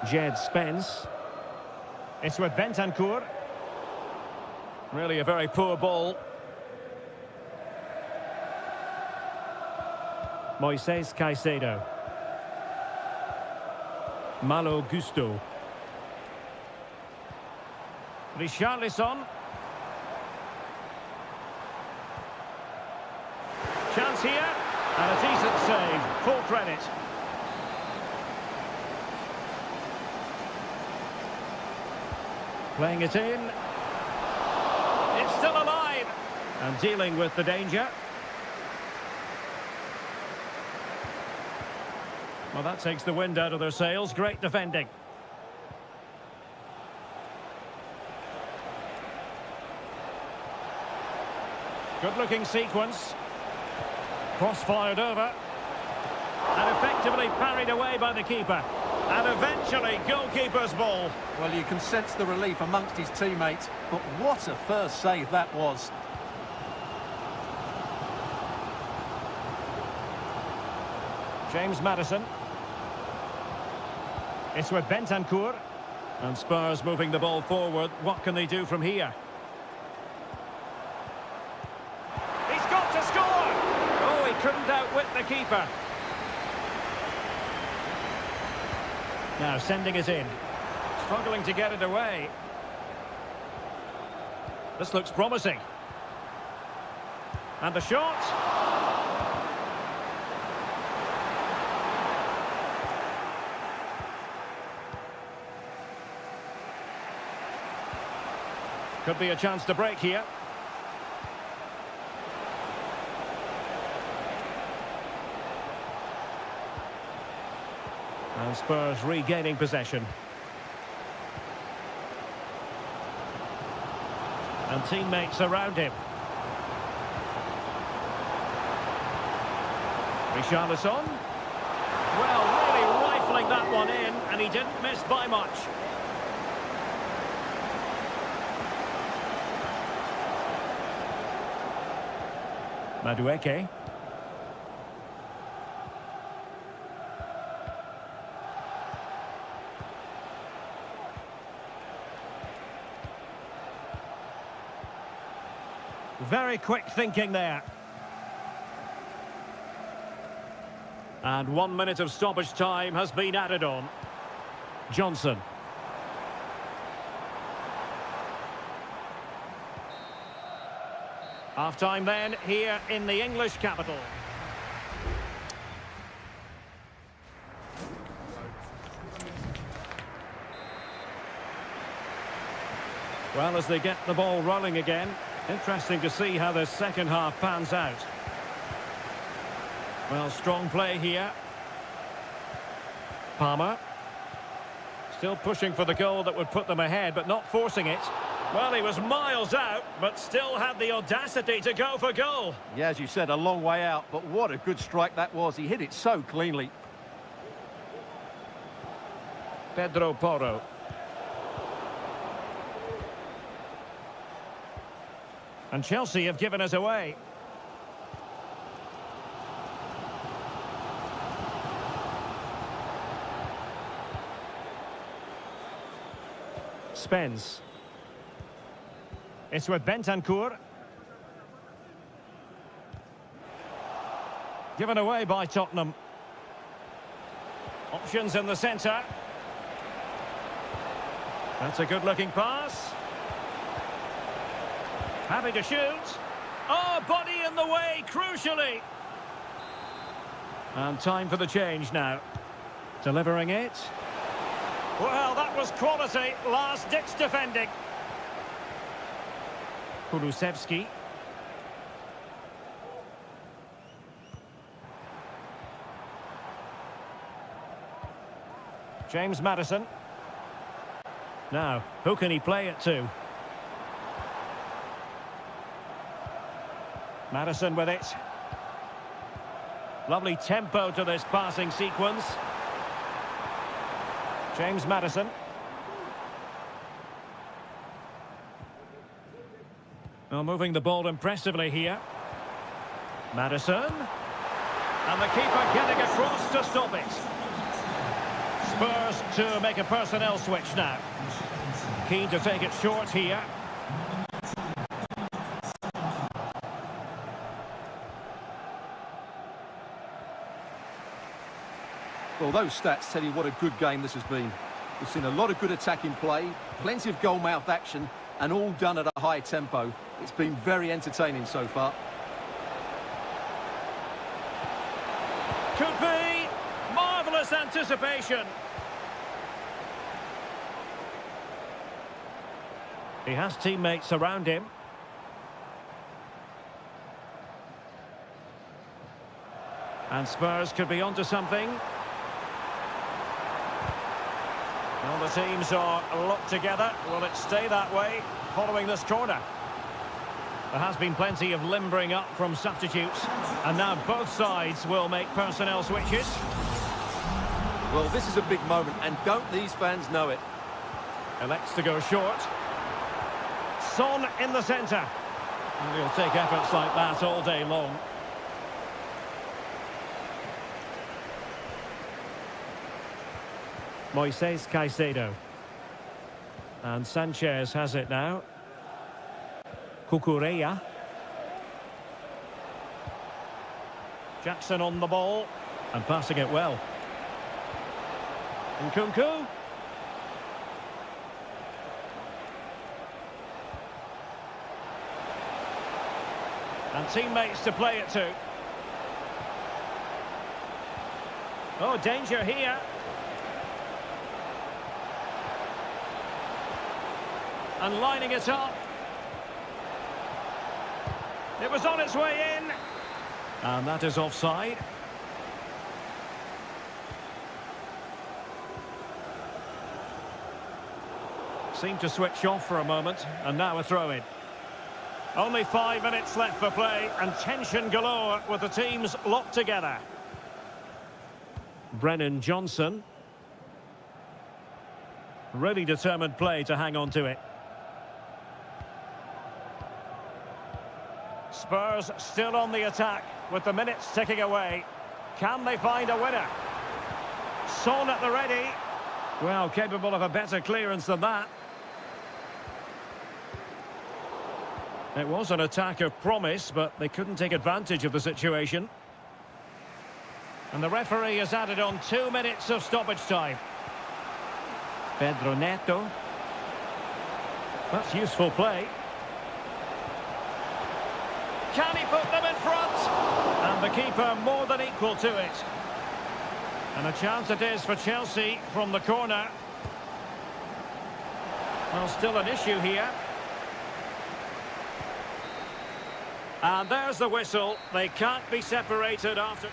Jed Spence. It's with Bentancur. Really a very poor ball. Moises Caicedo. Malo Gusto. Richarlison. Chance here. And a decent save. Full credit. Playing it in. It's still alive. And dealing with the danger. Well, that takes the wind out of their sails. Great defending. Good-looking sequence. Cross-fired over. And effectively parried away by the keeper. And eventually, goalkeeper's ball. Well, you can sense the relief amongst his teammates, but what a first save that was. James Maddison. It's with Bentancur. And Spurs moving the ball forward. What can they do from here? He's got to score! Oh, he couldn't outwit the keeper. Now sending it in. Struggling to get it away. This looks promising. And the shot. Could be a chance to break here. And Spurs regaining possession. And teammates around him. Richarlison. Well, really rifling that one in, and he didn't miss by much. Madueke. Very quick thinking there. And 1 minute of stoppage time has been added on. Johnson. Half-time then, here in the English capital. Well, as they get the ball rolling again. Interesting to see how the second half pans out. Well, strong play here. Palmer. Still pushing for the goal that would put them ahead, but not forcing it. Well, he was miles out, but still had the audacity to go for goal. Yeah, as you said, a long way out, but what a good strike that was. He hit it so cleanly. Pedro Porro. And Chelsea have given us away. Spence. It's with Bentancur. Given away by Tottenham. Options in the centre. That's a good-looking pass. Happy to shoot. Oh, body in the way, crucially. And time for the change now. Delivering it. Well, that was quality. Last-ditch defending. Kulusevski. James Maddison. Now, who can he play it to? Maddison with it. Lovely tempo to this passing sequence. James Maddison. Well, moving the ball impressively here. Maddison. And the keeper getting across to stop it. Spurs to make a personnel switch now. Keen to take it short here. Well, those stats tell you what a good game this has been. We've seen a lot of good attacking play, plenty of goal-mouth action, and all done at a high tempo. It's been very entertaining so far. Could be. Marvellous anticipation. He has teammates around him. And Spurs could be onto something. Well, the teams are locked together. Will it stay that way following this corner? There has been plenty of limbering up from substitutes. And now both sides will make personnel switches. Well, this is a big moment, and don't these fans know it? Elects to go short. Son in the centre. And he'll take efforts like that all day long. Moises Caicedo. And Sanchez has it now. Cucurella. Jackson on the ball. And passing it well. Nkunku. And teammates to play it to. Oh, danger here. And lining it up. It was on its way in. And that is offside. Seemed to switch off for a moment, and now a throw-in. Only 5 minutes left for play, and tension galore with the teams locked together. Brennan Johnson. Really determined play to hang on to it. Spurs still on the attack with the minutes ticking away. Can they find a winner? Son at the ready. Well, capable of a better clearance than that. It was an attack of promise, but they couldn't take advantage of the situation. And the referee has added on 2 minutes of stoppage time. Pedro Neto. That's useful play. Can he put them in front? And the keeper more than equal to it. And a chance it is for Chelsea from the corner. Well, still an issue here. And there's the whistle. They can't be separated after...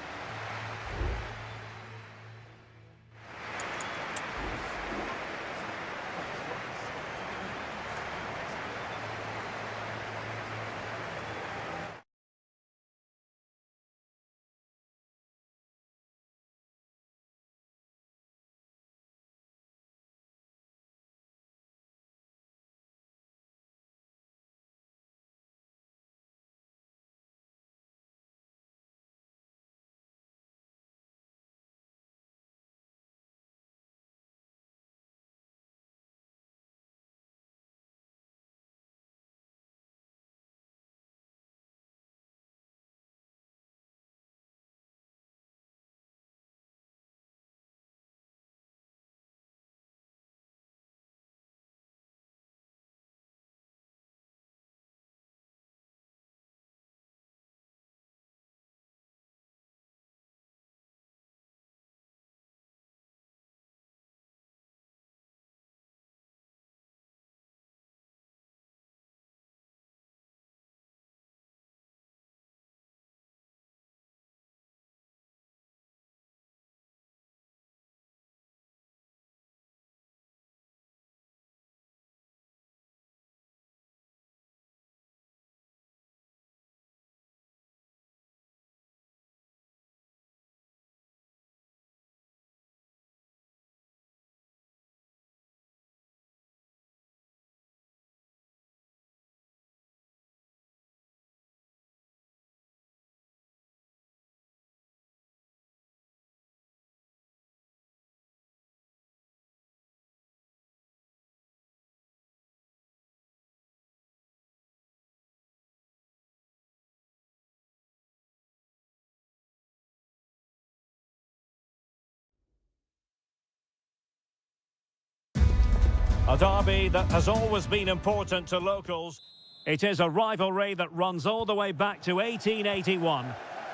A derby that has always been important to locals. It is a rivalry that runs all the way back to 1881.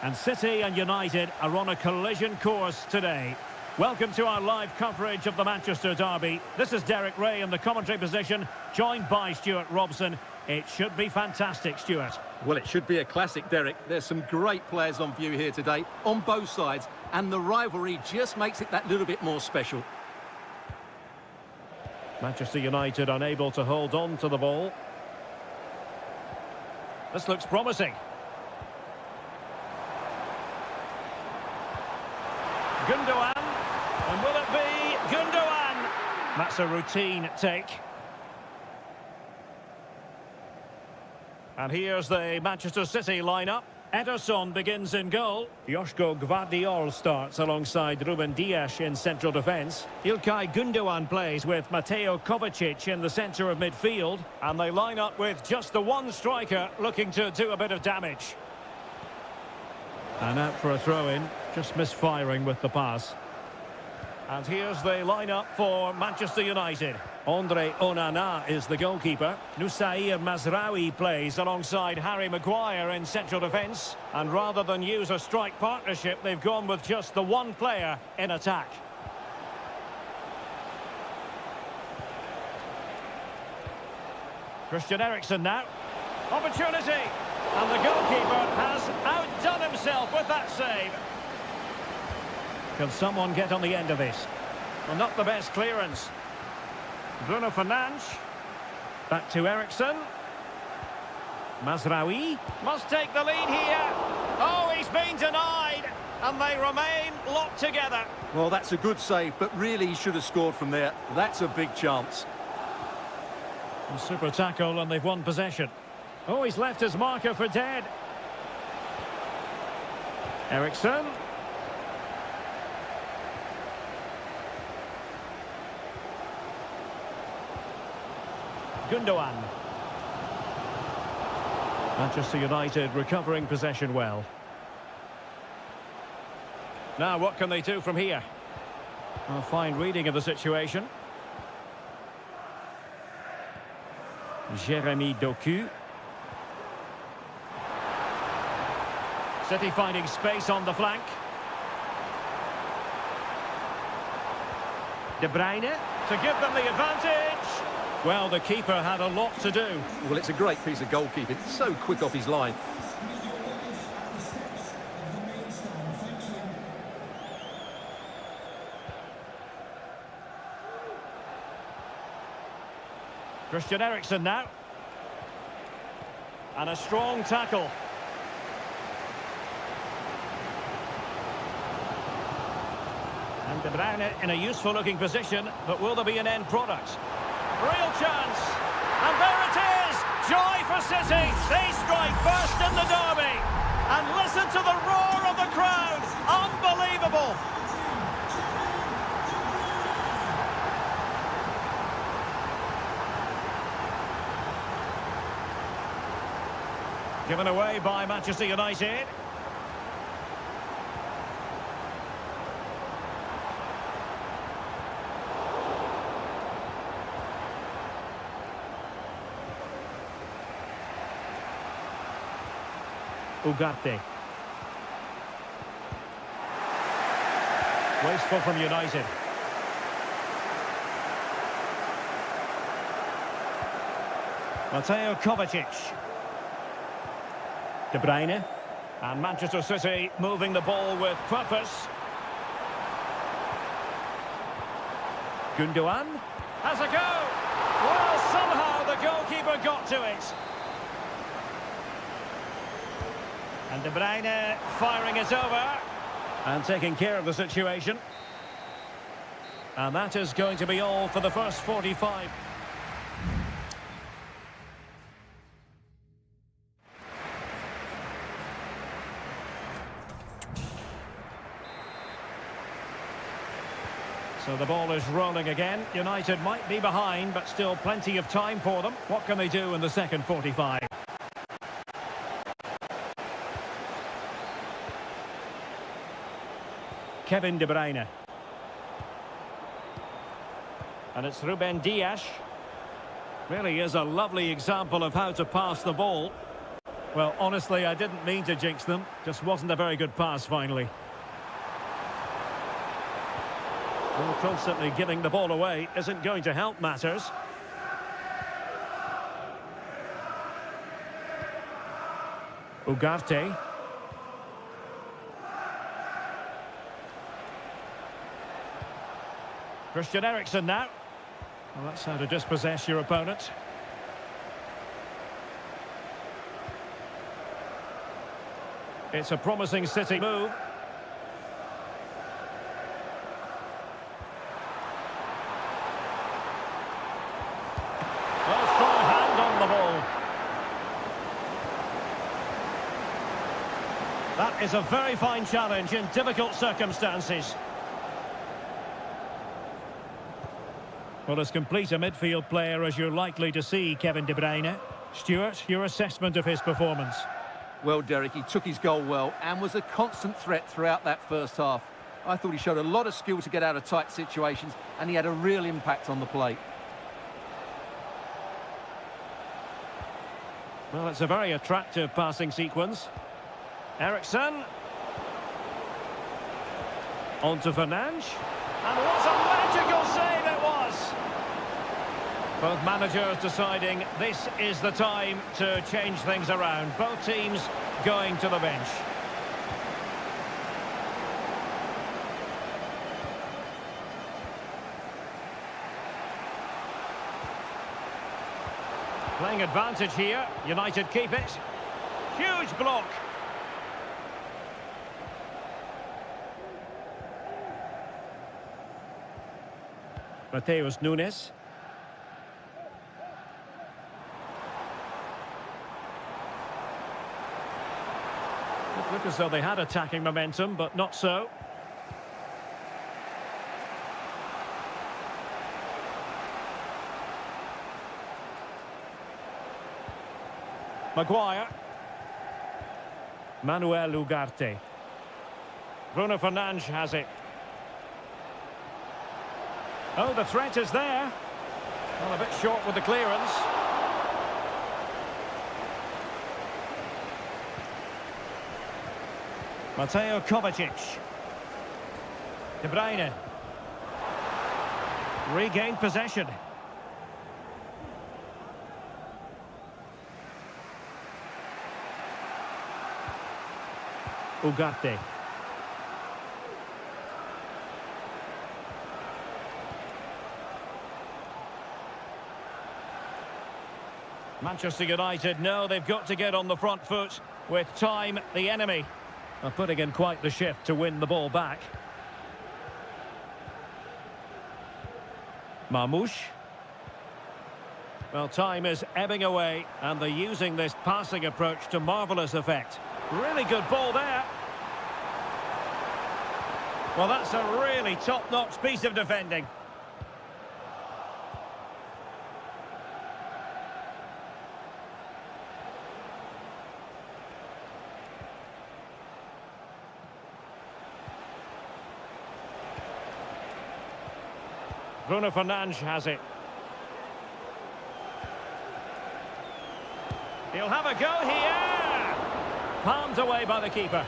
And City and United are on a collision course today. Welcome to our live coverage of the Manchester derby. This is Derek Ray in the commentary position, joined by Stuart Robson. It should be fantastic, Stuart. Well, it should be a classic, Derek. There's some great players on view here today, on both sides, and the rivalry just makes it that little bit more special. Manchester United unable to hold on to the ball. This looks promising. Gundogan. And will it be Gundogan? That's a routine take. And here's the Manchester City lineup. Ederson begins in goal. Joško Gvardiol starts alongside Ruben Dias in central defence. Ilkay Gundogan plays with Mateo Kovacic in the centre of midfield. And they line up with just the one striker looking to do a bit of damage. And out for a throw-in, just misfiring with the pass. And here's the lineup for Manchester United. Andre Onana is the goalkeeper. Nusair Mazraoui plays alongside Harry Maguire in central defence. And rather than use a strike partnership, they've gone with just the one player in attack. Christian Eriksen now. Opportunity! And the goalkeeper has outdone himself with that save. Can someone get on the end of this? Well, not the best clearance. Bruno Fernandes. Back to Eriksen. Mazraoui must take the lead here. Oh, he's been denied. And they remain locked together. Well, that's a good save, but really he should have scored from there. That's a big chance. A super tackle, and they've won possession. Oh, he's left his marker for dead. Eriksen. Gundogan. Manchester United recovering possession well. Now, what can they do from here? A fine reading of the situation. Jeremy Doku. City finding space on the flank. De Bruyne to give them the advantage. Well, the keeper had a lot to do. Well, it's a great piece of goalkeeping. So quick off his line. Christian Eriksen now. And a strong tackle. And De Bruyne in a useful looking position, but will there be an end product? Real chance! And there it is! Joy for City! They strike first in the derby! And listen to the roar of the crowd! Unbelievable! Given away by Manchester United. Ugarte. Wasteful from United. Mateo Kovacic. De Bruyne. And Manchester City moving the ball with purpose. Gundogan has a go. Well, somehow the goalkeeper got to it. And De Bruyne firing it over. And taking care of the situation. And that is going to be all for the first 45. So the ball is rolling again. United might be behind, but still plenty of time for them. What can they do in the second 45? Kevin De Bruyne. And it's Ruben Dias. Really is a lovely example of how to pass the ball. Well, honestly, I didn't mean to jinx them. Just wasn't a very good pass, finally. Well, constantly giving the ball away isn't going to help matters. Ugarte. Christian Eriksen now. Well, that's how to dispossess your opponent. It's a promising City move. Well, strong hand on the ball. That is a very fine challenge in difficult circumstances. Well, as complete a midfield player as you're likely to see, Kevin De Bruyne. Stuart, your assessment of his performance? Well, Derek, he took his goal well and was a constant threat throughout that first half. I thought he showed a lot of skill to get out of tight situations, and he had a real impact on the plate. Well, it's a very attractive passing sequence. Eriksen. On to Fernandes. And what a magical save it was! Both managers deciding this is the time to change things around. Both teams going to the bench. Playing advantage here. United keep it. Huge block. Mateus Nunes. It looked as though they had attacking momentum, but not so. Maguire. Manuel Ugarte. Bruno Fernandes has it. Oh, the threat is there. Well, a bit short with the clearance. Mateo Kovacic. De Bruyne. Regained possession. Ugarte. Manchester United know they've got to get on the front foot with time the enemy. They're putting in quite the shift to win the ball back. Marmoush. Well, time is ebbing away, and they're using this passing approach to marvellous effect. Really good ball there. Well, that's a really top-notch piece of defending. Bruno Fernandes has it. He'll have a go here! Palmed away by the keeper.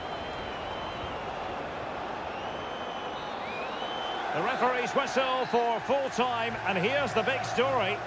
The referee's whistle for full time, and here's the big story.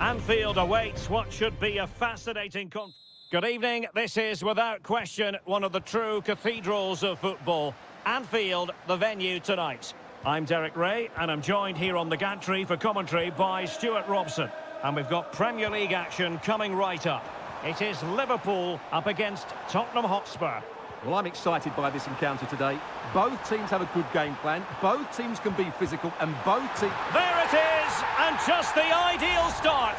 Anfield awaits what should be a fascinating Good evening. This is, without question, one of the true cathedrals of football. Anfield, the venue tonight. I'm Derek Ray, and I'm joined here on the gantry for commentary by Stuart Robson. And we've got Premier League action coming right up. It is Liverpool up against Tottenham Hotspur. Well, I'm excited by this encounter today. Both teams have a good game plan. Both teams can be physical, and both teams... There it is, and just the ideal start.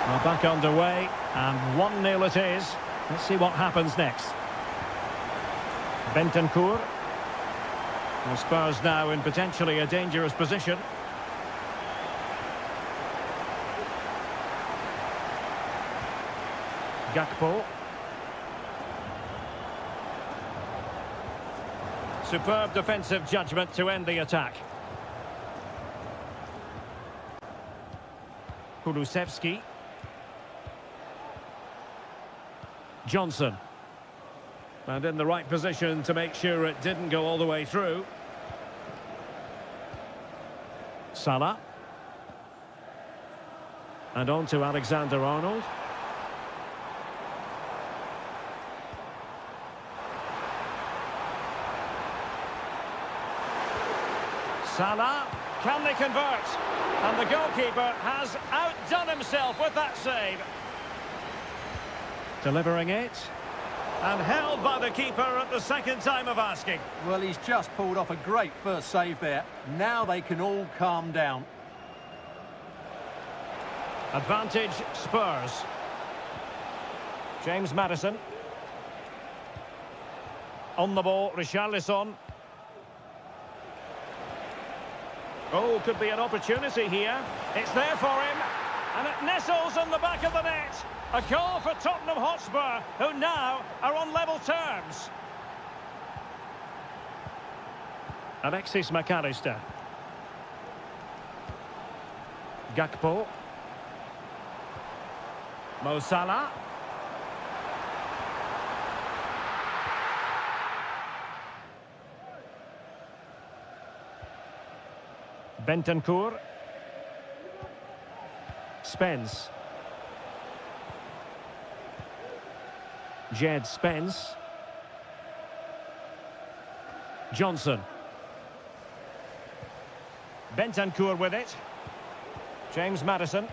Well, back underway, and 1-0 it is. Let's see what happens next. Bentancur. Well, Spurs now in potentially a dangerous position. Gakpo. Superb defensive judgment to end the attack. Kulusevski. Johnson. And in the right position to make sure it didn't go all the way through. Salah. And on to Alexander-Arnold. Salah, can they convert? And the goalkeeper has outdone himself with that save. Delivering it. And held by the keeper at the second time of asking. Well, he's just pulled off a great first save there. Now they can all calm down. Advantage Spurs. James Maddison. On the ball, Richarlison. Oh, could be an opportunity here. It's there for him. And it nestles in the back of the net. A goal for Tottenham Hotspur, who now are on level terms. Alexis McAllister. Gakpo. Mo Salah. Bentancur. Spence. Jed Spence. Johnson. Bentancur with it. James Maddison.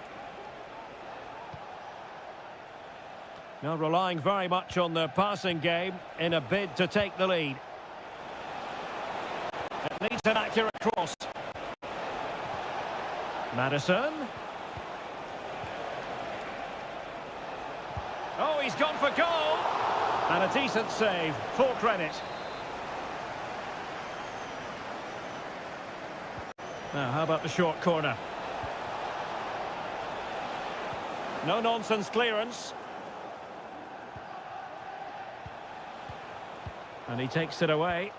Now relying very much on the passing game in a bid to take the lead. It needs an accurate cross. Maddison. Oh, he's gone for goal. And a decent save. Full credit. Now, how about the short corner? No-nonsense clearance. And he takes it away.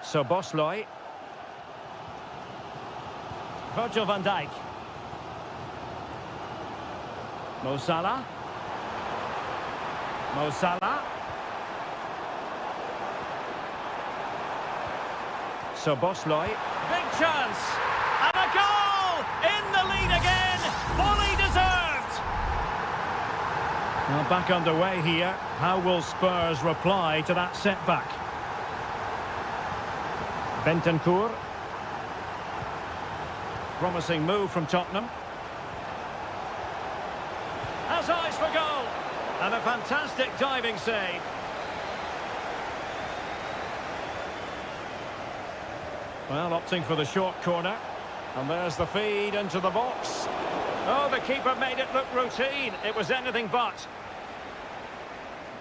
So Bosley. Virgil van Dijk. Mo Salah. Mo Salah. So Bosley. Big chance. And a goal! In the lead again. Fully deserved. Well, back underway here. How will Spurs reply to that setback? Bentancur. Promising move from Tottenham. Has eyes for goal. And a fantastic diving save. Well, opting for the short corner. And there's the feed into the box. Oh, the keeper made it look routine. It was anything but.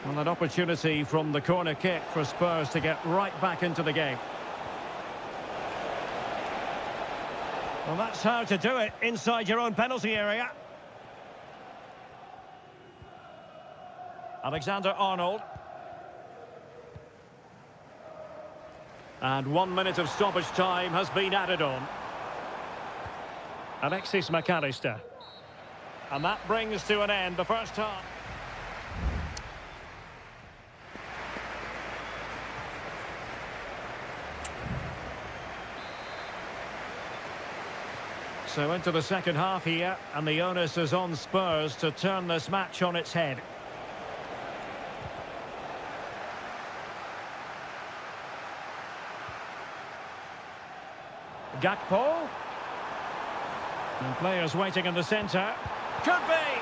Well, an opportunity from the corner kick for Spurs to get right back into the game. Well, that's how to do it inside your own penalty area. Alexander-Arnold. And 1 minute of stoppage time has been added on. Alexis McAllister. And that brings to an end the first half. So into the second half here, and the onus is on Spurs to turn this match on its head. Gakpo. And players waiting in the centre. Could be!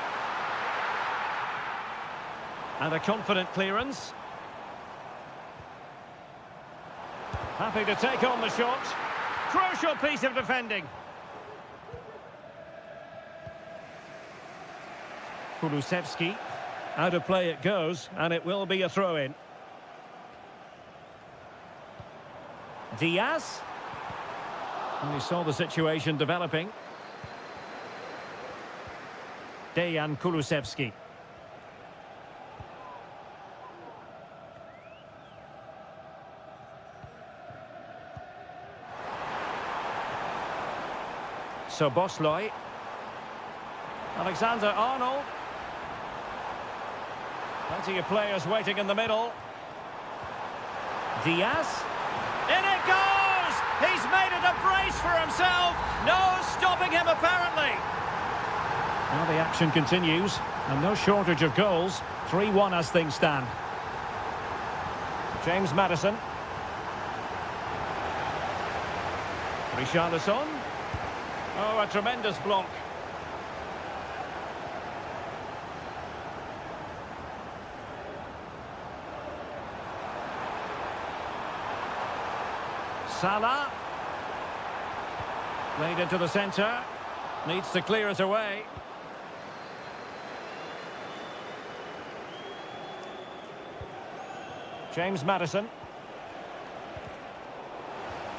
And a confident clearance. Happy to take on the shot. Crucial piece of defending. Kulusevski. Out of play it goes, and it will be a throw-in. Diaz. And we saw the situation developing. Dejan Kulusevski. So Bosley. Alexander-Arnold. Plenty of players waiting in the middle. Diaz. In it goes! He's made it a brace for himself. No stopping him, apparently. Now the action continues, and no shortage of goals. 3-1 as things stand. James Maddison. Richarlison. Oh, a tremendous block. Salah. Played into the centre. Needs to clear it away. James Maddison.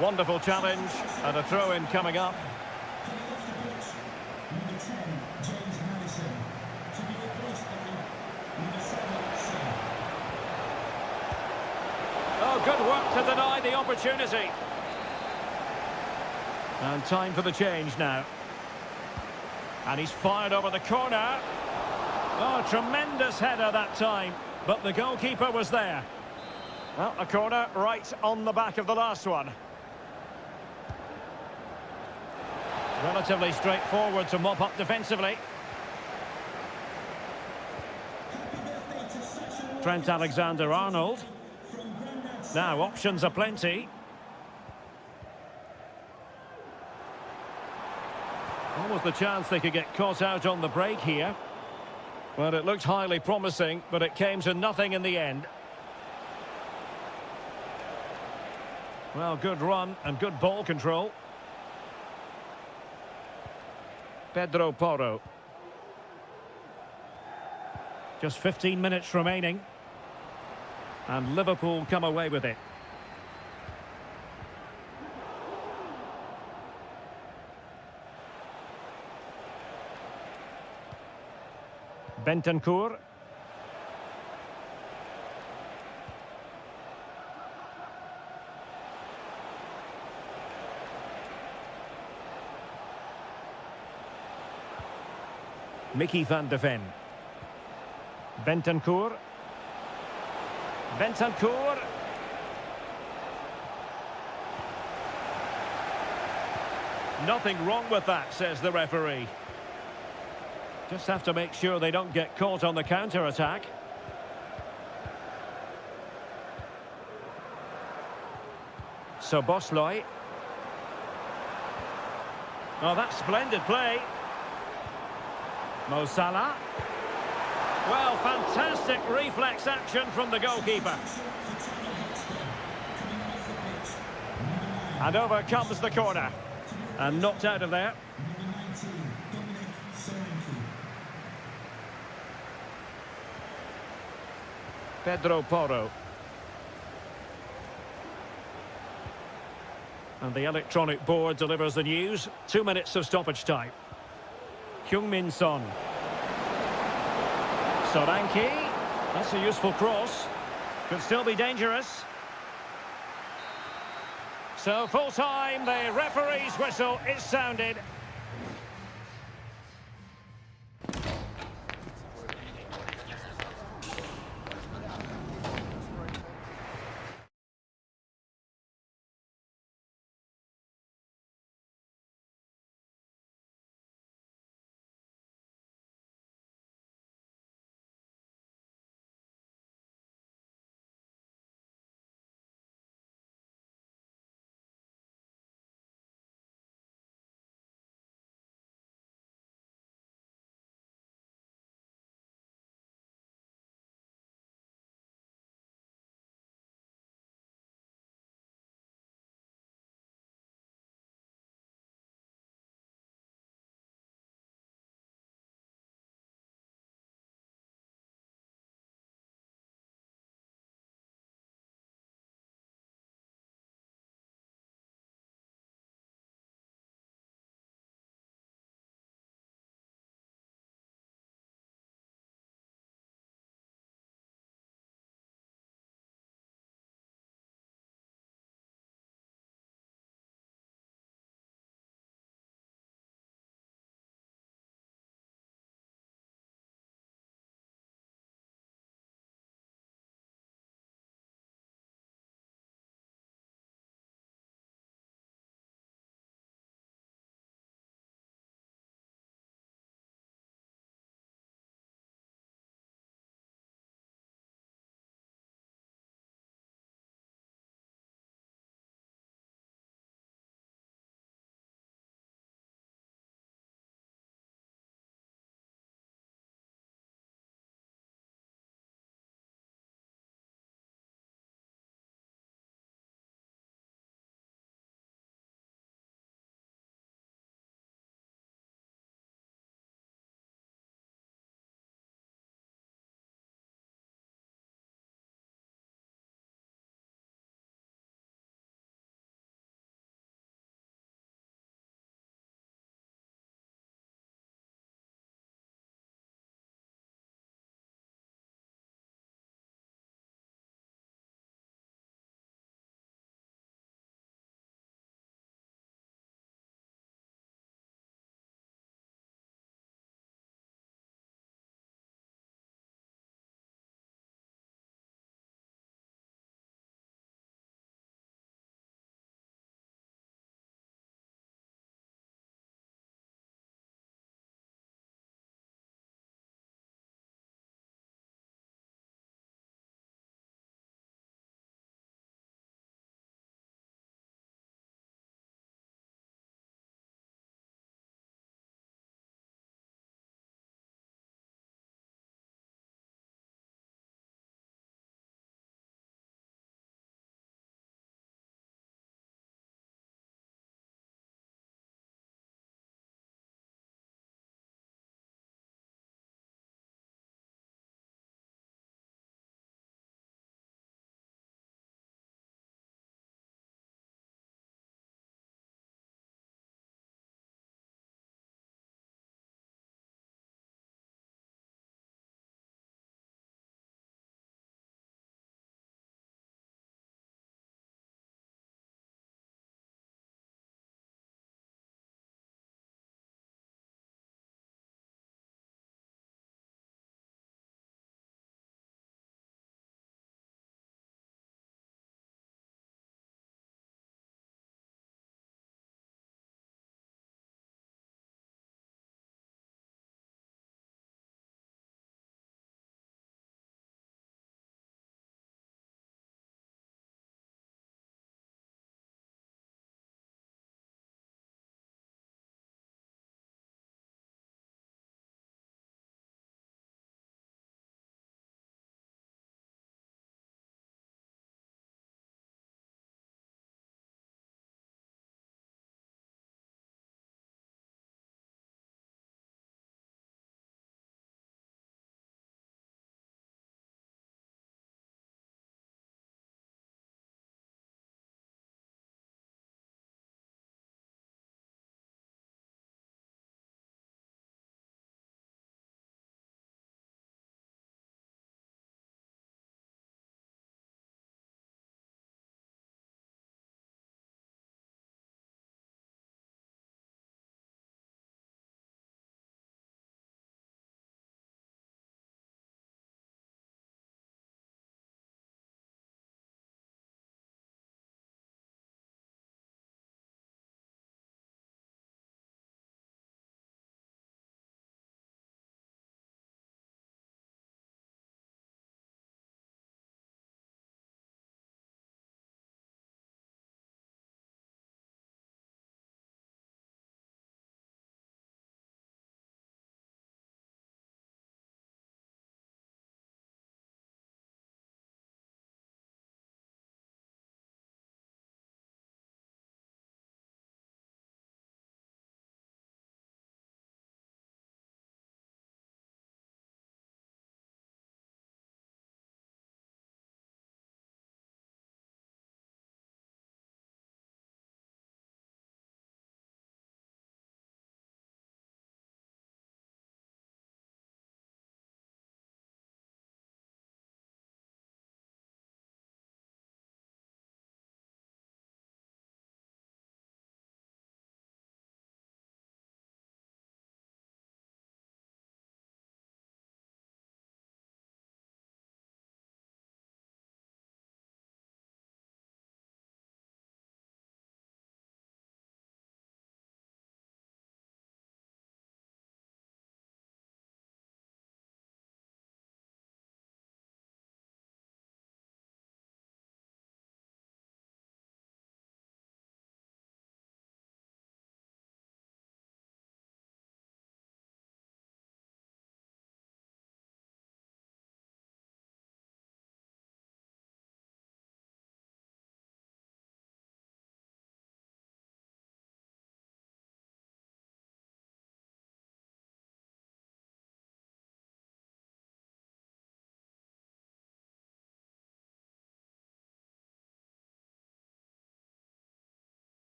Wonderful challenge and a throw-in coming up. Number 10, James Madison. To be replaced by number 7, Seria. Oh, good work to deny the opportunity. And time for the change now. And he's fired over the corner. Oh, tremendous header that time. But the goalkeeper was there. Well, a corner right on the back of the last one. Relatively straightforward to mop up defensively. Trent Alexander-Arnold. Now, options are plenty. Almost the chance they could get caught out on the break here. Well, it looked highly promising, but it came to nothing in the end. Well, good run and good ball control. Pedro Porro. Just 15 minutes remaining. And Liverpool come away with it. Bentancur. Mickey van de Ven. Bentancur. Bentancur. Nothing wrong with that, says the referee. Just have to make sure they don't get caught on the counter-attack. Szoboszlai. Oh, that's splendid play. Mo Salah. Well, fantastic reflex action from the goalkeeper. And over comes the corner. And knocked out of there. Pedro Porro. And the electronic board delivers the news. 2 minutes of stoppage time. Heung-min Son. Solanke. That's a useful cross. Could still be dangerous. So full time, the referee's whistle is sounded.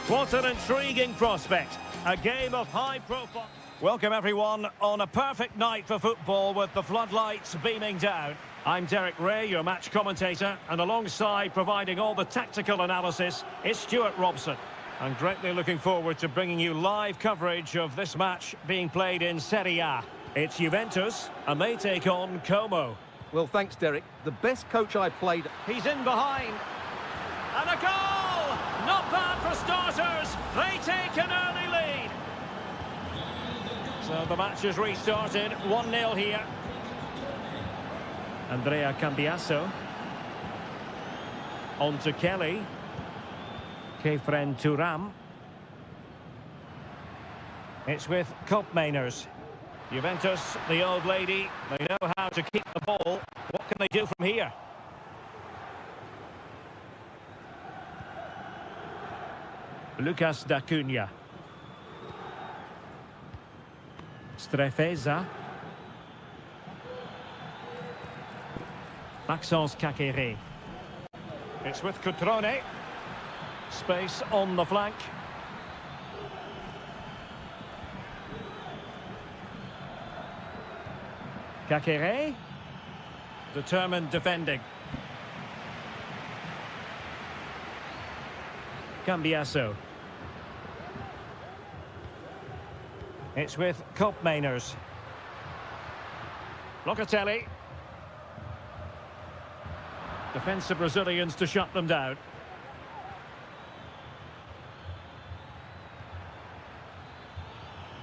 What an intriguing prospect. A game of high profile. Welcome everyone on a perfect night for football with the floodlights beaming down. I'm Derek Ray, your match commentator, and alongside providing all the tactical analysis is Stuart Robson. I'm greatly looking forward to bringing you live coverage of this match being played in Seria. It's Juventus, and they take on Como. Well, thanks, Derek. The best coach I played... He's in behind. And a goal! Not bad for starters. They take an early lead. So the match has restarted. 1-0 here. Andrea Cambiasso. On to Kelly. Kefren Turam. It's with Koopmeiners. Juventus, the old lady, they know how to keep the ball. What can they do from here? Lucas D'Acunha. Strefeza. Maxence Caqueret. It's with Cutrone. Space on the flank. Caqueret. Determined defending. Cambiasso. It's with Koopmeiners. Locatelli. Defensive Brazilians to shut them down.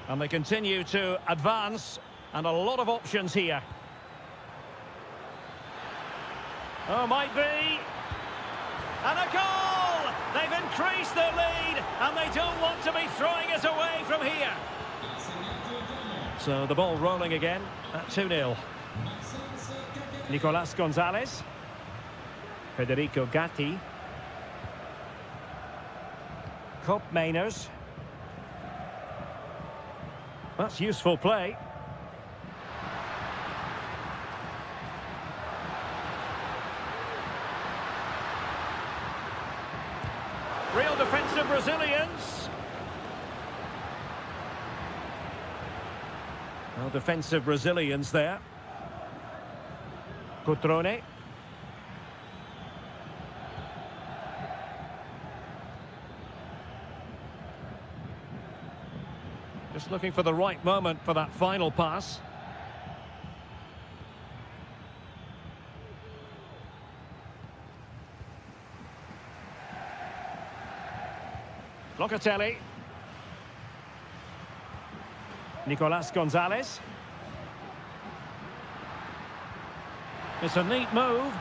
And they continue to advance, and a lot of options here. Oh, might be. And a goal! They've increased their lead, and they don't want to be throwing it away from here. So the ball rolling again at 2-0. Nicolas Gonzalez. Federico Gatti. Koopmeiners. That's useful play. Real defensive Brazilians. Well, defensive Brazilians there. Cutrone. Just looking for the right moment for that final pass. Locatelli. Nicolas Gonzalez. It's a neat move.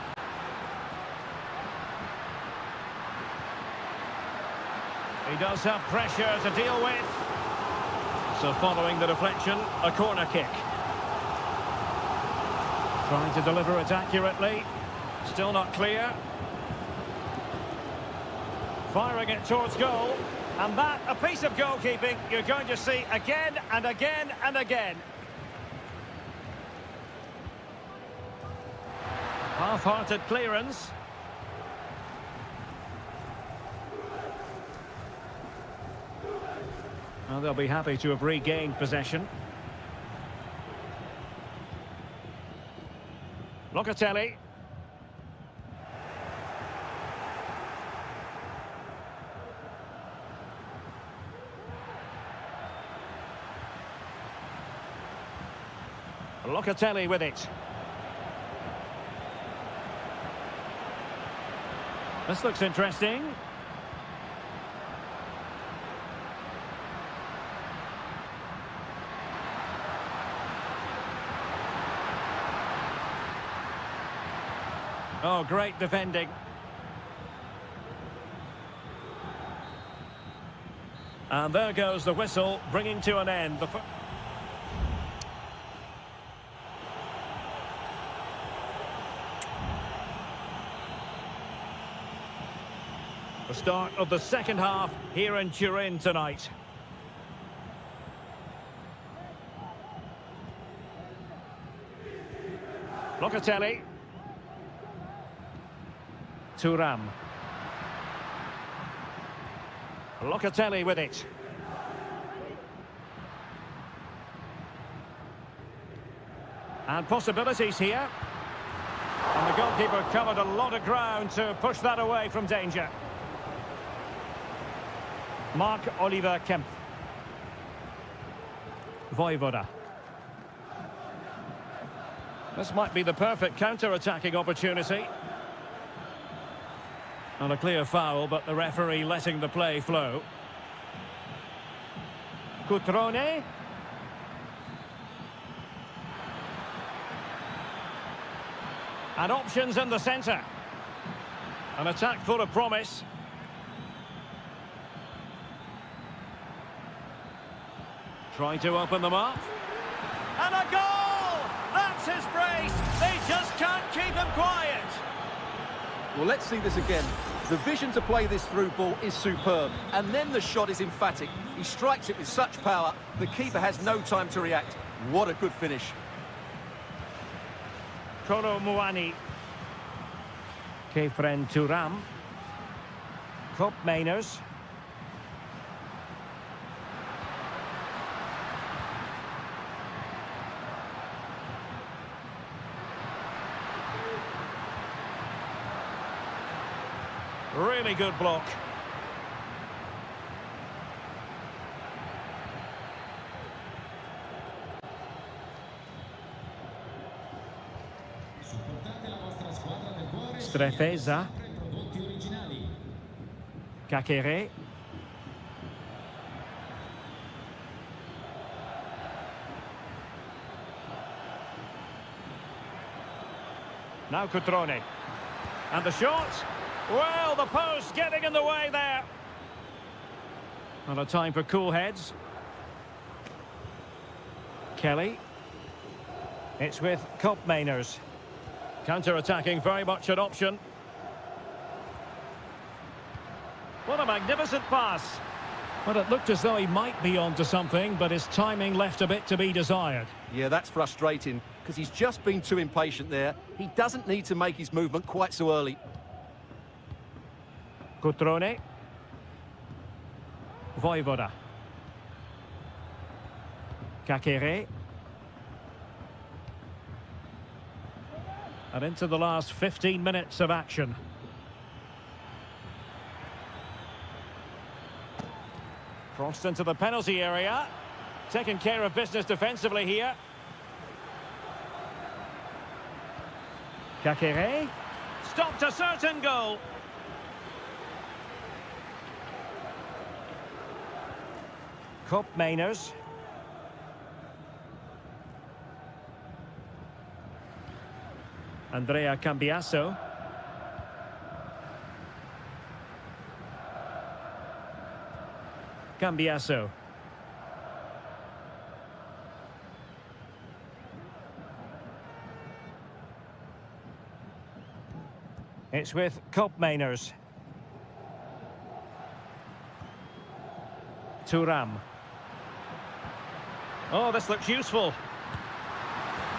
He does have pressure to deal with. So following the deflection, a corner kick. Trying to deliver it accurately. Still not clear. Firing it towards goal. And that, a piece of goalkeeping you're going to see again and again and again. Half-hearted clearance. Well, they'll be happy to have regained possession. Locatelli. Locatelli with it. This looks interesting. Oh, great defending. And there goes the whistle, bringing to an end the start of the second half here in Turin tonight. Locatelli. Turam. Locatelli with it. And possibilities here. And the goalkeeper covered a lot of ground to push that away from danger. Mark Oliver Kempf. Voivoda. This might be the perfect counter-attacking opportunity. And a clear foul, but the referee letting the play flow. Cutrone. And options in the centre. An attack full of promise. Trying to open them up. And a goal! That's his brace! They just can't keep him quiet! Well, let's see this again. The vision to play this through ball is superb. And then the shot is emphatic. He strikes it with such power, the keeper has no time to react. What a good finish. Kolo Muani. Kefren Turam. Kop Mainers. Really good block. Supportate la vostra squadra del cuore. Strefeza. Prodotti originali. Kakere. Now Cutrone. And the shot. Well, the post getting in the way there. And a time for cool heads. Kelly. It's with Kop Mainers. Counter-attacking, very much an option. What a magnificent pass. Well, it looked as though he might be onto something, but his timing left a bit to be desired. Yeah, that's frustrating, because he's just been too impatient there. He doesn't need to make his movement quite so early. Cutrone. Voivoda. Kakere. And into the last 15 minutes of action. Crossed into the penalty area. Taking care of business defensively here. Kakere. Stopped a certain goal. Kop Mainers. Andrea Cambiasso. Cambiasso. It's with Kop Mainers. Turam. Oh, this looks useful.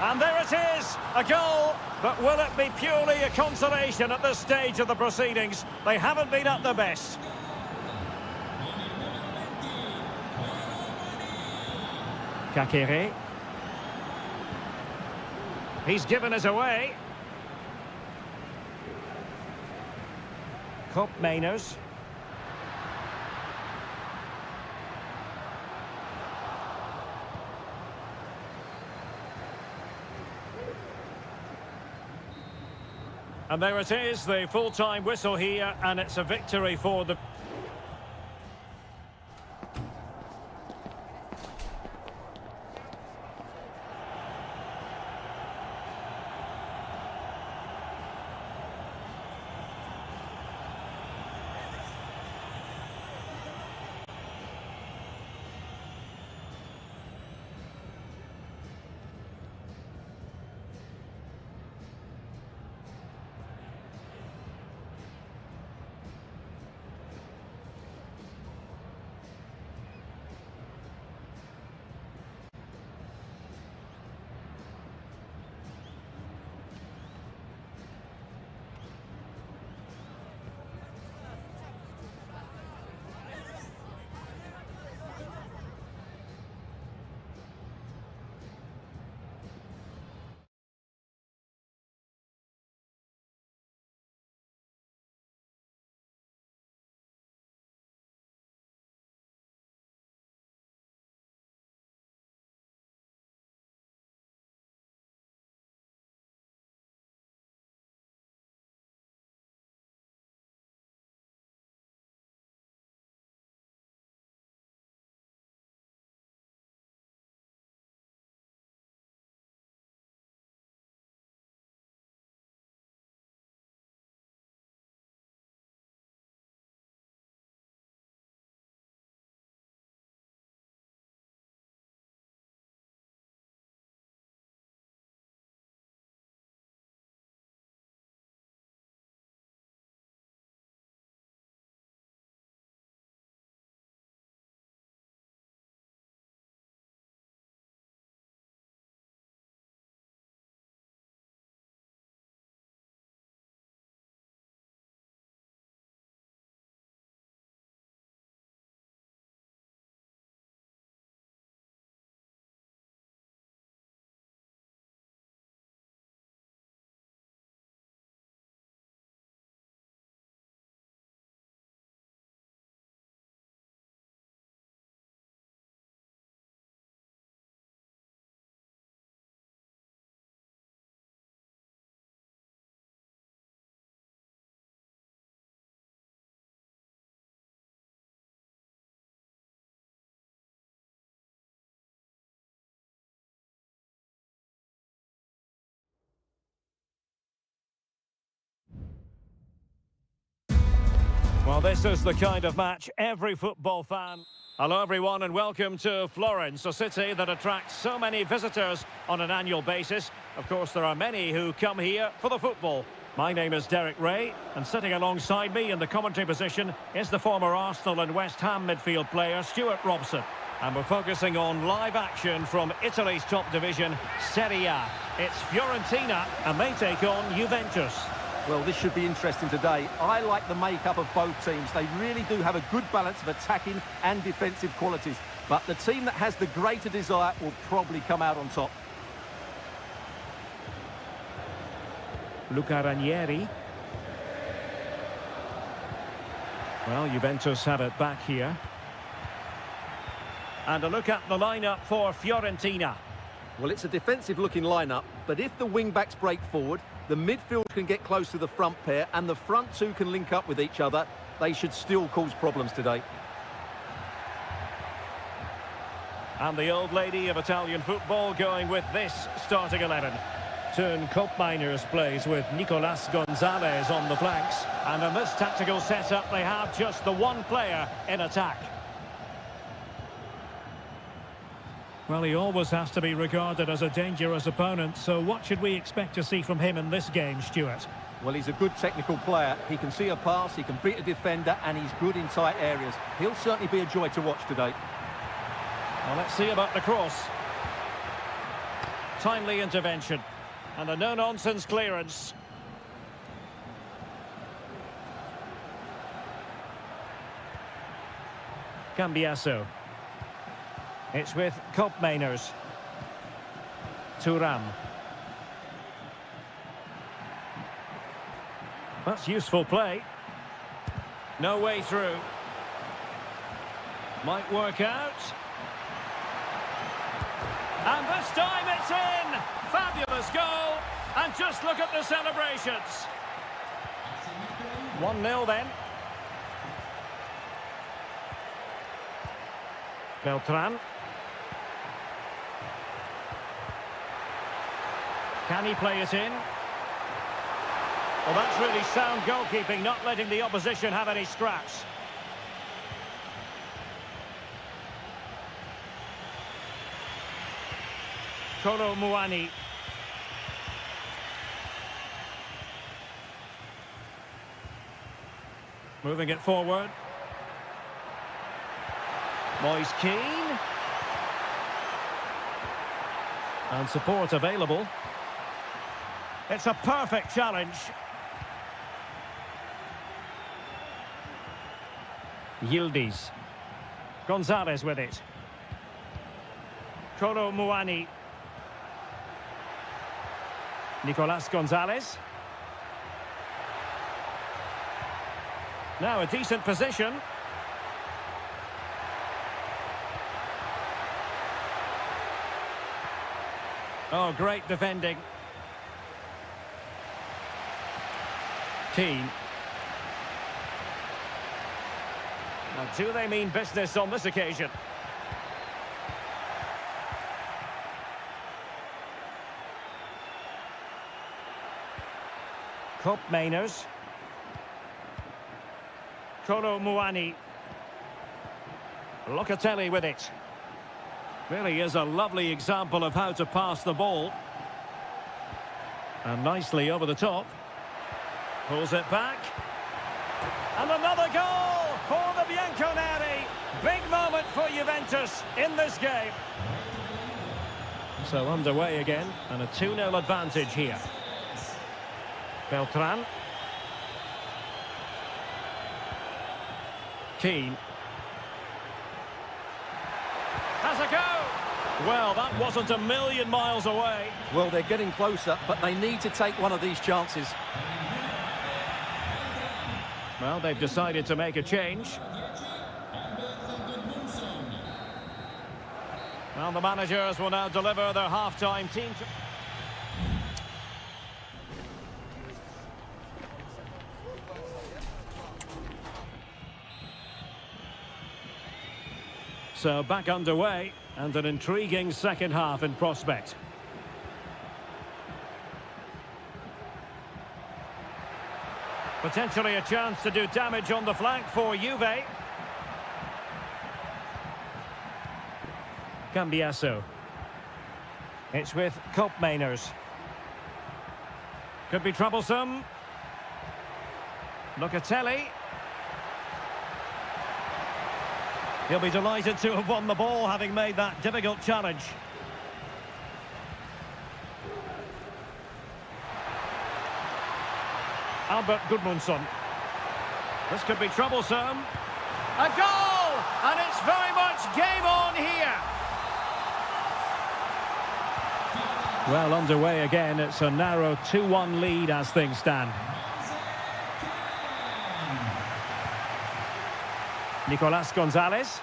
And there it is, a goal. But will it be purely a consolation at this stage of the proceedings? They haven't been at their best. Kakere. He's given us away. Kop Mainers. And there it is, the full-time whistle here, and it's a victory for the... Well, this is the kind of match every football fan... Hello everyone and welcome to Florence, a city that attracts so many visitors on an annual basis. Of course, there are many who come here for the football. My name is Derek Ray, and sitting alongside me in the commentary position is the former Arsenal and West Ham midfield player Stuart Robson. And we're focusing on live action from Italy's top division, Seria. It's Fiorentina, and they take on Juventus. Well, this should be interesting today. I like the makeup of both teams. They really do have a good balance of attacking and defensive qualities. But the team that has the greater desire will probably come out on top. Luca Ranieri. Well, Juventus have it back here. And a look at the lineup for Fiorentina. Well, it's a defensive-looking lineup, but if the wing-backs break forward, the midfield can get close to the front pair and the front two can link up with each other, they should still cause problems today. And the old lady of Italian football going with this starting 11. Turn Koopmeiners plays with Nicolas Gonzalez on the flanks. And in this tactical setup, they have just the one player in attack. Well, he always has to be regarded as a dangerous opponent, so what should we expect to see from him in this game, Stuart? Well, he's a good technical player. He can see a pass, he can beat a defender, and he's good in tight areas. He'll certainly be a joy to watch today. Well, let's see about the cross. Timely intervention. And a no-nonsense clearance. Cambiasso. It's with Koopmeiners. Thuram. That's useful play. No way through. Might work out. And this time it's in! Fabulous goal! And just look at the celebrations. 1-0 then. Beltran. Can he play it in? Well, that's really sound goalkeeping, not letting the opposition have any scraps. Kolo Muani. Moving it forward. Moise Keane. And support available. It's a perfect challenge. Yildiz. Gonzalez with it. Kolo Muani. Nicolas Gonzalez. Now a decent position. Oh, great defending. Keane. Now, do they mean business on this occasion? Koopmeiners. Kolo Muani. Locatelli with it. Really is a lovely example of how to pass the ball. And nicely over the top. Pulls it back. And another goal for the Bianconeri. Big moment for Juventus in this game. So underway again, and a 2-0 advantage here. Beltran. Keane. Has a go! Well, that wasn't a million miles away. Well, they're getting closer, but they need to take one of these chances. Well, they've decided to make a change. Well, the managers will now deliver their half-time team... So back underway, and an intriguing second half in prospect. Potentially a chance to do damage on the flank for Juve. Cambiasso. It's with Koopmeiners. Could be troublesome. Locatelli. He'll be delighted to have won the ball, having made that difficult challenge. Albert Gudmundsson. This could be troublesome. A goal! And it's very much game on here. Well, underway again. It's a narrow 2-1 lead as things stand. Nicolas Gonzalez.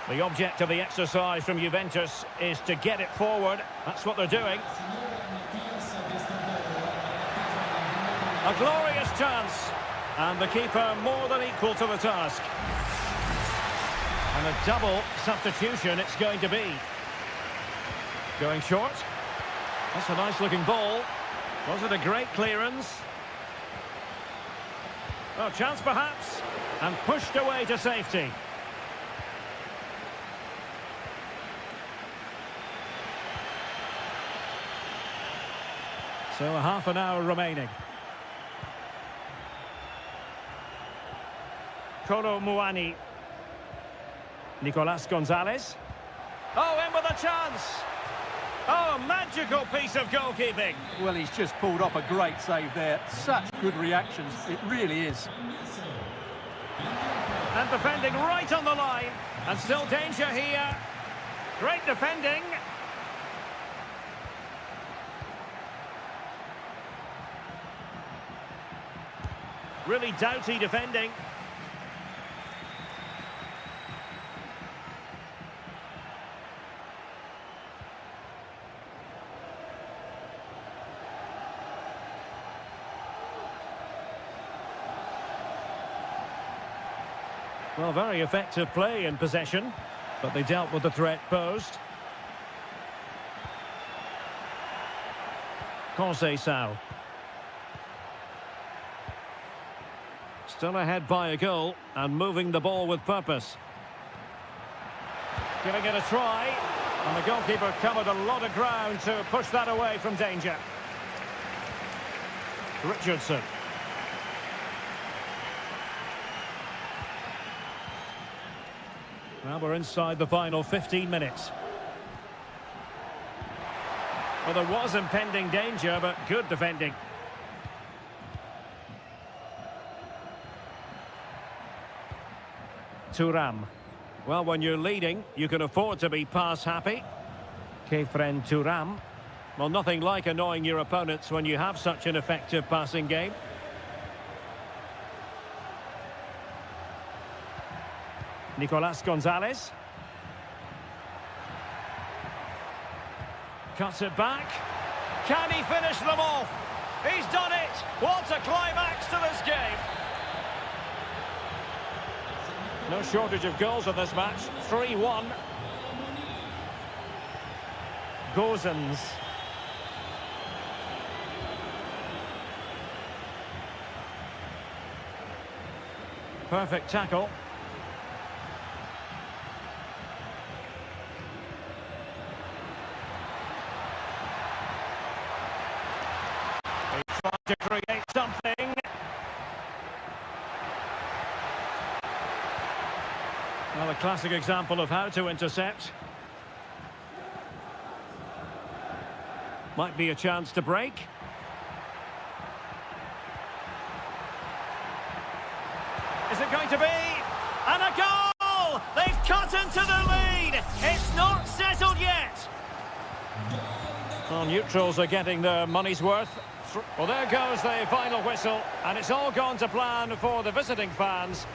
The object of the exercise from Juventus is to get it forward. That's what they're doing. A glorious chance. And the keeper more than equal to the task. And a double substitution it's going to be. Going short. That's a nice looking ball. Was it a great clearance? Oh, chance perhaps. And pushed away to safety. So a half an hour remaining. Kolo Muani. Nicolas Gonzalez. Oh, in with a chance. Oh, magical piece of goalkeeping. Well, he's just pulled off a great save there. Such good reactions. It really is. And defending right on the line. And still danger here. Great defending. Really doughty defending. Well, very effective play in possession, but they dealt with the threat posed. Conceição. Still ahead by a goal and moving the ball with purpose. Giving it a try, and the goalkeeper covered a lot of ground to push that away from danger. Richardson. Well, we're inside the final 15 minutes. Well, there was impending danger, but good defending. Thuram. Well, when you're leading, you can afford to be pass happy. Kefren Thuram. Well, nothing like annoying your opponents when you have such an effective passing game. Nicolas Gonzalez. Cuts it back. Can he finish them off? He's done it! What a climax to this game! No shortage of goals in this match. 3-1. Gozens. Perfect tackle. To create something. Well, a classic example of how to intercept. Might be a chance to break. Is it going to be? And a goal! They've cut into the lead! It's not settled yet! Well, neutrals are getting their money's worth. Well, there goes the final whistle, and it's all gone to plan for the visiting fans.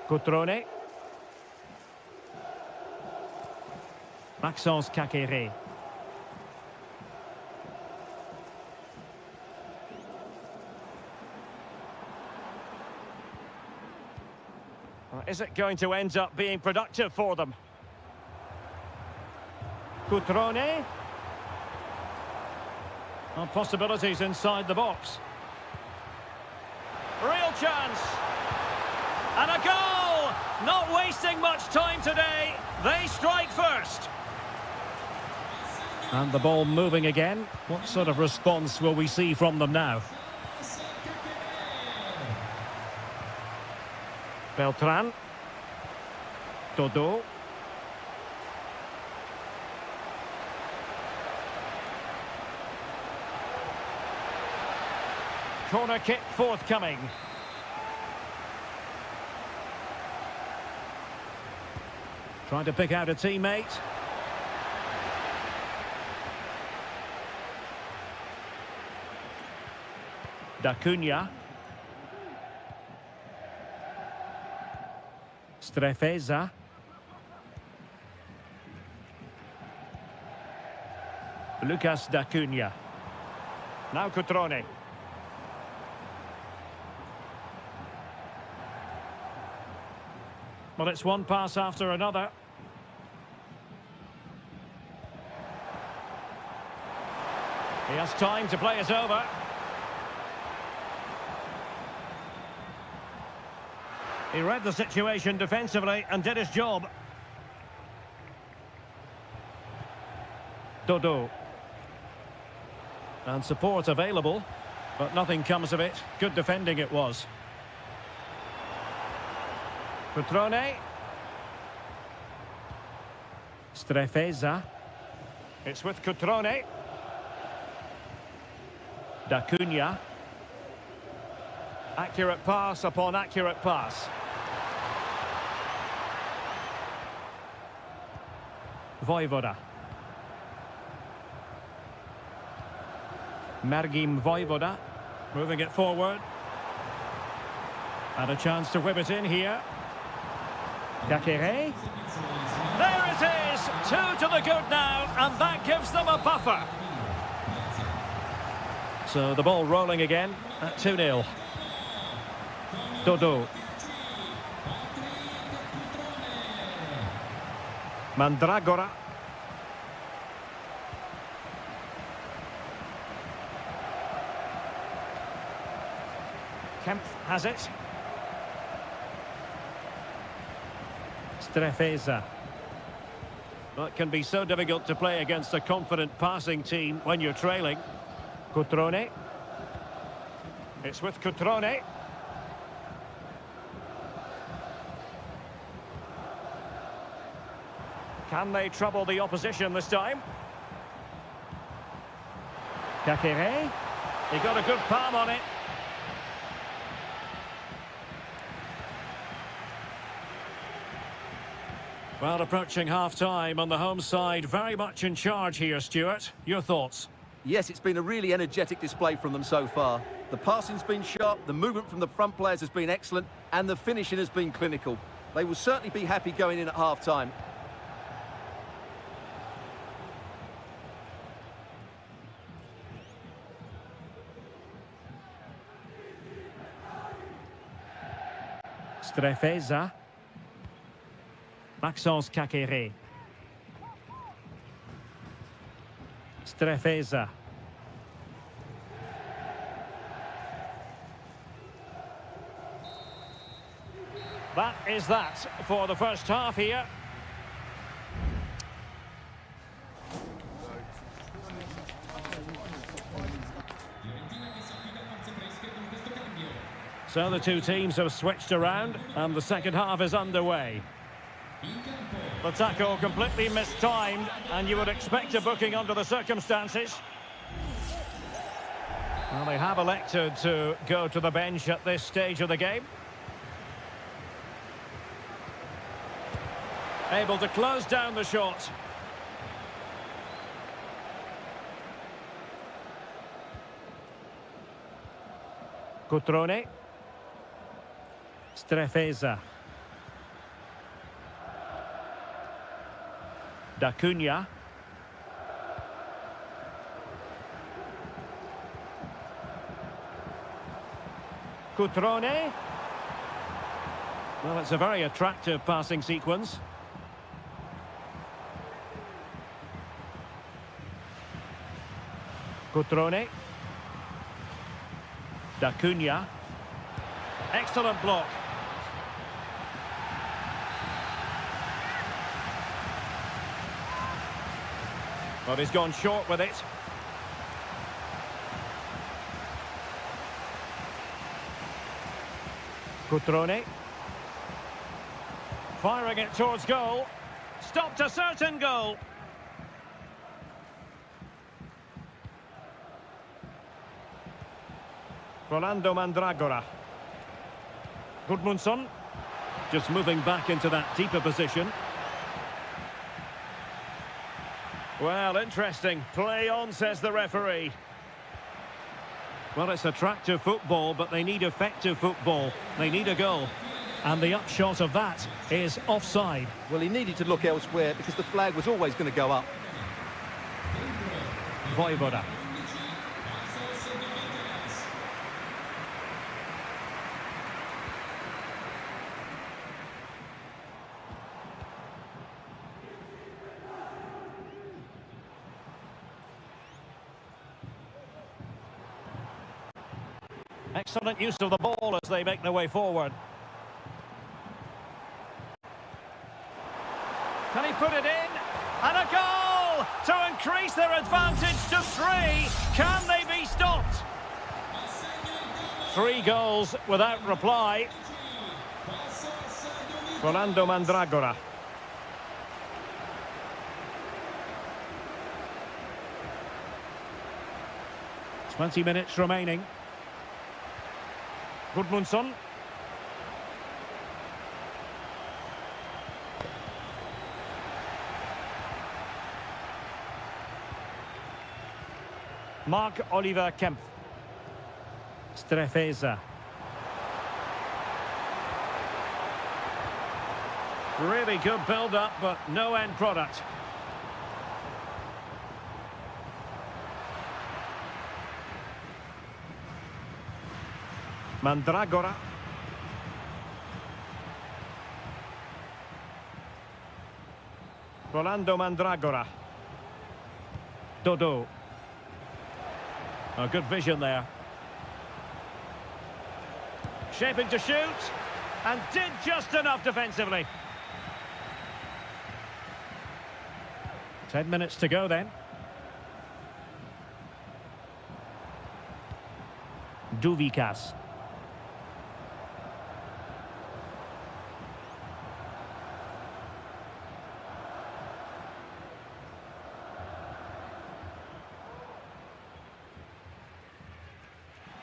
Cutrone. Maxence Kakere. Is it going to end up being productive for them? Cutrone. Well, possibilities inside the box. Real chance. And a goal! Not wasting much time today. They strike first. And the ball moving again. What sort of response will we see from them now? Beltran. Dodo. Corner kick forthcoming. Trying to pick out a teammate. Da Cunha. Strefeza. Lucas Da Cunha. Now Cutrone. Well, it's one pass after another. He has time to play it over. He read the situation defensively and did his job. Dodo. And support available, but nothing comes of it. Good defending it was. Cutrone. Strefeza. It's with Cutrone. Da Cunha. Accurate pass upon accurate pass. Vojvoda. Margim Vojvoda. Moving it forward. And a chance to whip it in here. Kakere. There it is! 2 to the good now, and that gives them a buffer. So the ball rolling again at 2-0. Dodo. Mandragora. Kempf has it. Strefeza. Well, it can be so difficult to play against a confident passing team when you're trailing. Cutrone. It's with Cutrone. Can they trouble the opposition this time? Kakere. He got a good palm on it. Well, approaching half-time on the home side, very much in charge here, Stuart. Your thoughts? Yes, it's been a really energetic display from them so far. The passing's been sharp, the movement from the front players has been excellent, and the finishing has been clinical. They will certainly be happy going in at half-time. Strefeza. Maxence Kakere. Strefeza. That is that for the first half here. So the two teams have switched around and the second half is underway. The tackle completely mistimed, and you would expect a booking under the circumstances. Well, they have elected to go to the bench at this stage of the game. Able to close down the shot. Cutrone. Strefeza. D'Acunha. Cutrone. Well, it's a very attractive passing sequence. Cutrone. D'Acunha. Excellent block. But he's gone short with it. Cutrone. Firing it towards goal. Stopped a certain goal. Rolando Mandragora. Gudmundsson. Just moving back into that deeper position. Well, interesting. Play on, says the referee. Well, it's attractive football, but they need effective football. They need a goal. And the upshot of that is offside. Well, he needed to look elsewhere because the flag was always going to go up. Vojvoda. Excellent use of the ball as they make their way forward. Can he put it in? And a goal to increase their advantage to 3. Can they be stopped? 3 goals without reply. Rolando Mandragora. Twenty minutes remaining. Gudmundsson. Mark Oliver Kempf. Strefeza. Really good build-up, but no end product. Mandragora. Rolando Mandragora. Dodo. A good vision there. Shaping to shoot. And did just enough defensively. 10 minutes to go then. Duvikas.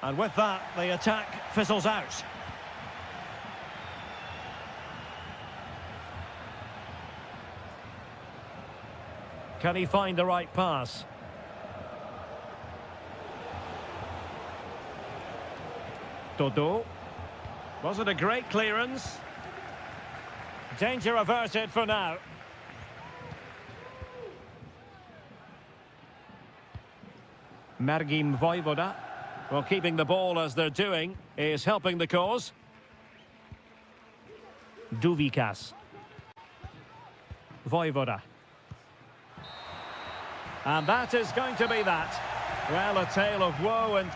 And with that, the attack fizzles out. Can he find the right pass? Dodo. Was it a great clearance? Danger averted for now. Margim Vojvoda. Well, keeping the ball as they're doing is helping the cause. Duvikas. Vojvoda. And that is going to be that. Well, a tale of woe and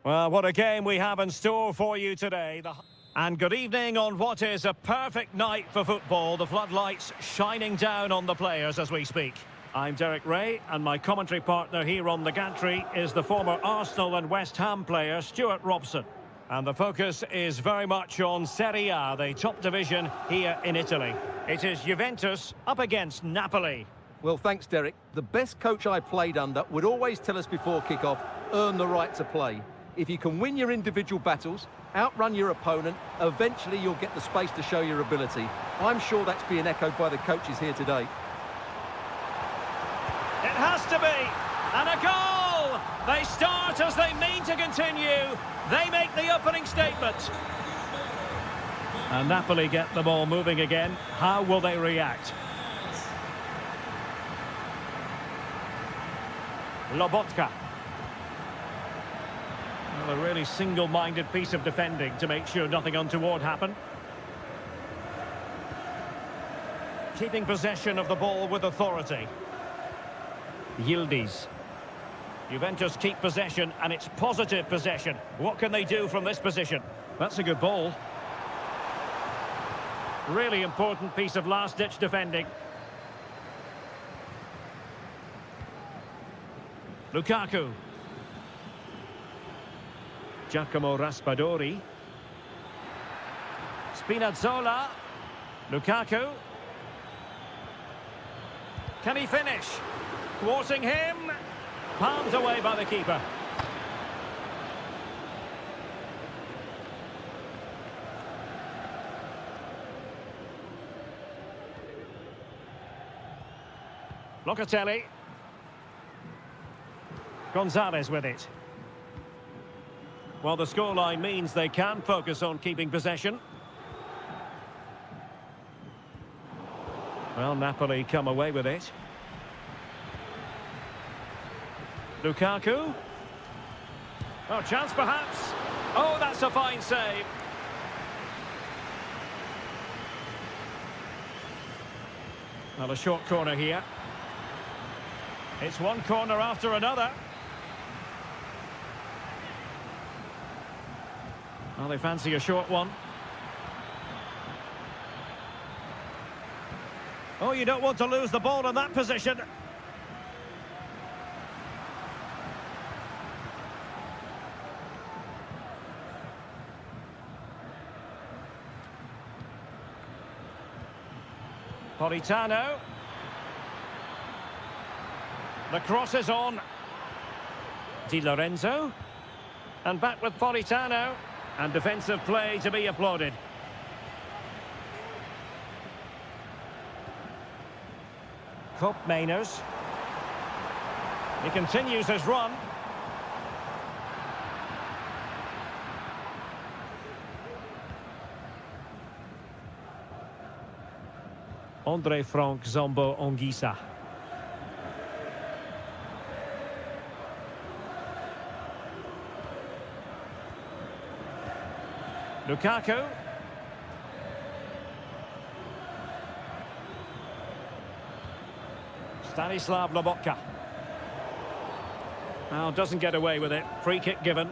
Well, what a game we have in store for you today. And good evening on what is a perfect night for football. The floodlights shining down on the players as we speak. I'm Derek Ray, and my commentary partner here on the gantry is the former Arsenal and West Ham player Stuart Robson. And the focus is very much on Seria, the top division here in Italy. It is Juventus up against Napoli. Well, thanks, Derek. The best coach I played under would always tell us before kick-off, earn the right to play. If you can win your individual battles, outrun your opponent, eventually you'll get the space to show your ability. I'm sure that's being echoed by the coaches here today. It has to be! And a goal! They start as they mean to continue. They make the opening statement. And Napoli get the ball moving again. How will they react? Lobotka. Well, a really single-minded piece of defending to make sure nothing untoward happened. Keeping possession of the ball with authority. Yildiz. Juventus keep possession, and it's positive possession. What can they do from this position? That's a good ball. Really important piece of last-ditch defending. Lukaku. Giacomo Raspadori. Spinazzola. Lukaku. Can he finish? Thwarting him. Palmed away by the keeper. Locatelli. Gonzalez with it. Well, the scoreline means they can focus on keeping possession. Well, Napoli come away with it. Lukaku. Oh, chance perhaps. Oh, that's a fine save. Well, a short corner here. It's one corner after another. Well, they fancy a short one. Oh, you don't want to lose the ball in that position. Politano. The cross is on. Di Lorenzo. And back with Politano. And defensive play to be applauded. Kopp Mainers. He continues his run. Andre Frank Zombo Ongisa. Lukaku. Stanislav Lobotka. Now doesn't get away with it. Free kick given.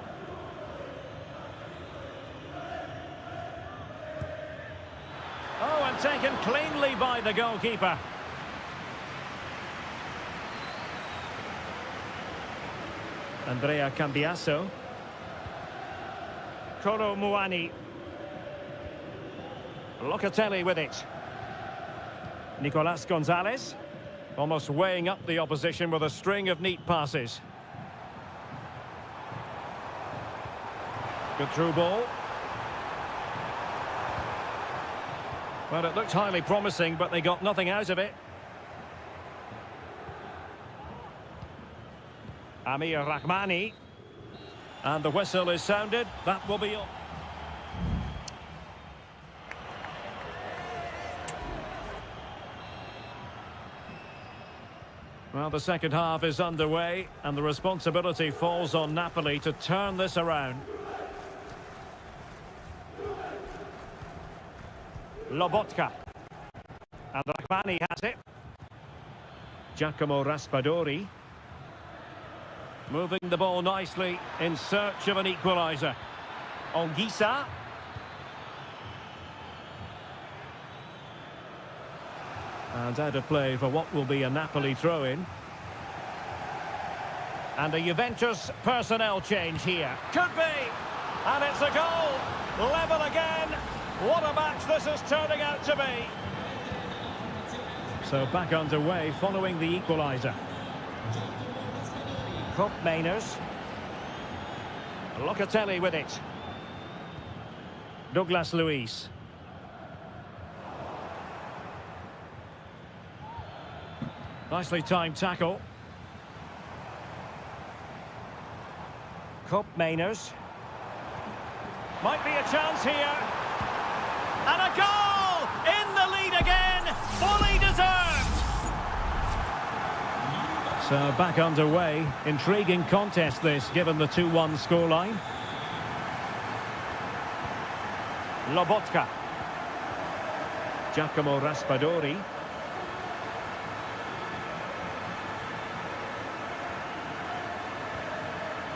Oh, and taken cleanly by the goalkeeper. Andrea Cambiasso. Kolo Muani. Locatelli with it. Nicolas Gonzalez. Almost weighing up the opposition with a string of neat passes. Good through ball. Well, it looked highly promising, but they got nothing out of it. Amir Rahmani. And the whistle is sounded. That will be all. Well, the second half is underway, and the responsibility falls on Napoli to turn this around. Lobotka. And Rahmani has it. Giacomo Raspadori. Moving the ball nicely in search of an equaliser. Ongisa. And out of play for what will be a Napoli throw-in. And a Juventus personnel change here. Could be! And it's a goal! Level again! What a match this is turning out to be! So back underway following the equaliser. Mainers. Locatelli with it. Douglas Luiz. Nicely timed tackle. Mainers. Might be a chance here. And a goal! In the lead again! Fully deserved! So back underway. Intriguing contest this, given the 2-1 scoreline. Lobotka. Giacomo Raspadori.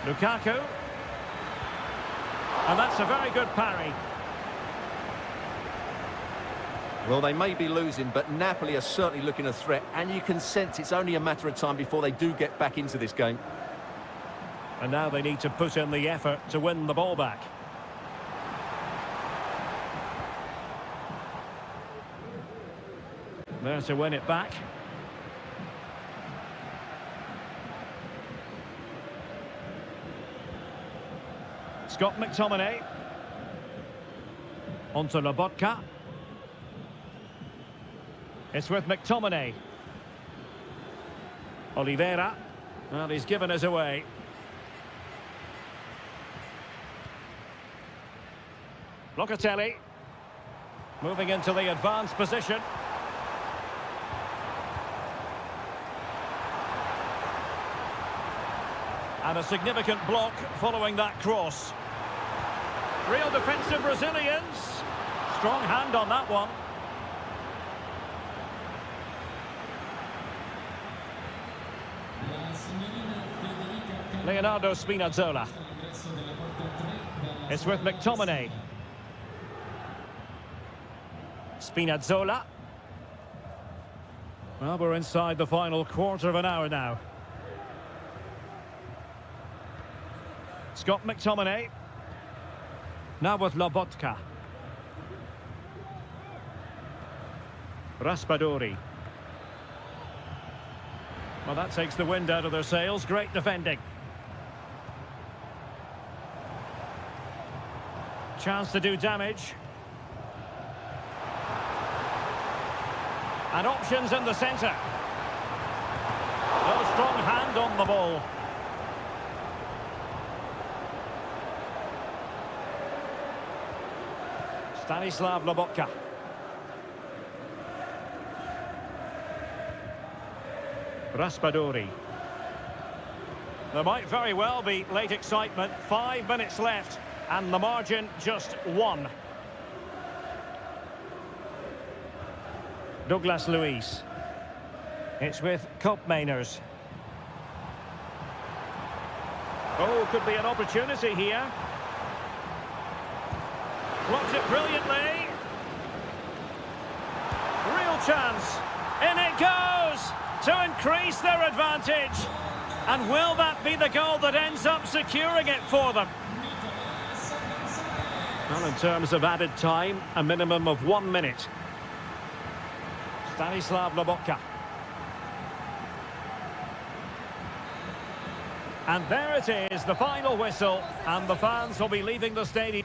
Lukaku. And that's a very good parry. Well, they may be losing, but Napoli are certainly looking a threat, and you can sense it's only a matter of time before they do get back into this game. And now they need to put in the effort to win the ball back. There to win it back. Scott McTominay. Onto Lobotka. It's with McTominay. Oliveira. Well, he's given us away. Locatelli. Moving into the advanced position. And a significant block following that cross. Real defensive resilience. Strong hand on that one. Leonardo Spinazzola. It's with McTominay. Spinazzola. Well, we're inside the final quarter of an hour now. Scott McTominay. Now with Lobotka. Raspadori. Well, that takes the wind out of their sails. Great defending. Chance to do damage. And options in the centre. No strong hand on the ball. Stanislav Lobotka. Raspadori. There might very well be late excitement. 5 minutes left, and the margin just 1. Douglas Luiz. It's with Mainers. Oh, could be an opportunity here. Blocks it brilliantly. Real chance. In it goes to increase their advantage. And will that be the goal that ends up securing it for them? Well, in terms of added time, a minimum of 1 minute. Stanislav Lobotka. And there it is, the final whistle, and the fans will be leaving the stadium.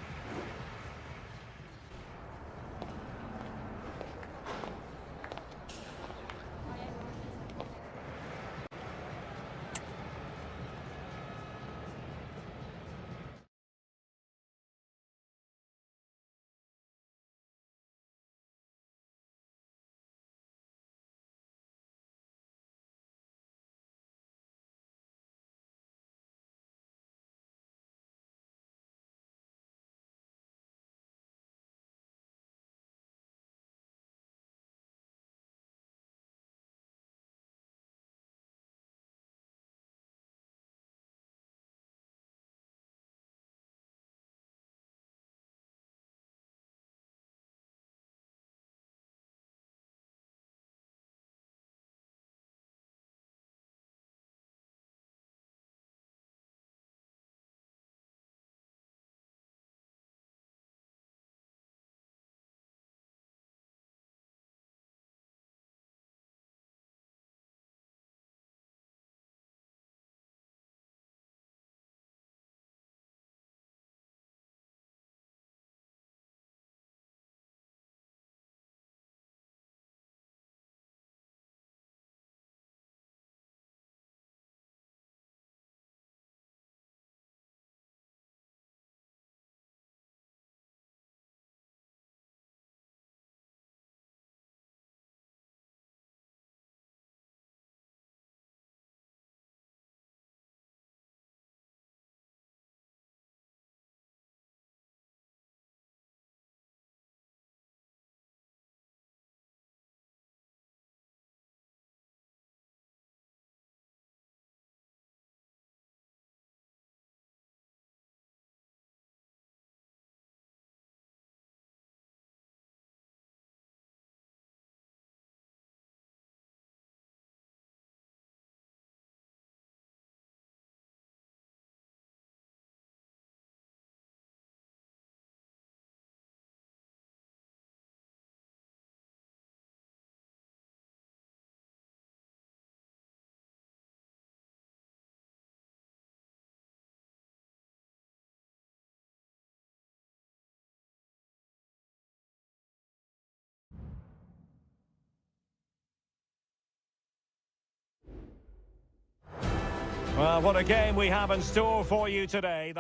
Well, what a game we have in store for you today.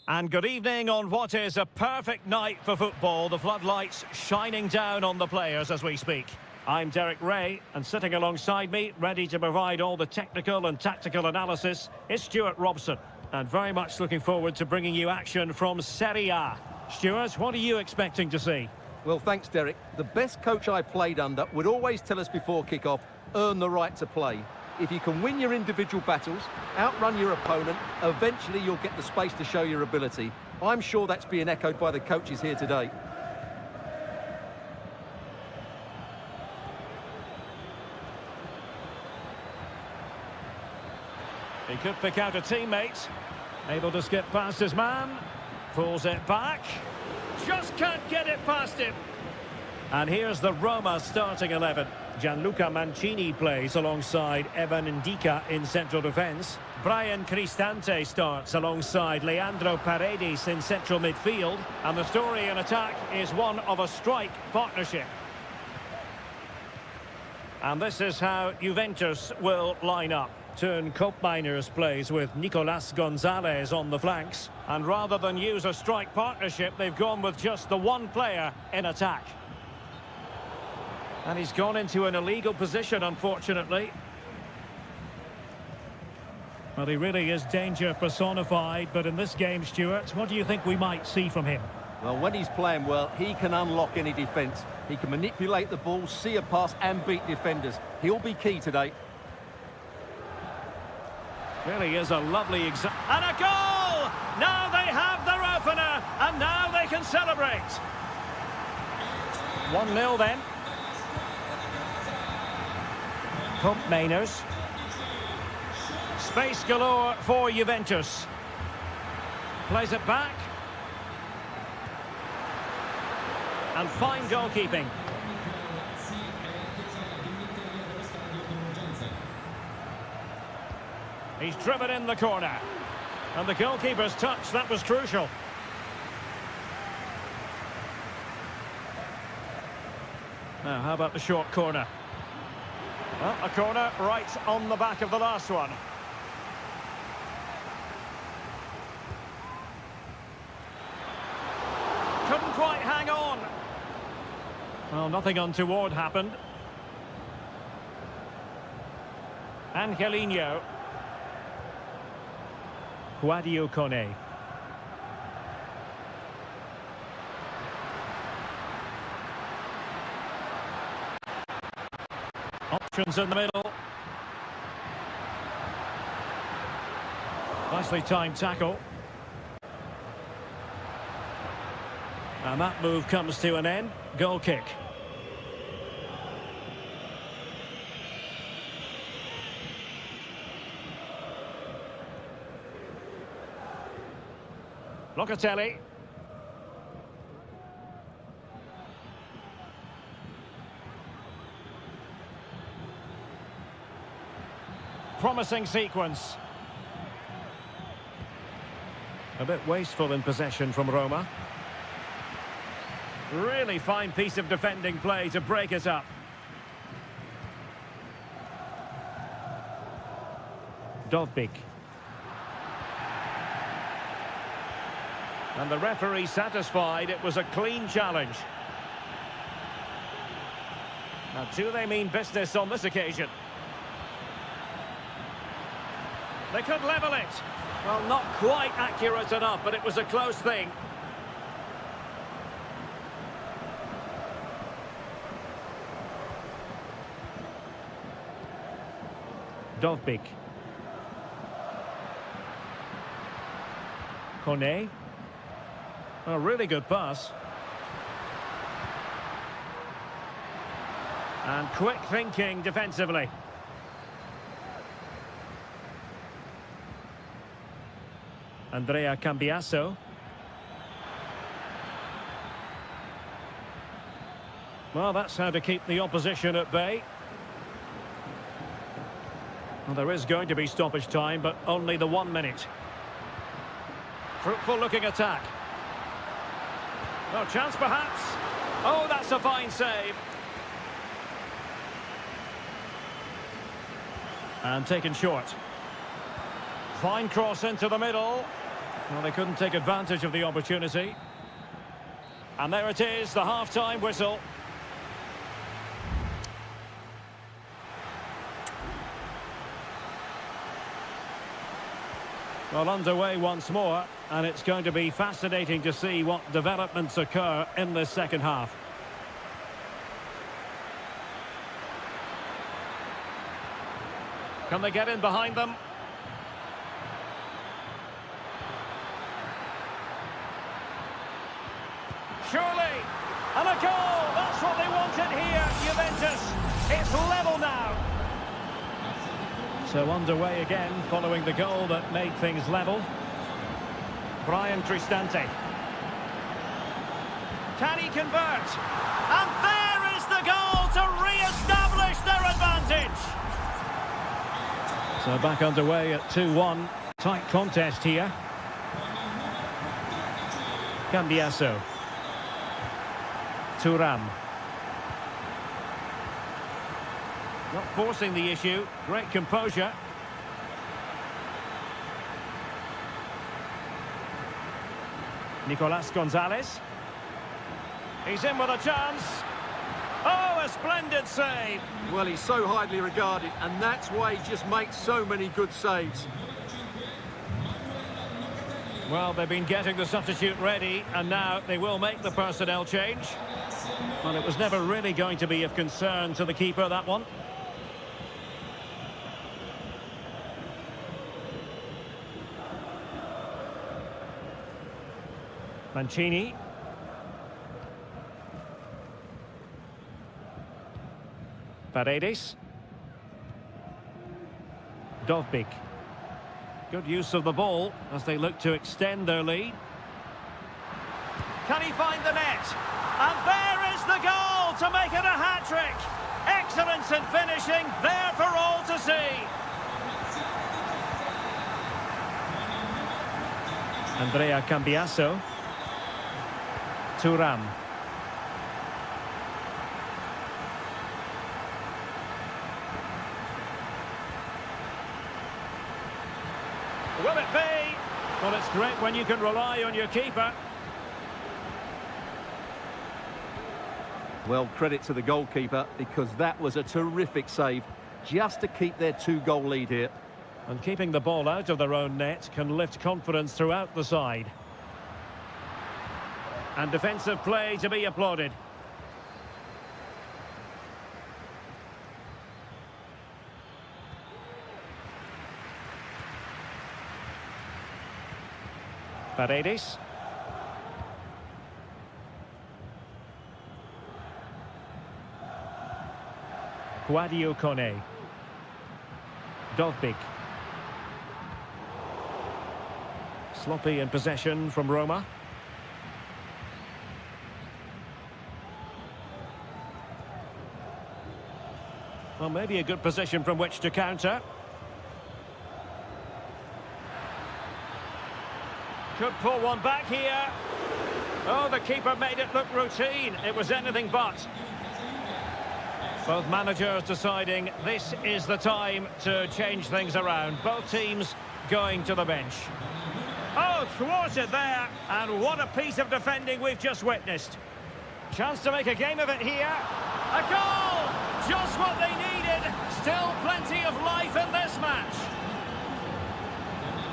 And good evening on what is a perfect night for football. The floodlights shining down on the players as we speak. I'm Derek Ray, and sitting alongside me, ready to provide all the technical and tactical analysis, is Stuart Robson. And very much looking forward to bringing you action from Seria. Stuart, what are you expecting to see? Well, thanks, Derek. The best coach I played under would always tell us before kick-off, earn the right to play. If you can win your individual battles, outrun your opponent, eventually you'll get the space to show your ability. I'm sure that's being echoed by the coaches here today. He could pick out a teammate. Able to skip past his man. Pulls it back. Just can't get it past him. And here's the Roma starting 11. Gianluca Mancini plays alongside Evan Ndika in central defence. Brian Cristante starts alongside Leandro Paredes in central midfield. And the story in attack is one of a strike partnership. And this is how Juventus will line up. Turn Koopmeiners plays with Nicolas Gonzalez on the flanks. And rather than use a strike partnership, they've gone with just the one player in attack. And he's gone into an illegal position, unfortunately. Well, he really is danger personified, but in this game, Stuart, what do you think we might see from him? Well, when he's playing well, he can unlock any defence. He can manipulate the ball, see a pass and beat defenders. He'll be key today. Really is a lovely example. And a goal! Now they have their opener, and now they can celebrate. 1-0 then. Koopmeiners. Space galore for Juventus. Plays it back. And fine goalkeeping. He's driven in the corner. And the goalkeeper's touch, that was crucial. Now, how about the short corner? Well, a corner right on the back of the last one. Couldn't quite hang on. Well, nothing untoward happened. Angelino. Guadio Kone. Options in the middle. Nicely timed tackle. And that move comes to an end. Goal kick. Locatelli. Promising sequence. A bit wasteful in possession from Roma. Really fine piece of defending play to break it up. Dovbik. And the referee satisfied it was a clean challenge. Now, do they mean business on this occasion? They could level it. Well, not quite accurate enough, but it was a close thing. Dovbik. Kone. A really good pass. And quick thinking defensively. Andrea Cambiasso. Well, that's how to keep the opposition at bay. Well, there is going to be stoppage time, but only the 1 minute. Fruitful looking attack. Oh, chance perhaps. Oh, that's a fine save. And taken short. Fine cross into the middle. Well, they couldn't take advantage of the opportunity. And there it is, the half-time whistle. Well, underway once more, and it's going to be fascinating to see what developments occur in this second half. Can they get in behind them? Surely, and a goal! That's what they wanted here, Juventus. It's level now. So underway again, following the goal that made things level. Brian Cristante. Can he convert? And there is the goal to re-establish their advantage. So back underway at 2-1. Tight contest here. Cambiasso. Thuram. Not forcing the issue. Great composure. Nicolas Gonzalez. He's in with a chance. Oh, a splendid save. Well, he's so highly regarded, and that's why he just makes so many good saves. Well, they've been getting the substitute ready, and now they will make the personnel change. Well, it was never really going to be of concern to the keeper, that one. Mancini. Paredes. Dovbik. Good use of the ball as they look to extend their lead. Can he find the net? And there is the goal to make it a hat-trick. Excellence in finishing, there for all to see. Andrea Cambiasso. Thuram. Will it be? Well, it's great when you can rely on your keeper. Well, credit to the goalkeeper, because that was a terrific save, just to keep their 2-goal lead here. And keeping the ball out of their own net can lift confidence throughout the side. And defensive play to be applauded. Paredes. Guadio Kone. Dovbik. Sloppy in possession from Roma. Well, maybe a good position from which to counter. Could pull one back here. Oh, the keeper made it look routine. It was anything but. Both managers deciding this is the time to change things around. Both teams going to the bench. Oh, thwarted there. And what a piece of defending we've just witnessed. Chance to make a game of it here. A goal! Just what they needed. Still plenty of life in this match.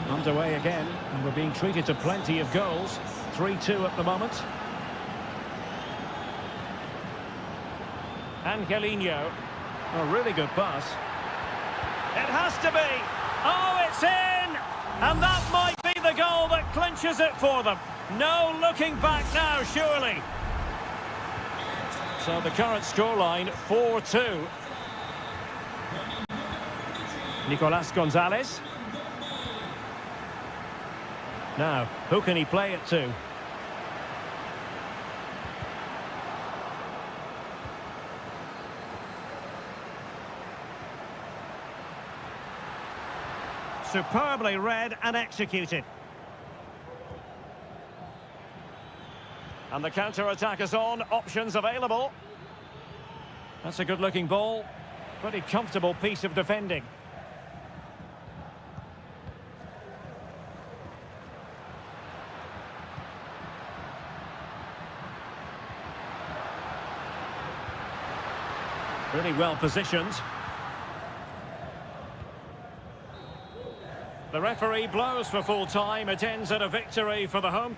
Underway again, and we're being treated to plenty of goals. 3-2 at the moment. Angelino. A really good pass. It has to be. Oh, it's in! And that might be the goal that clinches it for them. No looking back now, surely. So the current scoreline, 4-2. Nicolas Gonzalez. Now, who can he play it to? Superbly read and executed. And the counter-attack is on, options available. That's a good-looking ball. Pretty comfortable piece of defending. Really well positioned. The referee blows for full time. It ends in a victory for the home.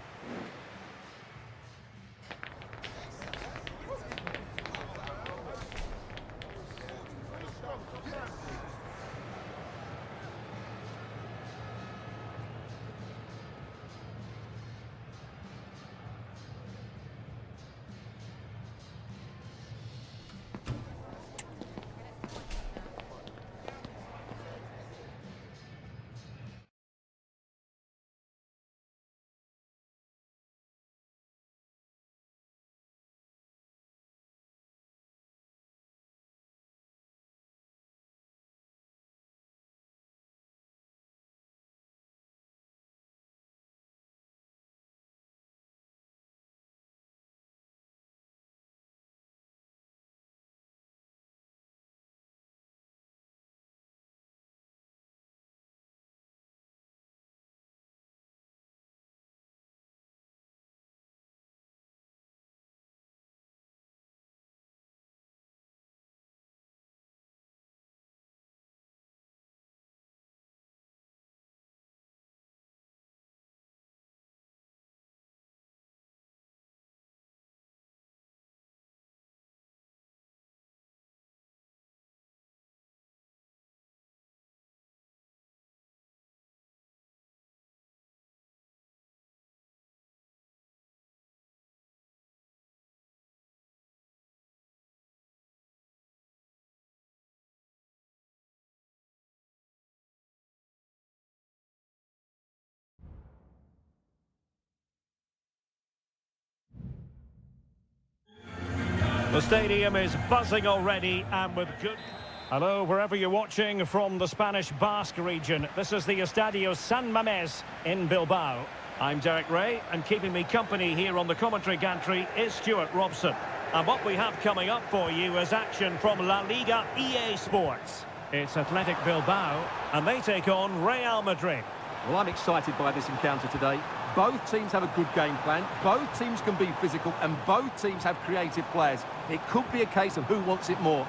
The stadium is buzzing already and with good... Hello, wherever you're watching from the Spanish Basque region. This is the Estadio San Mamés in Bilbao. I'm Derek Ray, and keeping me company here on the commentary gantry is Stuart Robson. And what we have coming up for you is action from La Liga EA Sports. It's Athletic Bilbao, and they take on Real Madrid. Well, I'm excited by this encounter today. Both teams have a good game plan, both teams can be physical, and both teams have creative players. It could be a case of who wants it more.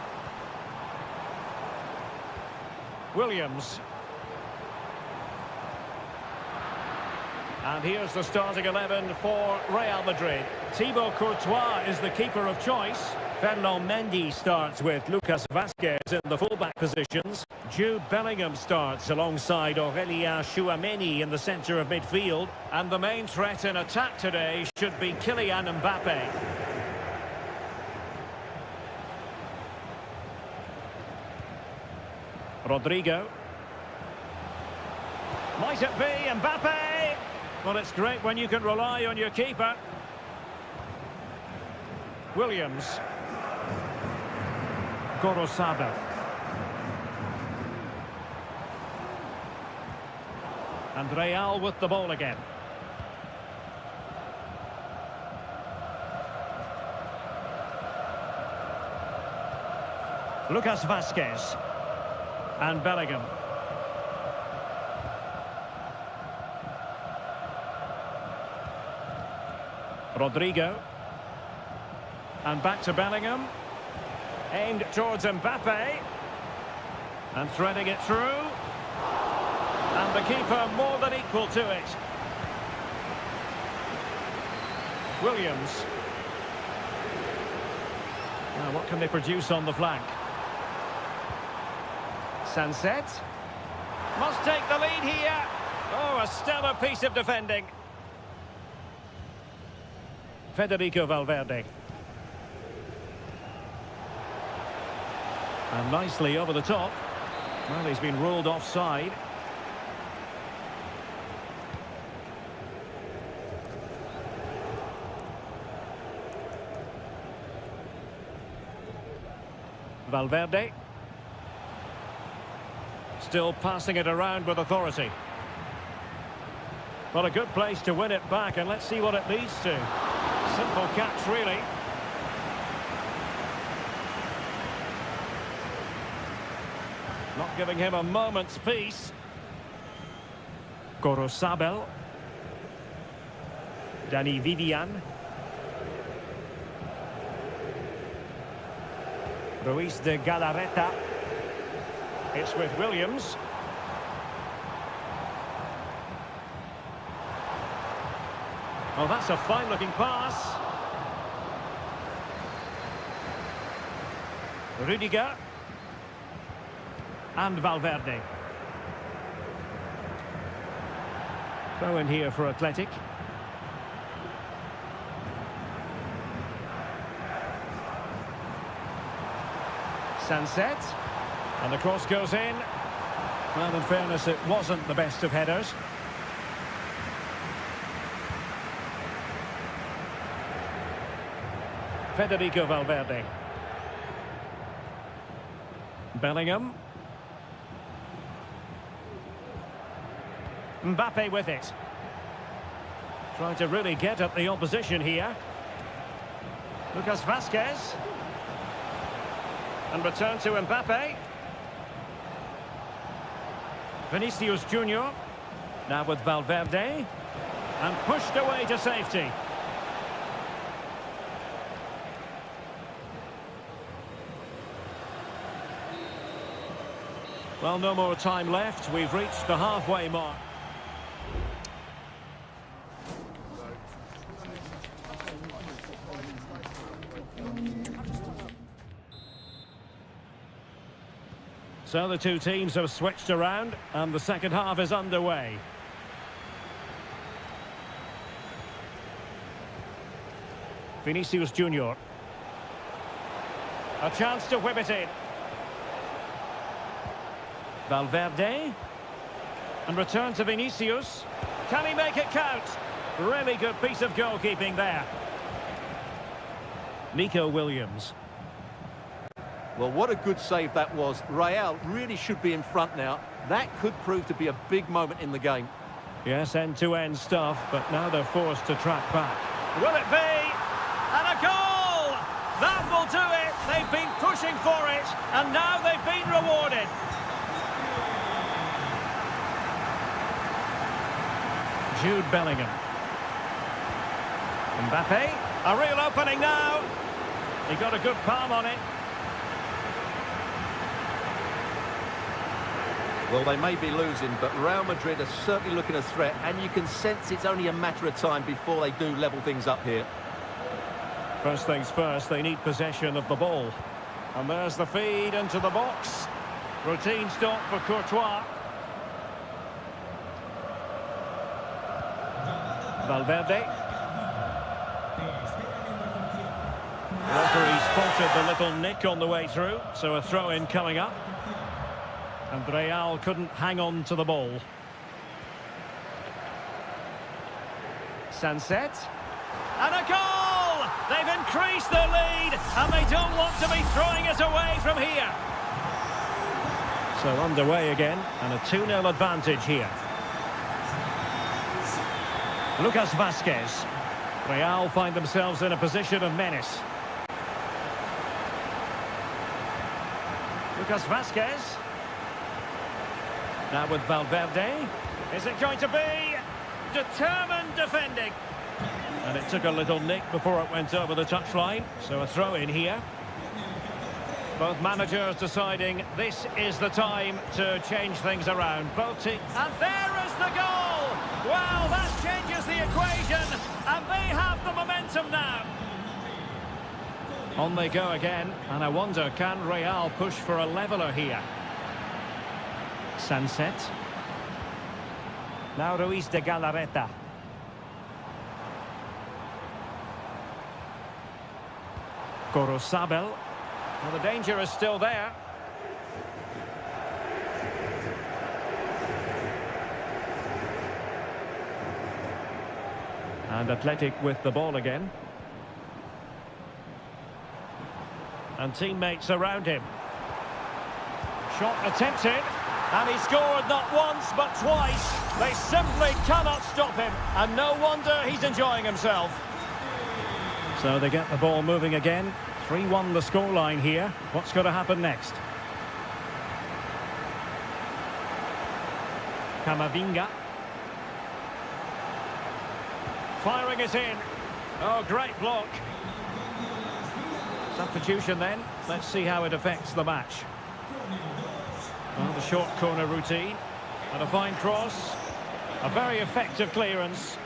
Williams. And here's the starting 11 for Real Madrid. Thibaut Courtois is the keeper of choice. Ferland Mendy starts with Lucas Vazquez in the fullback positions. Jude Bellingham starts alongside Aurélien Tchouameni in the centre of midfield. And the main threat in attack today should be Kylian Mbappe. Rodrigo. Might it be Mbappe? Well, it's great when you can rely on your keeper. Williams. Gorosabel. And Real with the ball again. Lucas Vazquez. And Bellingham. Rodrigo. And back to Bellingham. Aimed towards Mbappe. And threading it through. And the keeper more than equal to it. Williams. Now, what can they produce on the flank? Sunset. Must take the lead here. Oh, a stellar piece of defending. Federico Valverde. And nicely over the top. Well, he's been ruled offside. Valverde. Still passing it around with authority. Well, a good place to win it back, and let's see what it leads to. Simple catch, really. Not giving him a moment's peace. Gorosabel. Dani Vivian. Ruiz de Galarreta. It's with Williams. Oh, that's a fine-looking pass. Rudiger. And Valverde. Throw in here for Athletic. Sunset. And the cross goes in. Well, in fairness, it wasn't the best of headers. Federico Valverde. Bellingham. Mbappe with it. Trying to really get at the opposition here. Lucas Vazquez. And return to Mbappe. Vinicius Junior. Now with Valverde. And pushed away to safety. Well, no more time left. We've reached the halfway mark. So the two teams have switched around and the second half is underway. Vinicius Junior. A chance to whip it in. Valverde. And return to Vinicius. Can he make it count? Really good piece of goalkeeping there. Nico Williams. Well, what a good save that was. Real really should be in front now. That could prove to be a big moment in the game. Yes, end-to-end stuff, but now they're forced to track back. Will it be? And a goal! That will do it. They've been pushing for it, and now they've been rewarded. Jude Bellingham. Mbappe. A real opening now. He got a good palm on it. Well, they may be losing, but Real Madrid are certainly looking a threat, and you can sense it's only a matter of time before they do level things up here. First things first, they need possession of the ball. And there's the feed into the box. Routine stop for Courtois. Valverde. Referee spotted the little nick on the way through, so a throw-in coming up. And Real couldn't hang on to the ball. Sunset. And a goal! They've increased their lead, and they don't want to be throwing it away from here. So underway again, and a 2-0 advantage here. Lucas Vazquez. Real find themselves in a position of menace. Lucas Vazquez. Now with Valverde. Is it going to be? Determined defending. And it took a little nick before it went over the touchline. So a throw in here. Both managers deciding this is the time to change things around. Both teams. And there is the goal! Wow, that changes the equation. And they have the momentum now. On they go again. And I wonder, can Real push for a leveller here? Sunset. Now Ruiz de Galarreta. Gorosabel. Well, the danger is still there. And Athletic with the ball again. And teammates around him. Shot attempted. And he scored not once, but twice. They simply cannot stop him. And no wonder he's enjoying himself. So they get the ball moving again. 3-1 the scoreline here. What's going to happen next? Camavinga. Firing it in. Oh, great block. Substitution then. Let's see how it affects the match. Well, the short corner routine. And a fine cross. A very effective clearance.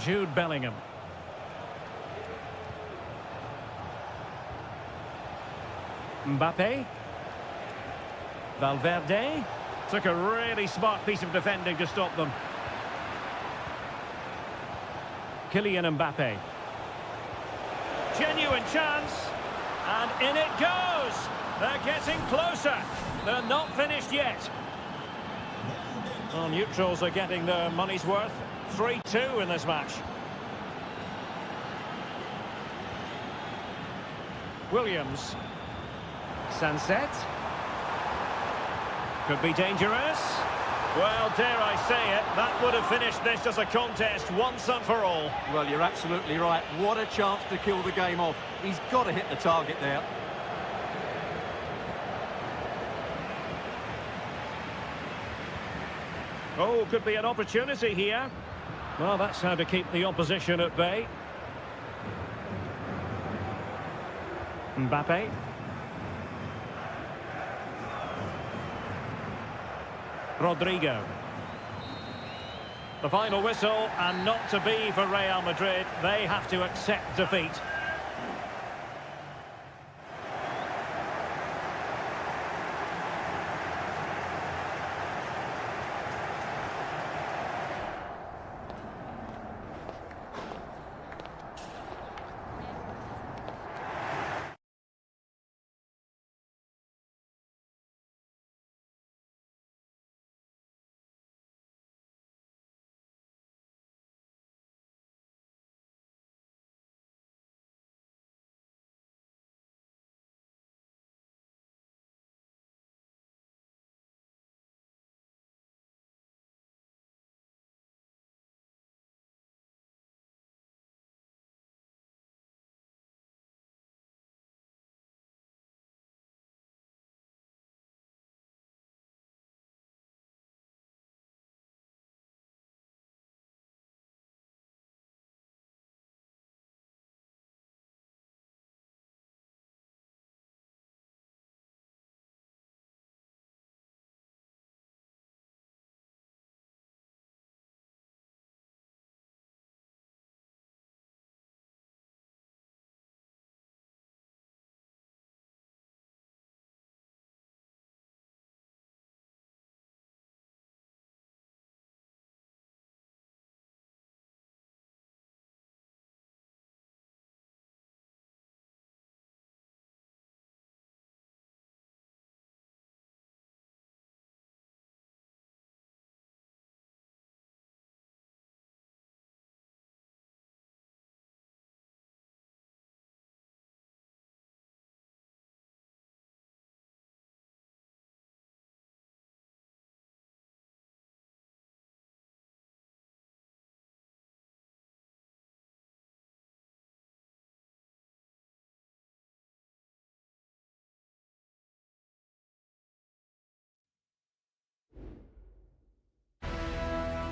Jude Bellingham. Mbappe. Valverde. Took a really smart piece of defending to stop them. Kylian Mbappe. Genuine chance. And in it goes. They're getting closer. They're not finished yet. Well, neutrals are getting their money's worth. 3-2 in this match. Williams. Sunset. Could be dangerous. Well, dare I say it, that would have finished this as a contest once and for all. Well, you're absolutely right. What a chance to kill the game off. He's got to hit the target there. Oh, could be an opportunity here. Well, that's how to keep the opposition at bay. Mbappe. Rodrigo. The final whistle, and not to be for Real Madrid. They have to accept defeat.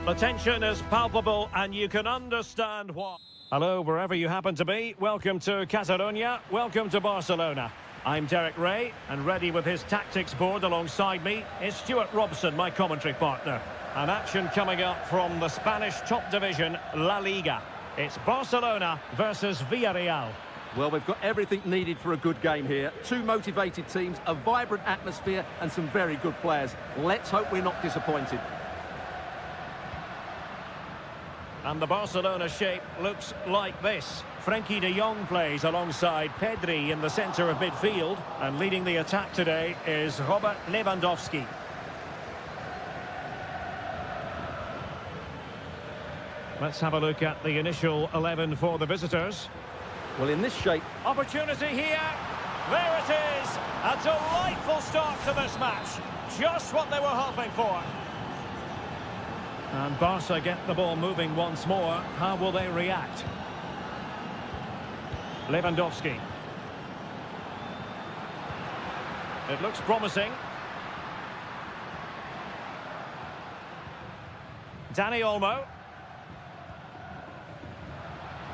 The tension is palpable and you can understand why. Hello, wherever you happen to be. Welcome to Catalonia. Welcome to Barcelona. I'm Derek Ray, and ready with his tactics board alongside me is Stuart Robson, my commentary partner. An action coming up from the Spanish top division, La Liga. It's Barcelona versus Villarreal. Well, we've got everything needed for a good game here. Two motivated teams, a vibrant atmosphere and some very good players. Let's hope we're not disappointed. And the Barcelona shape looks like this. Frenkie de Jong plays alongside Pedri in the centre of midfield. And leading the attack today is Robert Lewandowski. Let's have a look at the initial 11 for the visitors. Well, in this shape... Opportunity here. There it is. A delightful start to this match. Just what they were hoping for. And Barca get the ball moving once more. How will they react? Lewandowski. It looks promising. Danny Olmo.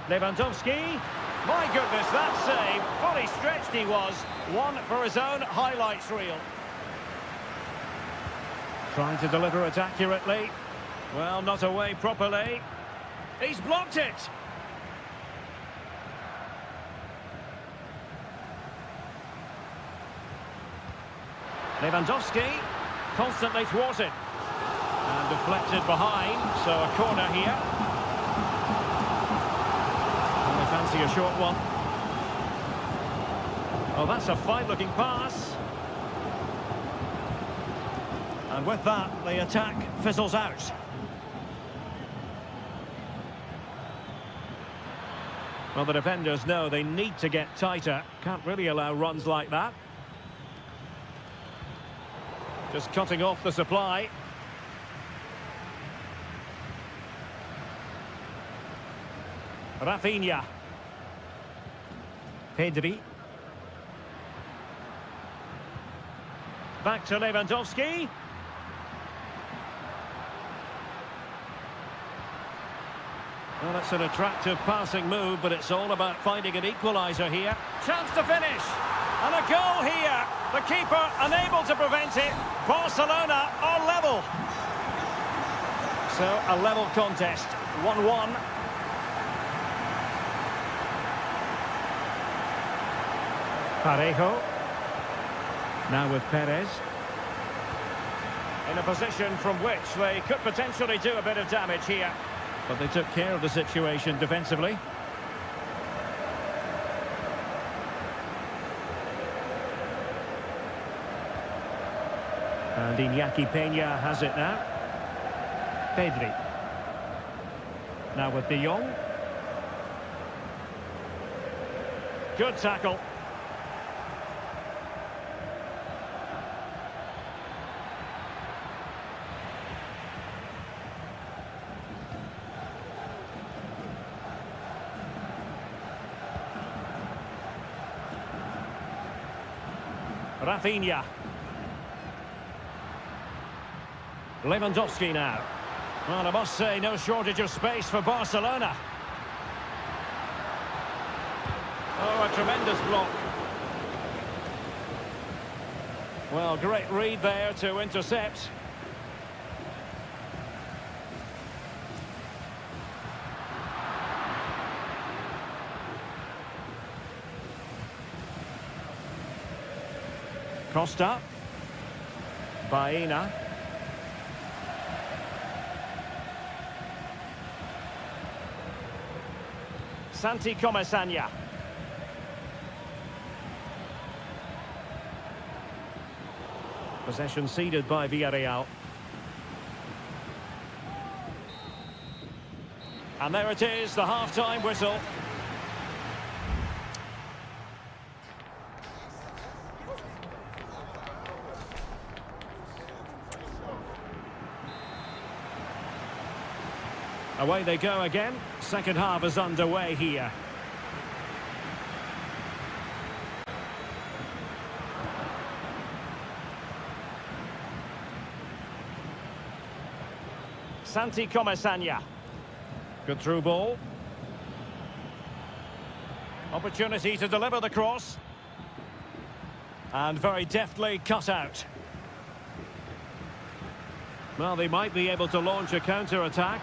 Lewandowski. My goodness, that save. Fully stretched he was. One for his own highlights reel. Trying to deliver it accurately. Well, not away properly. He's blocked it. Lewandowski, constantly thwarted. And deflected behind, so a corner here. And they fancy a short one. Oh, that's a fine-looking pass. And with that, the attack fizzles out. Well, the defenders know they need to get tighter. Can't really allow runs like that. Just cutting off the supply. Rafinha. Pedri. Back to Lewandowski. Well, that's an attractive passing move, but it's all about finding an equaliser here. Chance to finish. And a goal here. The keeper unable to prevent it. Barcelona are level. So, a level contest. 1-1. Parejo. Now with Perez. In a position from which they could potentially do a bit of damage here. But they took care of the situation defensively. And Iñaki Peña has it now. Pedri. Now with De Jong. Good tackle. Rafinha. Lewandowski now. Well, I must say, no shortage of space for Barcelona. Oh, a tremendous block. Well, great read there to intercept. Costa. Baena. Santi Comesaña. Possession ceded by Villarreal. And there it is, the half-time whistle. Away they go again. Second half is underway here. Santi Comesaña. Good through ball. Opportunity to deliver the cross. And very deftly cut out. Well, they might be able to launch a counter-attack.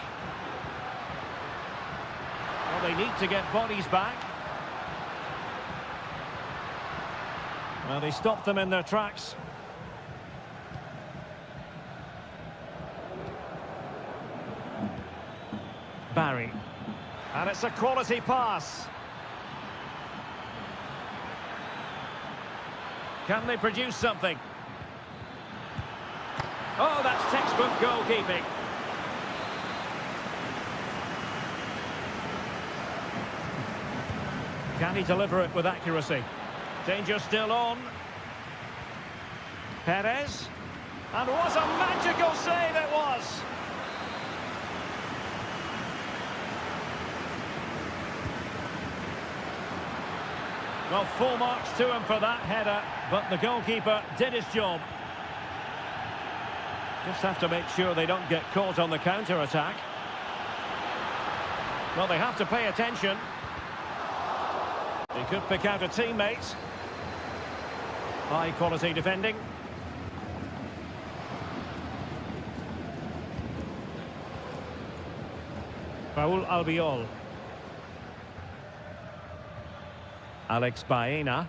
Well, they need to get bodies back. Well, they stopped them in their tracks. Barry. And it's a quality pass. Can they produce something? Oh, that's textbook goalkeeping. Can he deliver it with accuracy? Danger still on. Perez. And what a magical save it was! Well, full marks to him for that header. but the goalkeeper did his job. Just have to make sure they don't get caught on the counter-attack. Well, they have to pay attention. They could pick out a teammate. High-quality defending. Raul Albiol. Alex Baena.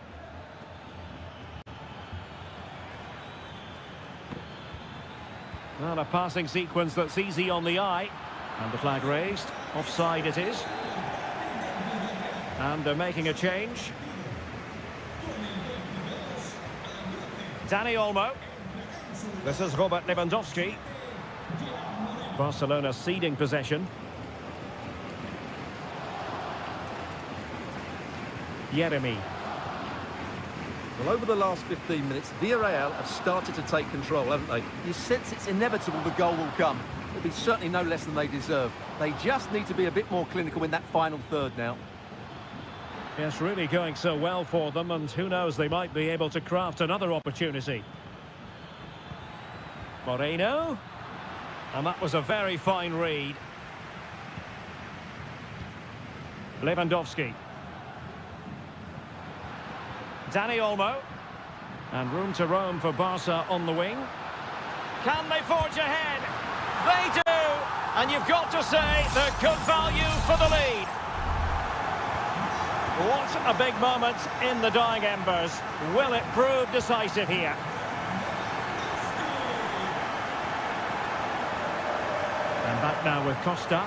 Well, a passing sequence that's easy on the eye. And the flag raised. Offside it is. And they're making a change. Dani Olmo. This is Robert Lewandowski. Barcelona ceding possession. Jeremy. Well, over the last 15 minutes, Villarreal have started to take control, haven't they? You sense it's inevitable the goal will come. It'll be certainly no less than they deserve. They just need to be a bit more clinical in that final third now. Yes, really going so well for them, and who knows, they might be able to craft another opportunity. Moreno. And that was a very fine read. Lewandowski. Dani Olmo. And room to roam for Barca on the wing. Can they forge ahead? They do! And you've got to say they're good value for the lead. What a big moment in the dying embers. Will it prove decisive here? And back now with Costa.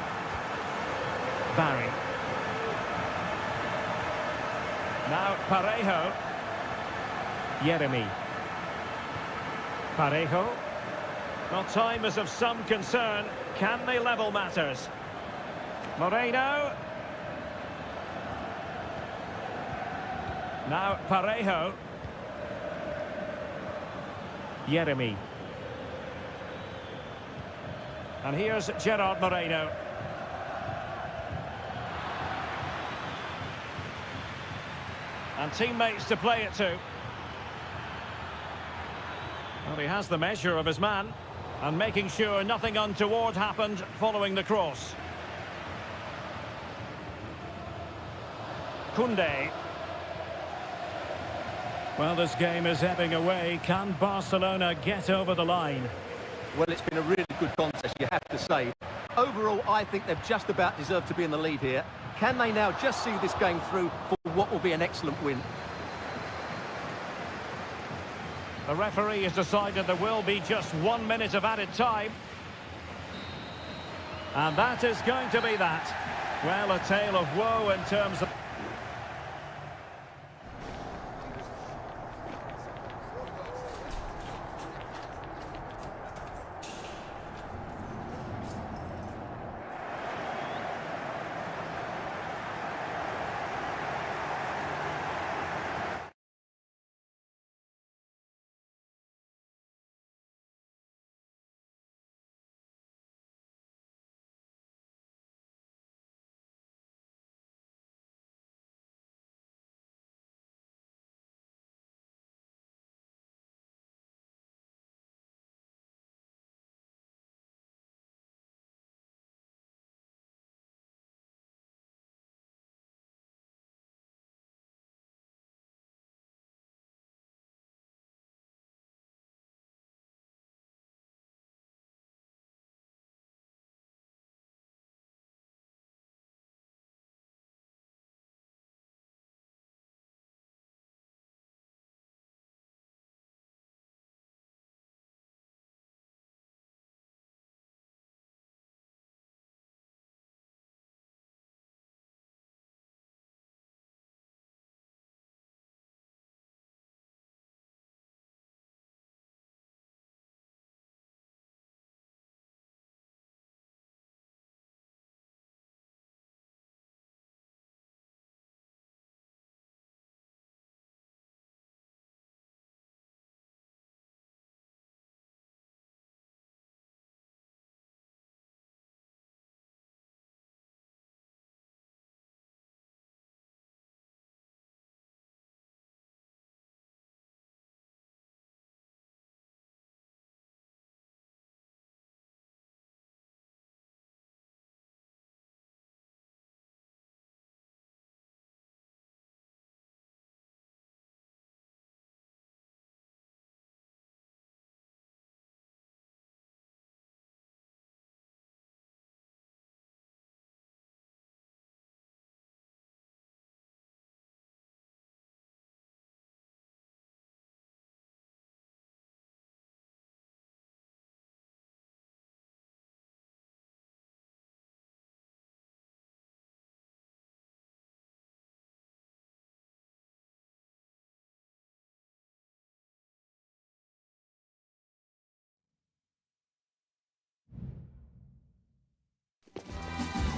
Barry. Now Parejo. Jeremy. Parejo. Well, time is of some concern. Can they level matters? Moreno. Now Parejo. Jeremy. And here's Gerard Moreno. And teammates to play it to. Well, he has the measure of his man. And making sure nothing untoward happened following the cross. Koundé. Well, this game is ebbing away. Can Barcelona get over the line? Well, it's been a really good contest, you have to say. Overall, I think they've just about deserved to be in the lead here. Can they now just see this game through for what will be an excellent win? The referee has decided there will be just 1 minute of added time. And that is going to be that. Well, a tale of woe in terms of...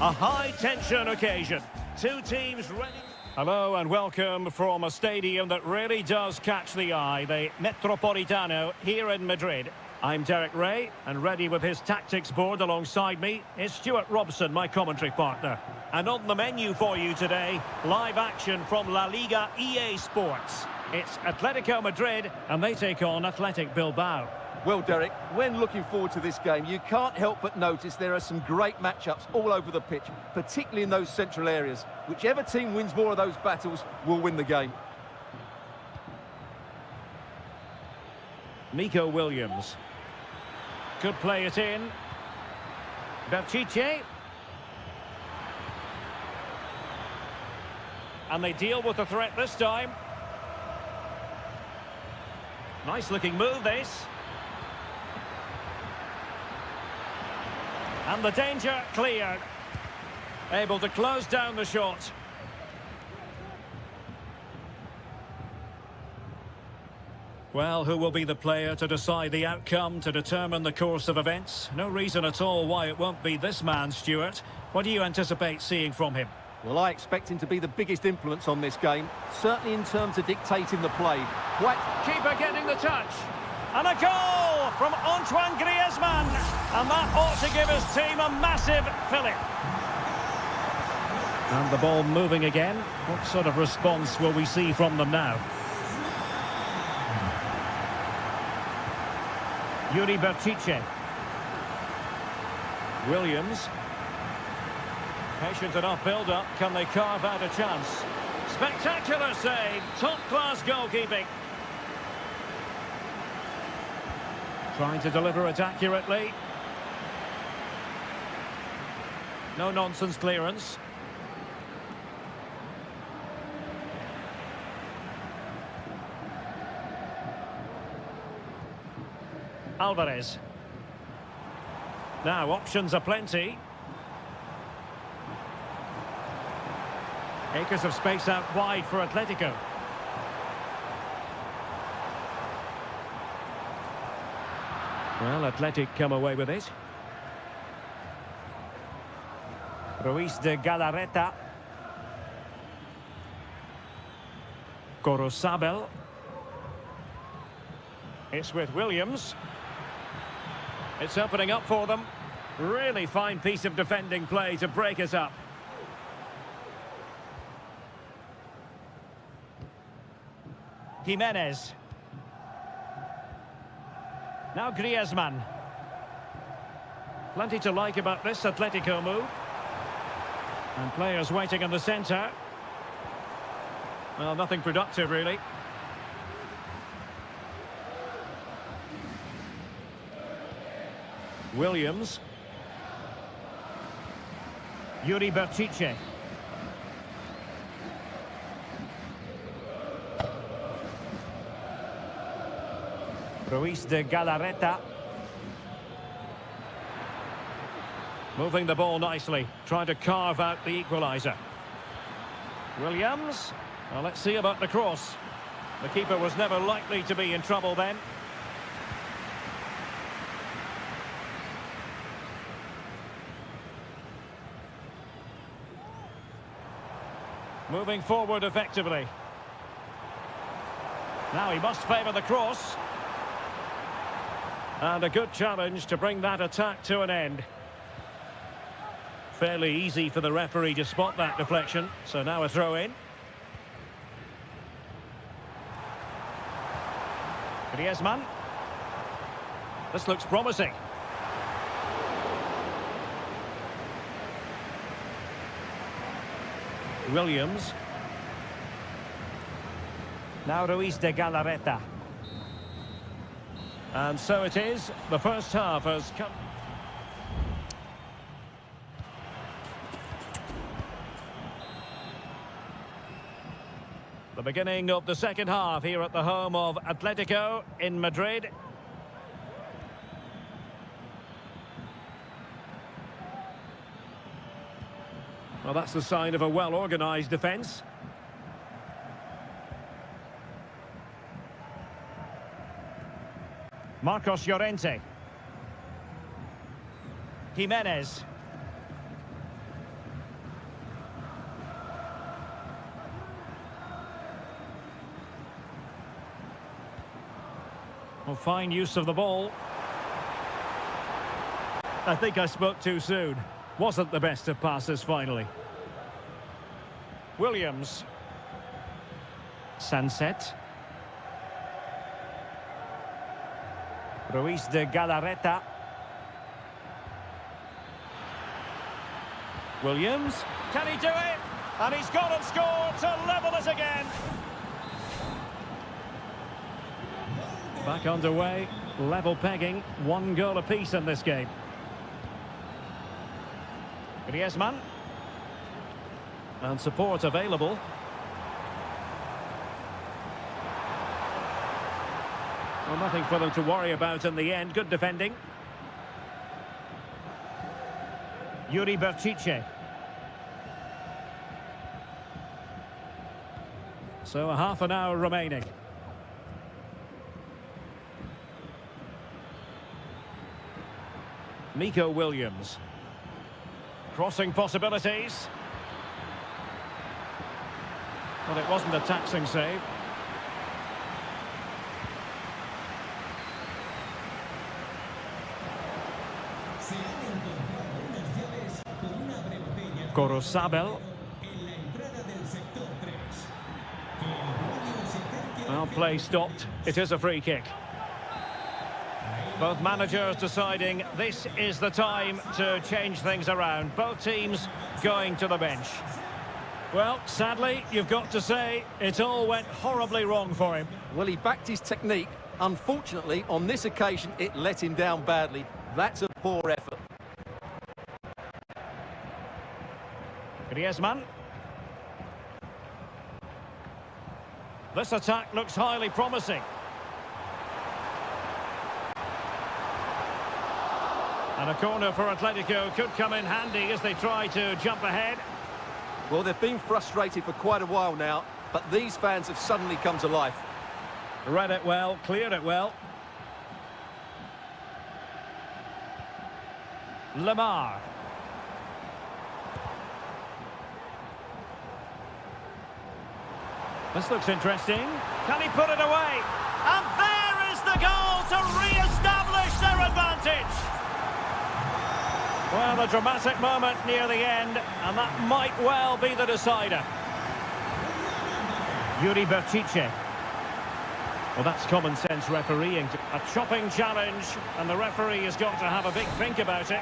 A high-tension occasion. Two teams ready. Hello and welcome from a stadium that really does catch the eye, the Metropolitano here in Madrid. I'm Derek Ray, and ready with his tactics board alongside me is Stuart Robson, my commentary partner. And on the menu for you today, live action from La Liga EA Sports. It's Atletico Madrid, and they take on Athletic Bilbao. Well, Derek, when looking forward to this game, you can't help but notice there are some great matchups all over the pitch, particularly in those central areas. Whichever team wins more of those battles will win the game. Nico Williams. Could play it in. Berchiche. And they deal with the threat this time. Nice looking move, this. And the danger cleared. Able to close down the shot. Well, who will be the player to decide the outcome, to determine the course of events? No reason at all why it won't be this man, Stuart. What do you anticipate seeing from him? Well, I expect him to be the biggest influence on this game, certainly in terms of dictating the play. Keeper getting the touch. And a goal from Antoine Griezmann. And that ought to give his team a massive fillip. And the ball moving again. What sort of response will we see from them now? Yuri Berchiche. Williams. Patient enough build-up. Can they carve out a chance? Spectacular save. Top-class goalkeeping. Trying to deliver it accurately. No-nonsense clearance. Alvarez. Now, options are plenty. Acres of space out wide for Atletico. Well, Athletic come away with it. Ruiz de Galarreta. Corosabel. It's with Williams. It's opening up for them. Really fine piece of defending play to break us up. Jimenez. Now Griezmann. Plenty to like about this Atletico move. And players waiting in the centre. Well, nothing productive, really. Williams. Yuri Berchiche. Ruiz de Galarreta. Moving the ball nicely, trying to carve out the equaliser. Williams. Well, let's see about the cross. The keeper was never likely to be in trouble then. Moving forward effectively. Now he must favour the cross. And a good challenge to bring that attack to an end. Fairly easy for the referee to spot that deflection. So now a throw in. Griezmann. This looks promising. Williams. Now Ruiz de Galarreta. And so it is. The first half has come. The beginning of the second half here at the home of Atletico in Madrid. Well, that's the sign of a well-organised defence. Marcos Llorente. Jimenez. Well, fine use of the ball. I think I spoke too soon. Wasn't the best of passes finally. Williams. Sunset. Ruiz de Galarreta. Williams. Can he do it? And he's gone and scored to level it again. Back underway. Level pegging. 1 goal apiece in this game. Griezmann. And support available. Well, nothing for them to worry about in the end. Good defending. Yuri Berchiche. So a half an hour remaining. Nico Williams. Crossing possibilities. But it wasn't a taxing save. Se han encontrado unas llaves con una botella Corozabel. en la entrada del sector 3. Que el guardia se acerque Well, play stopped. It is a free kick. Both managers deciding this is the time to change things around. Both teams going to the bench. Well, sadly, you've got to say, it all went horribly wrong for him. Well, he backed his technique. Unfortunately, on this occasion, it let him down badly. That's a poor effort. Griezmann. This attack looks highly promising. And a corner for Atletico could come in handy as they try to jump ahead. Well, they've been frustrated for quite a while now, but these fans have suddenly come to life. Read it well, cleared it well. Lamar. This looks interesting. Can he put it away? And there is the goal to re-establish their advantage. Well, a dramatic moment near the end, and that might well be the decider. Yuri Berchiche. Well, that's common sense refereeing. A chopping challenge, and the referee has got to have a big think about it.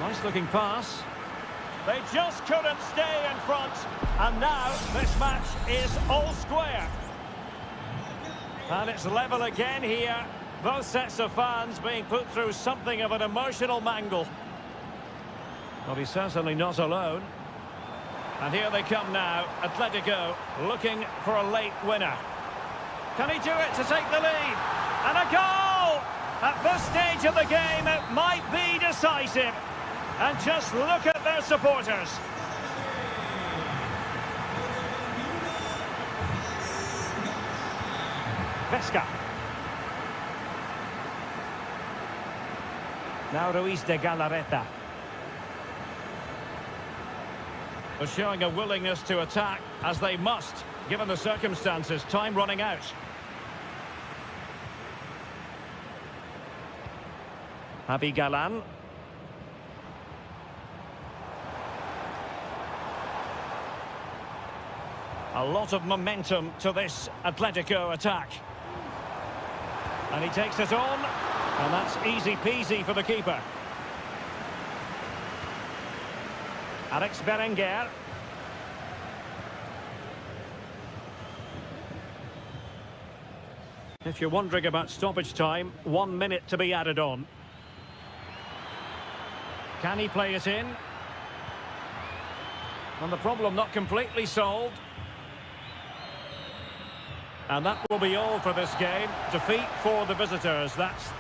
Nice looking pass. They just couldn't stay in front, and now this match is all square. And it's level again here. Both sets of fans being put through something of an emotional mangle. Well, he's certainly not alone. And here they come now, Atletico looking for a late winner. Can he do it to take the lead? And a goal! At this stage of the game, it might be decisive. And just look at their supporters. Vesca. Now Ruiz de Galarreta. They're showing a willingness to attack, as they must, given the circumstances. Time running out. Javi Galan. A lot of momentum to this Atletico attack. And he takes it on. And that's easy peasy for the keeper. Alex Berenguer. If you're wondering about stoppage time, 1 minute to be added on. Can he play it in? And the problem not completely solved. And that will be all for this game. Defeat for the visitors. That's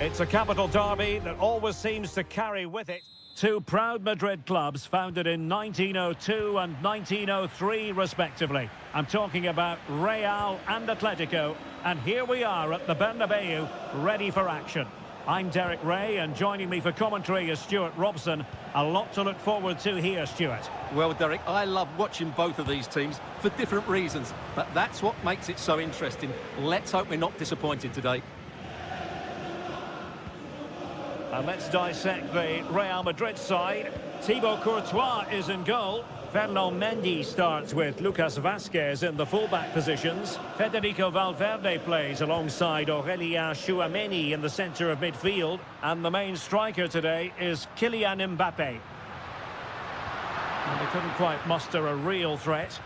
It's a capital derby that always seems to carry with it two proud Madrid clubs founded in 1902 and 1903 respectively. I'm talking about Real and Atletico, and here we are at the Bernabeu, ready for action. I'm Derek Ray, and joining me for commentary is Stuart Robson. A lot to look forward to here, Stuart. Well, Derek, I love watching both of these teams for different reasons, but that's what makes it so interesting. Let's hope we're not disappointed today. And let's dissect the Real Madrid side. Thibaut Courtois is in goal. Fernand Mendy starts with Lucas Vazquez in the fullback positions. Federico Valverde plays alongside Aurélien Tchouameni in the centre of midfield. And the main striker today is Kylian Mbappe. And they couldn't quite muster a real threat.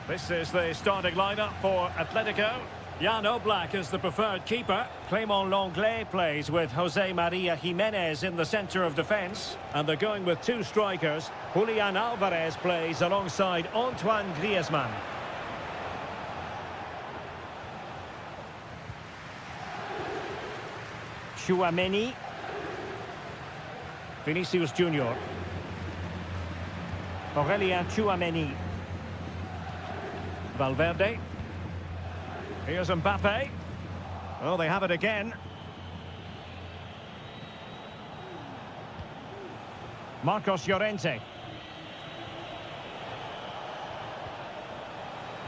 This is the starting lineup for Atletico. Jan Oblak is the preferred keeper. Clément Lenglet plays with José María Jiménez in the centre of defence. And they're going with two strikers. Julián Álvarez plays alongside Antoine Griezmann. Tchouameni. Vinicius Junior. Aurélien Tchouameni. Valverde. Here's Mbappe. Oh, they have it again. Marcos Llorente.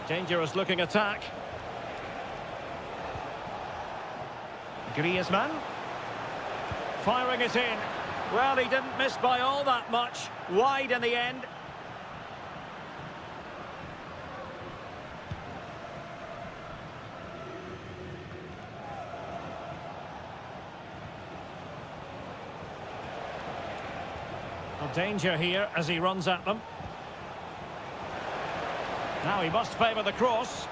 Dangerous looking attack. Griezmann. Firing it in. Well, he didn't miss by all that much. Wide in the end. Danger here as he runs at them. Now he must favour the cross.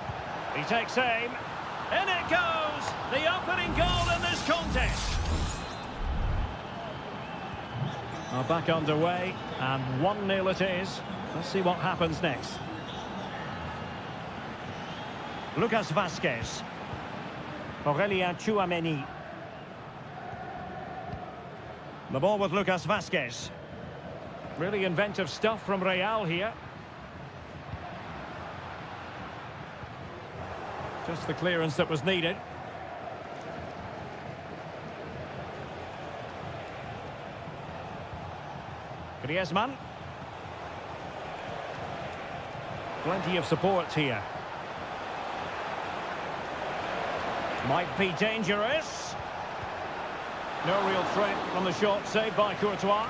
He takes aim. In it goes! The opening goal in this contest. Now back underway, and 1-0 it is. Let's see what happens next. Lucas Vazquez. Aurélien Tchouameni. The ball with Lucas Vazquez. Really inventive stuff from Real here. Just the clearance that was needed. Griezmann. Plenty of support here. Might be dangerous. No real threat from the shot, saved by Courtois.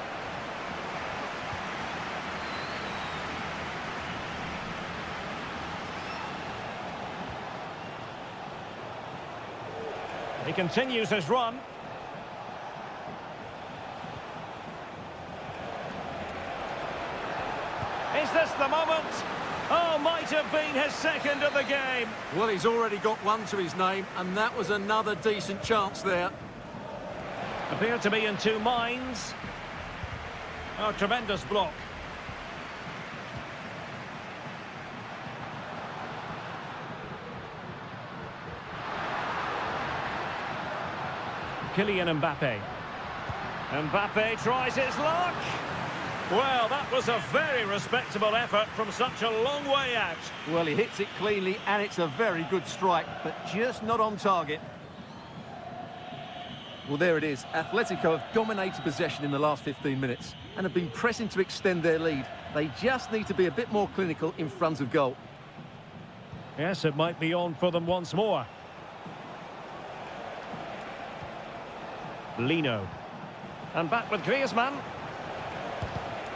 He continues his run. Is this the moment? Oh, might have been his second of the game. Well, he's already got one to his name, and that was another decent chance there. Appeared to be in two minds. Oh, tremendous block. Kylian Mbappe. Mbappe tries his luck. Well, that was a very respectable effort from such a long way out. Well, he hits it cleanly, and it's a very good strike, but just not on target. Well, there it is. Atletico have dominated possession in the last 15 minutes and have been pressing to extend their lead. They just need to be a bit more clinical in front of goal. Yes, it might be on for them once more. Lino. And back with Griezmann.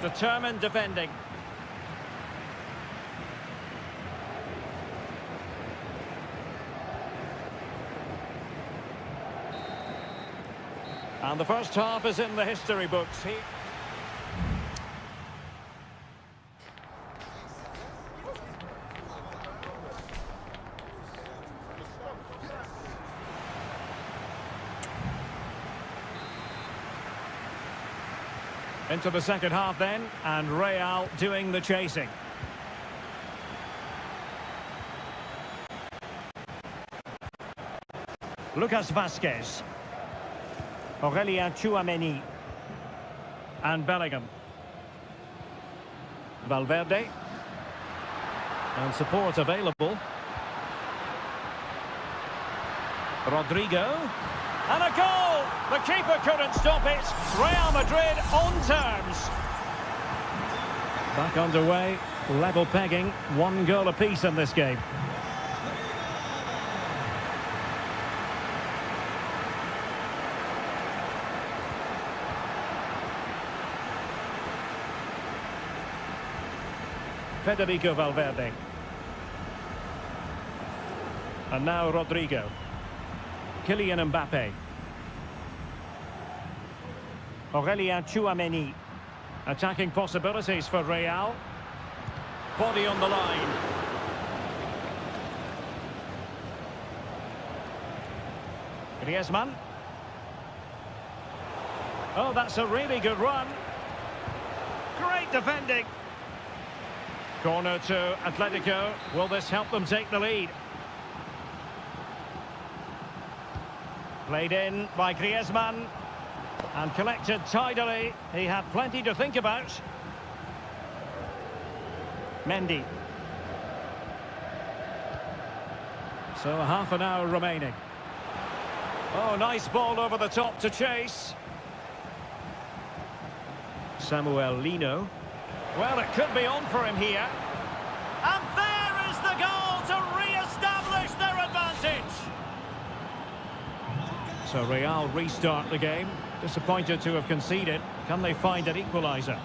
Determined defending. And the first half is in the history books. Into the second half then, and Real doing the chasing. Lucas Vazquez. Aurelien Tchouameni. And Bellingham. Valverde. And support available. Rodrigo. And a goal! The keeper couldn't stop it. Real Madrid on terms. Back underway. Level pegging. 1 goal apiece in this game. Federico Valverde. And now Rodrigo. Kylian Mbappe. Aurelien Tchouameni. Attacking possibilities for Real. Body on the line. Griezmann. Oh, that's a really good run. Great defending. Corner to Atletico. Will this help them take the lead? Played in by Griezmann. And collected tidily. He had plenty to think about. Mendy. So half an hour remaining. Oh, nice ball over the top to chase. Samuel Lino. Well, it could be on for him here. And there is the goal to re-establish their advantage. So Real restart the game. Disappointed to have conceded. Can they find an equaliser?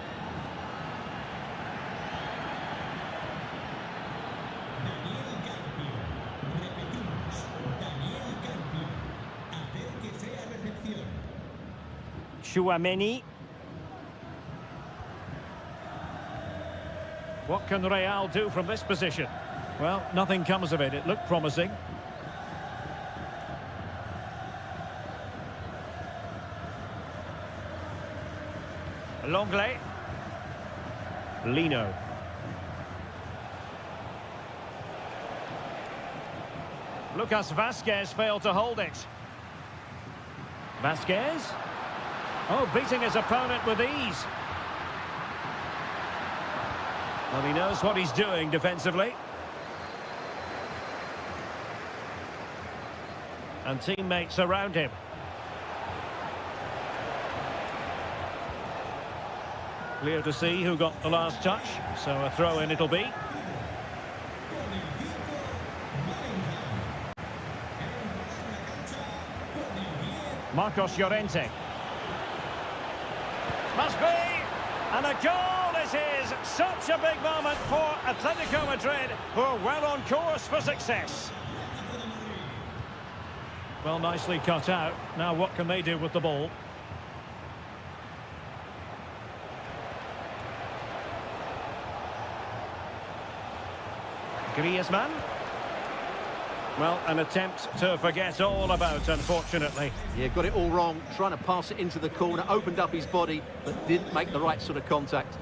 Tchouameni. What can Real do from this position? Well, nothing comes of it. It looked promising. Longley. Lino. Lucas Vazquez failed to hold it. Vazquez. Oh, beating his opponent with ease. Well, he knows what he's doing defensively. And teammates around him. Clear to see who got the last touch, so a throw-in it'll be. Marcos Llorente. Must be! And a goal it is! Such a big moment for Atletico Madrid, who are well on course for success. Well, nicely cut out. Now what can they do with the ball? Griezmann. Well, an attempt to forget all about, unfortunately. Yeah, got it all wrong. Trying to pass it into the corner, opened up his body, but didn't make the right sort of contact.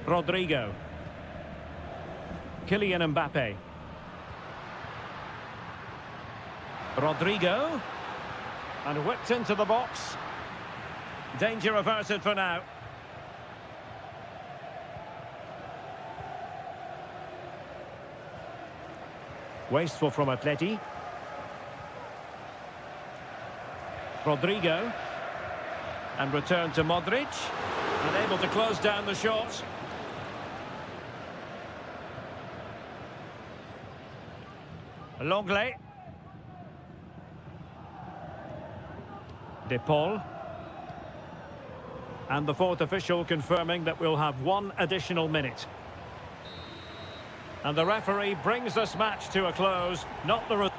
Rodrigo. Kylian Mbappe. Rodrigo. And whipped into the box. Danger averted for now. Wasteful from Atleti. Rodrigo. And return to Modric. Unable to close down the shot. Longley. De Paul. And the fourth official confirming that we'll have 1 additional minute. And the referee brings this match to a close, not the...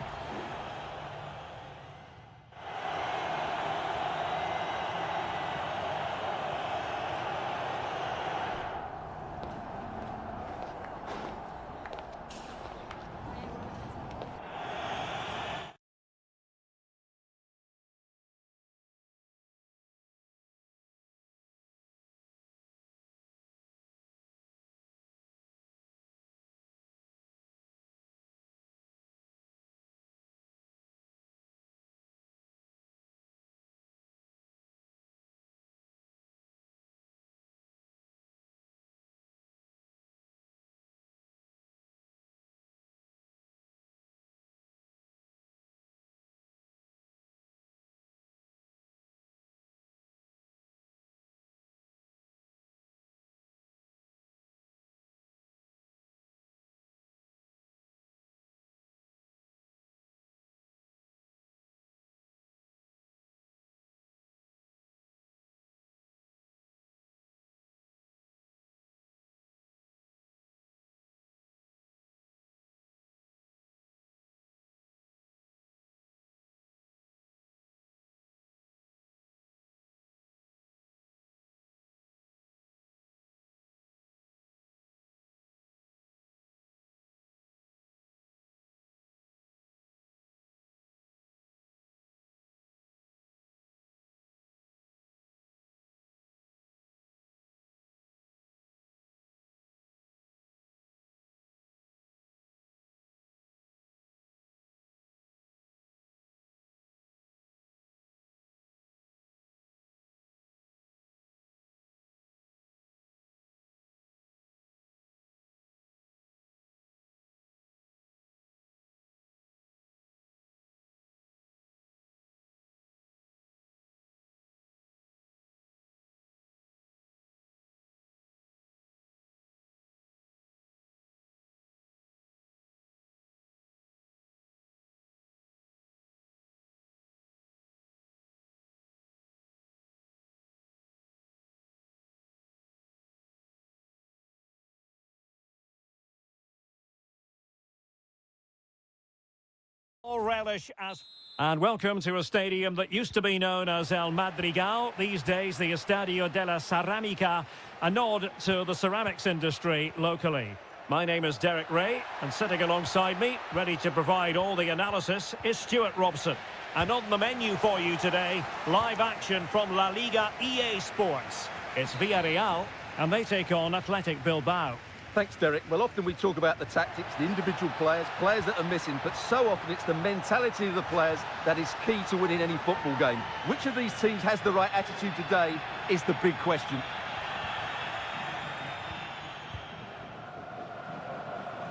All relish as... And welcome to a stadium that used to be known as El Madrigal, these days the Estadio de la Ceramica, a nod to the ceramics industry locally. My name is Derek Ray, and sitting alongside me, ready to provide all the analysis, is Stuart Robson. And on the menu for you today, live action from La Liga EA Sports. It's Villarreal, and they take on Athletic Bilbao. Thanks, Derek. Well, often we talk about the tactics, the individual players that are missing, but so often it's the mentality of the players that is key to winning any football game. Which of these teams has the right attitude today is the big question.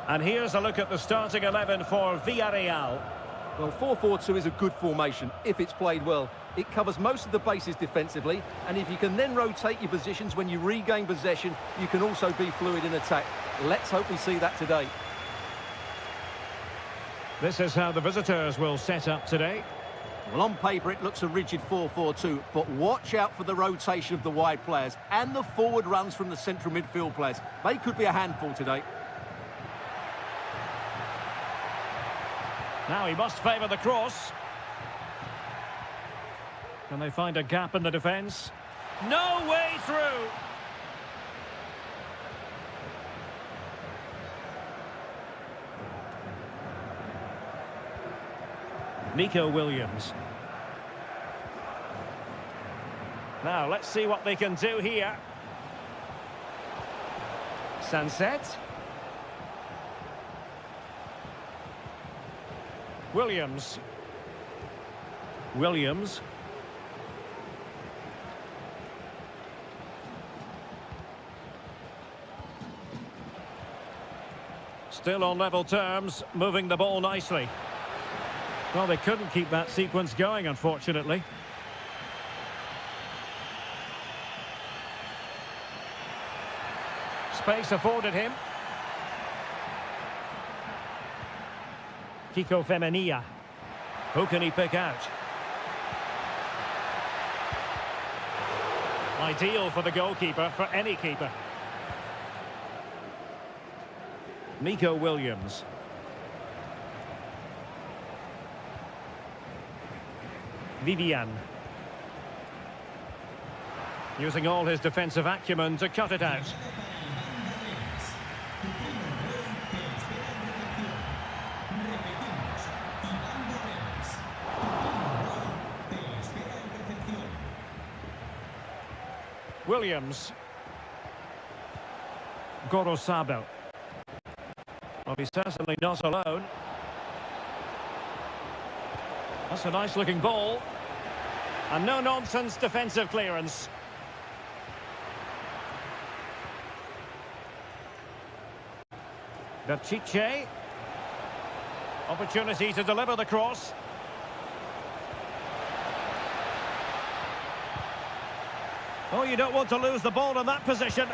And here's a look at the starting 11 for Villarreal. Well, 4-4-2 is a good formation if it's played well. It covers most of the bases defensively, and if you can then rotate your positions when you regain possession, you can also be fluid in attack. Let's hope we see that today. This is how the visitors will set up today. Well, on paper, it looks a rigid 4-4-2, but watch out for the rotation of the wide players and the forward runs from the central midfield players. They could be a handful today. Now he must favour the cross. Can they find a gap in the defence? No way through! Nico Williams. Now, let's see what they can do here. Sunset. Williams. Still on level terms, moving the ball nicely. Well, they couldn't keep that sequence going, unfortunately. Space afforded him. Kiko Femenia. Who can he pick out? Ideal for the goalkeeper, for any keeper. Nico Williams. Vivian. Using all his defensive acumen to cut it out. Williams. Gorosabel. Well, he's certainly not alone. That's a nice-looking ball. And no-nonsense defensive clearance. Berchiche. Opportunity to deliver the cross. Oh, you don't want to lose the ball in that position.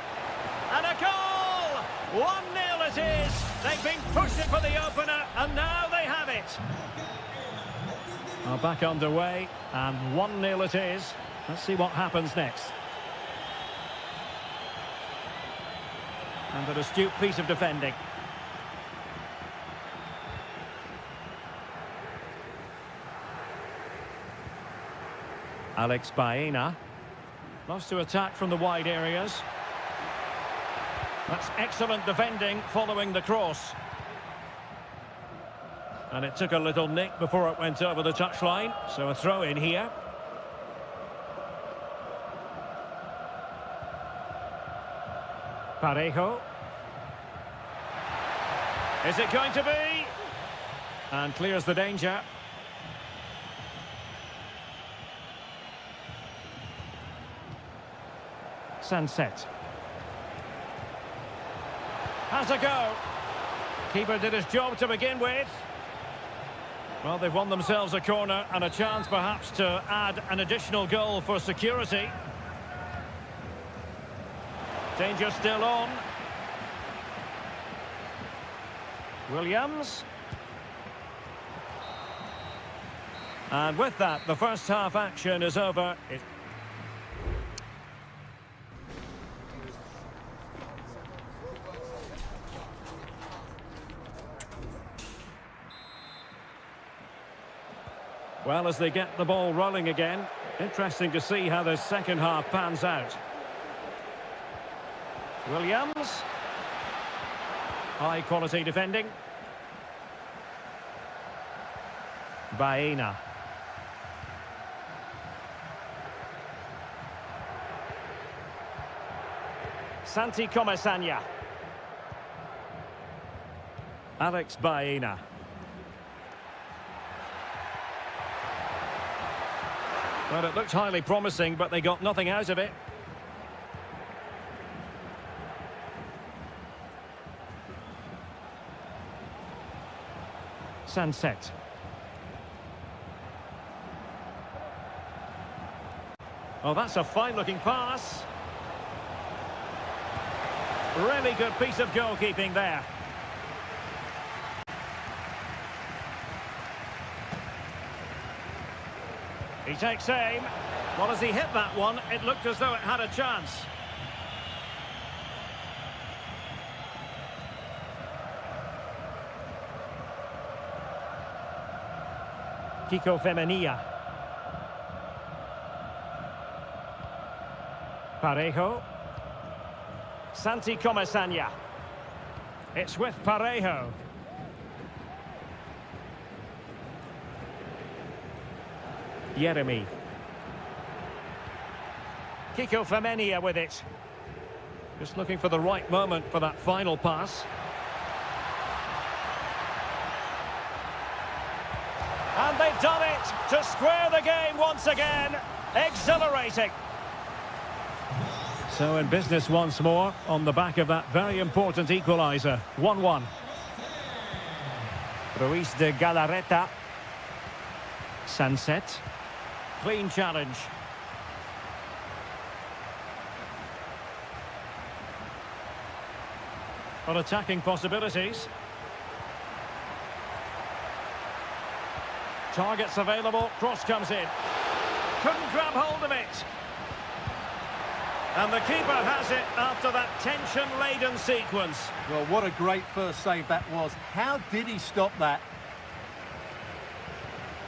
And a goal! 1-0 it is. They've been pushing for the opener, and now they have it. Well, back underway, and 1-0 it is. Let's see what happens next. And an astute piece of defending. Alex Baena. Loves to attack from the wide areas. That's excellent defending following the cross. And it took a little nick before it went over the touchline, so a throw in here. Parejo. Is it going to be? And clears the danger. Sunset. Has a go. Keeper did his job to begin with. Well, they've won themselves a corner and a chance perhaps to add an additional goal for security. Danger still on. Williams. And with that, the first half action is over. Well, as they get the ball rolling again, interesting to see how the second half pans out. Williams. High quality defending. Baena. Santi Comesaña. Alex Baena. Well, it looked highly promising, but they got nothing out of it. Sunset. Oh, that's a fine-looking pass. Really good piece of goalkeeping there. He takes aim. Well, as he hit that one, it looked as though it had a chance. Kiko Femenia. Parejo. Santi Comesaña. It's with Parejo. Jeremy. Kiko Femenia with it. Just looking for the right moment for that final pass. And they've done it to square the game once again. Exhilarating. So in business once more on the back of that very important equaliser. 1-1. Ruiz de Galarreta. Sunset. Clean challenge. On attacking possibilities. Targets available, cross comes in. Couldn't grab hold of it. And the keeper has it after that tension-laden sequence. Well, what a great first save that was. How did he stop that?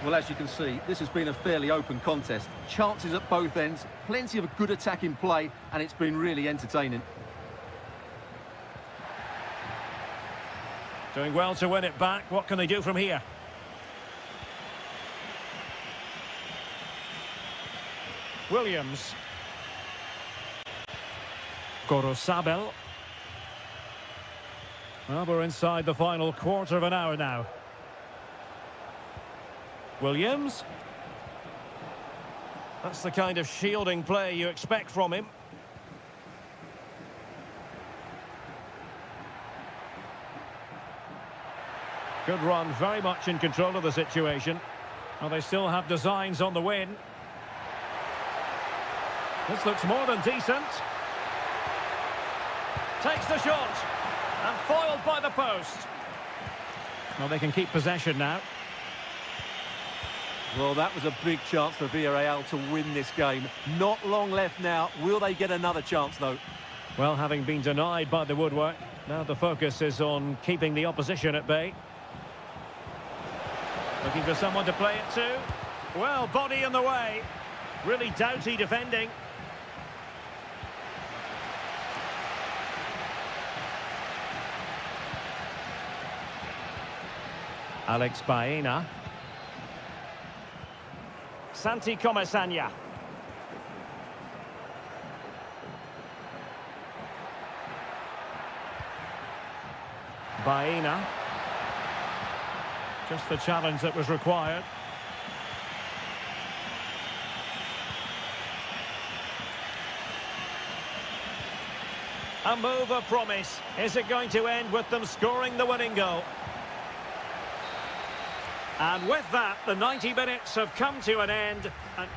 Well, as you can see, this has been a fairly open contest. Chances at both ends, plenty of good attacking play, and it's been really entertaining. Doing well to win it back. What can they do from here? Williams. Gorosabel. Well, we're inside the final quarter of an hour now. Williams. That's the kind of shielding play you expect from him. Good run, very much in control of the situation. Well, they still have designs on the win. This looks more than decent. Takes the shot. And foiled by the post. Well, they can keep possession now. Well, that was a big chance for Villarreal to win this game. Not long left now. Will they get another chance, though? Well, having been denied by the woodwork, now the focus is on keeping the opposition at bay. Looking for someone to play it to. Well, body in the way. Really doughty defending. Alex Baena. Santi Comesaña. Baena. Just the challenge that was required. A move of promise. Is it going to end with them scoring the winning goal? And with that, the 90 minutes have come to an end. And